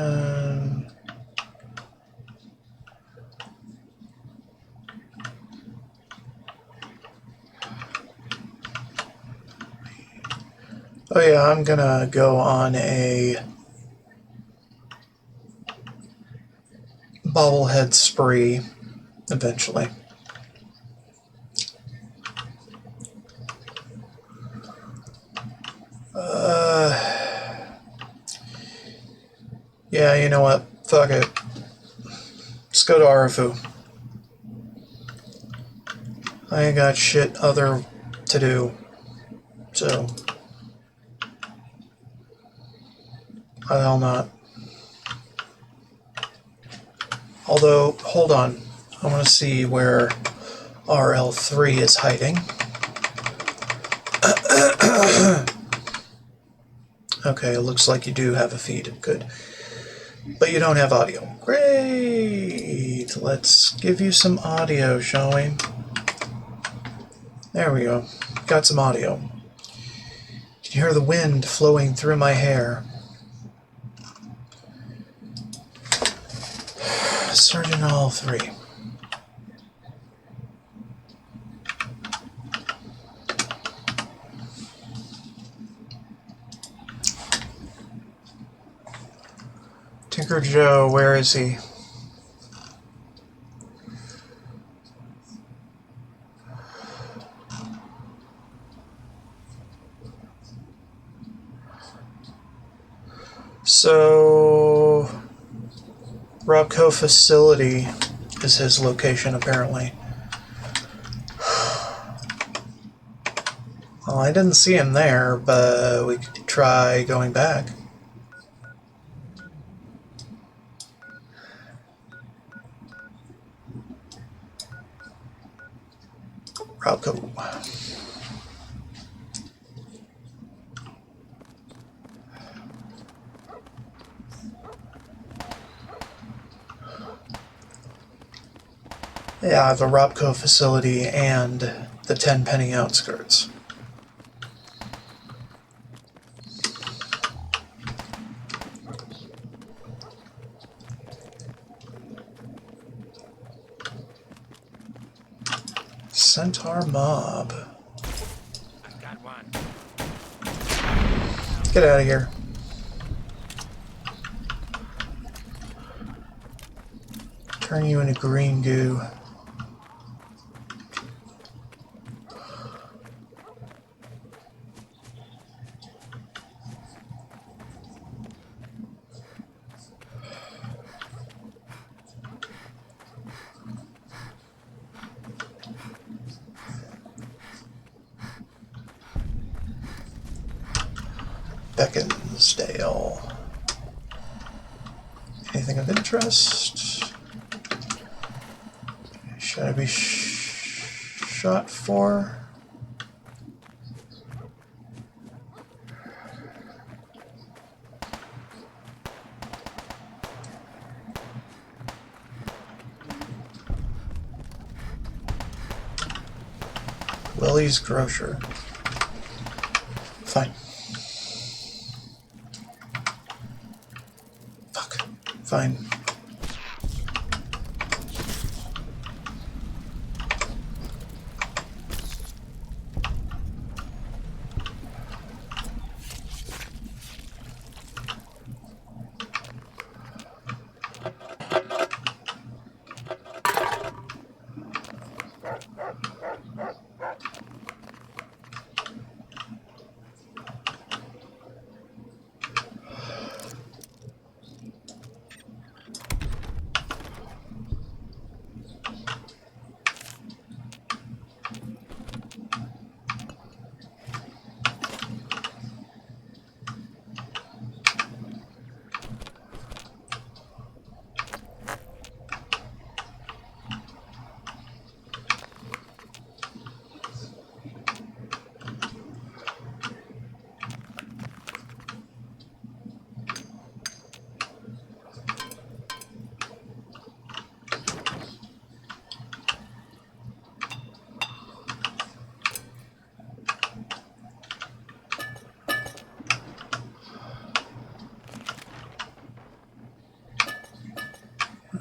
Oh yeah, I'm gonna go on a bobblehead spree eventually. Yeah, you know what? Fuck it. Let's go to Arafu. I ain't got shit other to do. So, why the hell not? Although, hold on. I want to see where RL3 is hiding. Okay, it looks like you do have a feed. Good. But you don't have audio. Great! Let's give you some audio, shall we? There we go. Got some audio. You can hear the wind flowing through my hair. Sergeant All 3. Tinker Joe, where is he? So, Robco facility is his location, apparently. Well, I didn't see him there, but we could try going back. Robco. Yeah, the Robco facility and the 10 penny outskirts. Centaur Mob. I've got one. Get out of here. Turn you into green goo. Beaconsdale. Anything of interest? Should I be shot for? Willie's Grocer. Fine. Fuck. Fine.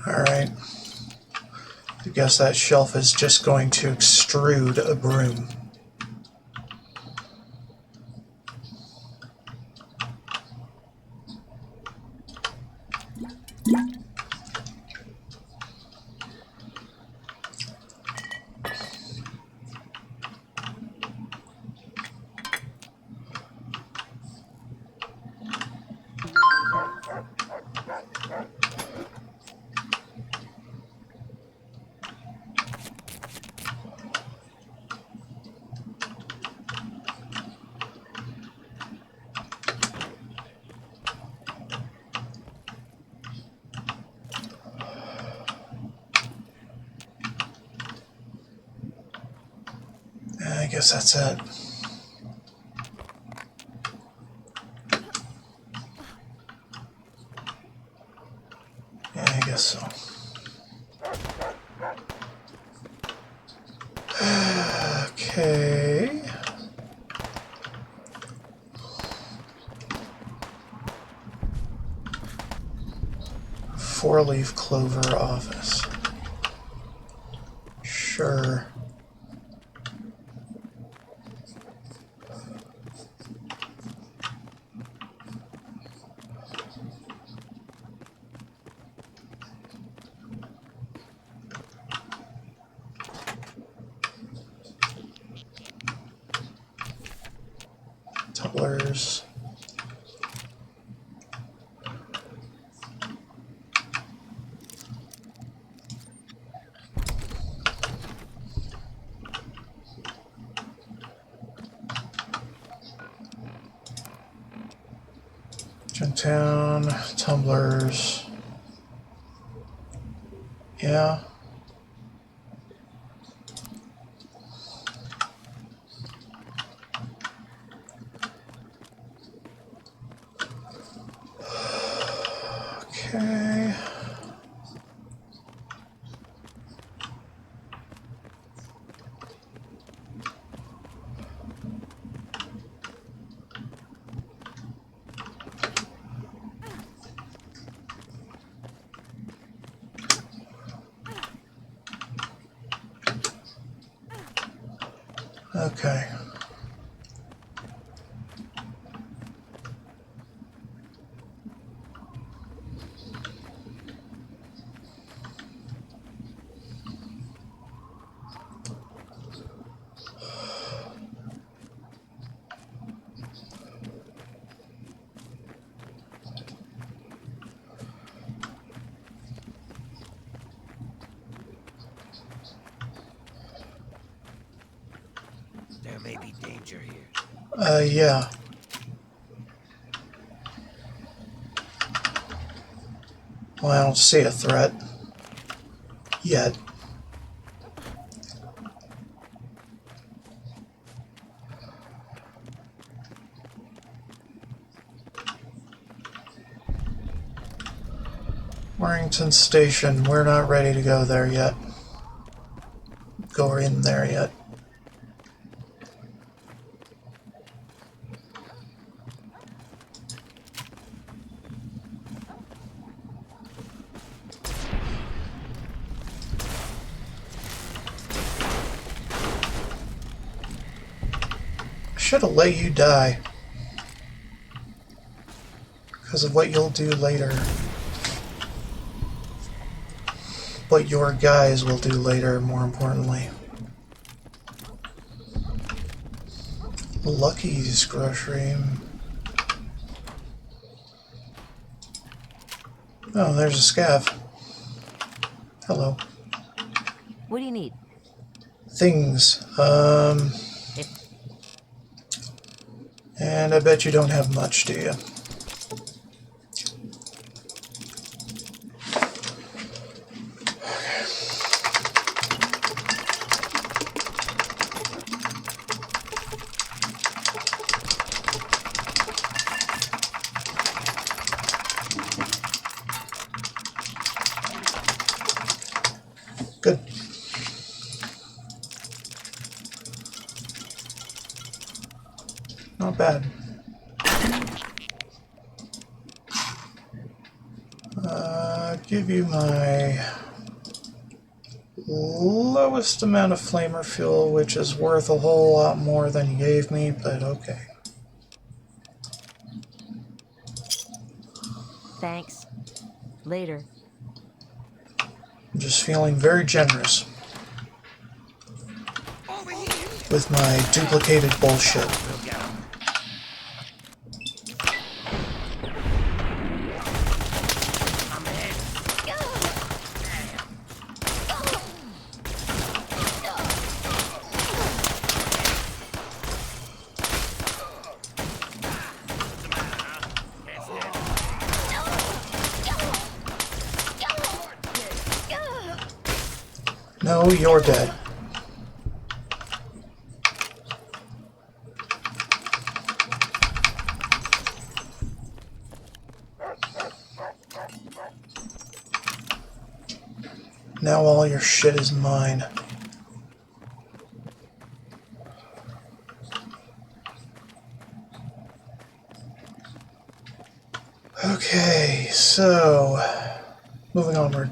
Alright. I guess that shelf is just going to extrude a broom. I guess that's it. Yeah, I guess so. Okay. Four-leaf clover office. Sure. Tumblers. Town, tumblers. Yeah. Okay. Okay. There may be danger here. Yeah. Well, I don't see a threat. Yet. Warrington Station, we're not ready to go there yet. Go in there yet. Should have let you die. Because of what you'll do later. What your guys will do later, more importantly. Lucky's grocery. Oh, there's a scav. Hello. What do you need? Things. And I bet you don't have much, do you? Good. Not bad. Give you my lowest amount of flamer fuel, which is worth a whole lot more than you gave me, but okay. Thanks. Later. I'm just feeling very generous with my duplicated bullshit. No, you're dead. Now all your shit is mine. Okay, so moving onward.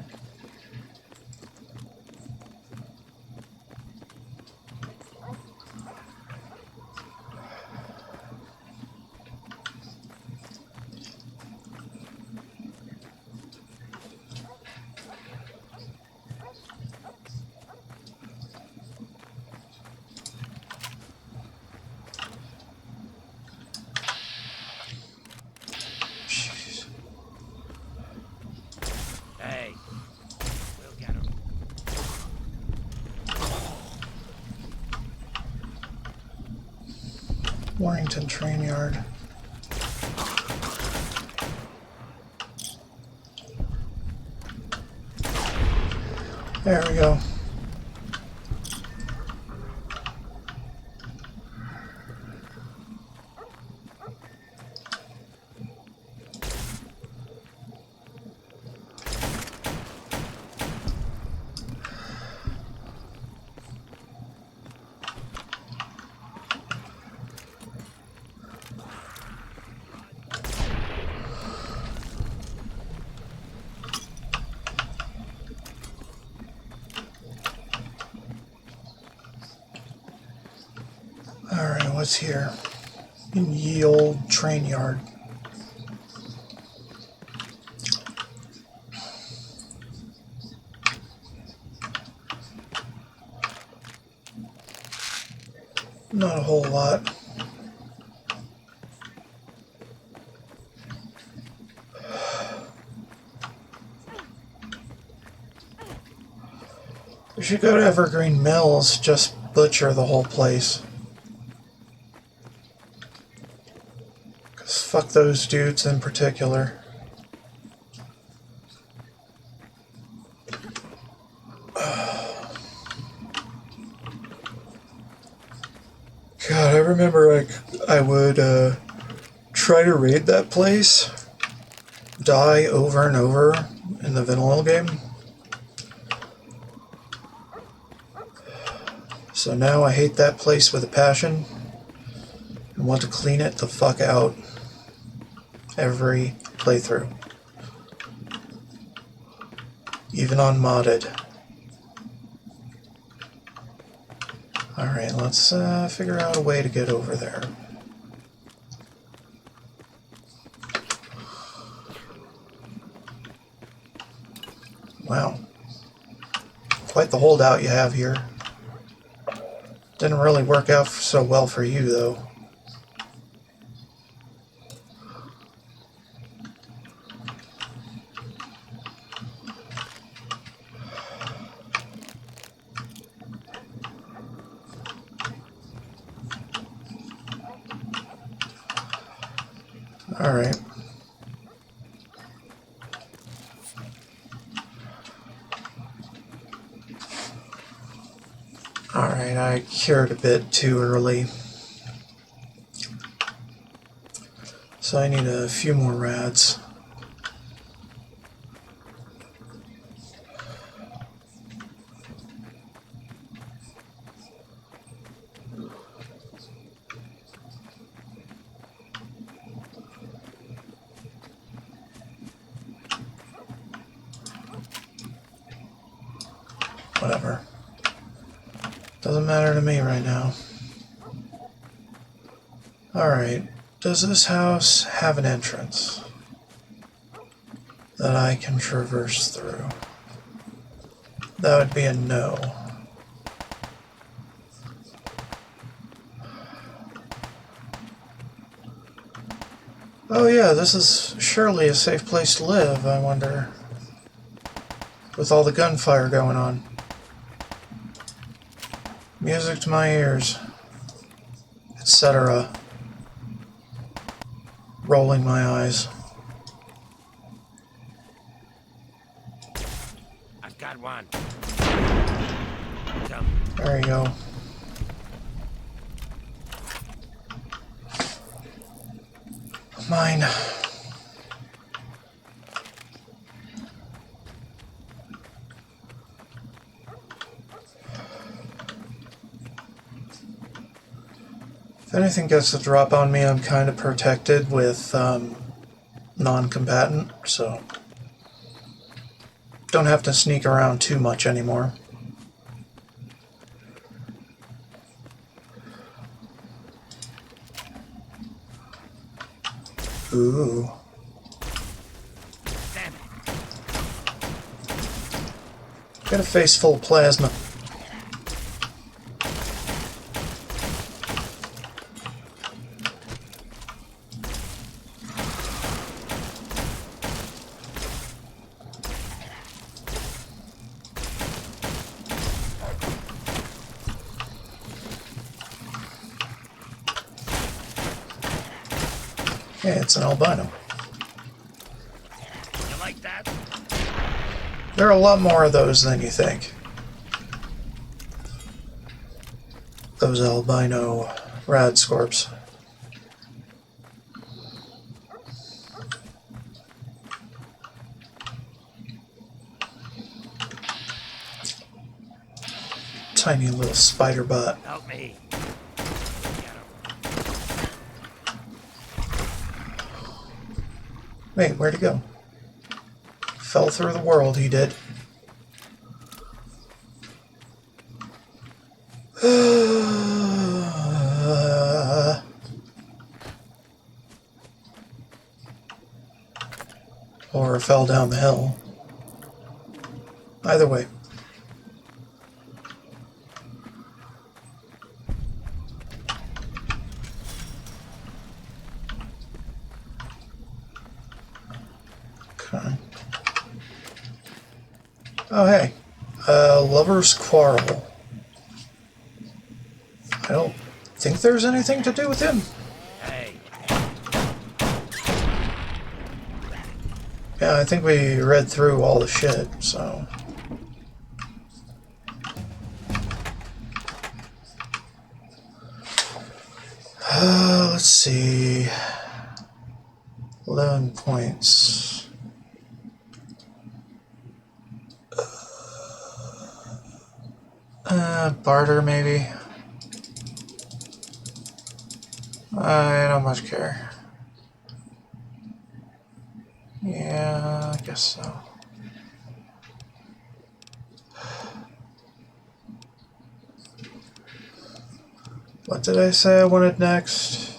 Hey, we'll get him. Warrington Train Yard. There we go. Alright, what's here? In ye old train yard. Not a whole lot. We should go to Evergreen Mills, just butcher the whole place. 'Cause fuck those dudes in particular. God, I remember I would try to raid that place, die over and over in the vanilla game. So now I hate that place with a passion and want to clean it the fuck out every playthrough. Even on modded. Alright, let's figure out a way to get over there. Wow. Quite the holdout you have here. Didn't really work out so well for you, though. Alright. Alright, I cured a bit too early. So I need a few more rads. Whatever. Doesn't matter to me right now. Alright, does this house have an entrance that I can traverse through? That would be a no. Oh yeah, this is surely a safe place to live, I wonder. With all the gunfire going on. Music to my ears. Etc. Rolling my eyes. I've got one. There you go. Mine. If anything gets to drop on me, I'm kind of protected with non-combatant, so don't have to sneak around too much anymore. Ooh. Damn it. Got a face full of plasma. Hey, it's an albino. You like that? There are a lot more of those than you think. Those albino radscorps. Tiny little spider bot. Help me. Wait, where'd he go? Fell through the world, he did. Or fell down the hill. Either way. Okay. Oh, hey. Lover's quarrel. I don't think there's anything to do with him. Hey. Yeah, I think we read through all the shit, so... let's see... 11 points. Barter, maybe? I don't much care. Yeah, I guess so. What did I say I wanted next?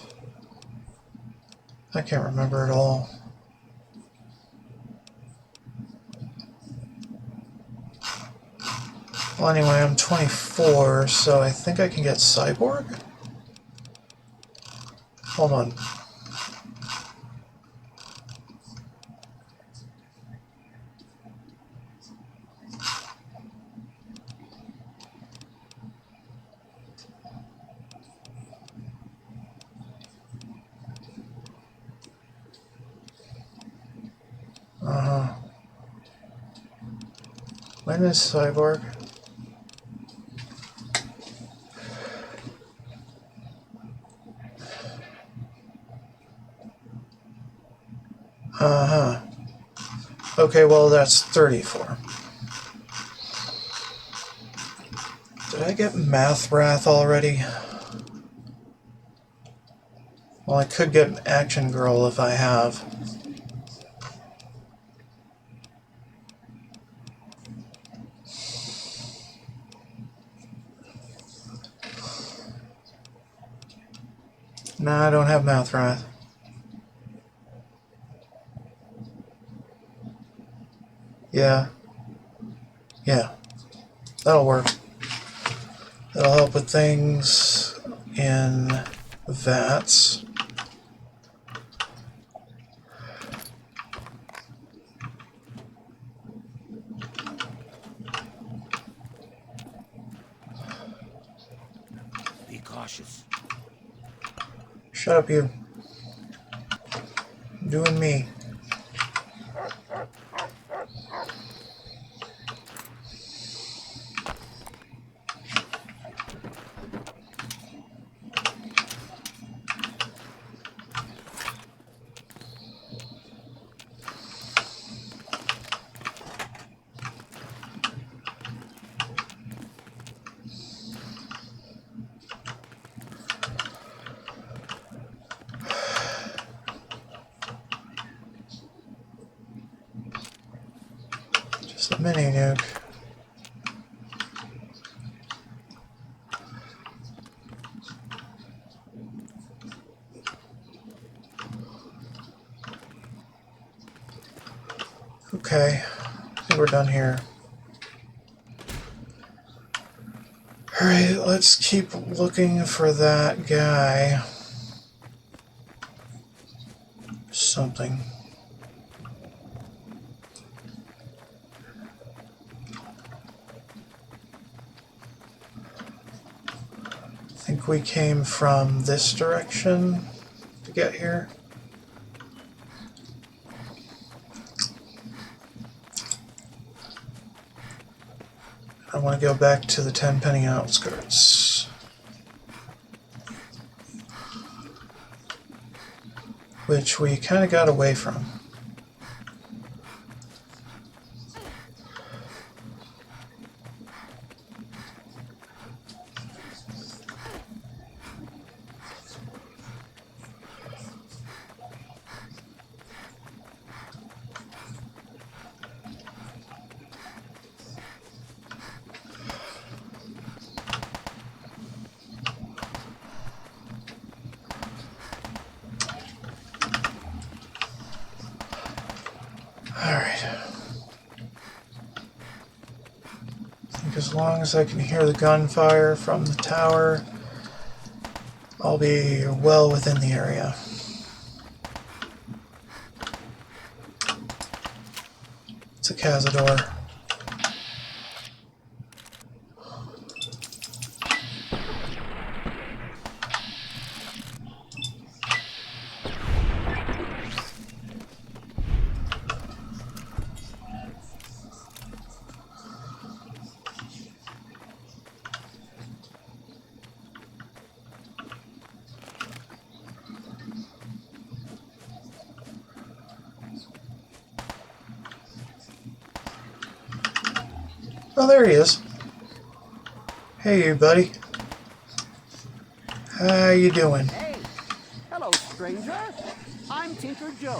I can't remember at all. Well, anyway, I'm 24, so I think I can get Cyborg? Hold on. When is Cyborg? Okay, well, that's 34. Did I get Math Wrath already? Well, I could get Action Girl if I have. Nah, I don't have mouth wrath. Yeah. Yeah. That'll work. That'll help with things in vats. Be cautious. Shut up, you. I'm doing me. Just a mini nuke. Okay, I think we're done here. Alright, let's keep looking for that guy. Something. I think we came from this direction to get here. I want to go back to the Tenpenny outskirts, which we kind of got away from. Alright. I think as long as I can hear the gunfire from the tower, I'll be well within the area. It's a Cazador. Oh, there he is. Hey, you buddy. How you doing? Hey, hello, stranger. I'm Tinker Joe,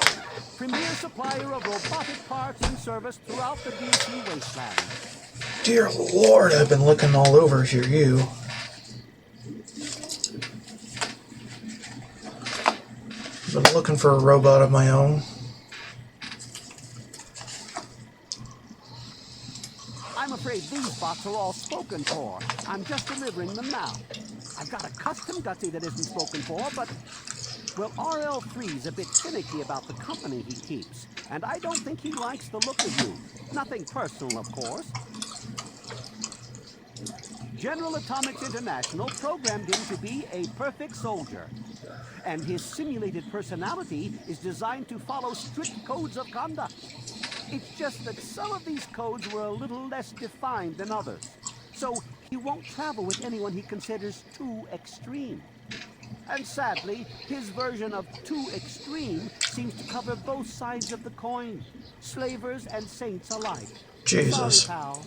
premier supplier of robotic parts and service throughout the DC wasteland. Dear Lord, I've been looking all over for you. I've been looking for a robot of my own. I'm afraid these bots are all spoken for. I'm just delivering them now. I've got a custom Gutsy that isn't spoken for, but... well, RL3's a bit finicky about the company he keeps, and I don't think he likes the look of you. Nothing personal, of course. General Atomics International programmed him to be a perfect soldier. And his simulated personality is designed to follow strict codes of conduct. It's just that some of these codes were a little less defined than others. So he won't travel with anyone he considers too extreme. And sadly, his version of too extreme seems to cover both sides of the coin. Slavers and saints alike. Jesus. Sorry, pal.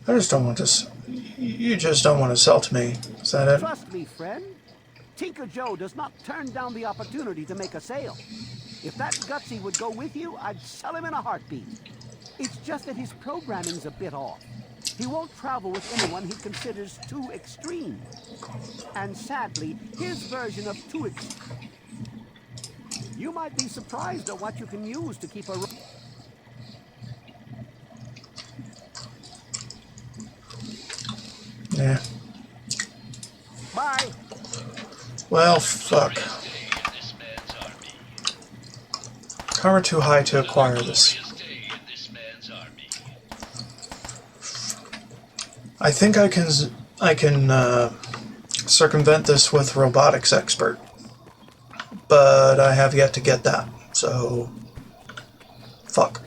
I just don't want to... You just don't want to sell to me. Is that it? Trust me, friend. Tinker Joe does not turn down the opportunity to make a sale. If that Gutsy would go with you, I'd sell him in a heartbeat. It's just that his programming's a bit off. He won't travel with anyone he considers too extreme. And sadly, his version of too extreme. You might be surprised at what you can use to keep a... Yeah. Bye. Well, fuck. Cover too high to acquire this. I think I can circumvent this with robotics expert, but I have yet to get that. So, fuck.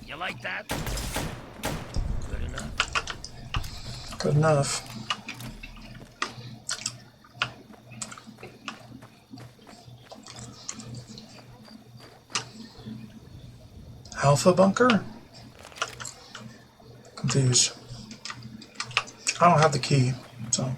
You like that? Good enough. Good enough. Alpha bunker? Confused. I don't have the key, so.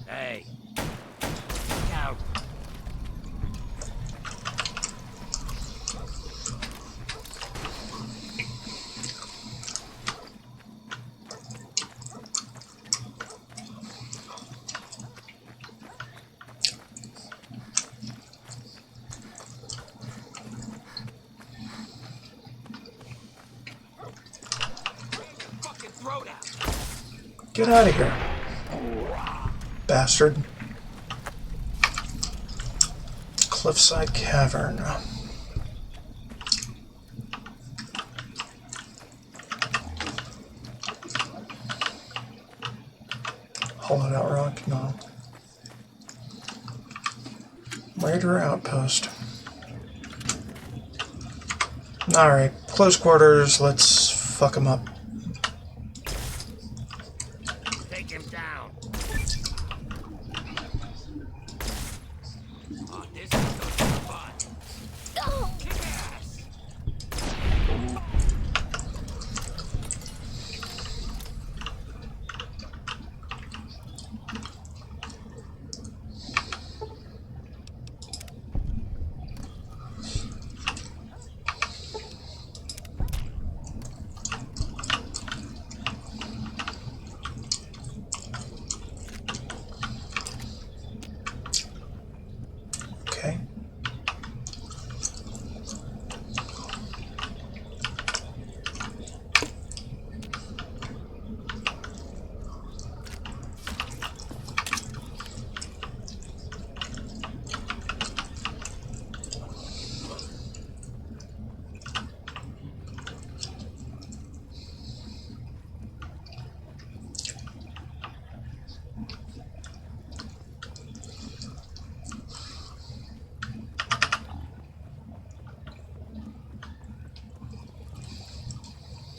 Hey. Look out. Fucking throat out. Get out of here, bastard. Cliffside Cavern. Hollowed out rock? No. Raider outpost. Alright, close quarters, let's fuck him up. Take him down. Oh, this is gonna be fun. Kick ass. Okay.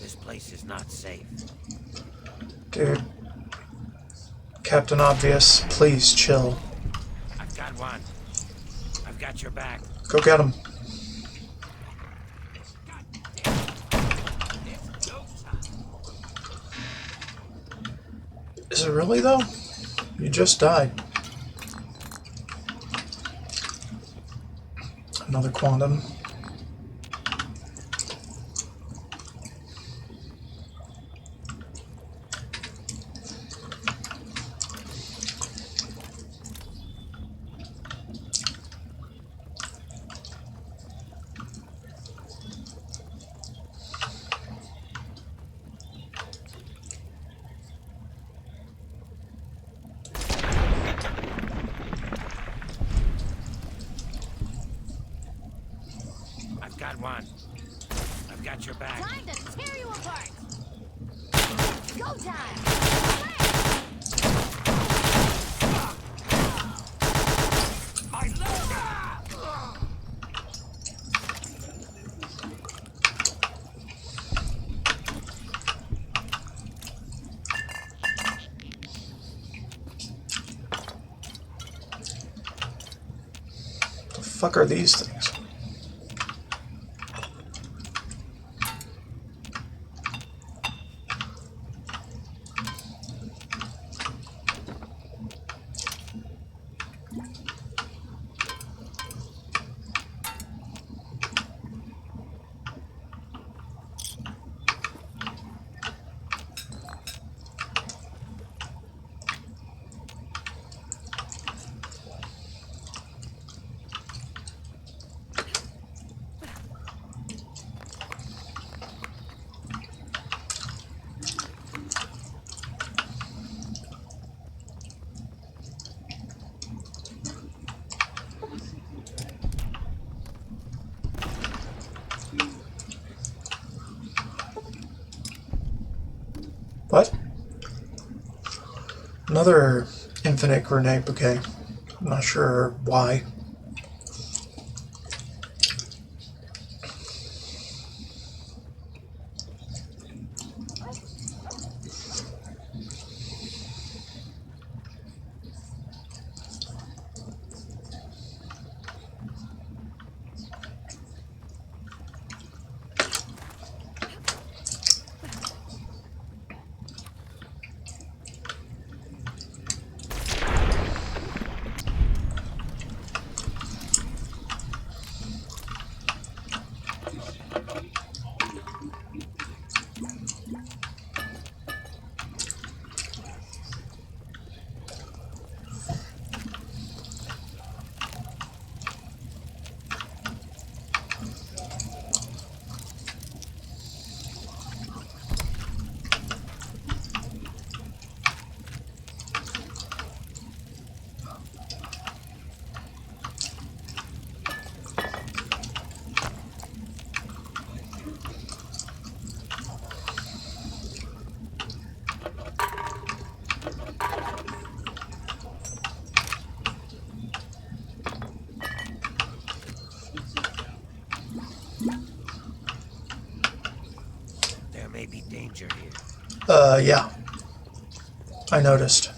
This place is not safe. Dude. Captain Obvious, please chill. I've got one. I've got your back. Go get him. Is it really though? You just died. Another quantum. I've got one. I've got your back. Time to tear you apart. Go time. My leg! fuck are these things? What? Another infinite grenade bouquet. I'm not sure why. There may be danger here. Yeah. I noticed.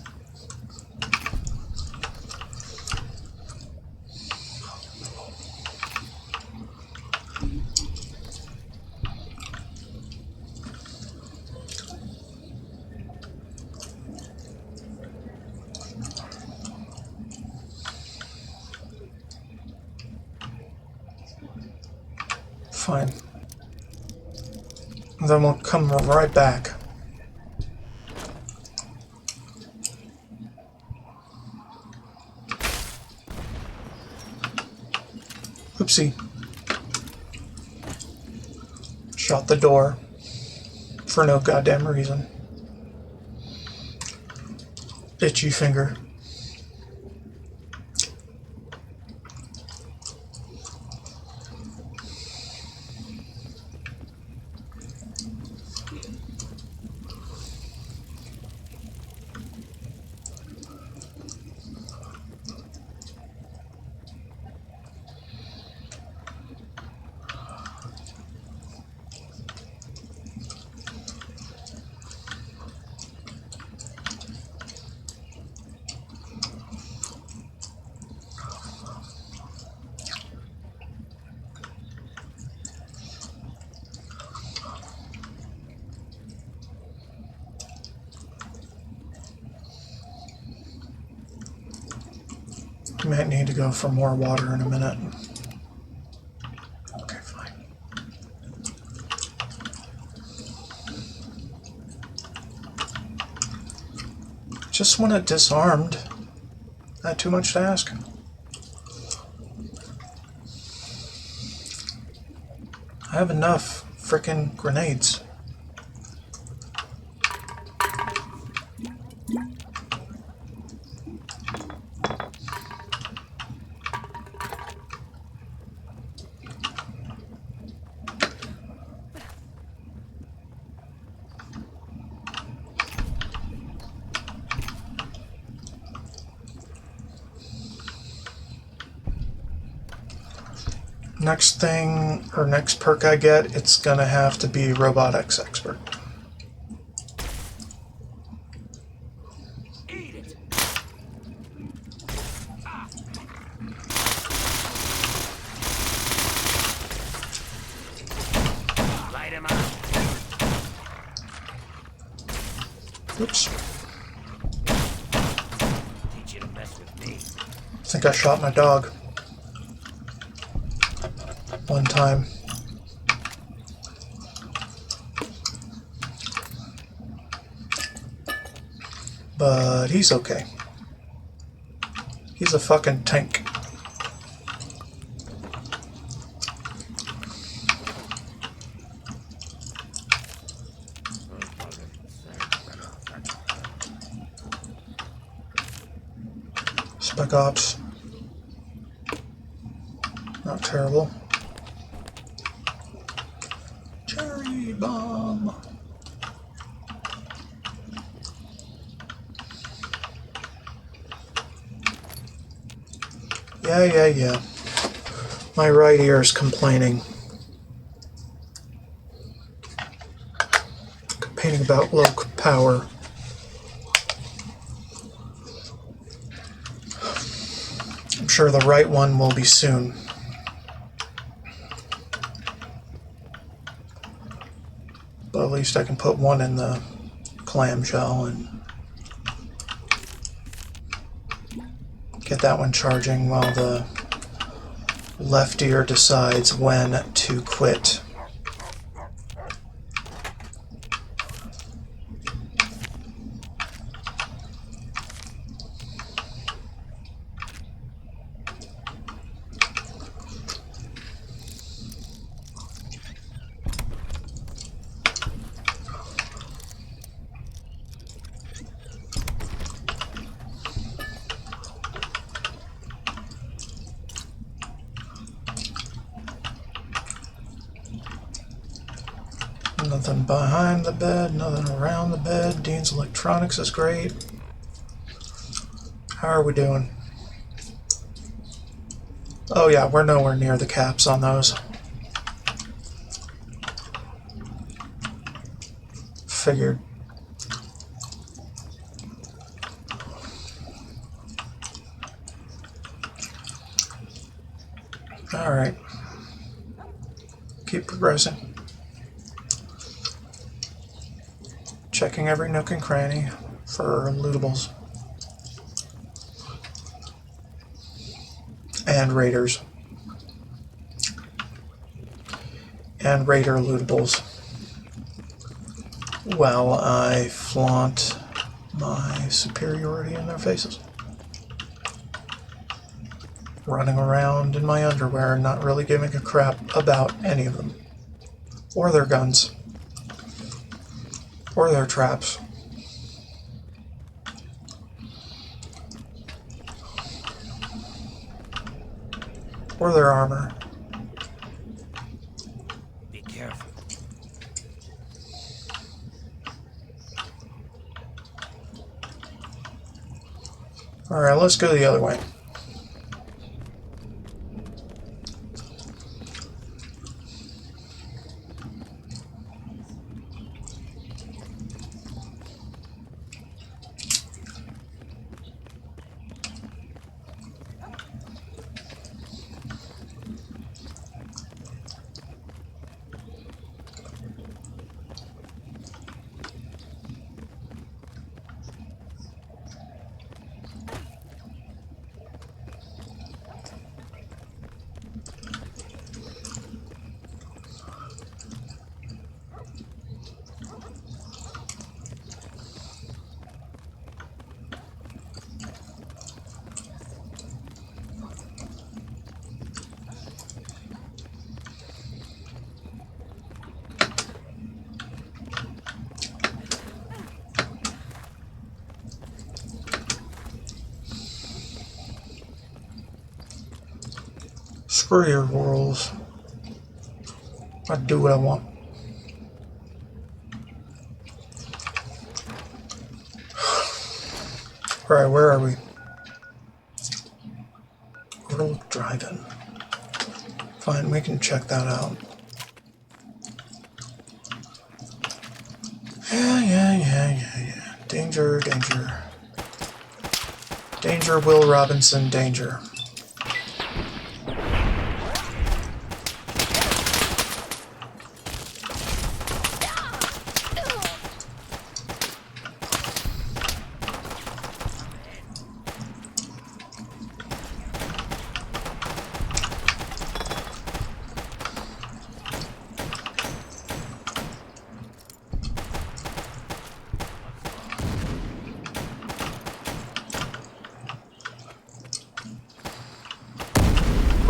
Fine. Then we'll come right back. Oopsie. Shot the door. For no goddamn reason. Itchy finger. Might need to go for more water in a minute. Okay, fine. Just want it disarmed. Not too much to ask. I have enough frickin' grenades. Next thing, or next perk I get, it's gonna have to be Robotics Expert. Oops. Teach you to mess with me. I think I shot my dog. One time. But he's okay. He's a fucking tank. Spec Ops. Not terrible. Cherry bomb. Yeah. My right ear is complaining. Complaining about low power. I'm sure the right one will be soon. But at least I can put one in the clamshell and get that one charging while the left ear decides when to quit. Nothing behind the bed, nothing around the bed. Dean's Electronics is great. How are we doing? Oh yeah, we're nowhere near the caps on those. Figured. Alright. Keep progressing. Checking every nook and cranny for lootables. And raiders. And raider lootables. While I flaunt my superiority in their faces. Running around in my underwear and not really giving a crap about any of them. Or their guns. Or their traps. Or their armor. Be careful. Alright, let's go the other way. Screw your rules. I do what I want. Alright, where are we? World Drive-In. Fine, we can check that out. Yeah. Danger. Danger, Will Robinson, danger.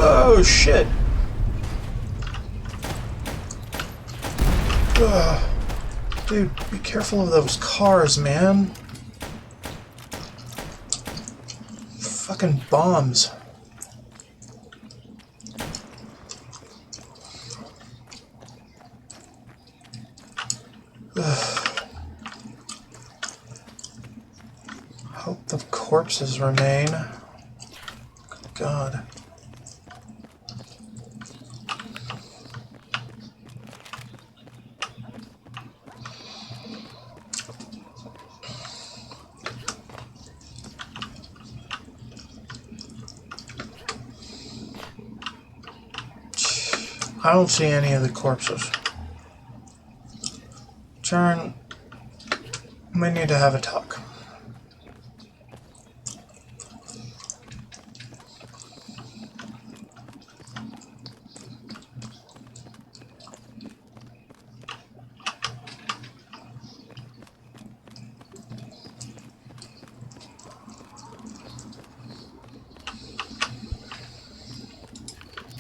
Oh, shit. Ugh. Dude, be careful of those cars, man. Fucking bombs. Ugh. Hope the corpses remain. God. I don't see any of the corpses. Turn. We need to have a talk.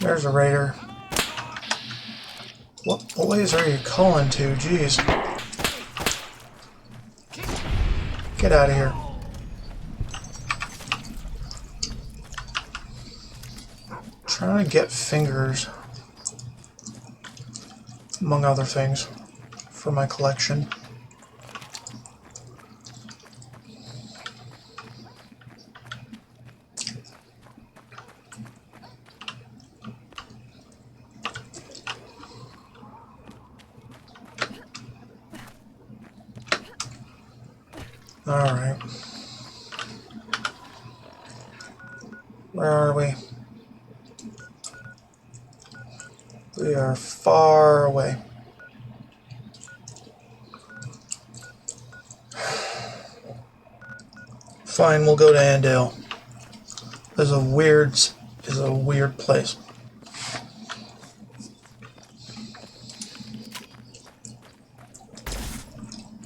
There's a raider. What boys are you calling to? Jeez. Get out of here. Trying to get fingers, among other things, for my collection. Alright. Where are we? We are far away. Fine, we'll go to Andale. This is a weird place.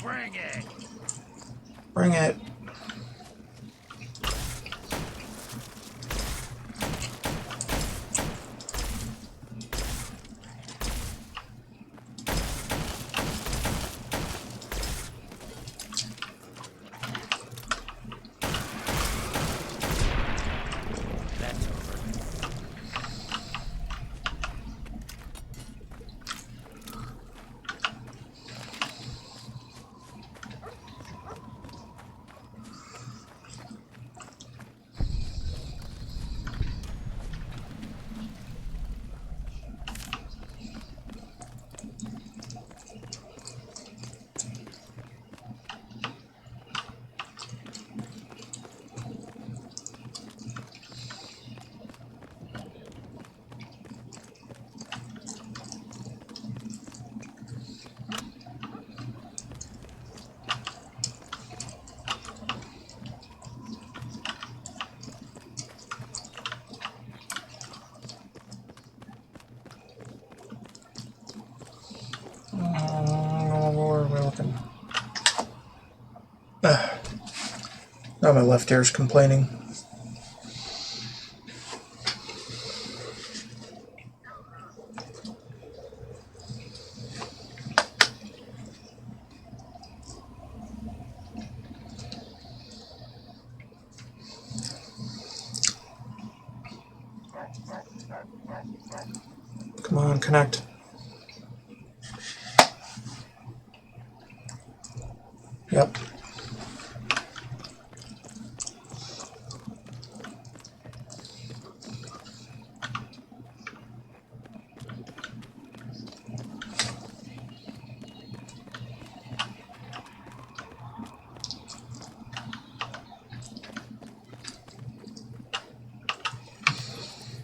Bring it. Bring it. Where are we looking? Now my left ear's complaining. Come on, connect. Yep.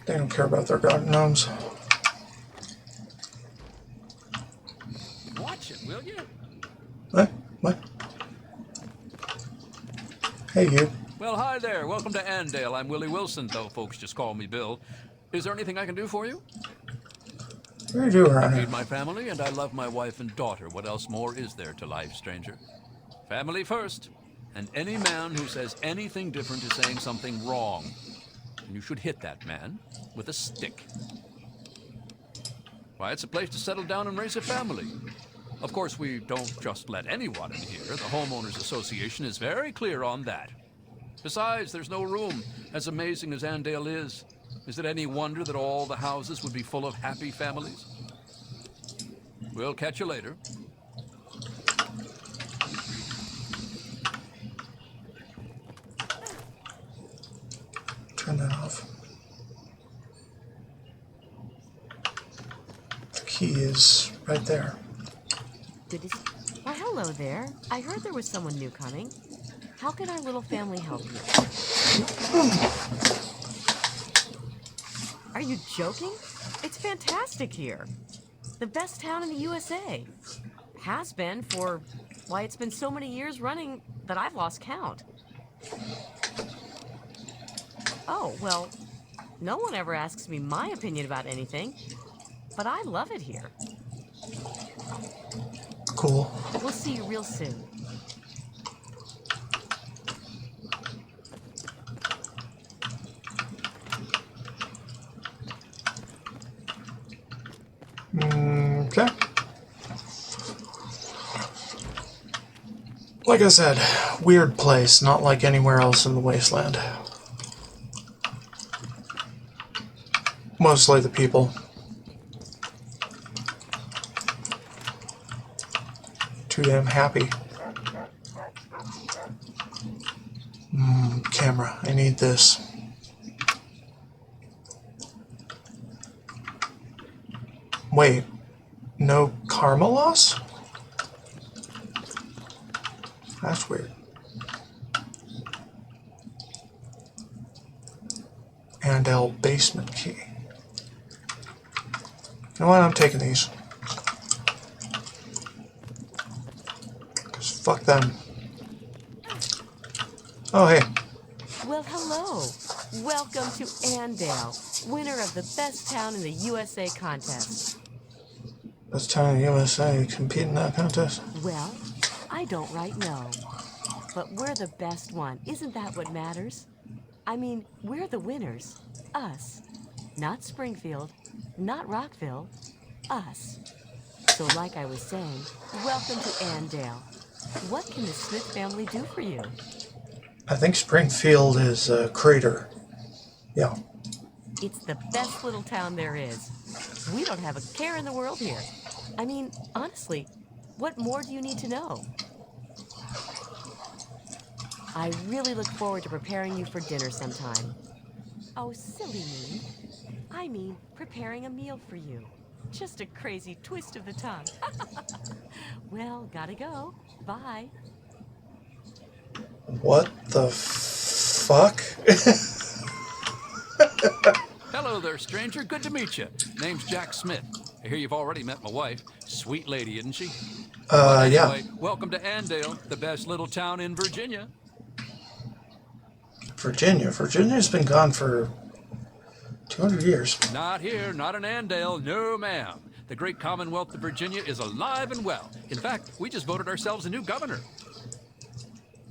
They don't care about their god gnomes. Watch it, will you? What? What? Hey, you. Well, hi there. Welcome to Andale. I'm Willie Wilson, though folks just call me Bill. Is there anything I can do for you? What do you do I around feed here? my family, and I love my wife and daughter. What else more is there to life, stranger? Family first. And any man who says anything different is saying something wrong. and you should hit that man with a stick. Why, it's a place to settle down and raise a family. Of course, we don't just let anyone in here. The Homeowners Association is very clear on that. Besides, there's no room. As amazing as Andale is it any wonder that all the houses would be full of happy families? We'll catch you later. Turn that off. The key is right there. Good to see. Why, hello there. I heard there was someone new coming. How can our little family help you? Are you joking? It's fantastic here. The best town in the USA. Has been for, why, it's been so many years running that I've lost count. Oh, well, no one ever asks me my opinion about anything, but I love it here. Cool. We'll see you real soon. Okay. Like I said, weird place, not like anywhere else in the wasteland. Mostly the people. Too damn happy. Camera, I need this. Wait, no karma loss? That's weird. Andale basement key. You know what, I'm taking these. Because fuck them. Oh, hey. Well, hello. Welcome to Andale, winner of the Best Town in the USA contest. Best town in the USA compete in that contest? Well, I don't right know. But we're the best one. Isn't that what matters? I mean, we're the winners. Us. Not Springfield. Not Rockville. Us. So like I was saying, welcome to Andale. What can the Smith family do for you? I think Springfield is a crater. Yeah. It's the best little town there is. We don't have a care in the world here. I mean, honestly, what more do you need to know? I really look forward to preparing you for dinner sometime. Oh, silly me. I mean, preparing a meal for you. Just a crazy twist of the tongue. Well, gotta go. Bye. What the fuck? Hello there, stranger. Good to meet you. Name's Jack Smith. I hear you've already met my wife. Sweet lady, isn't she? Anyway, yeah. Welcome to Andale, the best little town in Virginia. Virginia. Virginia's been gone for 200 years. Not here, not in Andale, no ma'am. The great Commonwealth of Virginia is alive and well. In fact, we just voted ourselves a new governor.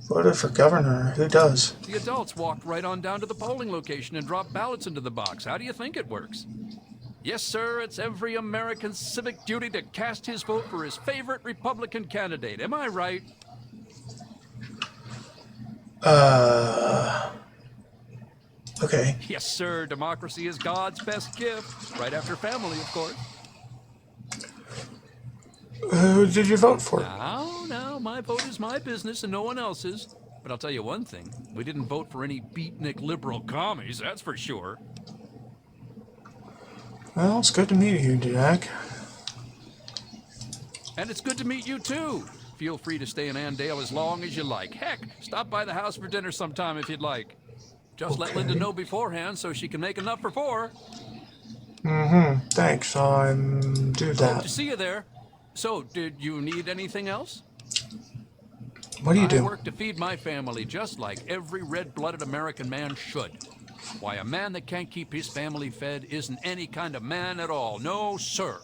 Voted for governor? Who does? The adults walked right on down to the polling location and dropped ballots into the box. How do you think it works? Yes, sir, it's every American's civic duty to cast his vote for his favorite Republican candidate. Am I right? Okay. Yes, sir, democracy is God's best gift. Right after family, of course. Who did you vote for? No, my vote is my business and no one else's. But I'll tell you one thing, we didn't vote for any beatnik liberal commies, that's for sure. Well, it's good to meet you, Jack. And it's good to meet you, too. Feel free to stay in Andale as long as you like. Heck, stop by the house for dinner sometime if you'd like. Just let Linda know beforehand so she can make enough for 4. Thanks, I'll do that. Hope to see you there. So, did you need anything else? What do you do? I work to feed my family just like every red-blooded American man should. Why, a man that can't keep his family fed isn't any kind of man at all. No, sir.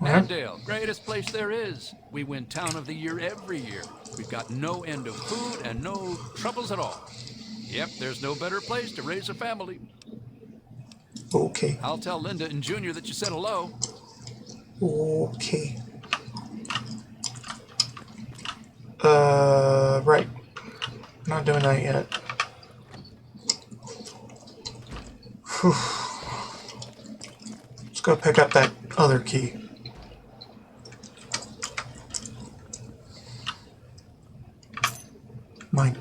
Andale, greatest place there is. We win Town of the Year every year. We've got no end of food and no troubles at all. Yep, there's no better place to raise a family. Okay. I'll tell Linda and Junior that you said hello. Okay. Right. Not doing that yet. Whew. Let's go pick up that other key. Mine.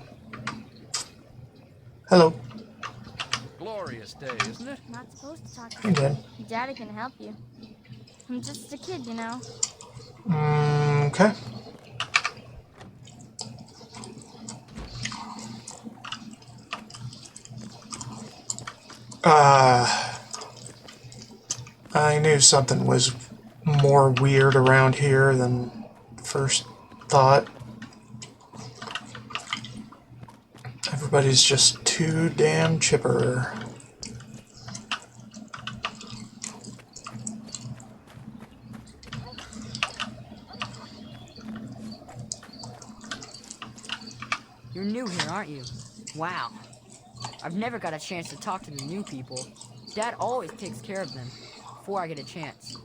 Hello. Glorious day, isn't it? Not supposed to talk Hey, Dad. Daddy can help you. I'm just a kid, you know. Okay. I knew something was more weird around here than first thought. Everybody's just too damn chipper. You're new here, aren't you? Wow. I've never got a chance to talk to the new people. Dad always takes care of them before I get a chance.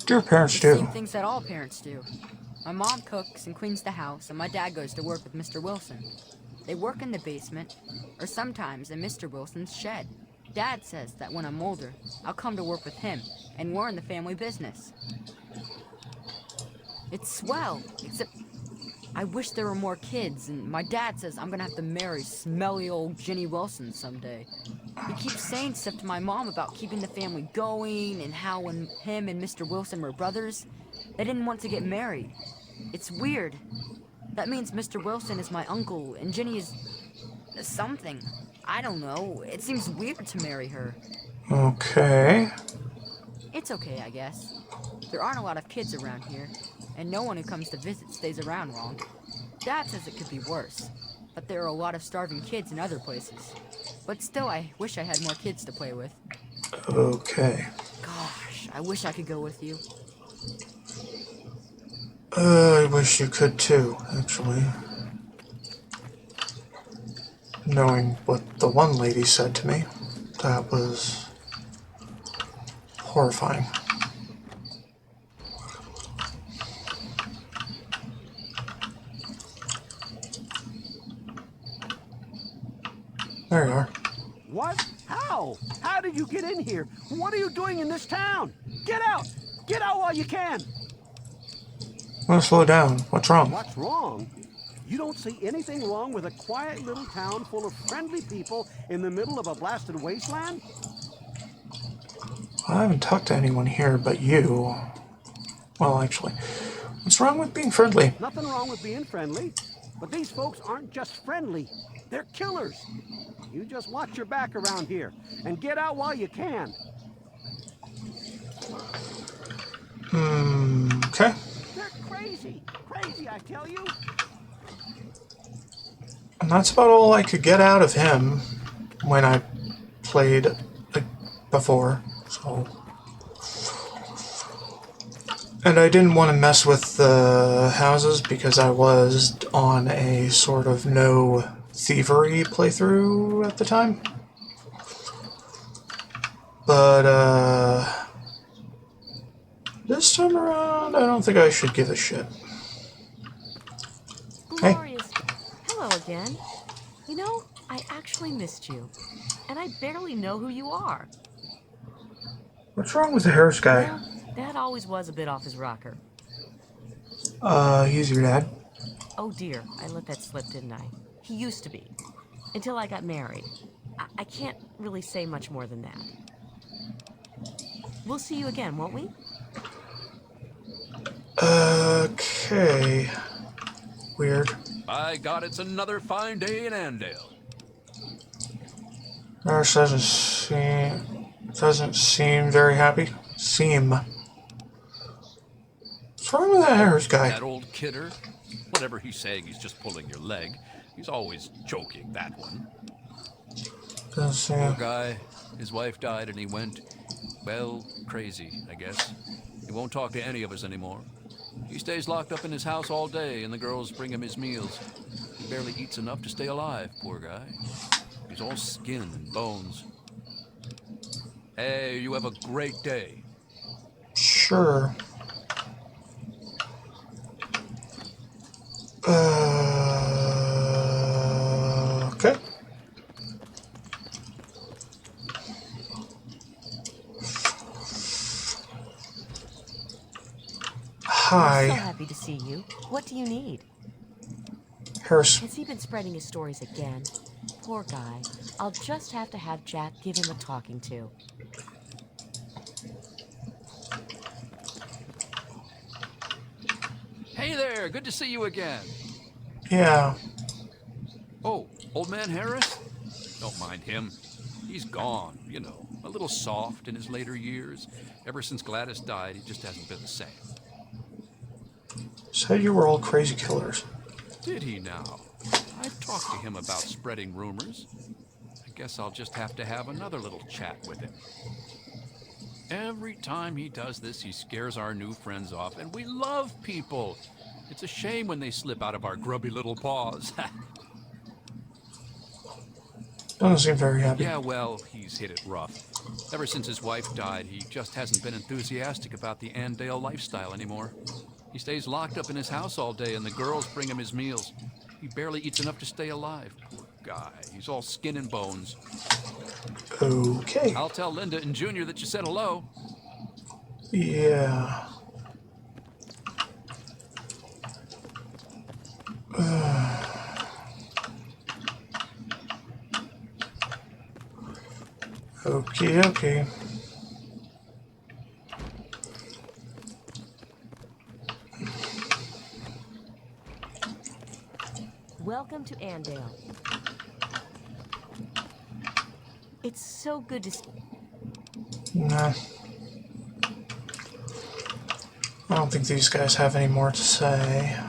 Your parents The do. same things that all parents do. My mom cooks and cleans the house, and my dad goes to work with Mr. Wilson. They work in the basement, or sometimes in Mr. Wilson's shed. Dad says that when I'm older, I'll come to work with him, and we're in the family business. It's swell, except I wish there were more kids, and my dad says I'm gonna have to marry smelly old Ginny Wilson someday. He keeps saying stuff to my mom about keeping the family going, and how when him and Mr. Wilson were brothers, they didn't want to get married. It's weird. That means Mr. Wilson is my uncle, and Ginny is something. I don't know. It seems weird to marry her. Okay. It's okay, I guess. There aren't a lot of kids around here, and no one who comes to visit stays around long. Dad says it could be worse, but there are a lot of starving kids in other places. But still, I wish I had more kids to play with. Okay. Gosh, I wish I could go with you. I wish you could too, actually. Knowing what the one lady said to me, that was horrifying. There you are. What? How? How did you get in here? What are you doing in this town? Get out! Get out while you can! I'm gonna slow down. What's wrong? What's wrong? You don't see anything wrong with a quiet little town full of friendly people in the middle of a blasted wasteland? I haven't talked to anyone here but you. Well, actually, what's wrong with being friendly? Nothing wrong with being friendly, but these folks aren't just friendly. They're killers. You just watch your back around here and get out while you can. Okay. They're crazy. Crazy, I tell you. And that's about all I could get out of him when I played before, so... And I didn't want to mess with the houses because I was on a sort of no thievery playthrough at the time. But, this time around, I don't think I should give a shit. Glorious. Hello again. You know, I actually missed you. And I barely know who you are. What's wrong with the Harris guy? Well, Dad always was a bit off his rocker. He's your dad? Oh dear, I let that slip, didn't I? He used to be. Until I got married. I can't really say much more than that. We'll see you again, won't we? Okay. Weird. By God, it's another fine day in Andale. Nurse doesn't seem very happy. What's wrong with that Harris guy? That old kidder. Whatever he's saying, he's just pulling your leg. He's always joking, that one. Poor guy. His wife died and he went, well, crazy, I guess. He won't talk to any of us anymore. He stays locked up in his house all day and the girls bring him his meals. He barely eats enough to stay alive, poor guy. He's all skin and bones. Hey, you have a great day. Sure. Okay. Hi. I'm so happy to see you. What do you need? Harris. Has he been spreading his stories again? Poor guy. I'll just have to have Jack give him a talking to. Hey there, good to see you again. Yeah. Oh, old man Harris? Don't mind him. He's gone, you know, a little soft in his later years. Ever since Gladys died, he just hasn't been the same. Said you were all crazy killers. Did he now? I've talked to him about spreading rumors. I guess I'll just have to have another little chat with him. Every time he does this, he scares our new friends off, and we love people. It's a shame when they slip out of our grubby little paws. Doesn't seem very happy. Yeah, well, he's hit it rough. Ever since his wife died, he just hasn't been enthusiastic about the Andale lifestyle anymore. He stays locked up in his house all day, and the girls bring him his meals. He barely eats enough to stay alive. Poor guy. He's all skin and bones. Okay. I'll tell Linda and Junior that you said hello. Yeah. Okay. Welcome to Andale. It's so good to see. Nah. I don't think these guys have any more to say.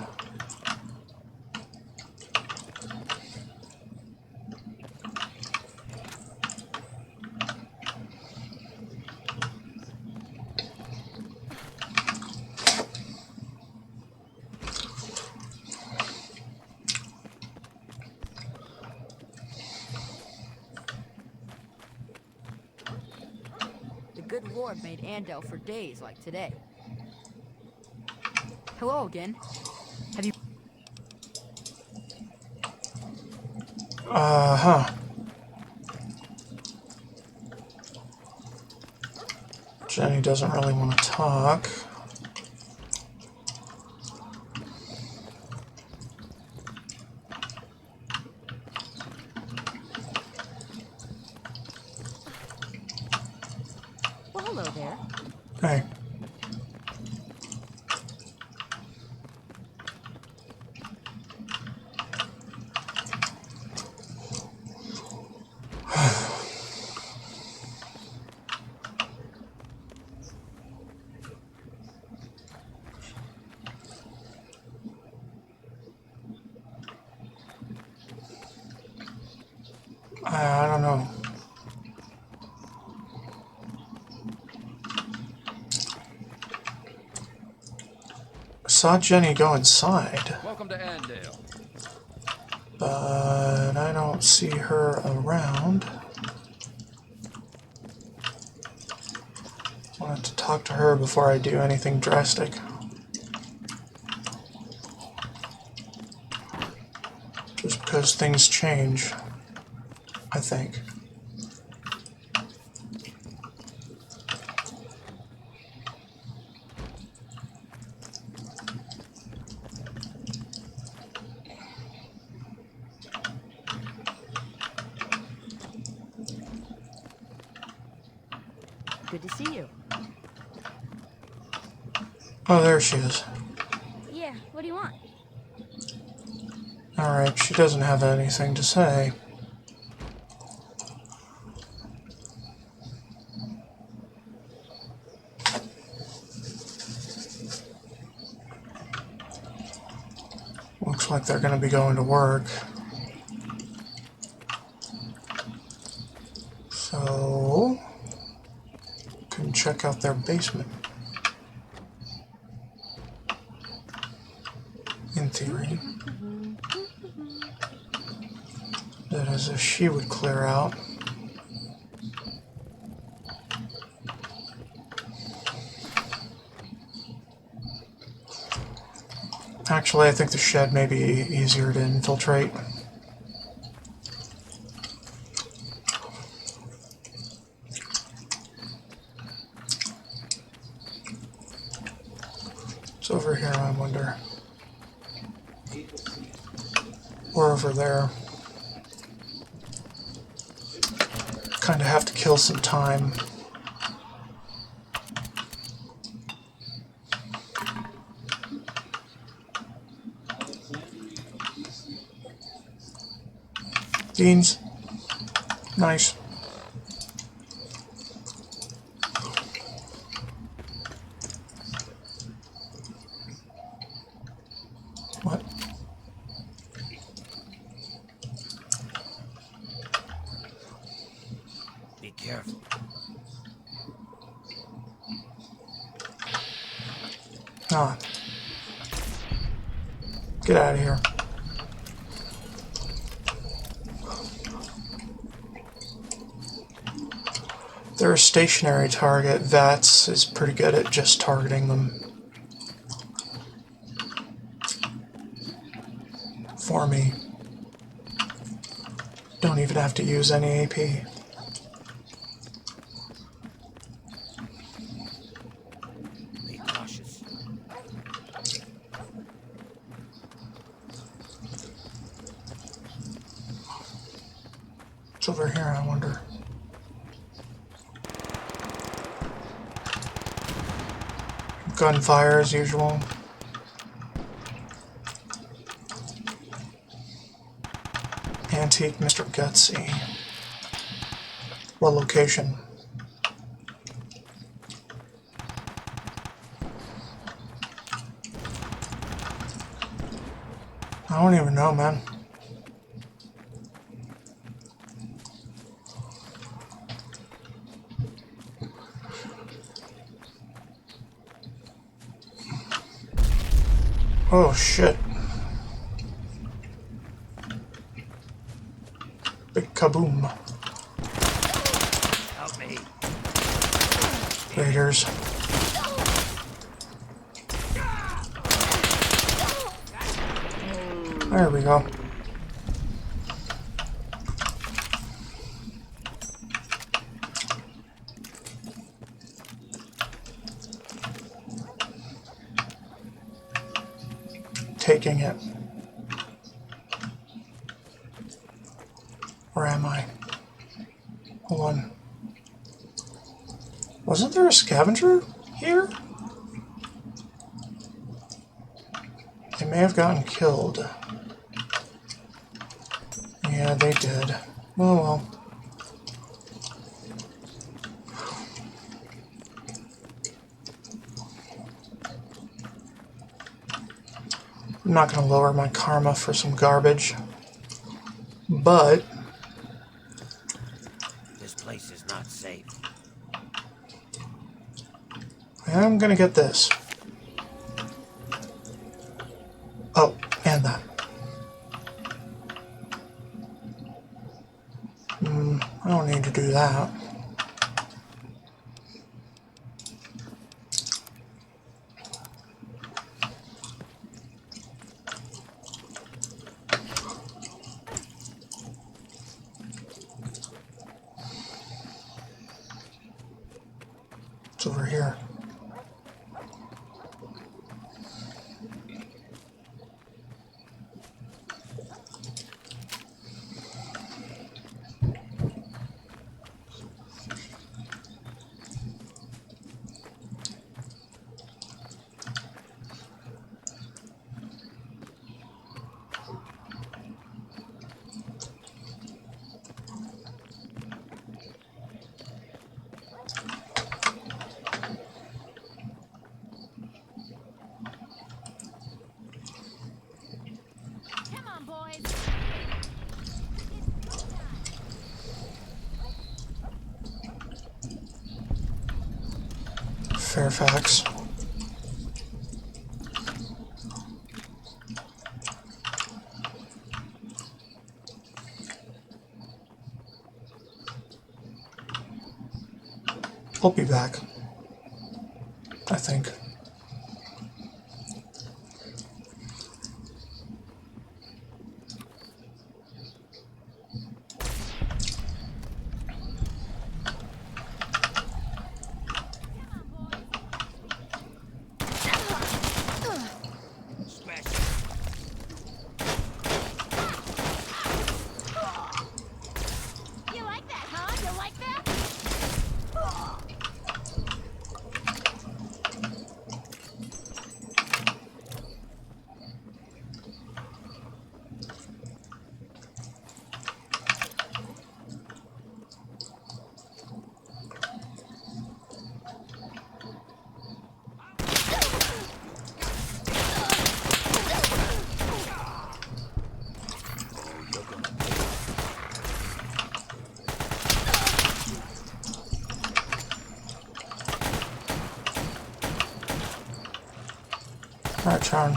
The good Lord made Andale for days like today. Hello again. Have you... Uh-huh. Jenny doesn't really want to talk. Well, hello there. Hey. I don't know. I saw Jenny go inside, Welcome to Andale. but I don't see her around. I wanted to talk to her before I do anything drastic. Just because things change, I think. Good to see you. Oh, there she is. Yeah, what do you want? Alright, she doesn't have anything to say. Looks like they're going to be going to work. So, can check out their basement. In theory. Did as if she would clear out. Actually, I think the shed may be easier to infiltrate. It's over here, I wonder. Or over there. Kind of have to kill some time. Beans. Nice. What? Be careful. Ah. Get out of here. They're a stationary target. VATS is pretty good at just targeting them. For me. Don't even have to use any AP. Be cautious. It's over here, I wonder. Gunfire as usual. Antique Mr. Gutsy. What location? I don't even know, man. Oh shit. Big kaboom. Help me. Raiders. There we go. Taking it. Where am I? Hold on. Wasn't there a scavenger here? They may have gotten killed. Yeah, they did. Oh well. I'm not going to lower my karma for some garbage. But This place is not safe. I'm going to get this. Oh, and that. I don't need to do that. It's over here. Come on, boys. Fairfax. I'll be back. I think. You like that, huh? You like that? Alright, Sharon.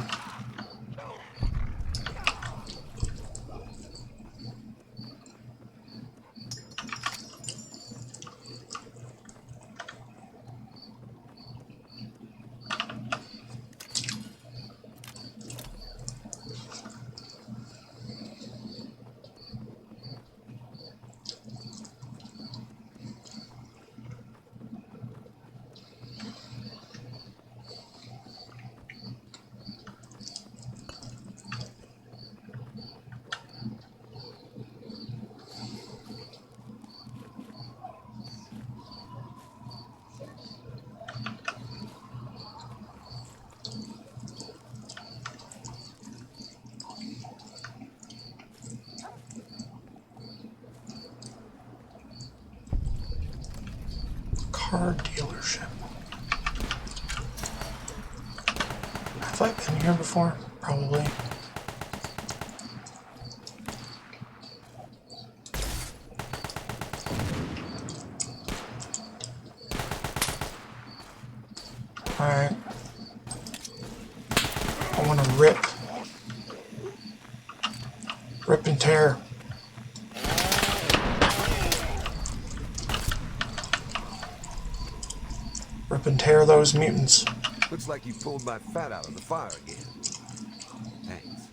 Car dealership. Have I been here before? Probably. Alright. I want to rip. Rip and tear. Rip and tear those mutants. Looks like you pulled my fat out of the fire again. Thanks.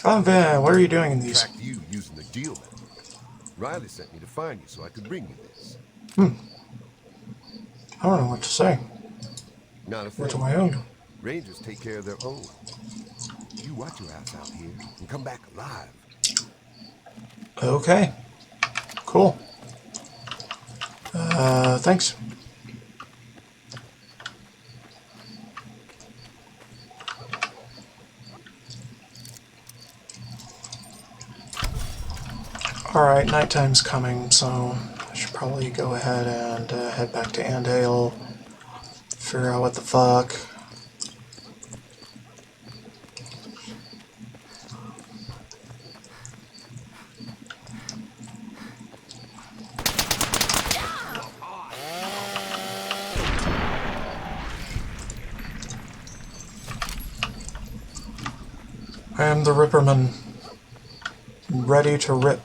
Oh, Van, what are you doing in these? Tracked you using the deal method. Riley sent me to find you so I could bring you this. I don't know what to say. Not a What do thing. I own? Rangers take care of their own. You watch your ass out here and come back alive. Okay. Cool. Thanks. Alright, nighttime's coming, so I should probably go ahead and head back to Andale, figure out what the fuck. I am the Ripperman, ready to rip.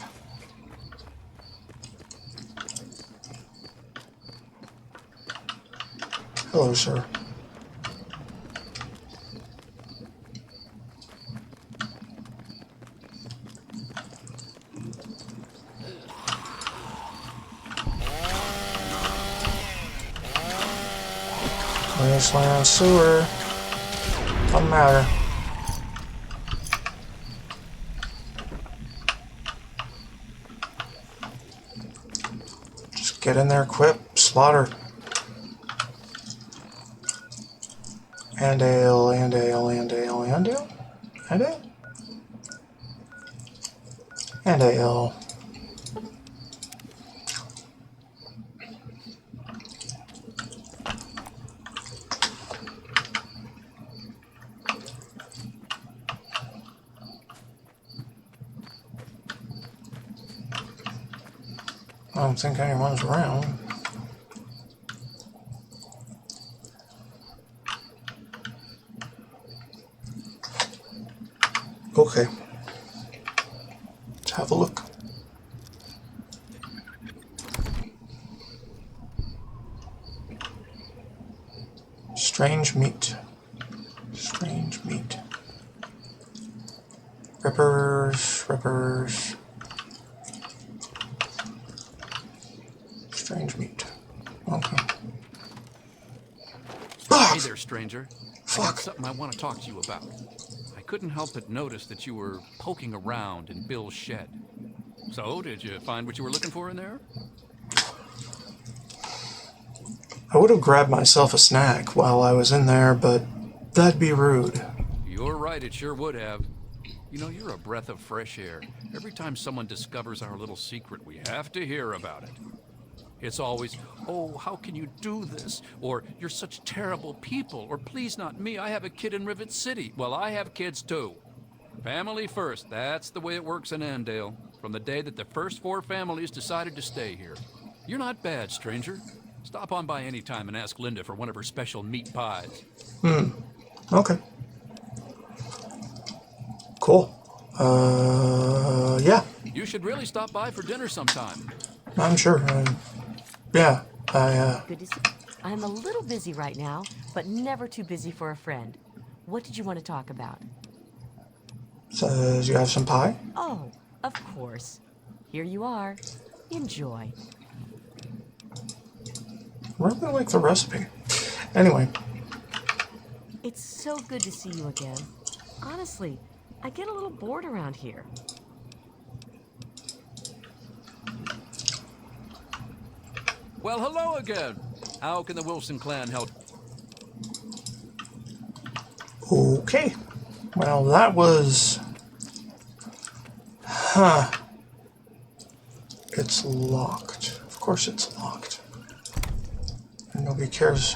Hello, sir. Wasteland sewer. Doesn't matter. Just get in there, quip, slaughter. And ale, and ale, and ale, and ale, and ale, and ale. I don't think anyone's around. Okay. Let's have a look. Strange meat. Strange meat. Rippers, rippers. Strange meat. Okay. Hey there, stranger. I got something I want to talk to you about. I couldn't help but notice that you were poking around in Bill's shed. So, did you find what you were looking for in there? I would have grabbed myself a snack while I was in there, but that'd be rude. You're right, it sure would have. You know, you're a breath of fresh air. Every time someone discovers our little secret, we have to hear about it. It's always, oh, how can you do this? Or, you're such terrible people. Or, please not me, I have a kid in Rivet City. Well, I have kids too. Family first, that's the way it works in Andale. From the day that the first 4 families decided to stay here. You're not bad, stranger. Stop on by any time and ask Linda for one of her special meat pies. Okay. Cool. Yeah. You should really stop by for dinner sometime. I'm sure. Yeah, Good to see you. I'm a little busy right now, but never too busy for a friend. What did you want to talk about? Says you have some pie? Oh, of course. Here you are. Enjoy. I really like the recipe. Anyway. It's so good to see you again. Honestly, I get a little bored around here. Well, hello again. How can the Wilson clan help? Okay. Well, that was... Huh. It's locked. Of course it's locked. And nobody cares.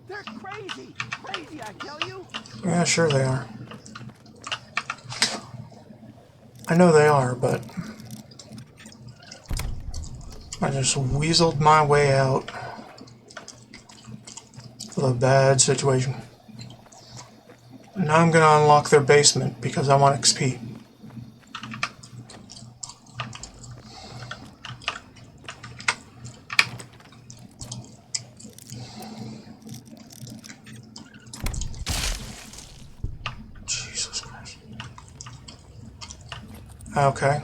They're crazy! Crazy, I tell you! Yeah, sure they are. I know they are, but... I just weaseled my way out of a bad situation. Now I'm going to unlock their basement because I want XP. Jesus Christ. Okay.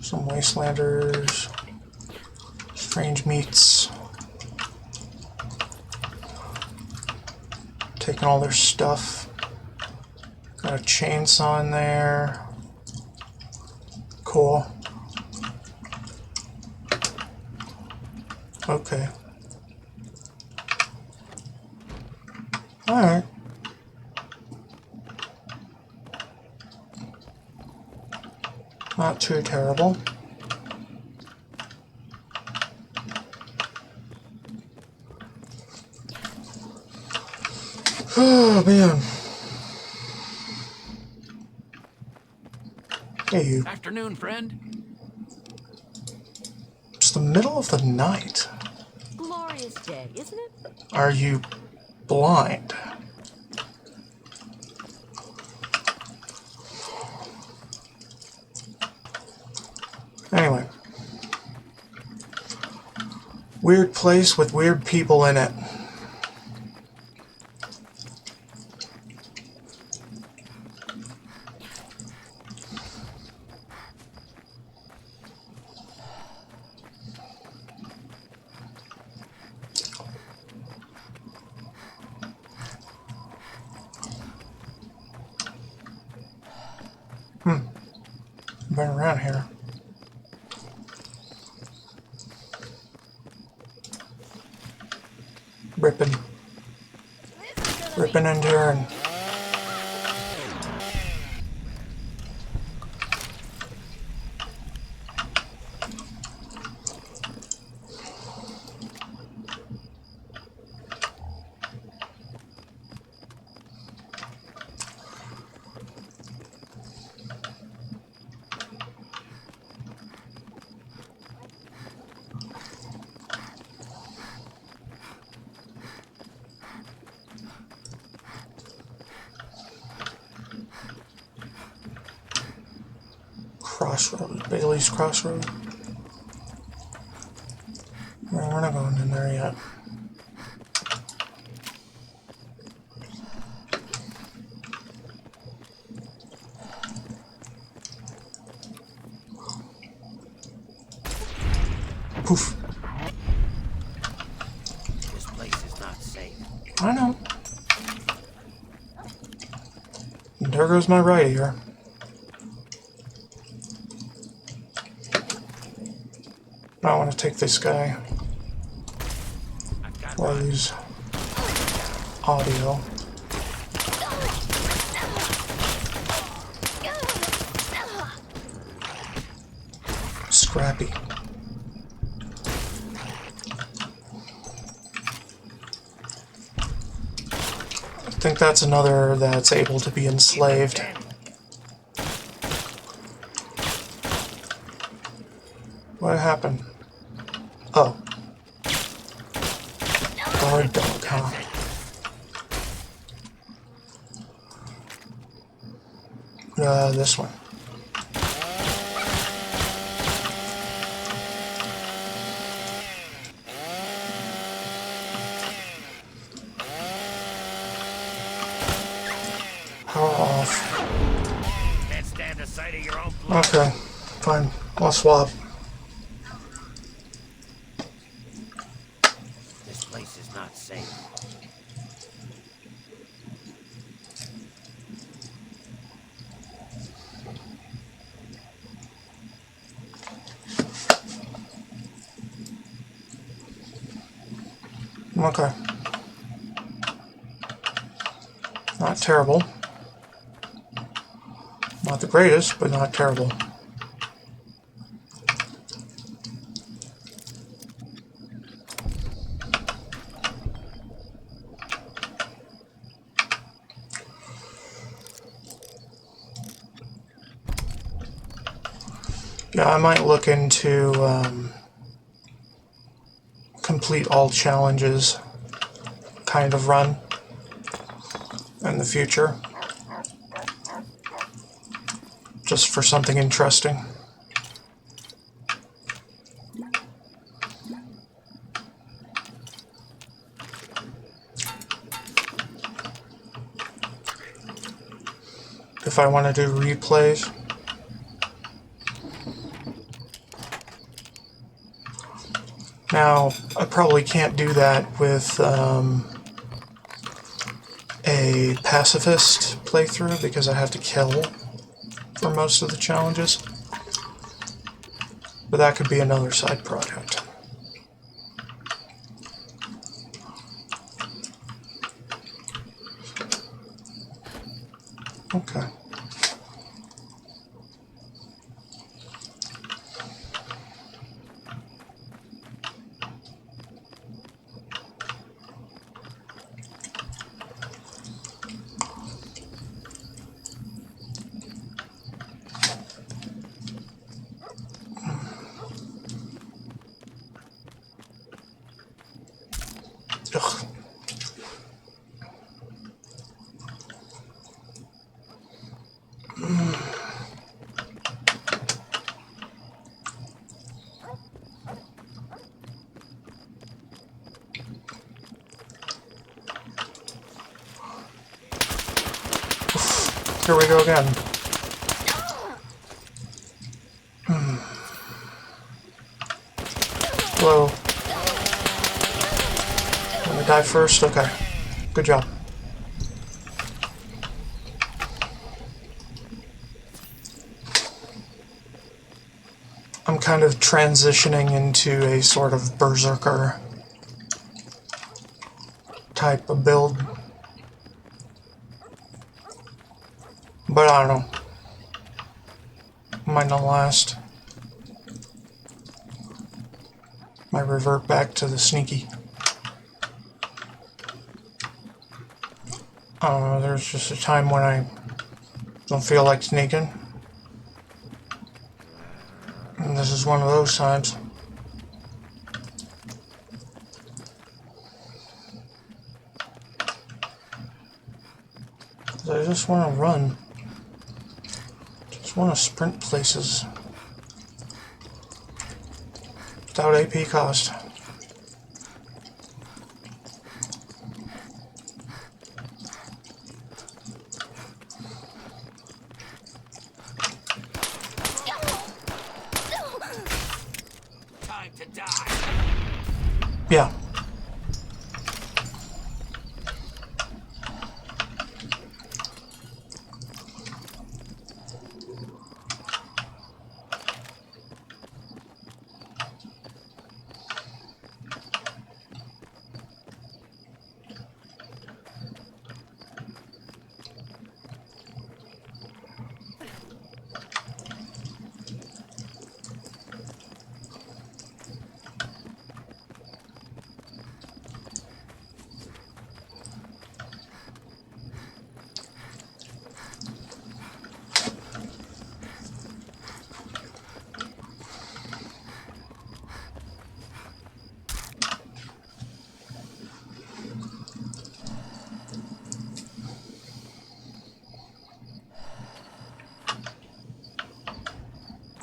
Some wastelanders. Strange meats. Taking all their stuff. Got a chainsaw in there. Cool. Okay. Alright. Not too terrible. Oh, man. Hey, you. Afternoon, friend. It's the middle of the night. Glorious day, isn't it? Are you blind? Anyway. Weird place with weird people in it. Been around here. Ripping and tearing. Crossroads, Bailey's Crossroad. we're not going in there yet. Poof. This place is not safe. I know. And there goes my right ear. I want to take this guy. Or lose audio. Scrappy. I think that's another that's able to be enslaved. What happened? Oh. Guard dog, huh? This one. Power off. Can't stand the sight of your own blood. Okay, fine. I'll swap. This place is not safe. Okay. Not terrible. Not the greatest, but not terrible. Yeah, I might look into complete all challenges kind of run in the future. Just for something interesting. If I want to do replays. Now, I probably can't do that with a pacifist playthrough because I have to kill for most of the challenges. But that could be another side project. Okay. Ugh. Here we go again. Hello. Want to die first? Okay. Good job. I'm kind of transitioning into a sort of berserker type of build. But I don't know. Might not last. Might revert back to the sneaky. I don't know, there's just a time when I don't feel like sneaking. And this is one of those times. I just want to run. Just want to sprint places. Without AP cost. Yeah.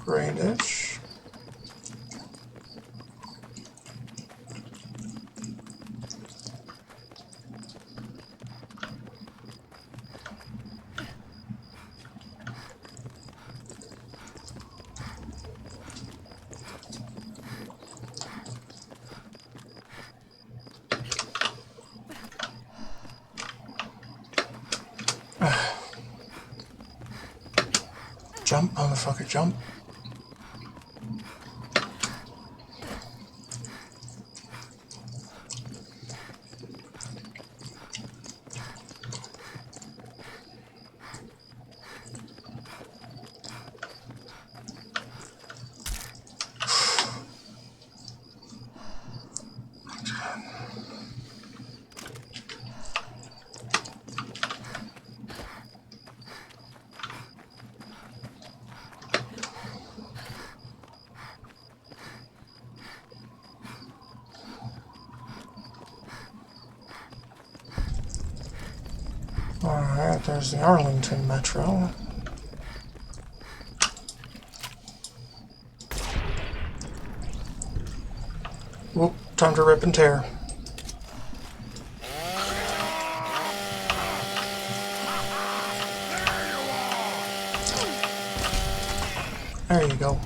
Greenish. Jump, motherfucker, jump. Alright, there's the Arlington Metro. Whoop, time to rip and tear. There you go.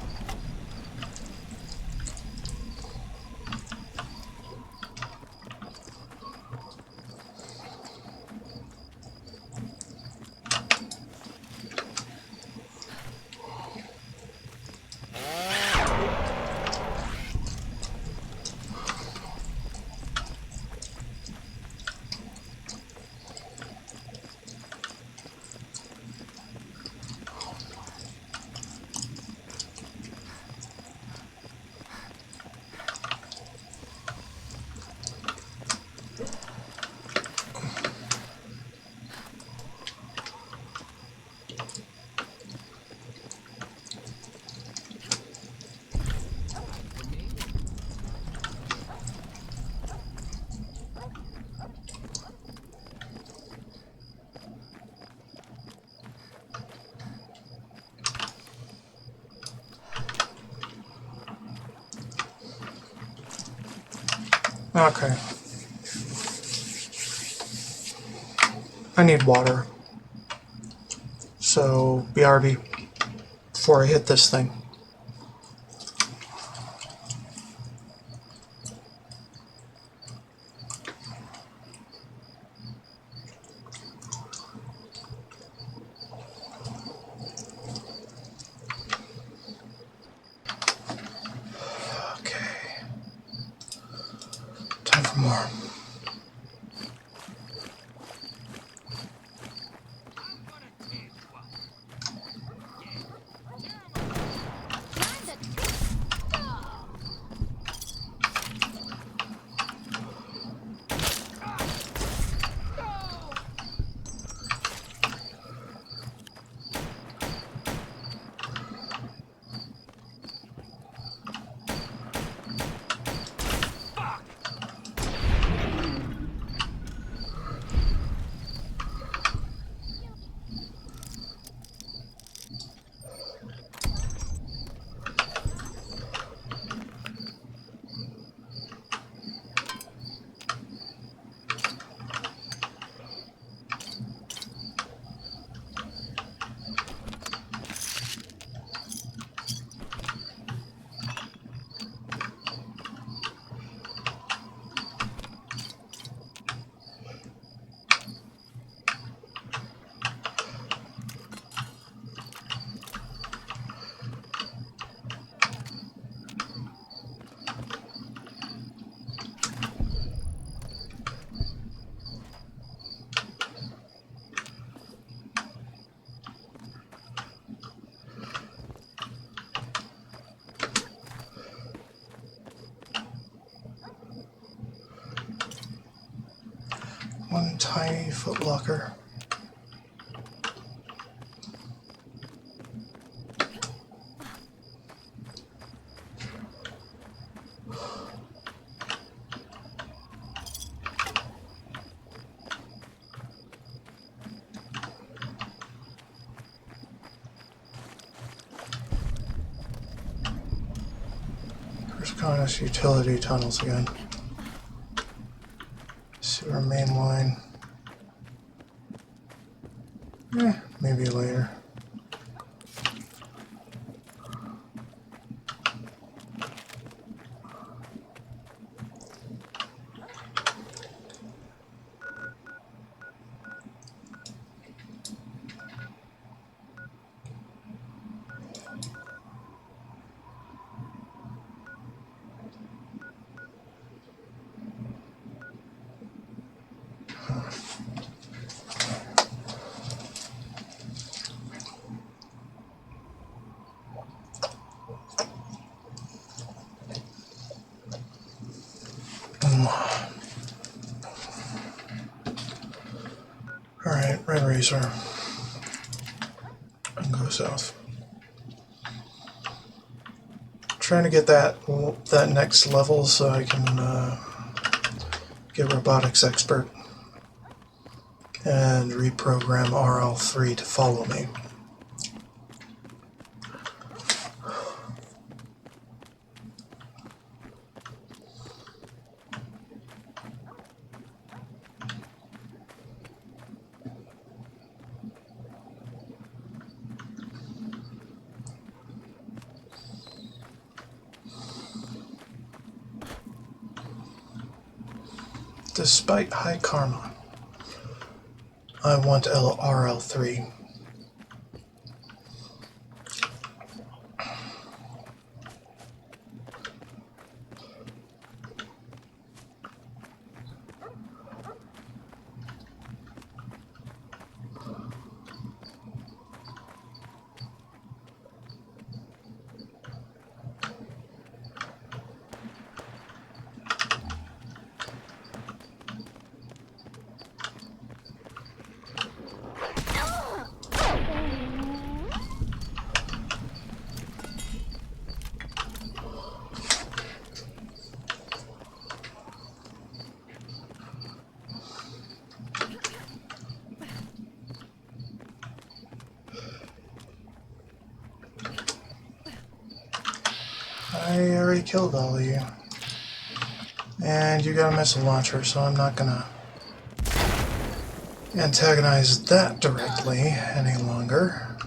Okay. I need water. So, BRB, before I hit this thing. Okay. Time for more. tiny footlocker. First Conus utility tunnels again. Sewer main line. Maybe later. Alright, Red Razor. And go south. Trying to get that next level so I can get Robotics Expert and reprogram RL3 to follow me. Despite high karma, I want RL3. I already killed all of you. And you got a missile launcher, so I'm not gonna antagonize that directly any longer.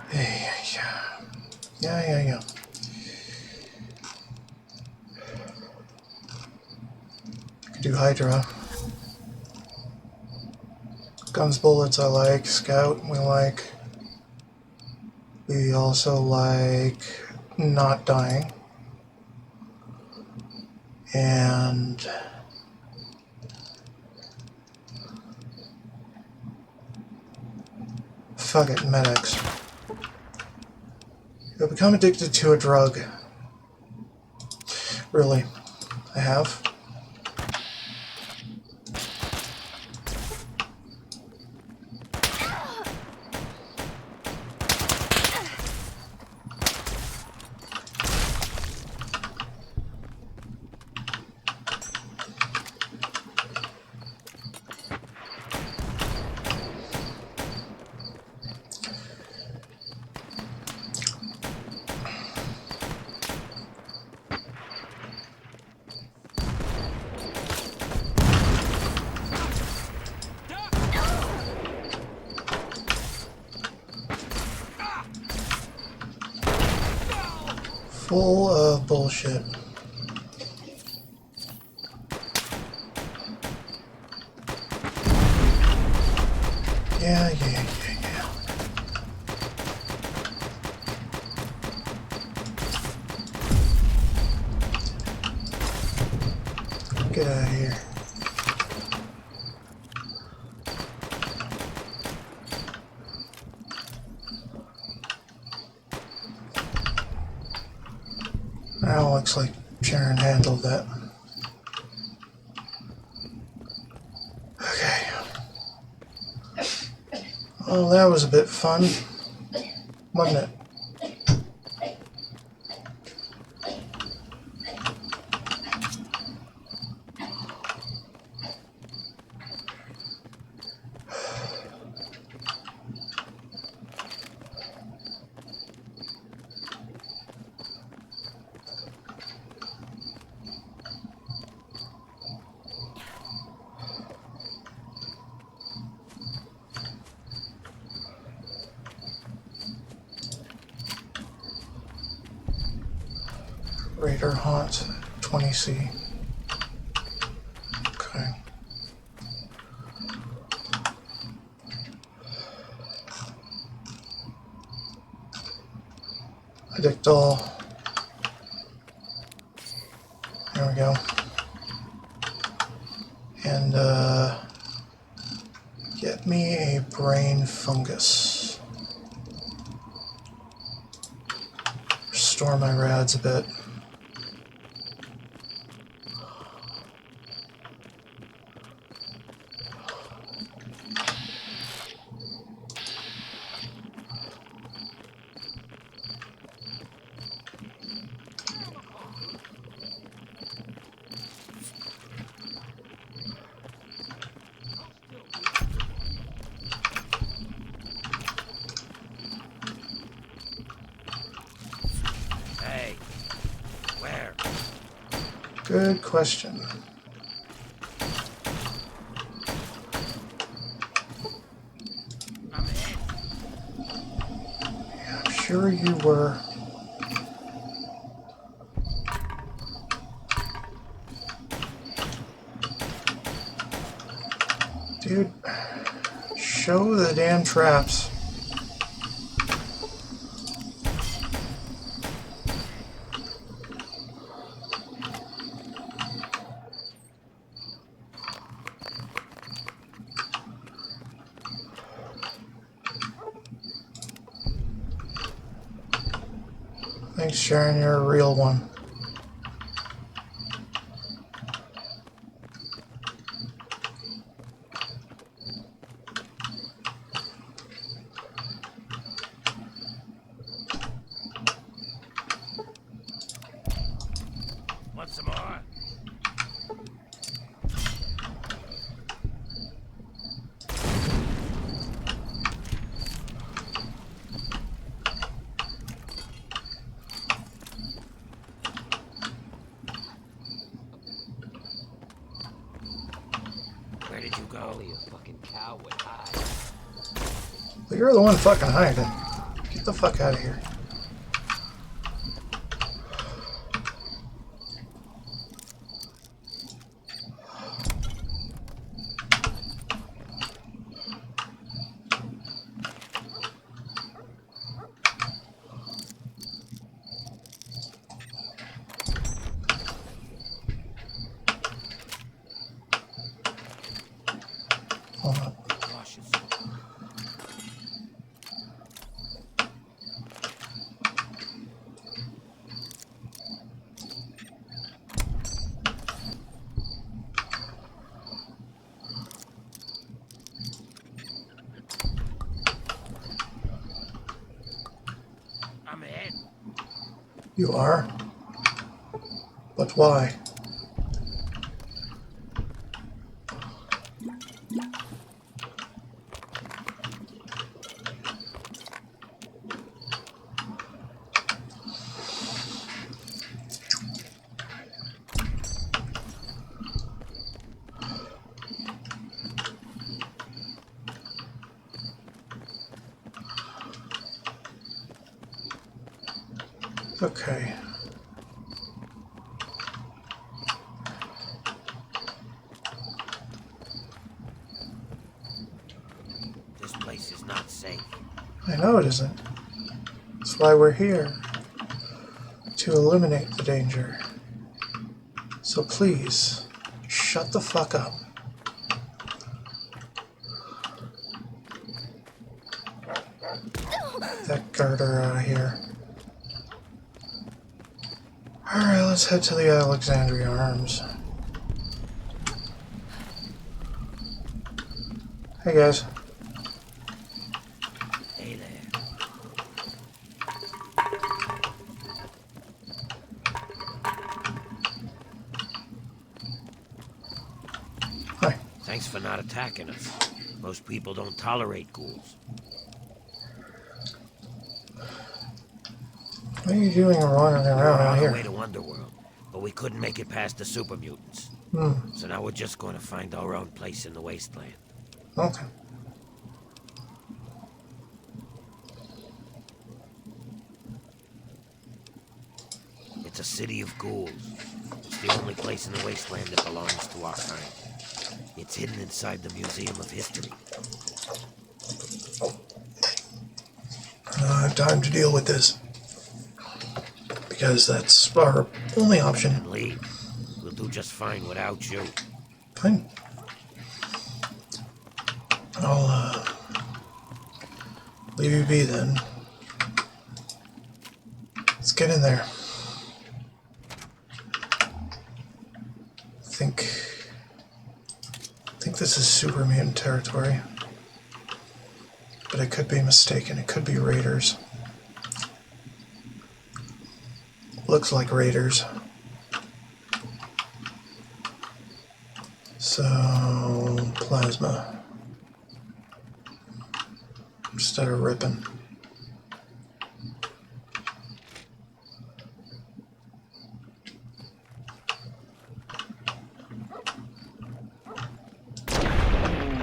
Hey, yeah. Could do Hydra. Guns, bullets I like. Scout we like. We also like not dying. And fuck it, medics. I've become addicted to a drug. Really, I have. Full of bullshit. Yeah. Get out of here. Well, looks like Sharon handled that. Oh, that was a bit fun, wasn't it? Raider Haunt 20C. Okay. Addict all. There we go. And get me a brain fungus. Restore my rads a bit. Hey, where? Good question. Yeah, I'm sure you were. Dude, show the damn traps. Thanks, Sharon, you're a real one. Want some more? Where did you go? Only a fucking cow would hide. But you're the one fucking hiding. Get the fuck out of here. Hold on. Cautious. I'm ahead. You are? But why? Okay. This place is not safe. I know it isn't. That's why we're here. To eliminate the danger. So please, shut the fuck up. Get that garter out of here. Alright, let's head to the Alexandria Arms. Hey guys. attacking us. Most people don't tolerate ghouls. What are you doing wandering around We're out on our here? way to Underworld, but we couldn't make it past the super mutants. So now we're just going to find our own place in the wasteland. Okay. It's a city of ghouls. It's the only place in the wasteland that belongs to our kind. It's hidden inside the Museum of History. I don't have time to deal with this. Because that's our only option. And Lee, we'll do just fine without you. Fine. I'll leave you be then. Let's get in there. I think this is super mutant territory. But I could be mistaken. It could be raiders. Looks like raiders. So, plasma. Instead of ripping.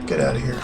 Get out of here.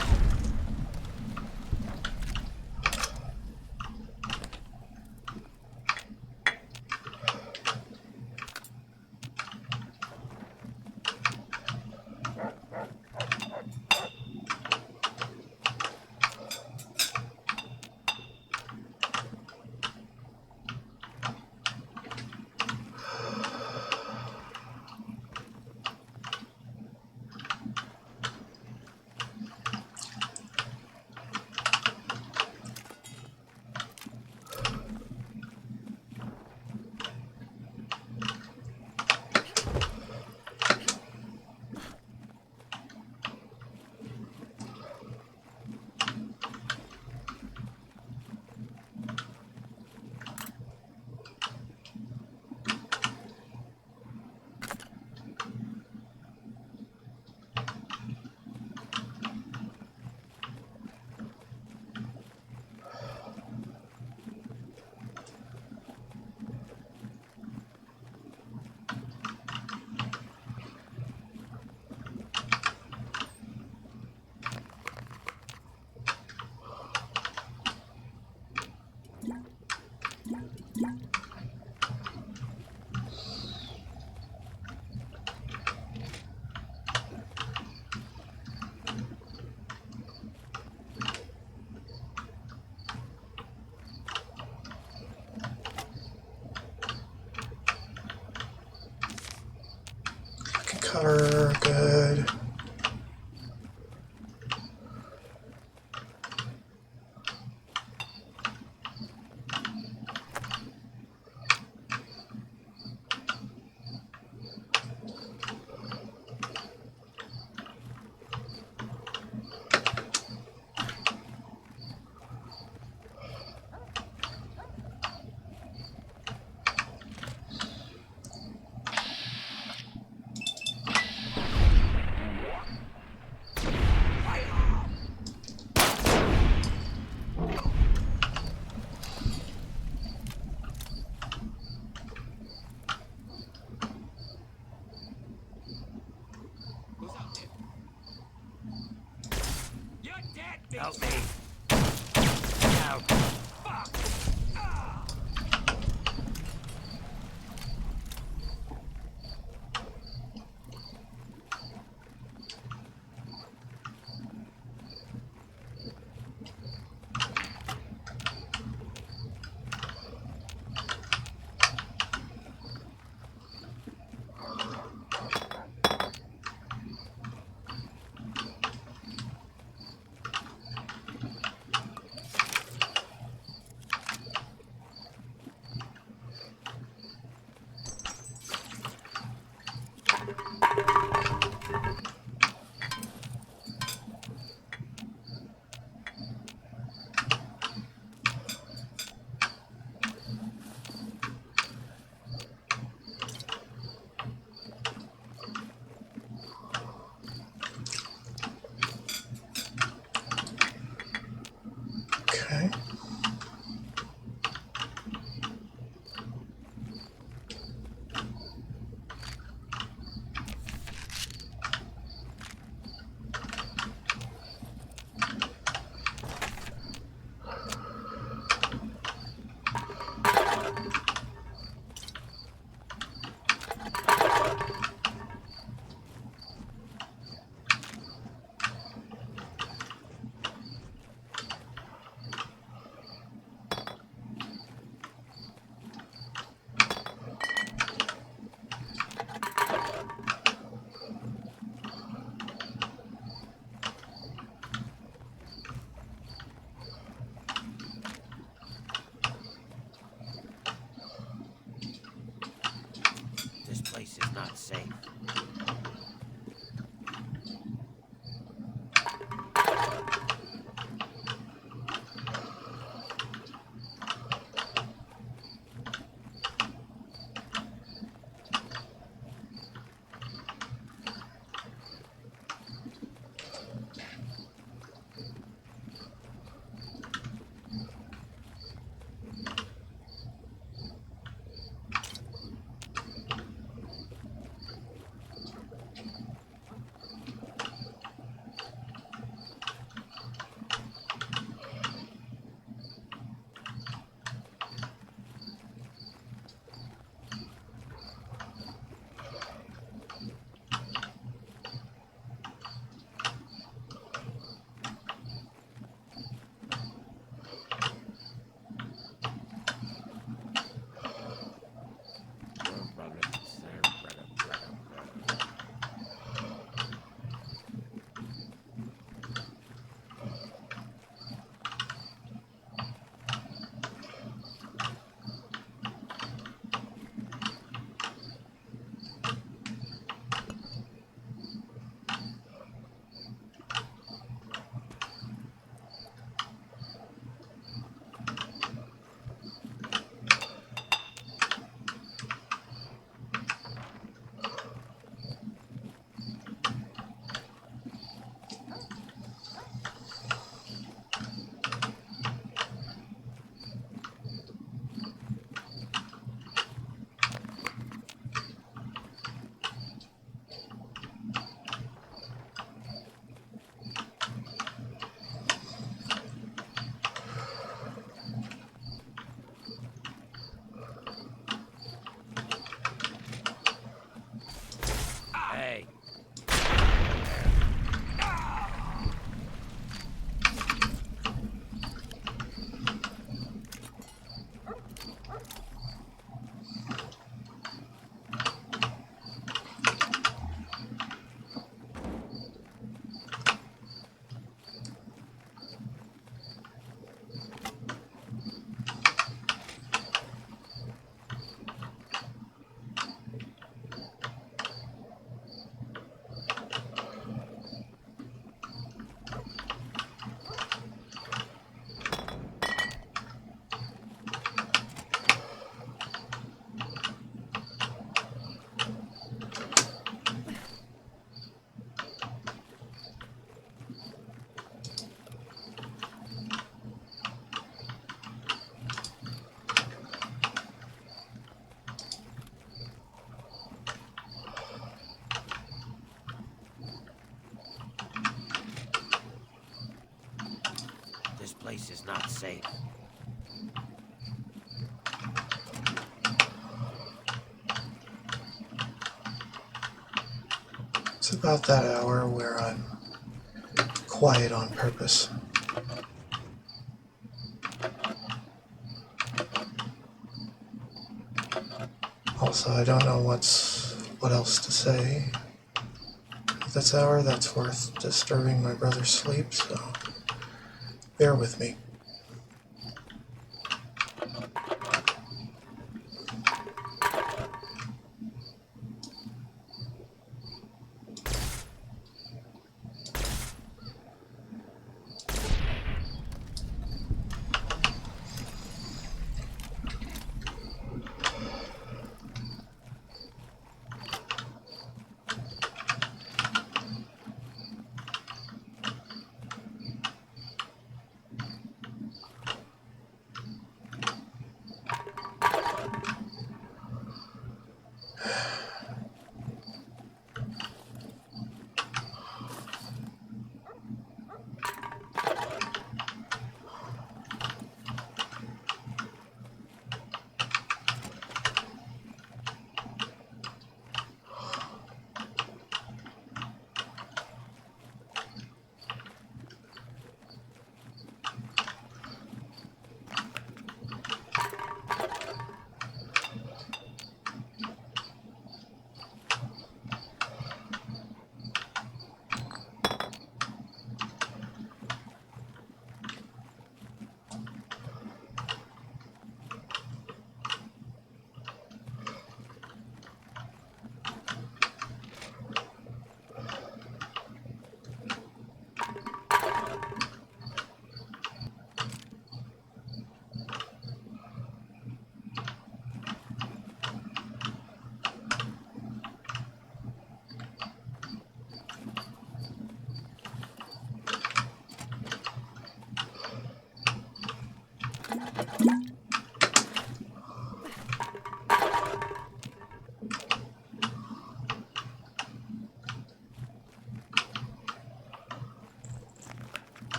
Cutter, good. Help me. Out. Fuck. place is not safe. It's about that hour where I'm quiet on purpose. Also, I don't know what else to say. At this hour, that's worth disturbing my brother's sleep, so bear with me.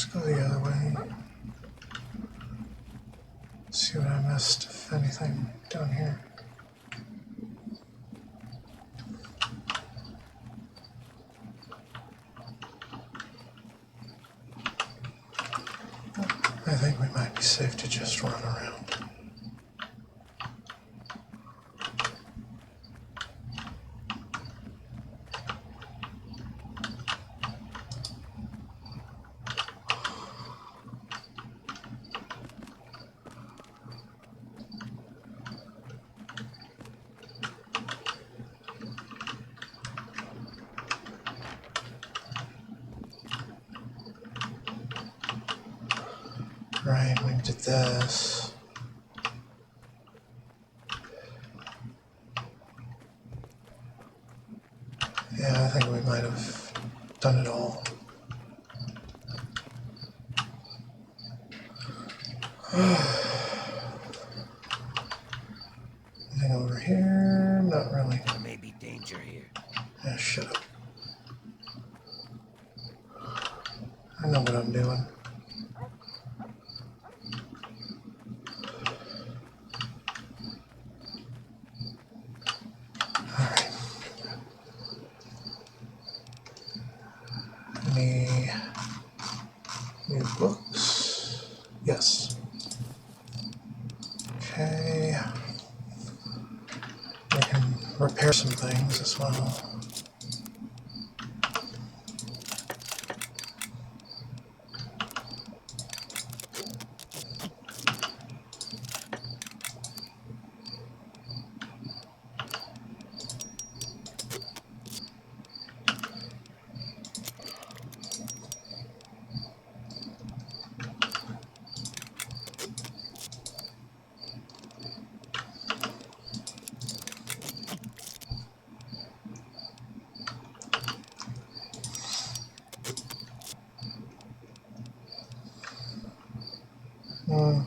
Let's go the other way. See what I missed, if anything, down here. I think we might be safe to just run around. Right, we did this. Yeah, I think we might have done it all. Anything over here? Not really. There may be danger here. Yeah, shut up. I know what I'm doing. Alright. Any new books? Yes. Okay. We can repair some things as well. Hmm.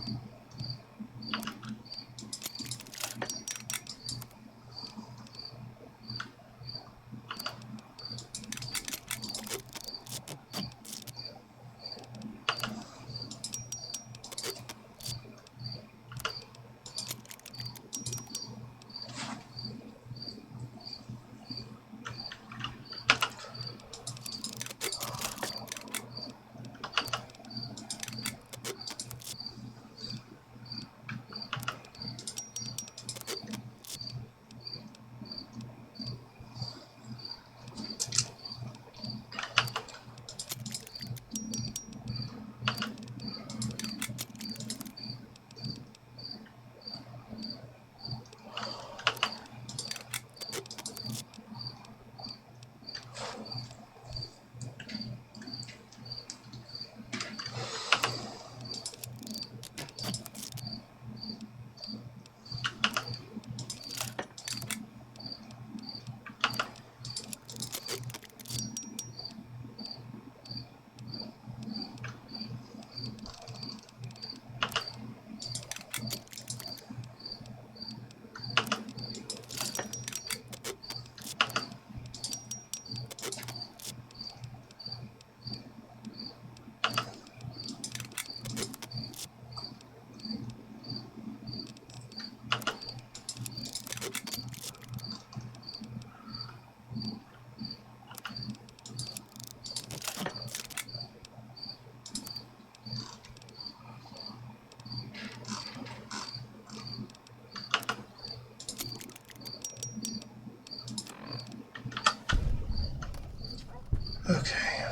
Okay.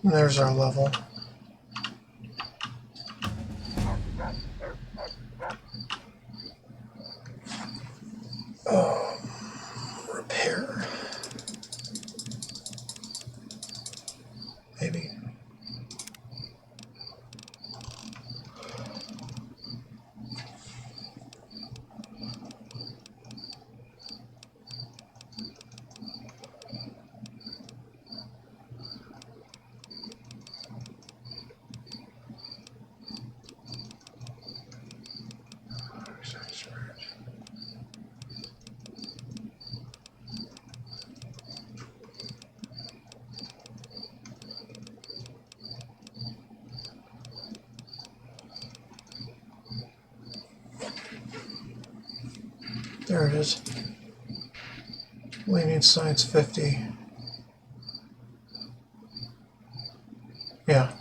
There's our level. Repair. Maybe. There it is. We need science 50. Yeah.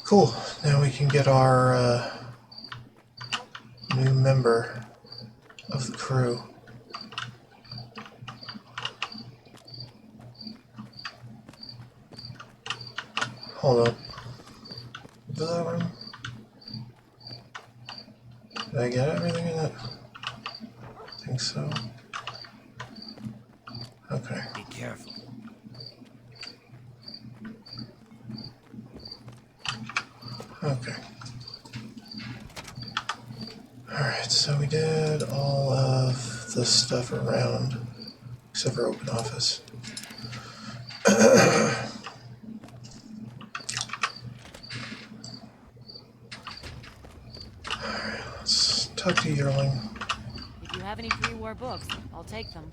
Cool. Now we can get our new member of the crew. Hold up. Is that one? Did I get everything in it? I think so. Okay. Be careful. Okay. Alright, so we did all of the stuff around, except for open office. Alright, let's talk to Yearling. If you have any pre-war books, I'll take them.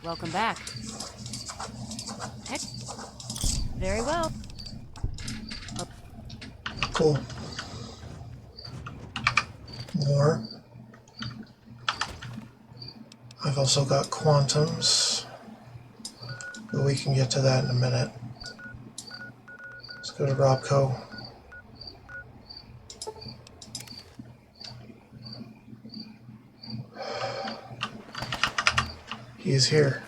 Welcome back. Heck. Very well. Cool. More. I've also got quantums, but we can get to that in a minute. Let's go to Robco. He's here.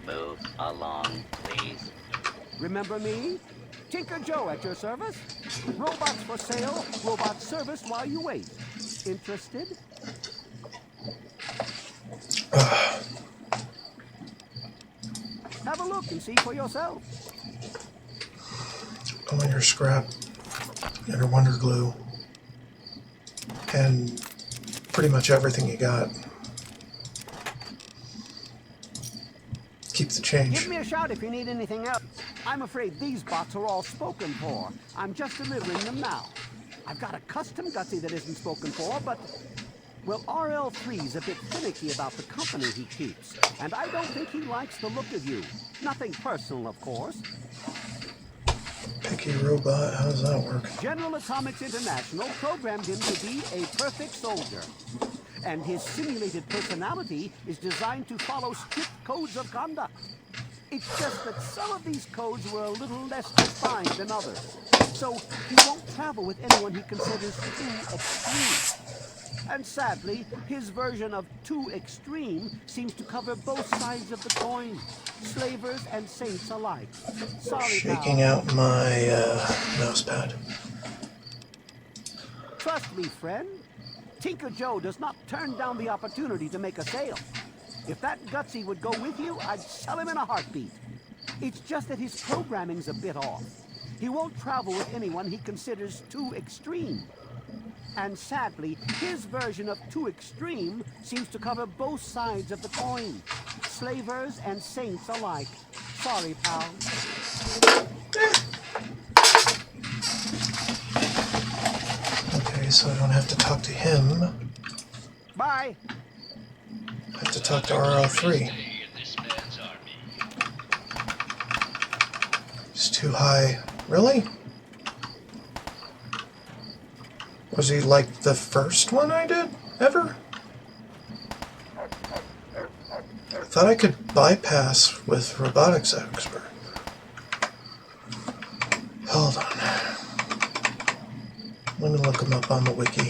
Move along, please. Remember me? Tinker Joe at your service. Robots for sale, robot service while you wait. Interested? Have a look and see for yourself. I want your scrap and your Wonder Glue and pretty much everything you got. Keep the change. Give me a shout if you need anything else. I'm afraid these bots are all spoken for. I'm just delivering them now. I've got a custom Gutsy that isn't spoken for, but... Well, RL3's a bit finicky about the company he keeps, and I don't think he likes the look of you. Nothing personal, of course. Picky robot, how does that work? General Atomics International programmed him to be a perfect soldier. And his simulated personality is designed to follow strict codes of conduct. It's just that some of these codes were a little less defined than others. So he won't travel with anyone he considers too extreme. And sadly, his version of too extreme seems to cover both sides of the coin. Slavers and saints alike. Sorry, Shaking pal. out my mouse pad. Trust me, friend. Tinker Joe does not turn down the opportunity to make a sale. If that Gutsy would go with you, I'd sell him in a heartbeat. It's just that his programming's a bit off. He won't travel with anyone he considers too extreme. And sadly, his version of too extreme seems to cover both sides of the coin. Slavers and saints alike. Sorry, pal. Okay, so I don't have to talk to him. Bye. I have to talk to RL3. It's too high. Really? Was he like the first one I did ever? I thought I could bypass with robotics expert. Hold on. Let me look him up on the wiki.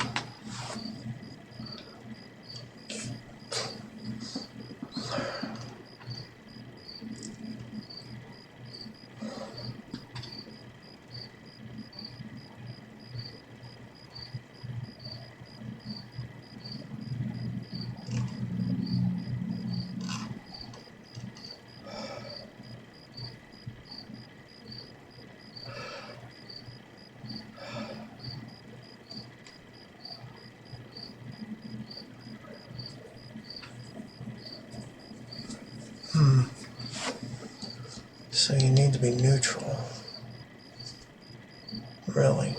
So you need to be neutral. Really?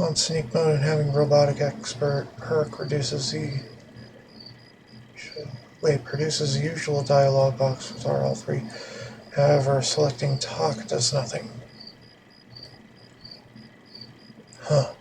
On sneak mode and having robotic expert perk reduces the produces the usual dialogue box with RL3. However, selecting talk does nothing. Huh.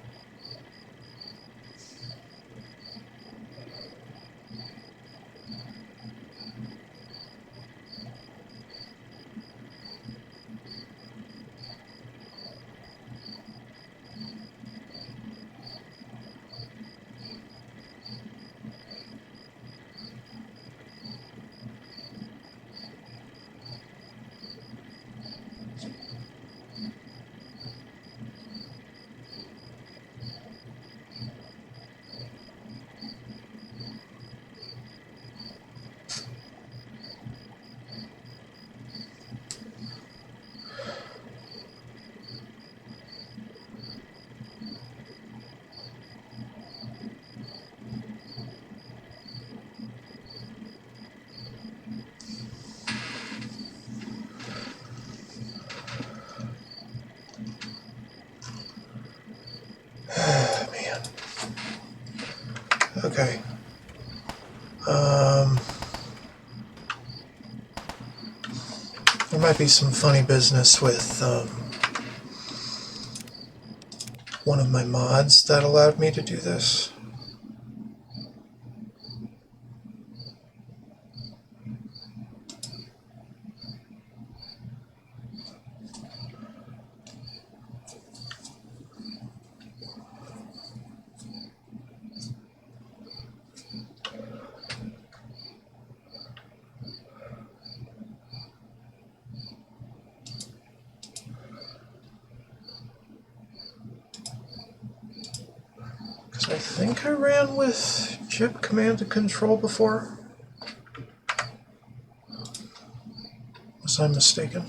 Man. Okay. There might be some funny business with one of my mods that allowed me to do this. Because I think I ran with chip command and control before. Was I mistaken?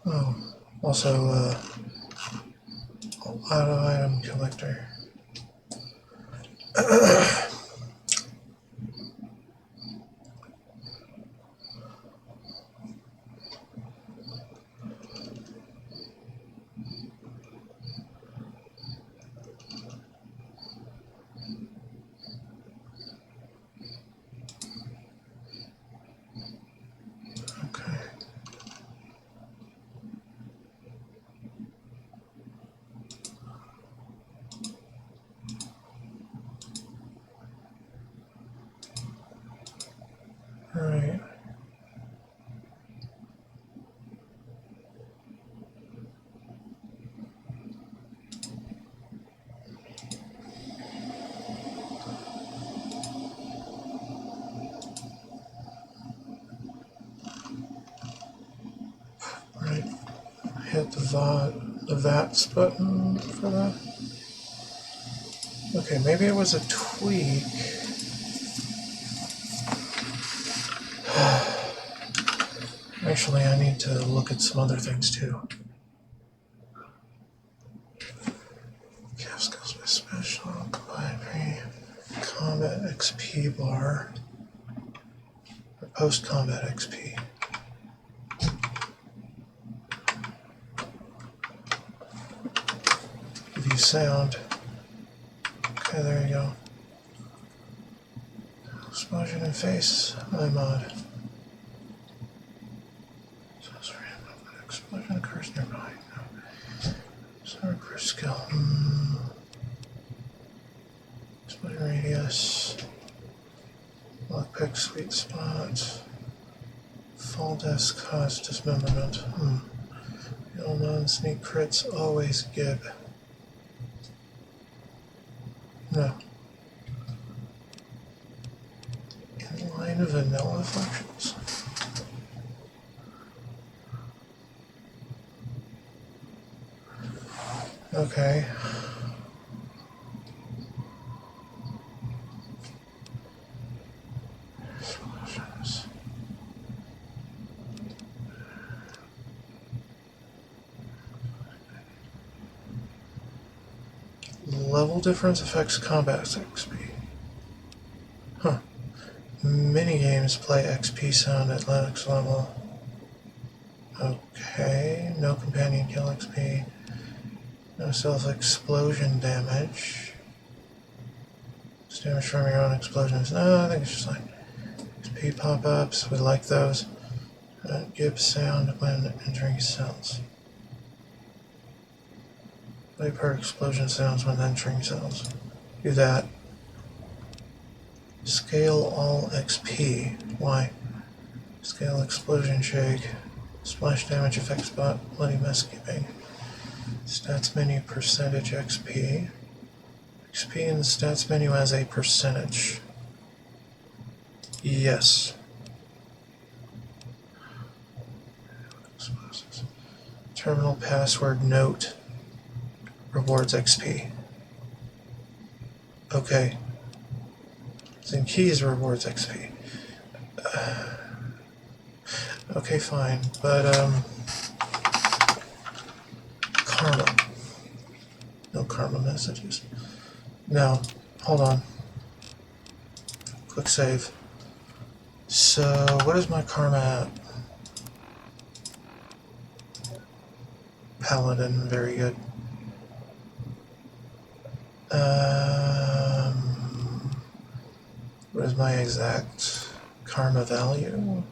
Oh, also, auto item collector. Right. Right. Hit the VATS button for that. Okay, maybe it was a tweak. Actually, I need to look at some other things too. Cap skills by special, combined pre-combat XP bar, or post-combat XP. View sound. Okay, there you go. Explosion in face, my mod. Explosion occurs nearby. Sorry for skill. Explosion radius. Sweet spot. Fall deaths cause dismemberment. All non-sneak crits always give. No. Inline vanilla functions. Okay. Level difference affects combat XP. Huh. Minigames play XP sound at Linux level. Okay. No companion kill XP. No self-explosion damage. It's damage from your own explosions. No, I think it's just like XP pop-ups. We like those. Gives sound when entering cells. Play per explosion sounds when entering cells. Do that. Scale all XP. Why? Scale explosion shake. Splash damage effect spot. Bloody mess keeping. Stats menu percentage XP. XP in the stats menu as a percentage. Yes. Terminal password note. Rewards XP. Okay. Using keys rewards XP. Okay, fine. But, karma. No karma messages. No. Hold on. Quick save. So, what is my karma at? Paladin, very good. What is my exact karma value?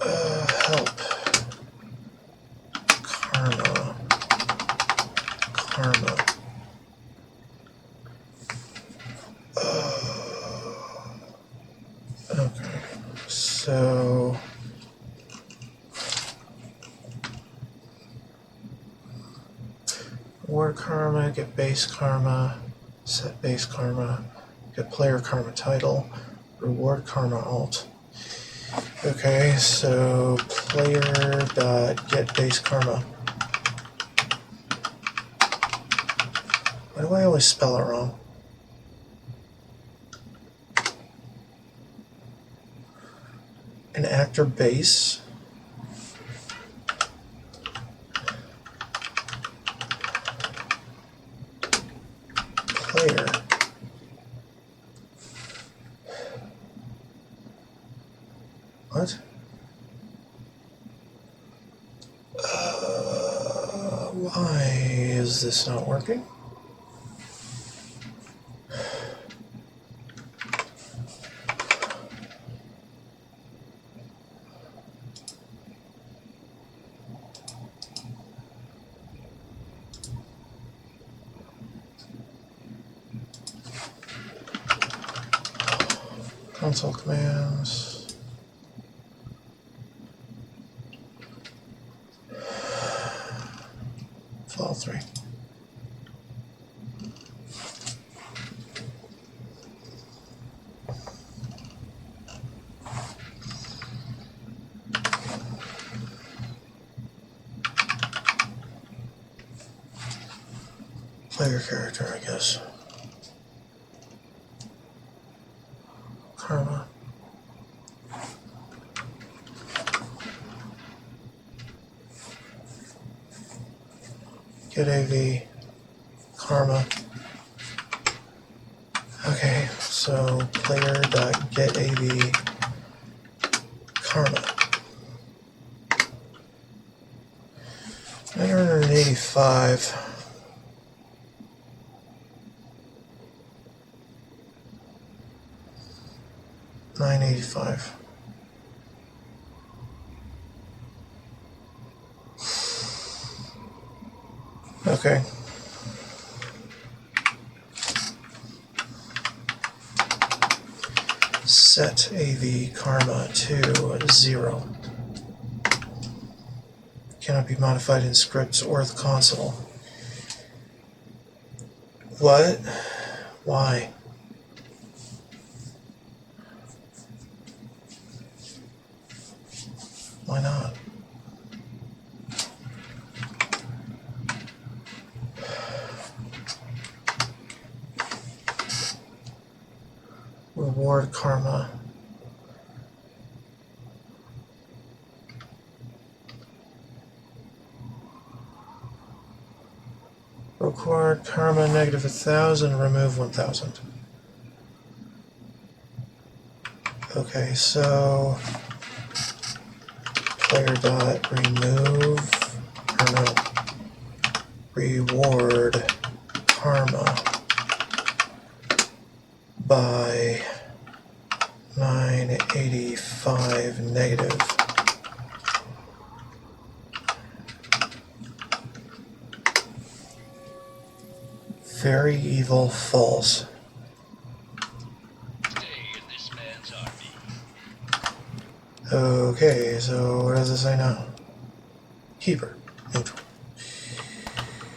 Help. Karma. Okay. So... Reward karma, get base karma, set base karma, get player karma title, reward karma alt. Okay, so player dot get base karma. Why do I always spell it wrong? An actor base. Player. What? Why is this not working? Console commands. Fall 3. Player character, I guess. Karma. Get AV. Karma. Okay, so player dot get AV karma. 985. $985. Okay. Set AV karma to 0. Cannot be modified in scripts or the console. What? Why? Why not? Reward karma. Record karma negative 1,000, remove 1,000. Okay, so player dot remove, or no, reward karma by 985 negative. Very evil false. Okay, so what does it say now? Keeper. Neutral.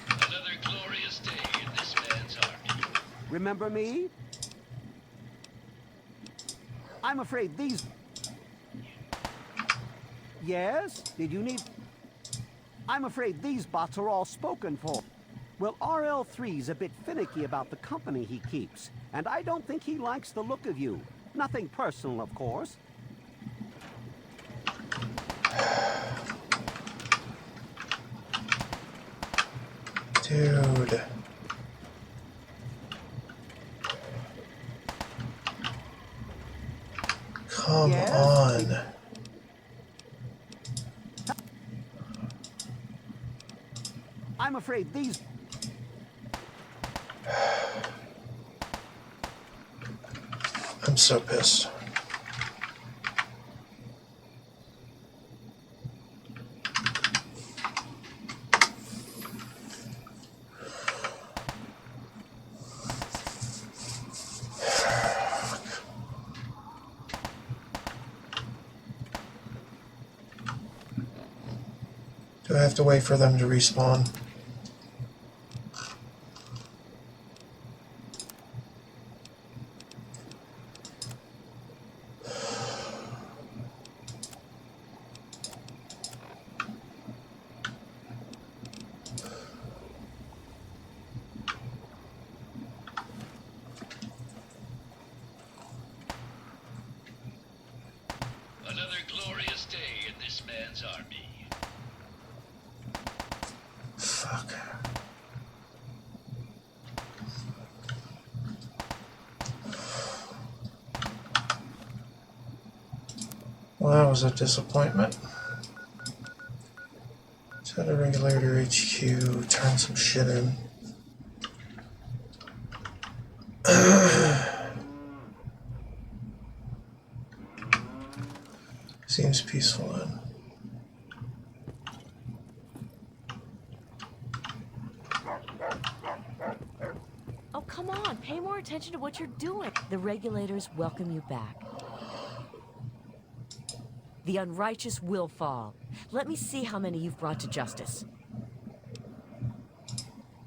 Another glorious day in this man's army. Remember me? I'm afraid these... Yes? Did you need... I'm afraid these bots are all spoken for. Well, RL3's a bit finicky about the company he keeps, and I don't think he likes the look of you. Nothing personal, of course. Dude. Come on. I'm afraid these... I'm so pissed. Do I have to wait for them to respawn? Another glorious day in this man's army. Fuck. Well, that was a disappointment. Set a regulator HQ, turn some shit in. Seems peaceful then. Oh, come on. Pay more attention to what you're doing. The regulators welcome you back. The unrighteous will fall. Let me see how many you've brought to justice.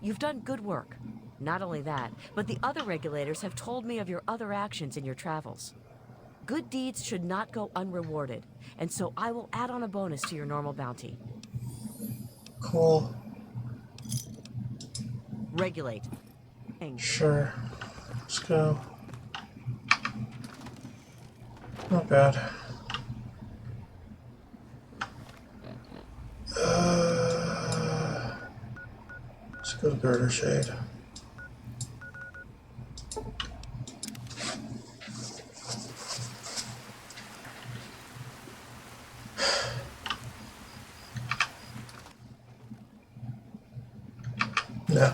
You've done good work. Not only that, but the other regulators have told me of your other actions in your travels. Good deeds should not go unrewarded, and so I will add on a bonus to your normal bounty. Cool. Regulate. Sure. Let's go. Not bad. Let's go to Garter Shade. No.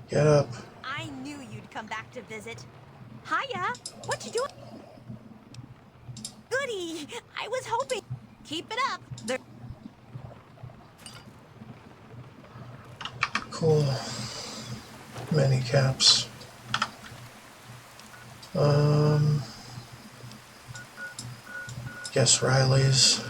Get up. I knew you'd come back to visit. Hiya! What you doing? Goody! I was hoping. Keep it up. Cool. Mini caps. Guess Riley's.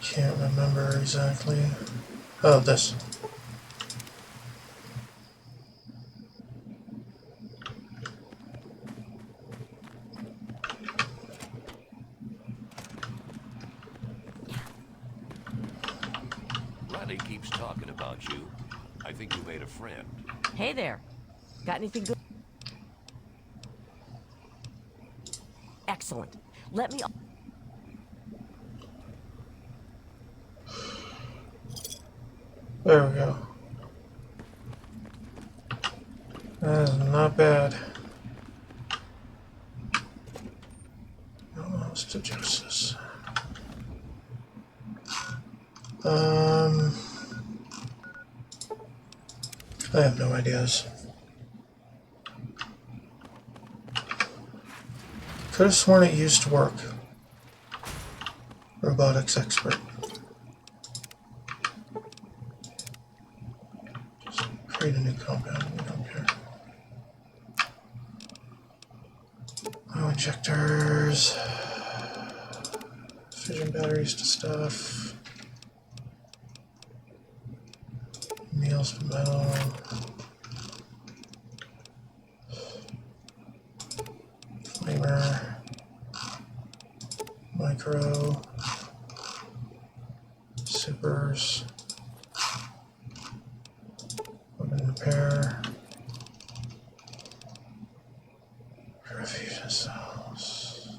Can't remember exactly. Oh, this. Riley keeps talking about you. I think you made a friend. Hey there. Got anything good? Excellent. Let me... There we go. That is not bad. Almost adjust this. I have no ideas. Could have sworn it used to work. Robotics expert. Just create a new compound. We don't care. Oh, injectors. Fission batteries to stuff. Nails to metal. Flamer. Micro. Supers. Weapon repair. Fusion cells.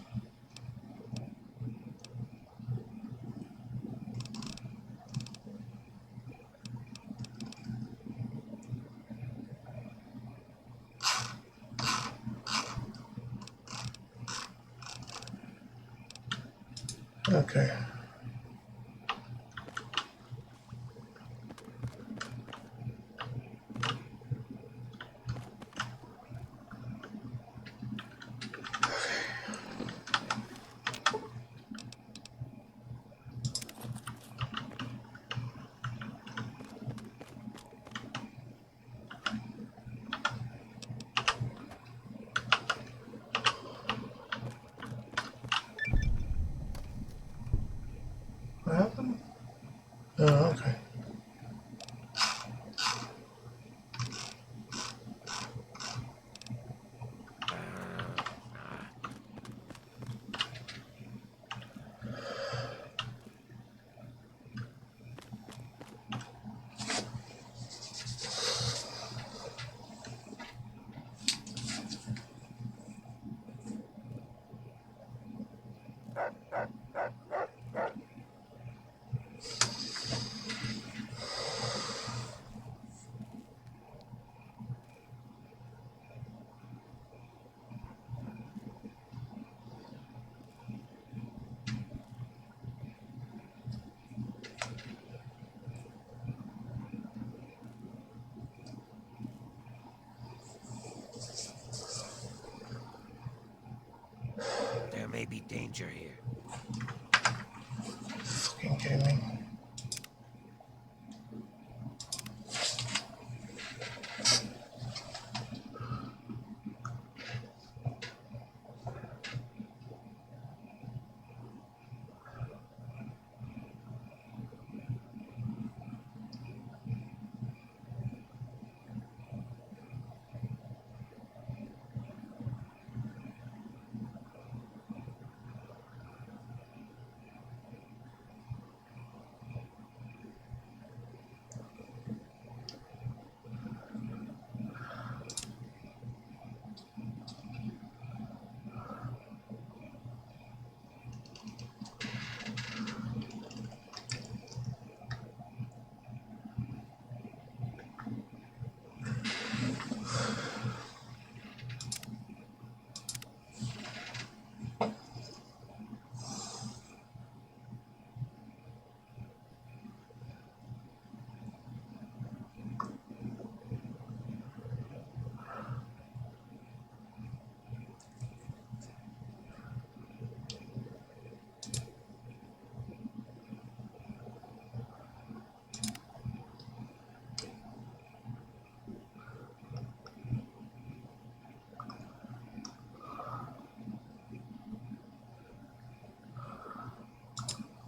Okay. What happened? Oh, okay. There may be danger here. Fucking kidding me.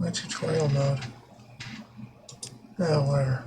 My tutorial mode. Oh, whatever.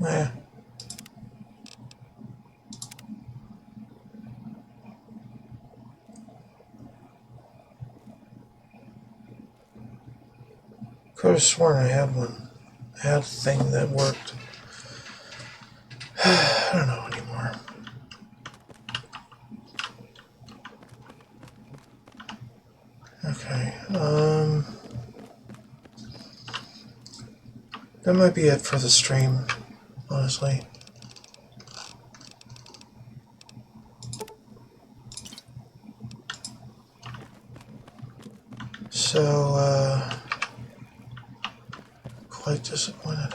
Yeah. Could have sworn I had one. I had a thing that worked. I don't know anymore. Okay, that might be it for the stream, honestly. So, quite disappointed.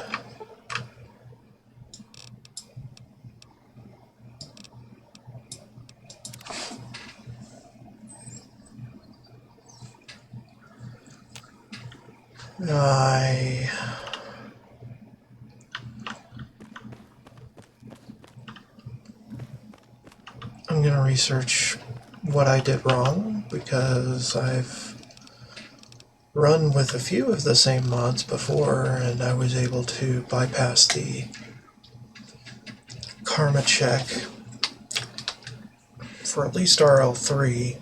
I'm gonna research what I did wrong, because I've run with a few of the same mods before, and I was able to bypass the karma check for at least RL3.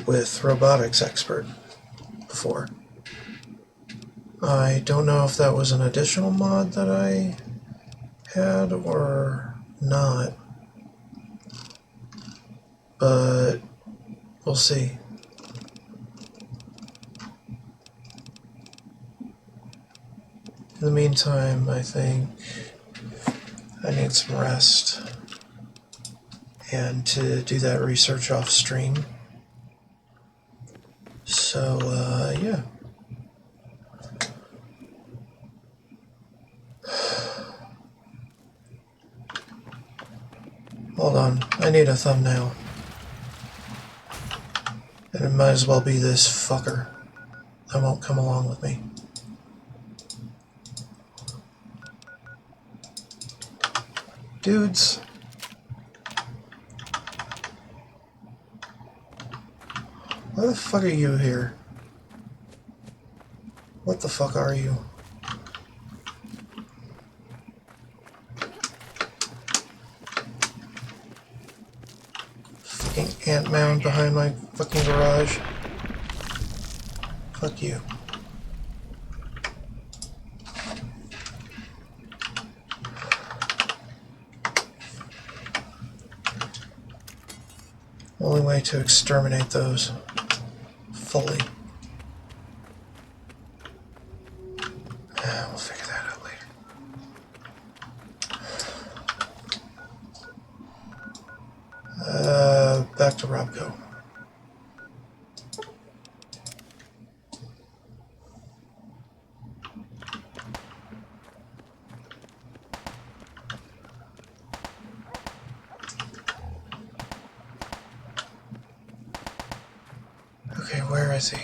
With Robotics Expert before. I don't know if that was an additional mod that I had or not, but we'll see. In the meantime, I think I need some rest and to do that research off stream. So, yeah. Hold on, I need a thumbnail. And it might as well be this fucker. That won't come along with me. Dudes. Why the fuck are you here? What the fuck are you? can't mound behind my fucking garage. Fuck you. Only way to exterminate those fully. We'll figure that out later. Back to Robco. Okay, where is he?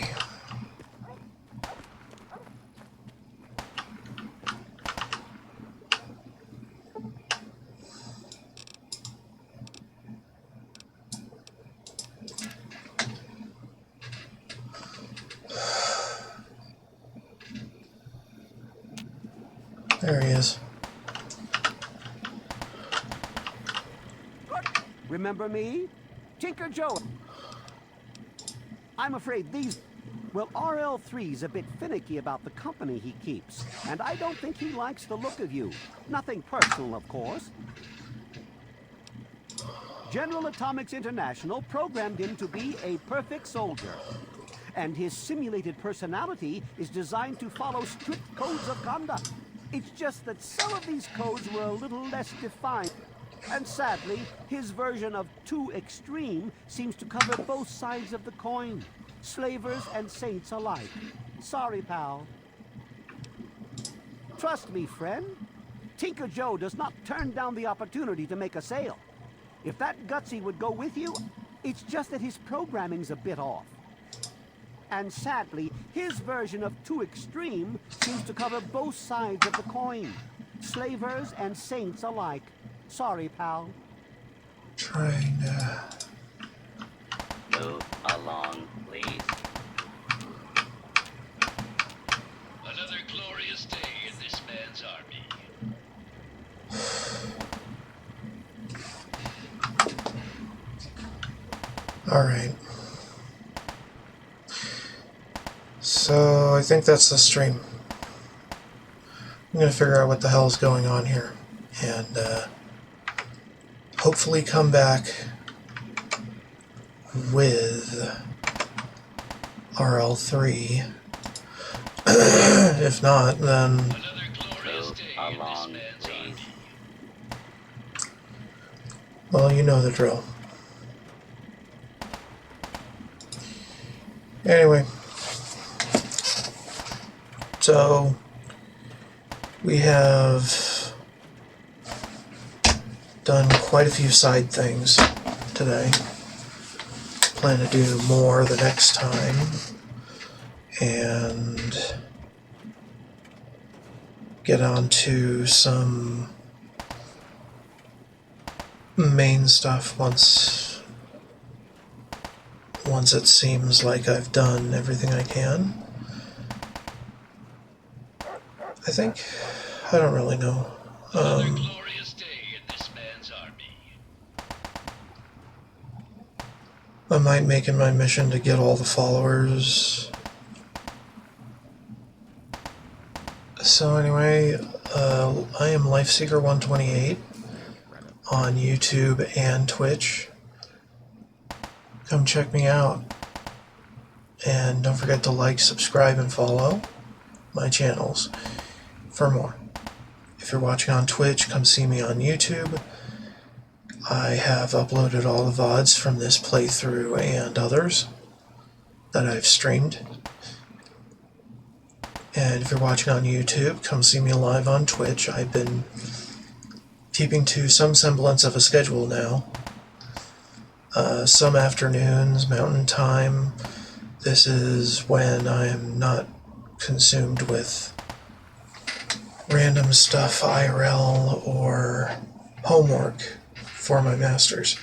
There he is. Remember me? Tinker Joe. I'm afraid these... Well, RL3's a bit finicky about the company he keeps, and I don't think he likes the look of you. Nothing personal, of course. General Atomics International programmed him to be a perfect soldier, and his simulated personality is designed to follow strict codes of conduct. It's just that some of these codes were a little less defined. And sadly, his version of too extreme seems to cover both sides of the coin. Slavers and saints alike. Sorry, pal. Trust me, friend. Tinker Joe does not turn down the opportunity to make a sale. If that Gutsy would go with you, it's just that his programming's a bit off. And sadly, his version of too extreme seems to cover both sides of the coin. Slavers and saints alike. Sorry, pal. Trying to... Move along, please. Another glorious day in this man's army. Alright. So, I think that's the stream. I'm gonna figure out what the hell's going on here. And, hopefully come back with RL3. If not, then... Move along, please. Well, you know the drill. Anyway. So, we have done quite a few side things today. Plan to do more the next time. And get on to some main stuff once it seems like I've done everything I can. I think. I don't really know. I might make it my mission to get all the followers. So anyway, I am LifeSeeker128 on YouTube and Twitch. Come check me out. And don't forget to like, subscribe, and follow my channels for more. If you're watching on Twitch, come see me on YouTube. I have uploaded all the VODs from this playthrough and others that I've streamed. And if you're watching on YouTube, come see me live on Twitch. I've been keeping to some semblance of a schedule now. Some afternoons, Mountain Time. This is when I am not consumed with random stuff, IRL, or homework for my masters.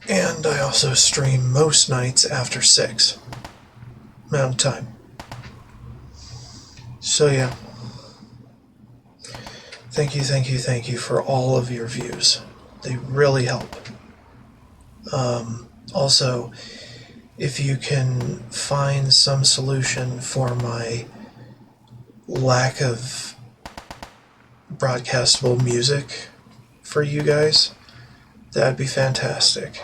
And I also stream most nights after 6 Mountain Time. So yeah. Thank you for all of your views. They really help. Also, if you can find some solution for my lack of broadcastable music for you guys, that'd be fantastic.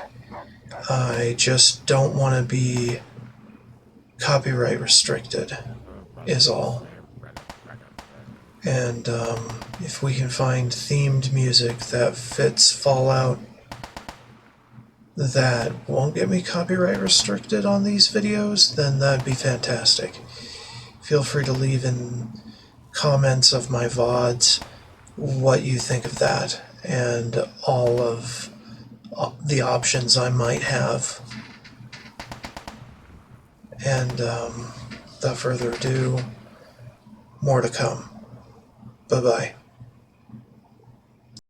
I just don't want to be copyright restricted, is all. And if we can find themed music that fits Fallout that won't get me copyright restricted on these videos, then that'd be fantastic. Feel free to leave in comments of my VODs what you think of that and all of the options I might have. And without further ado, more to come. Bye-bye.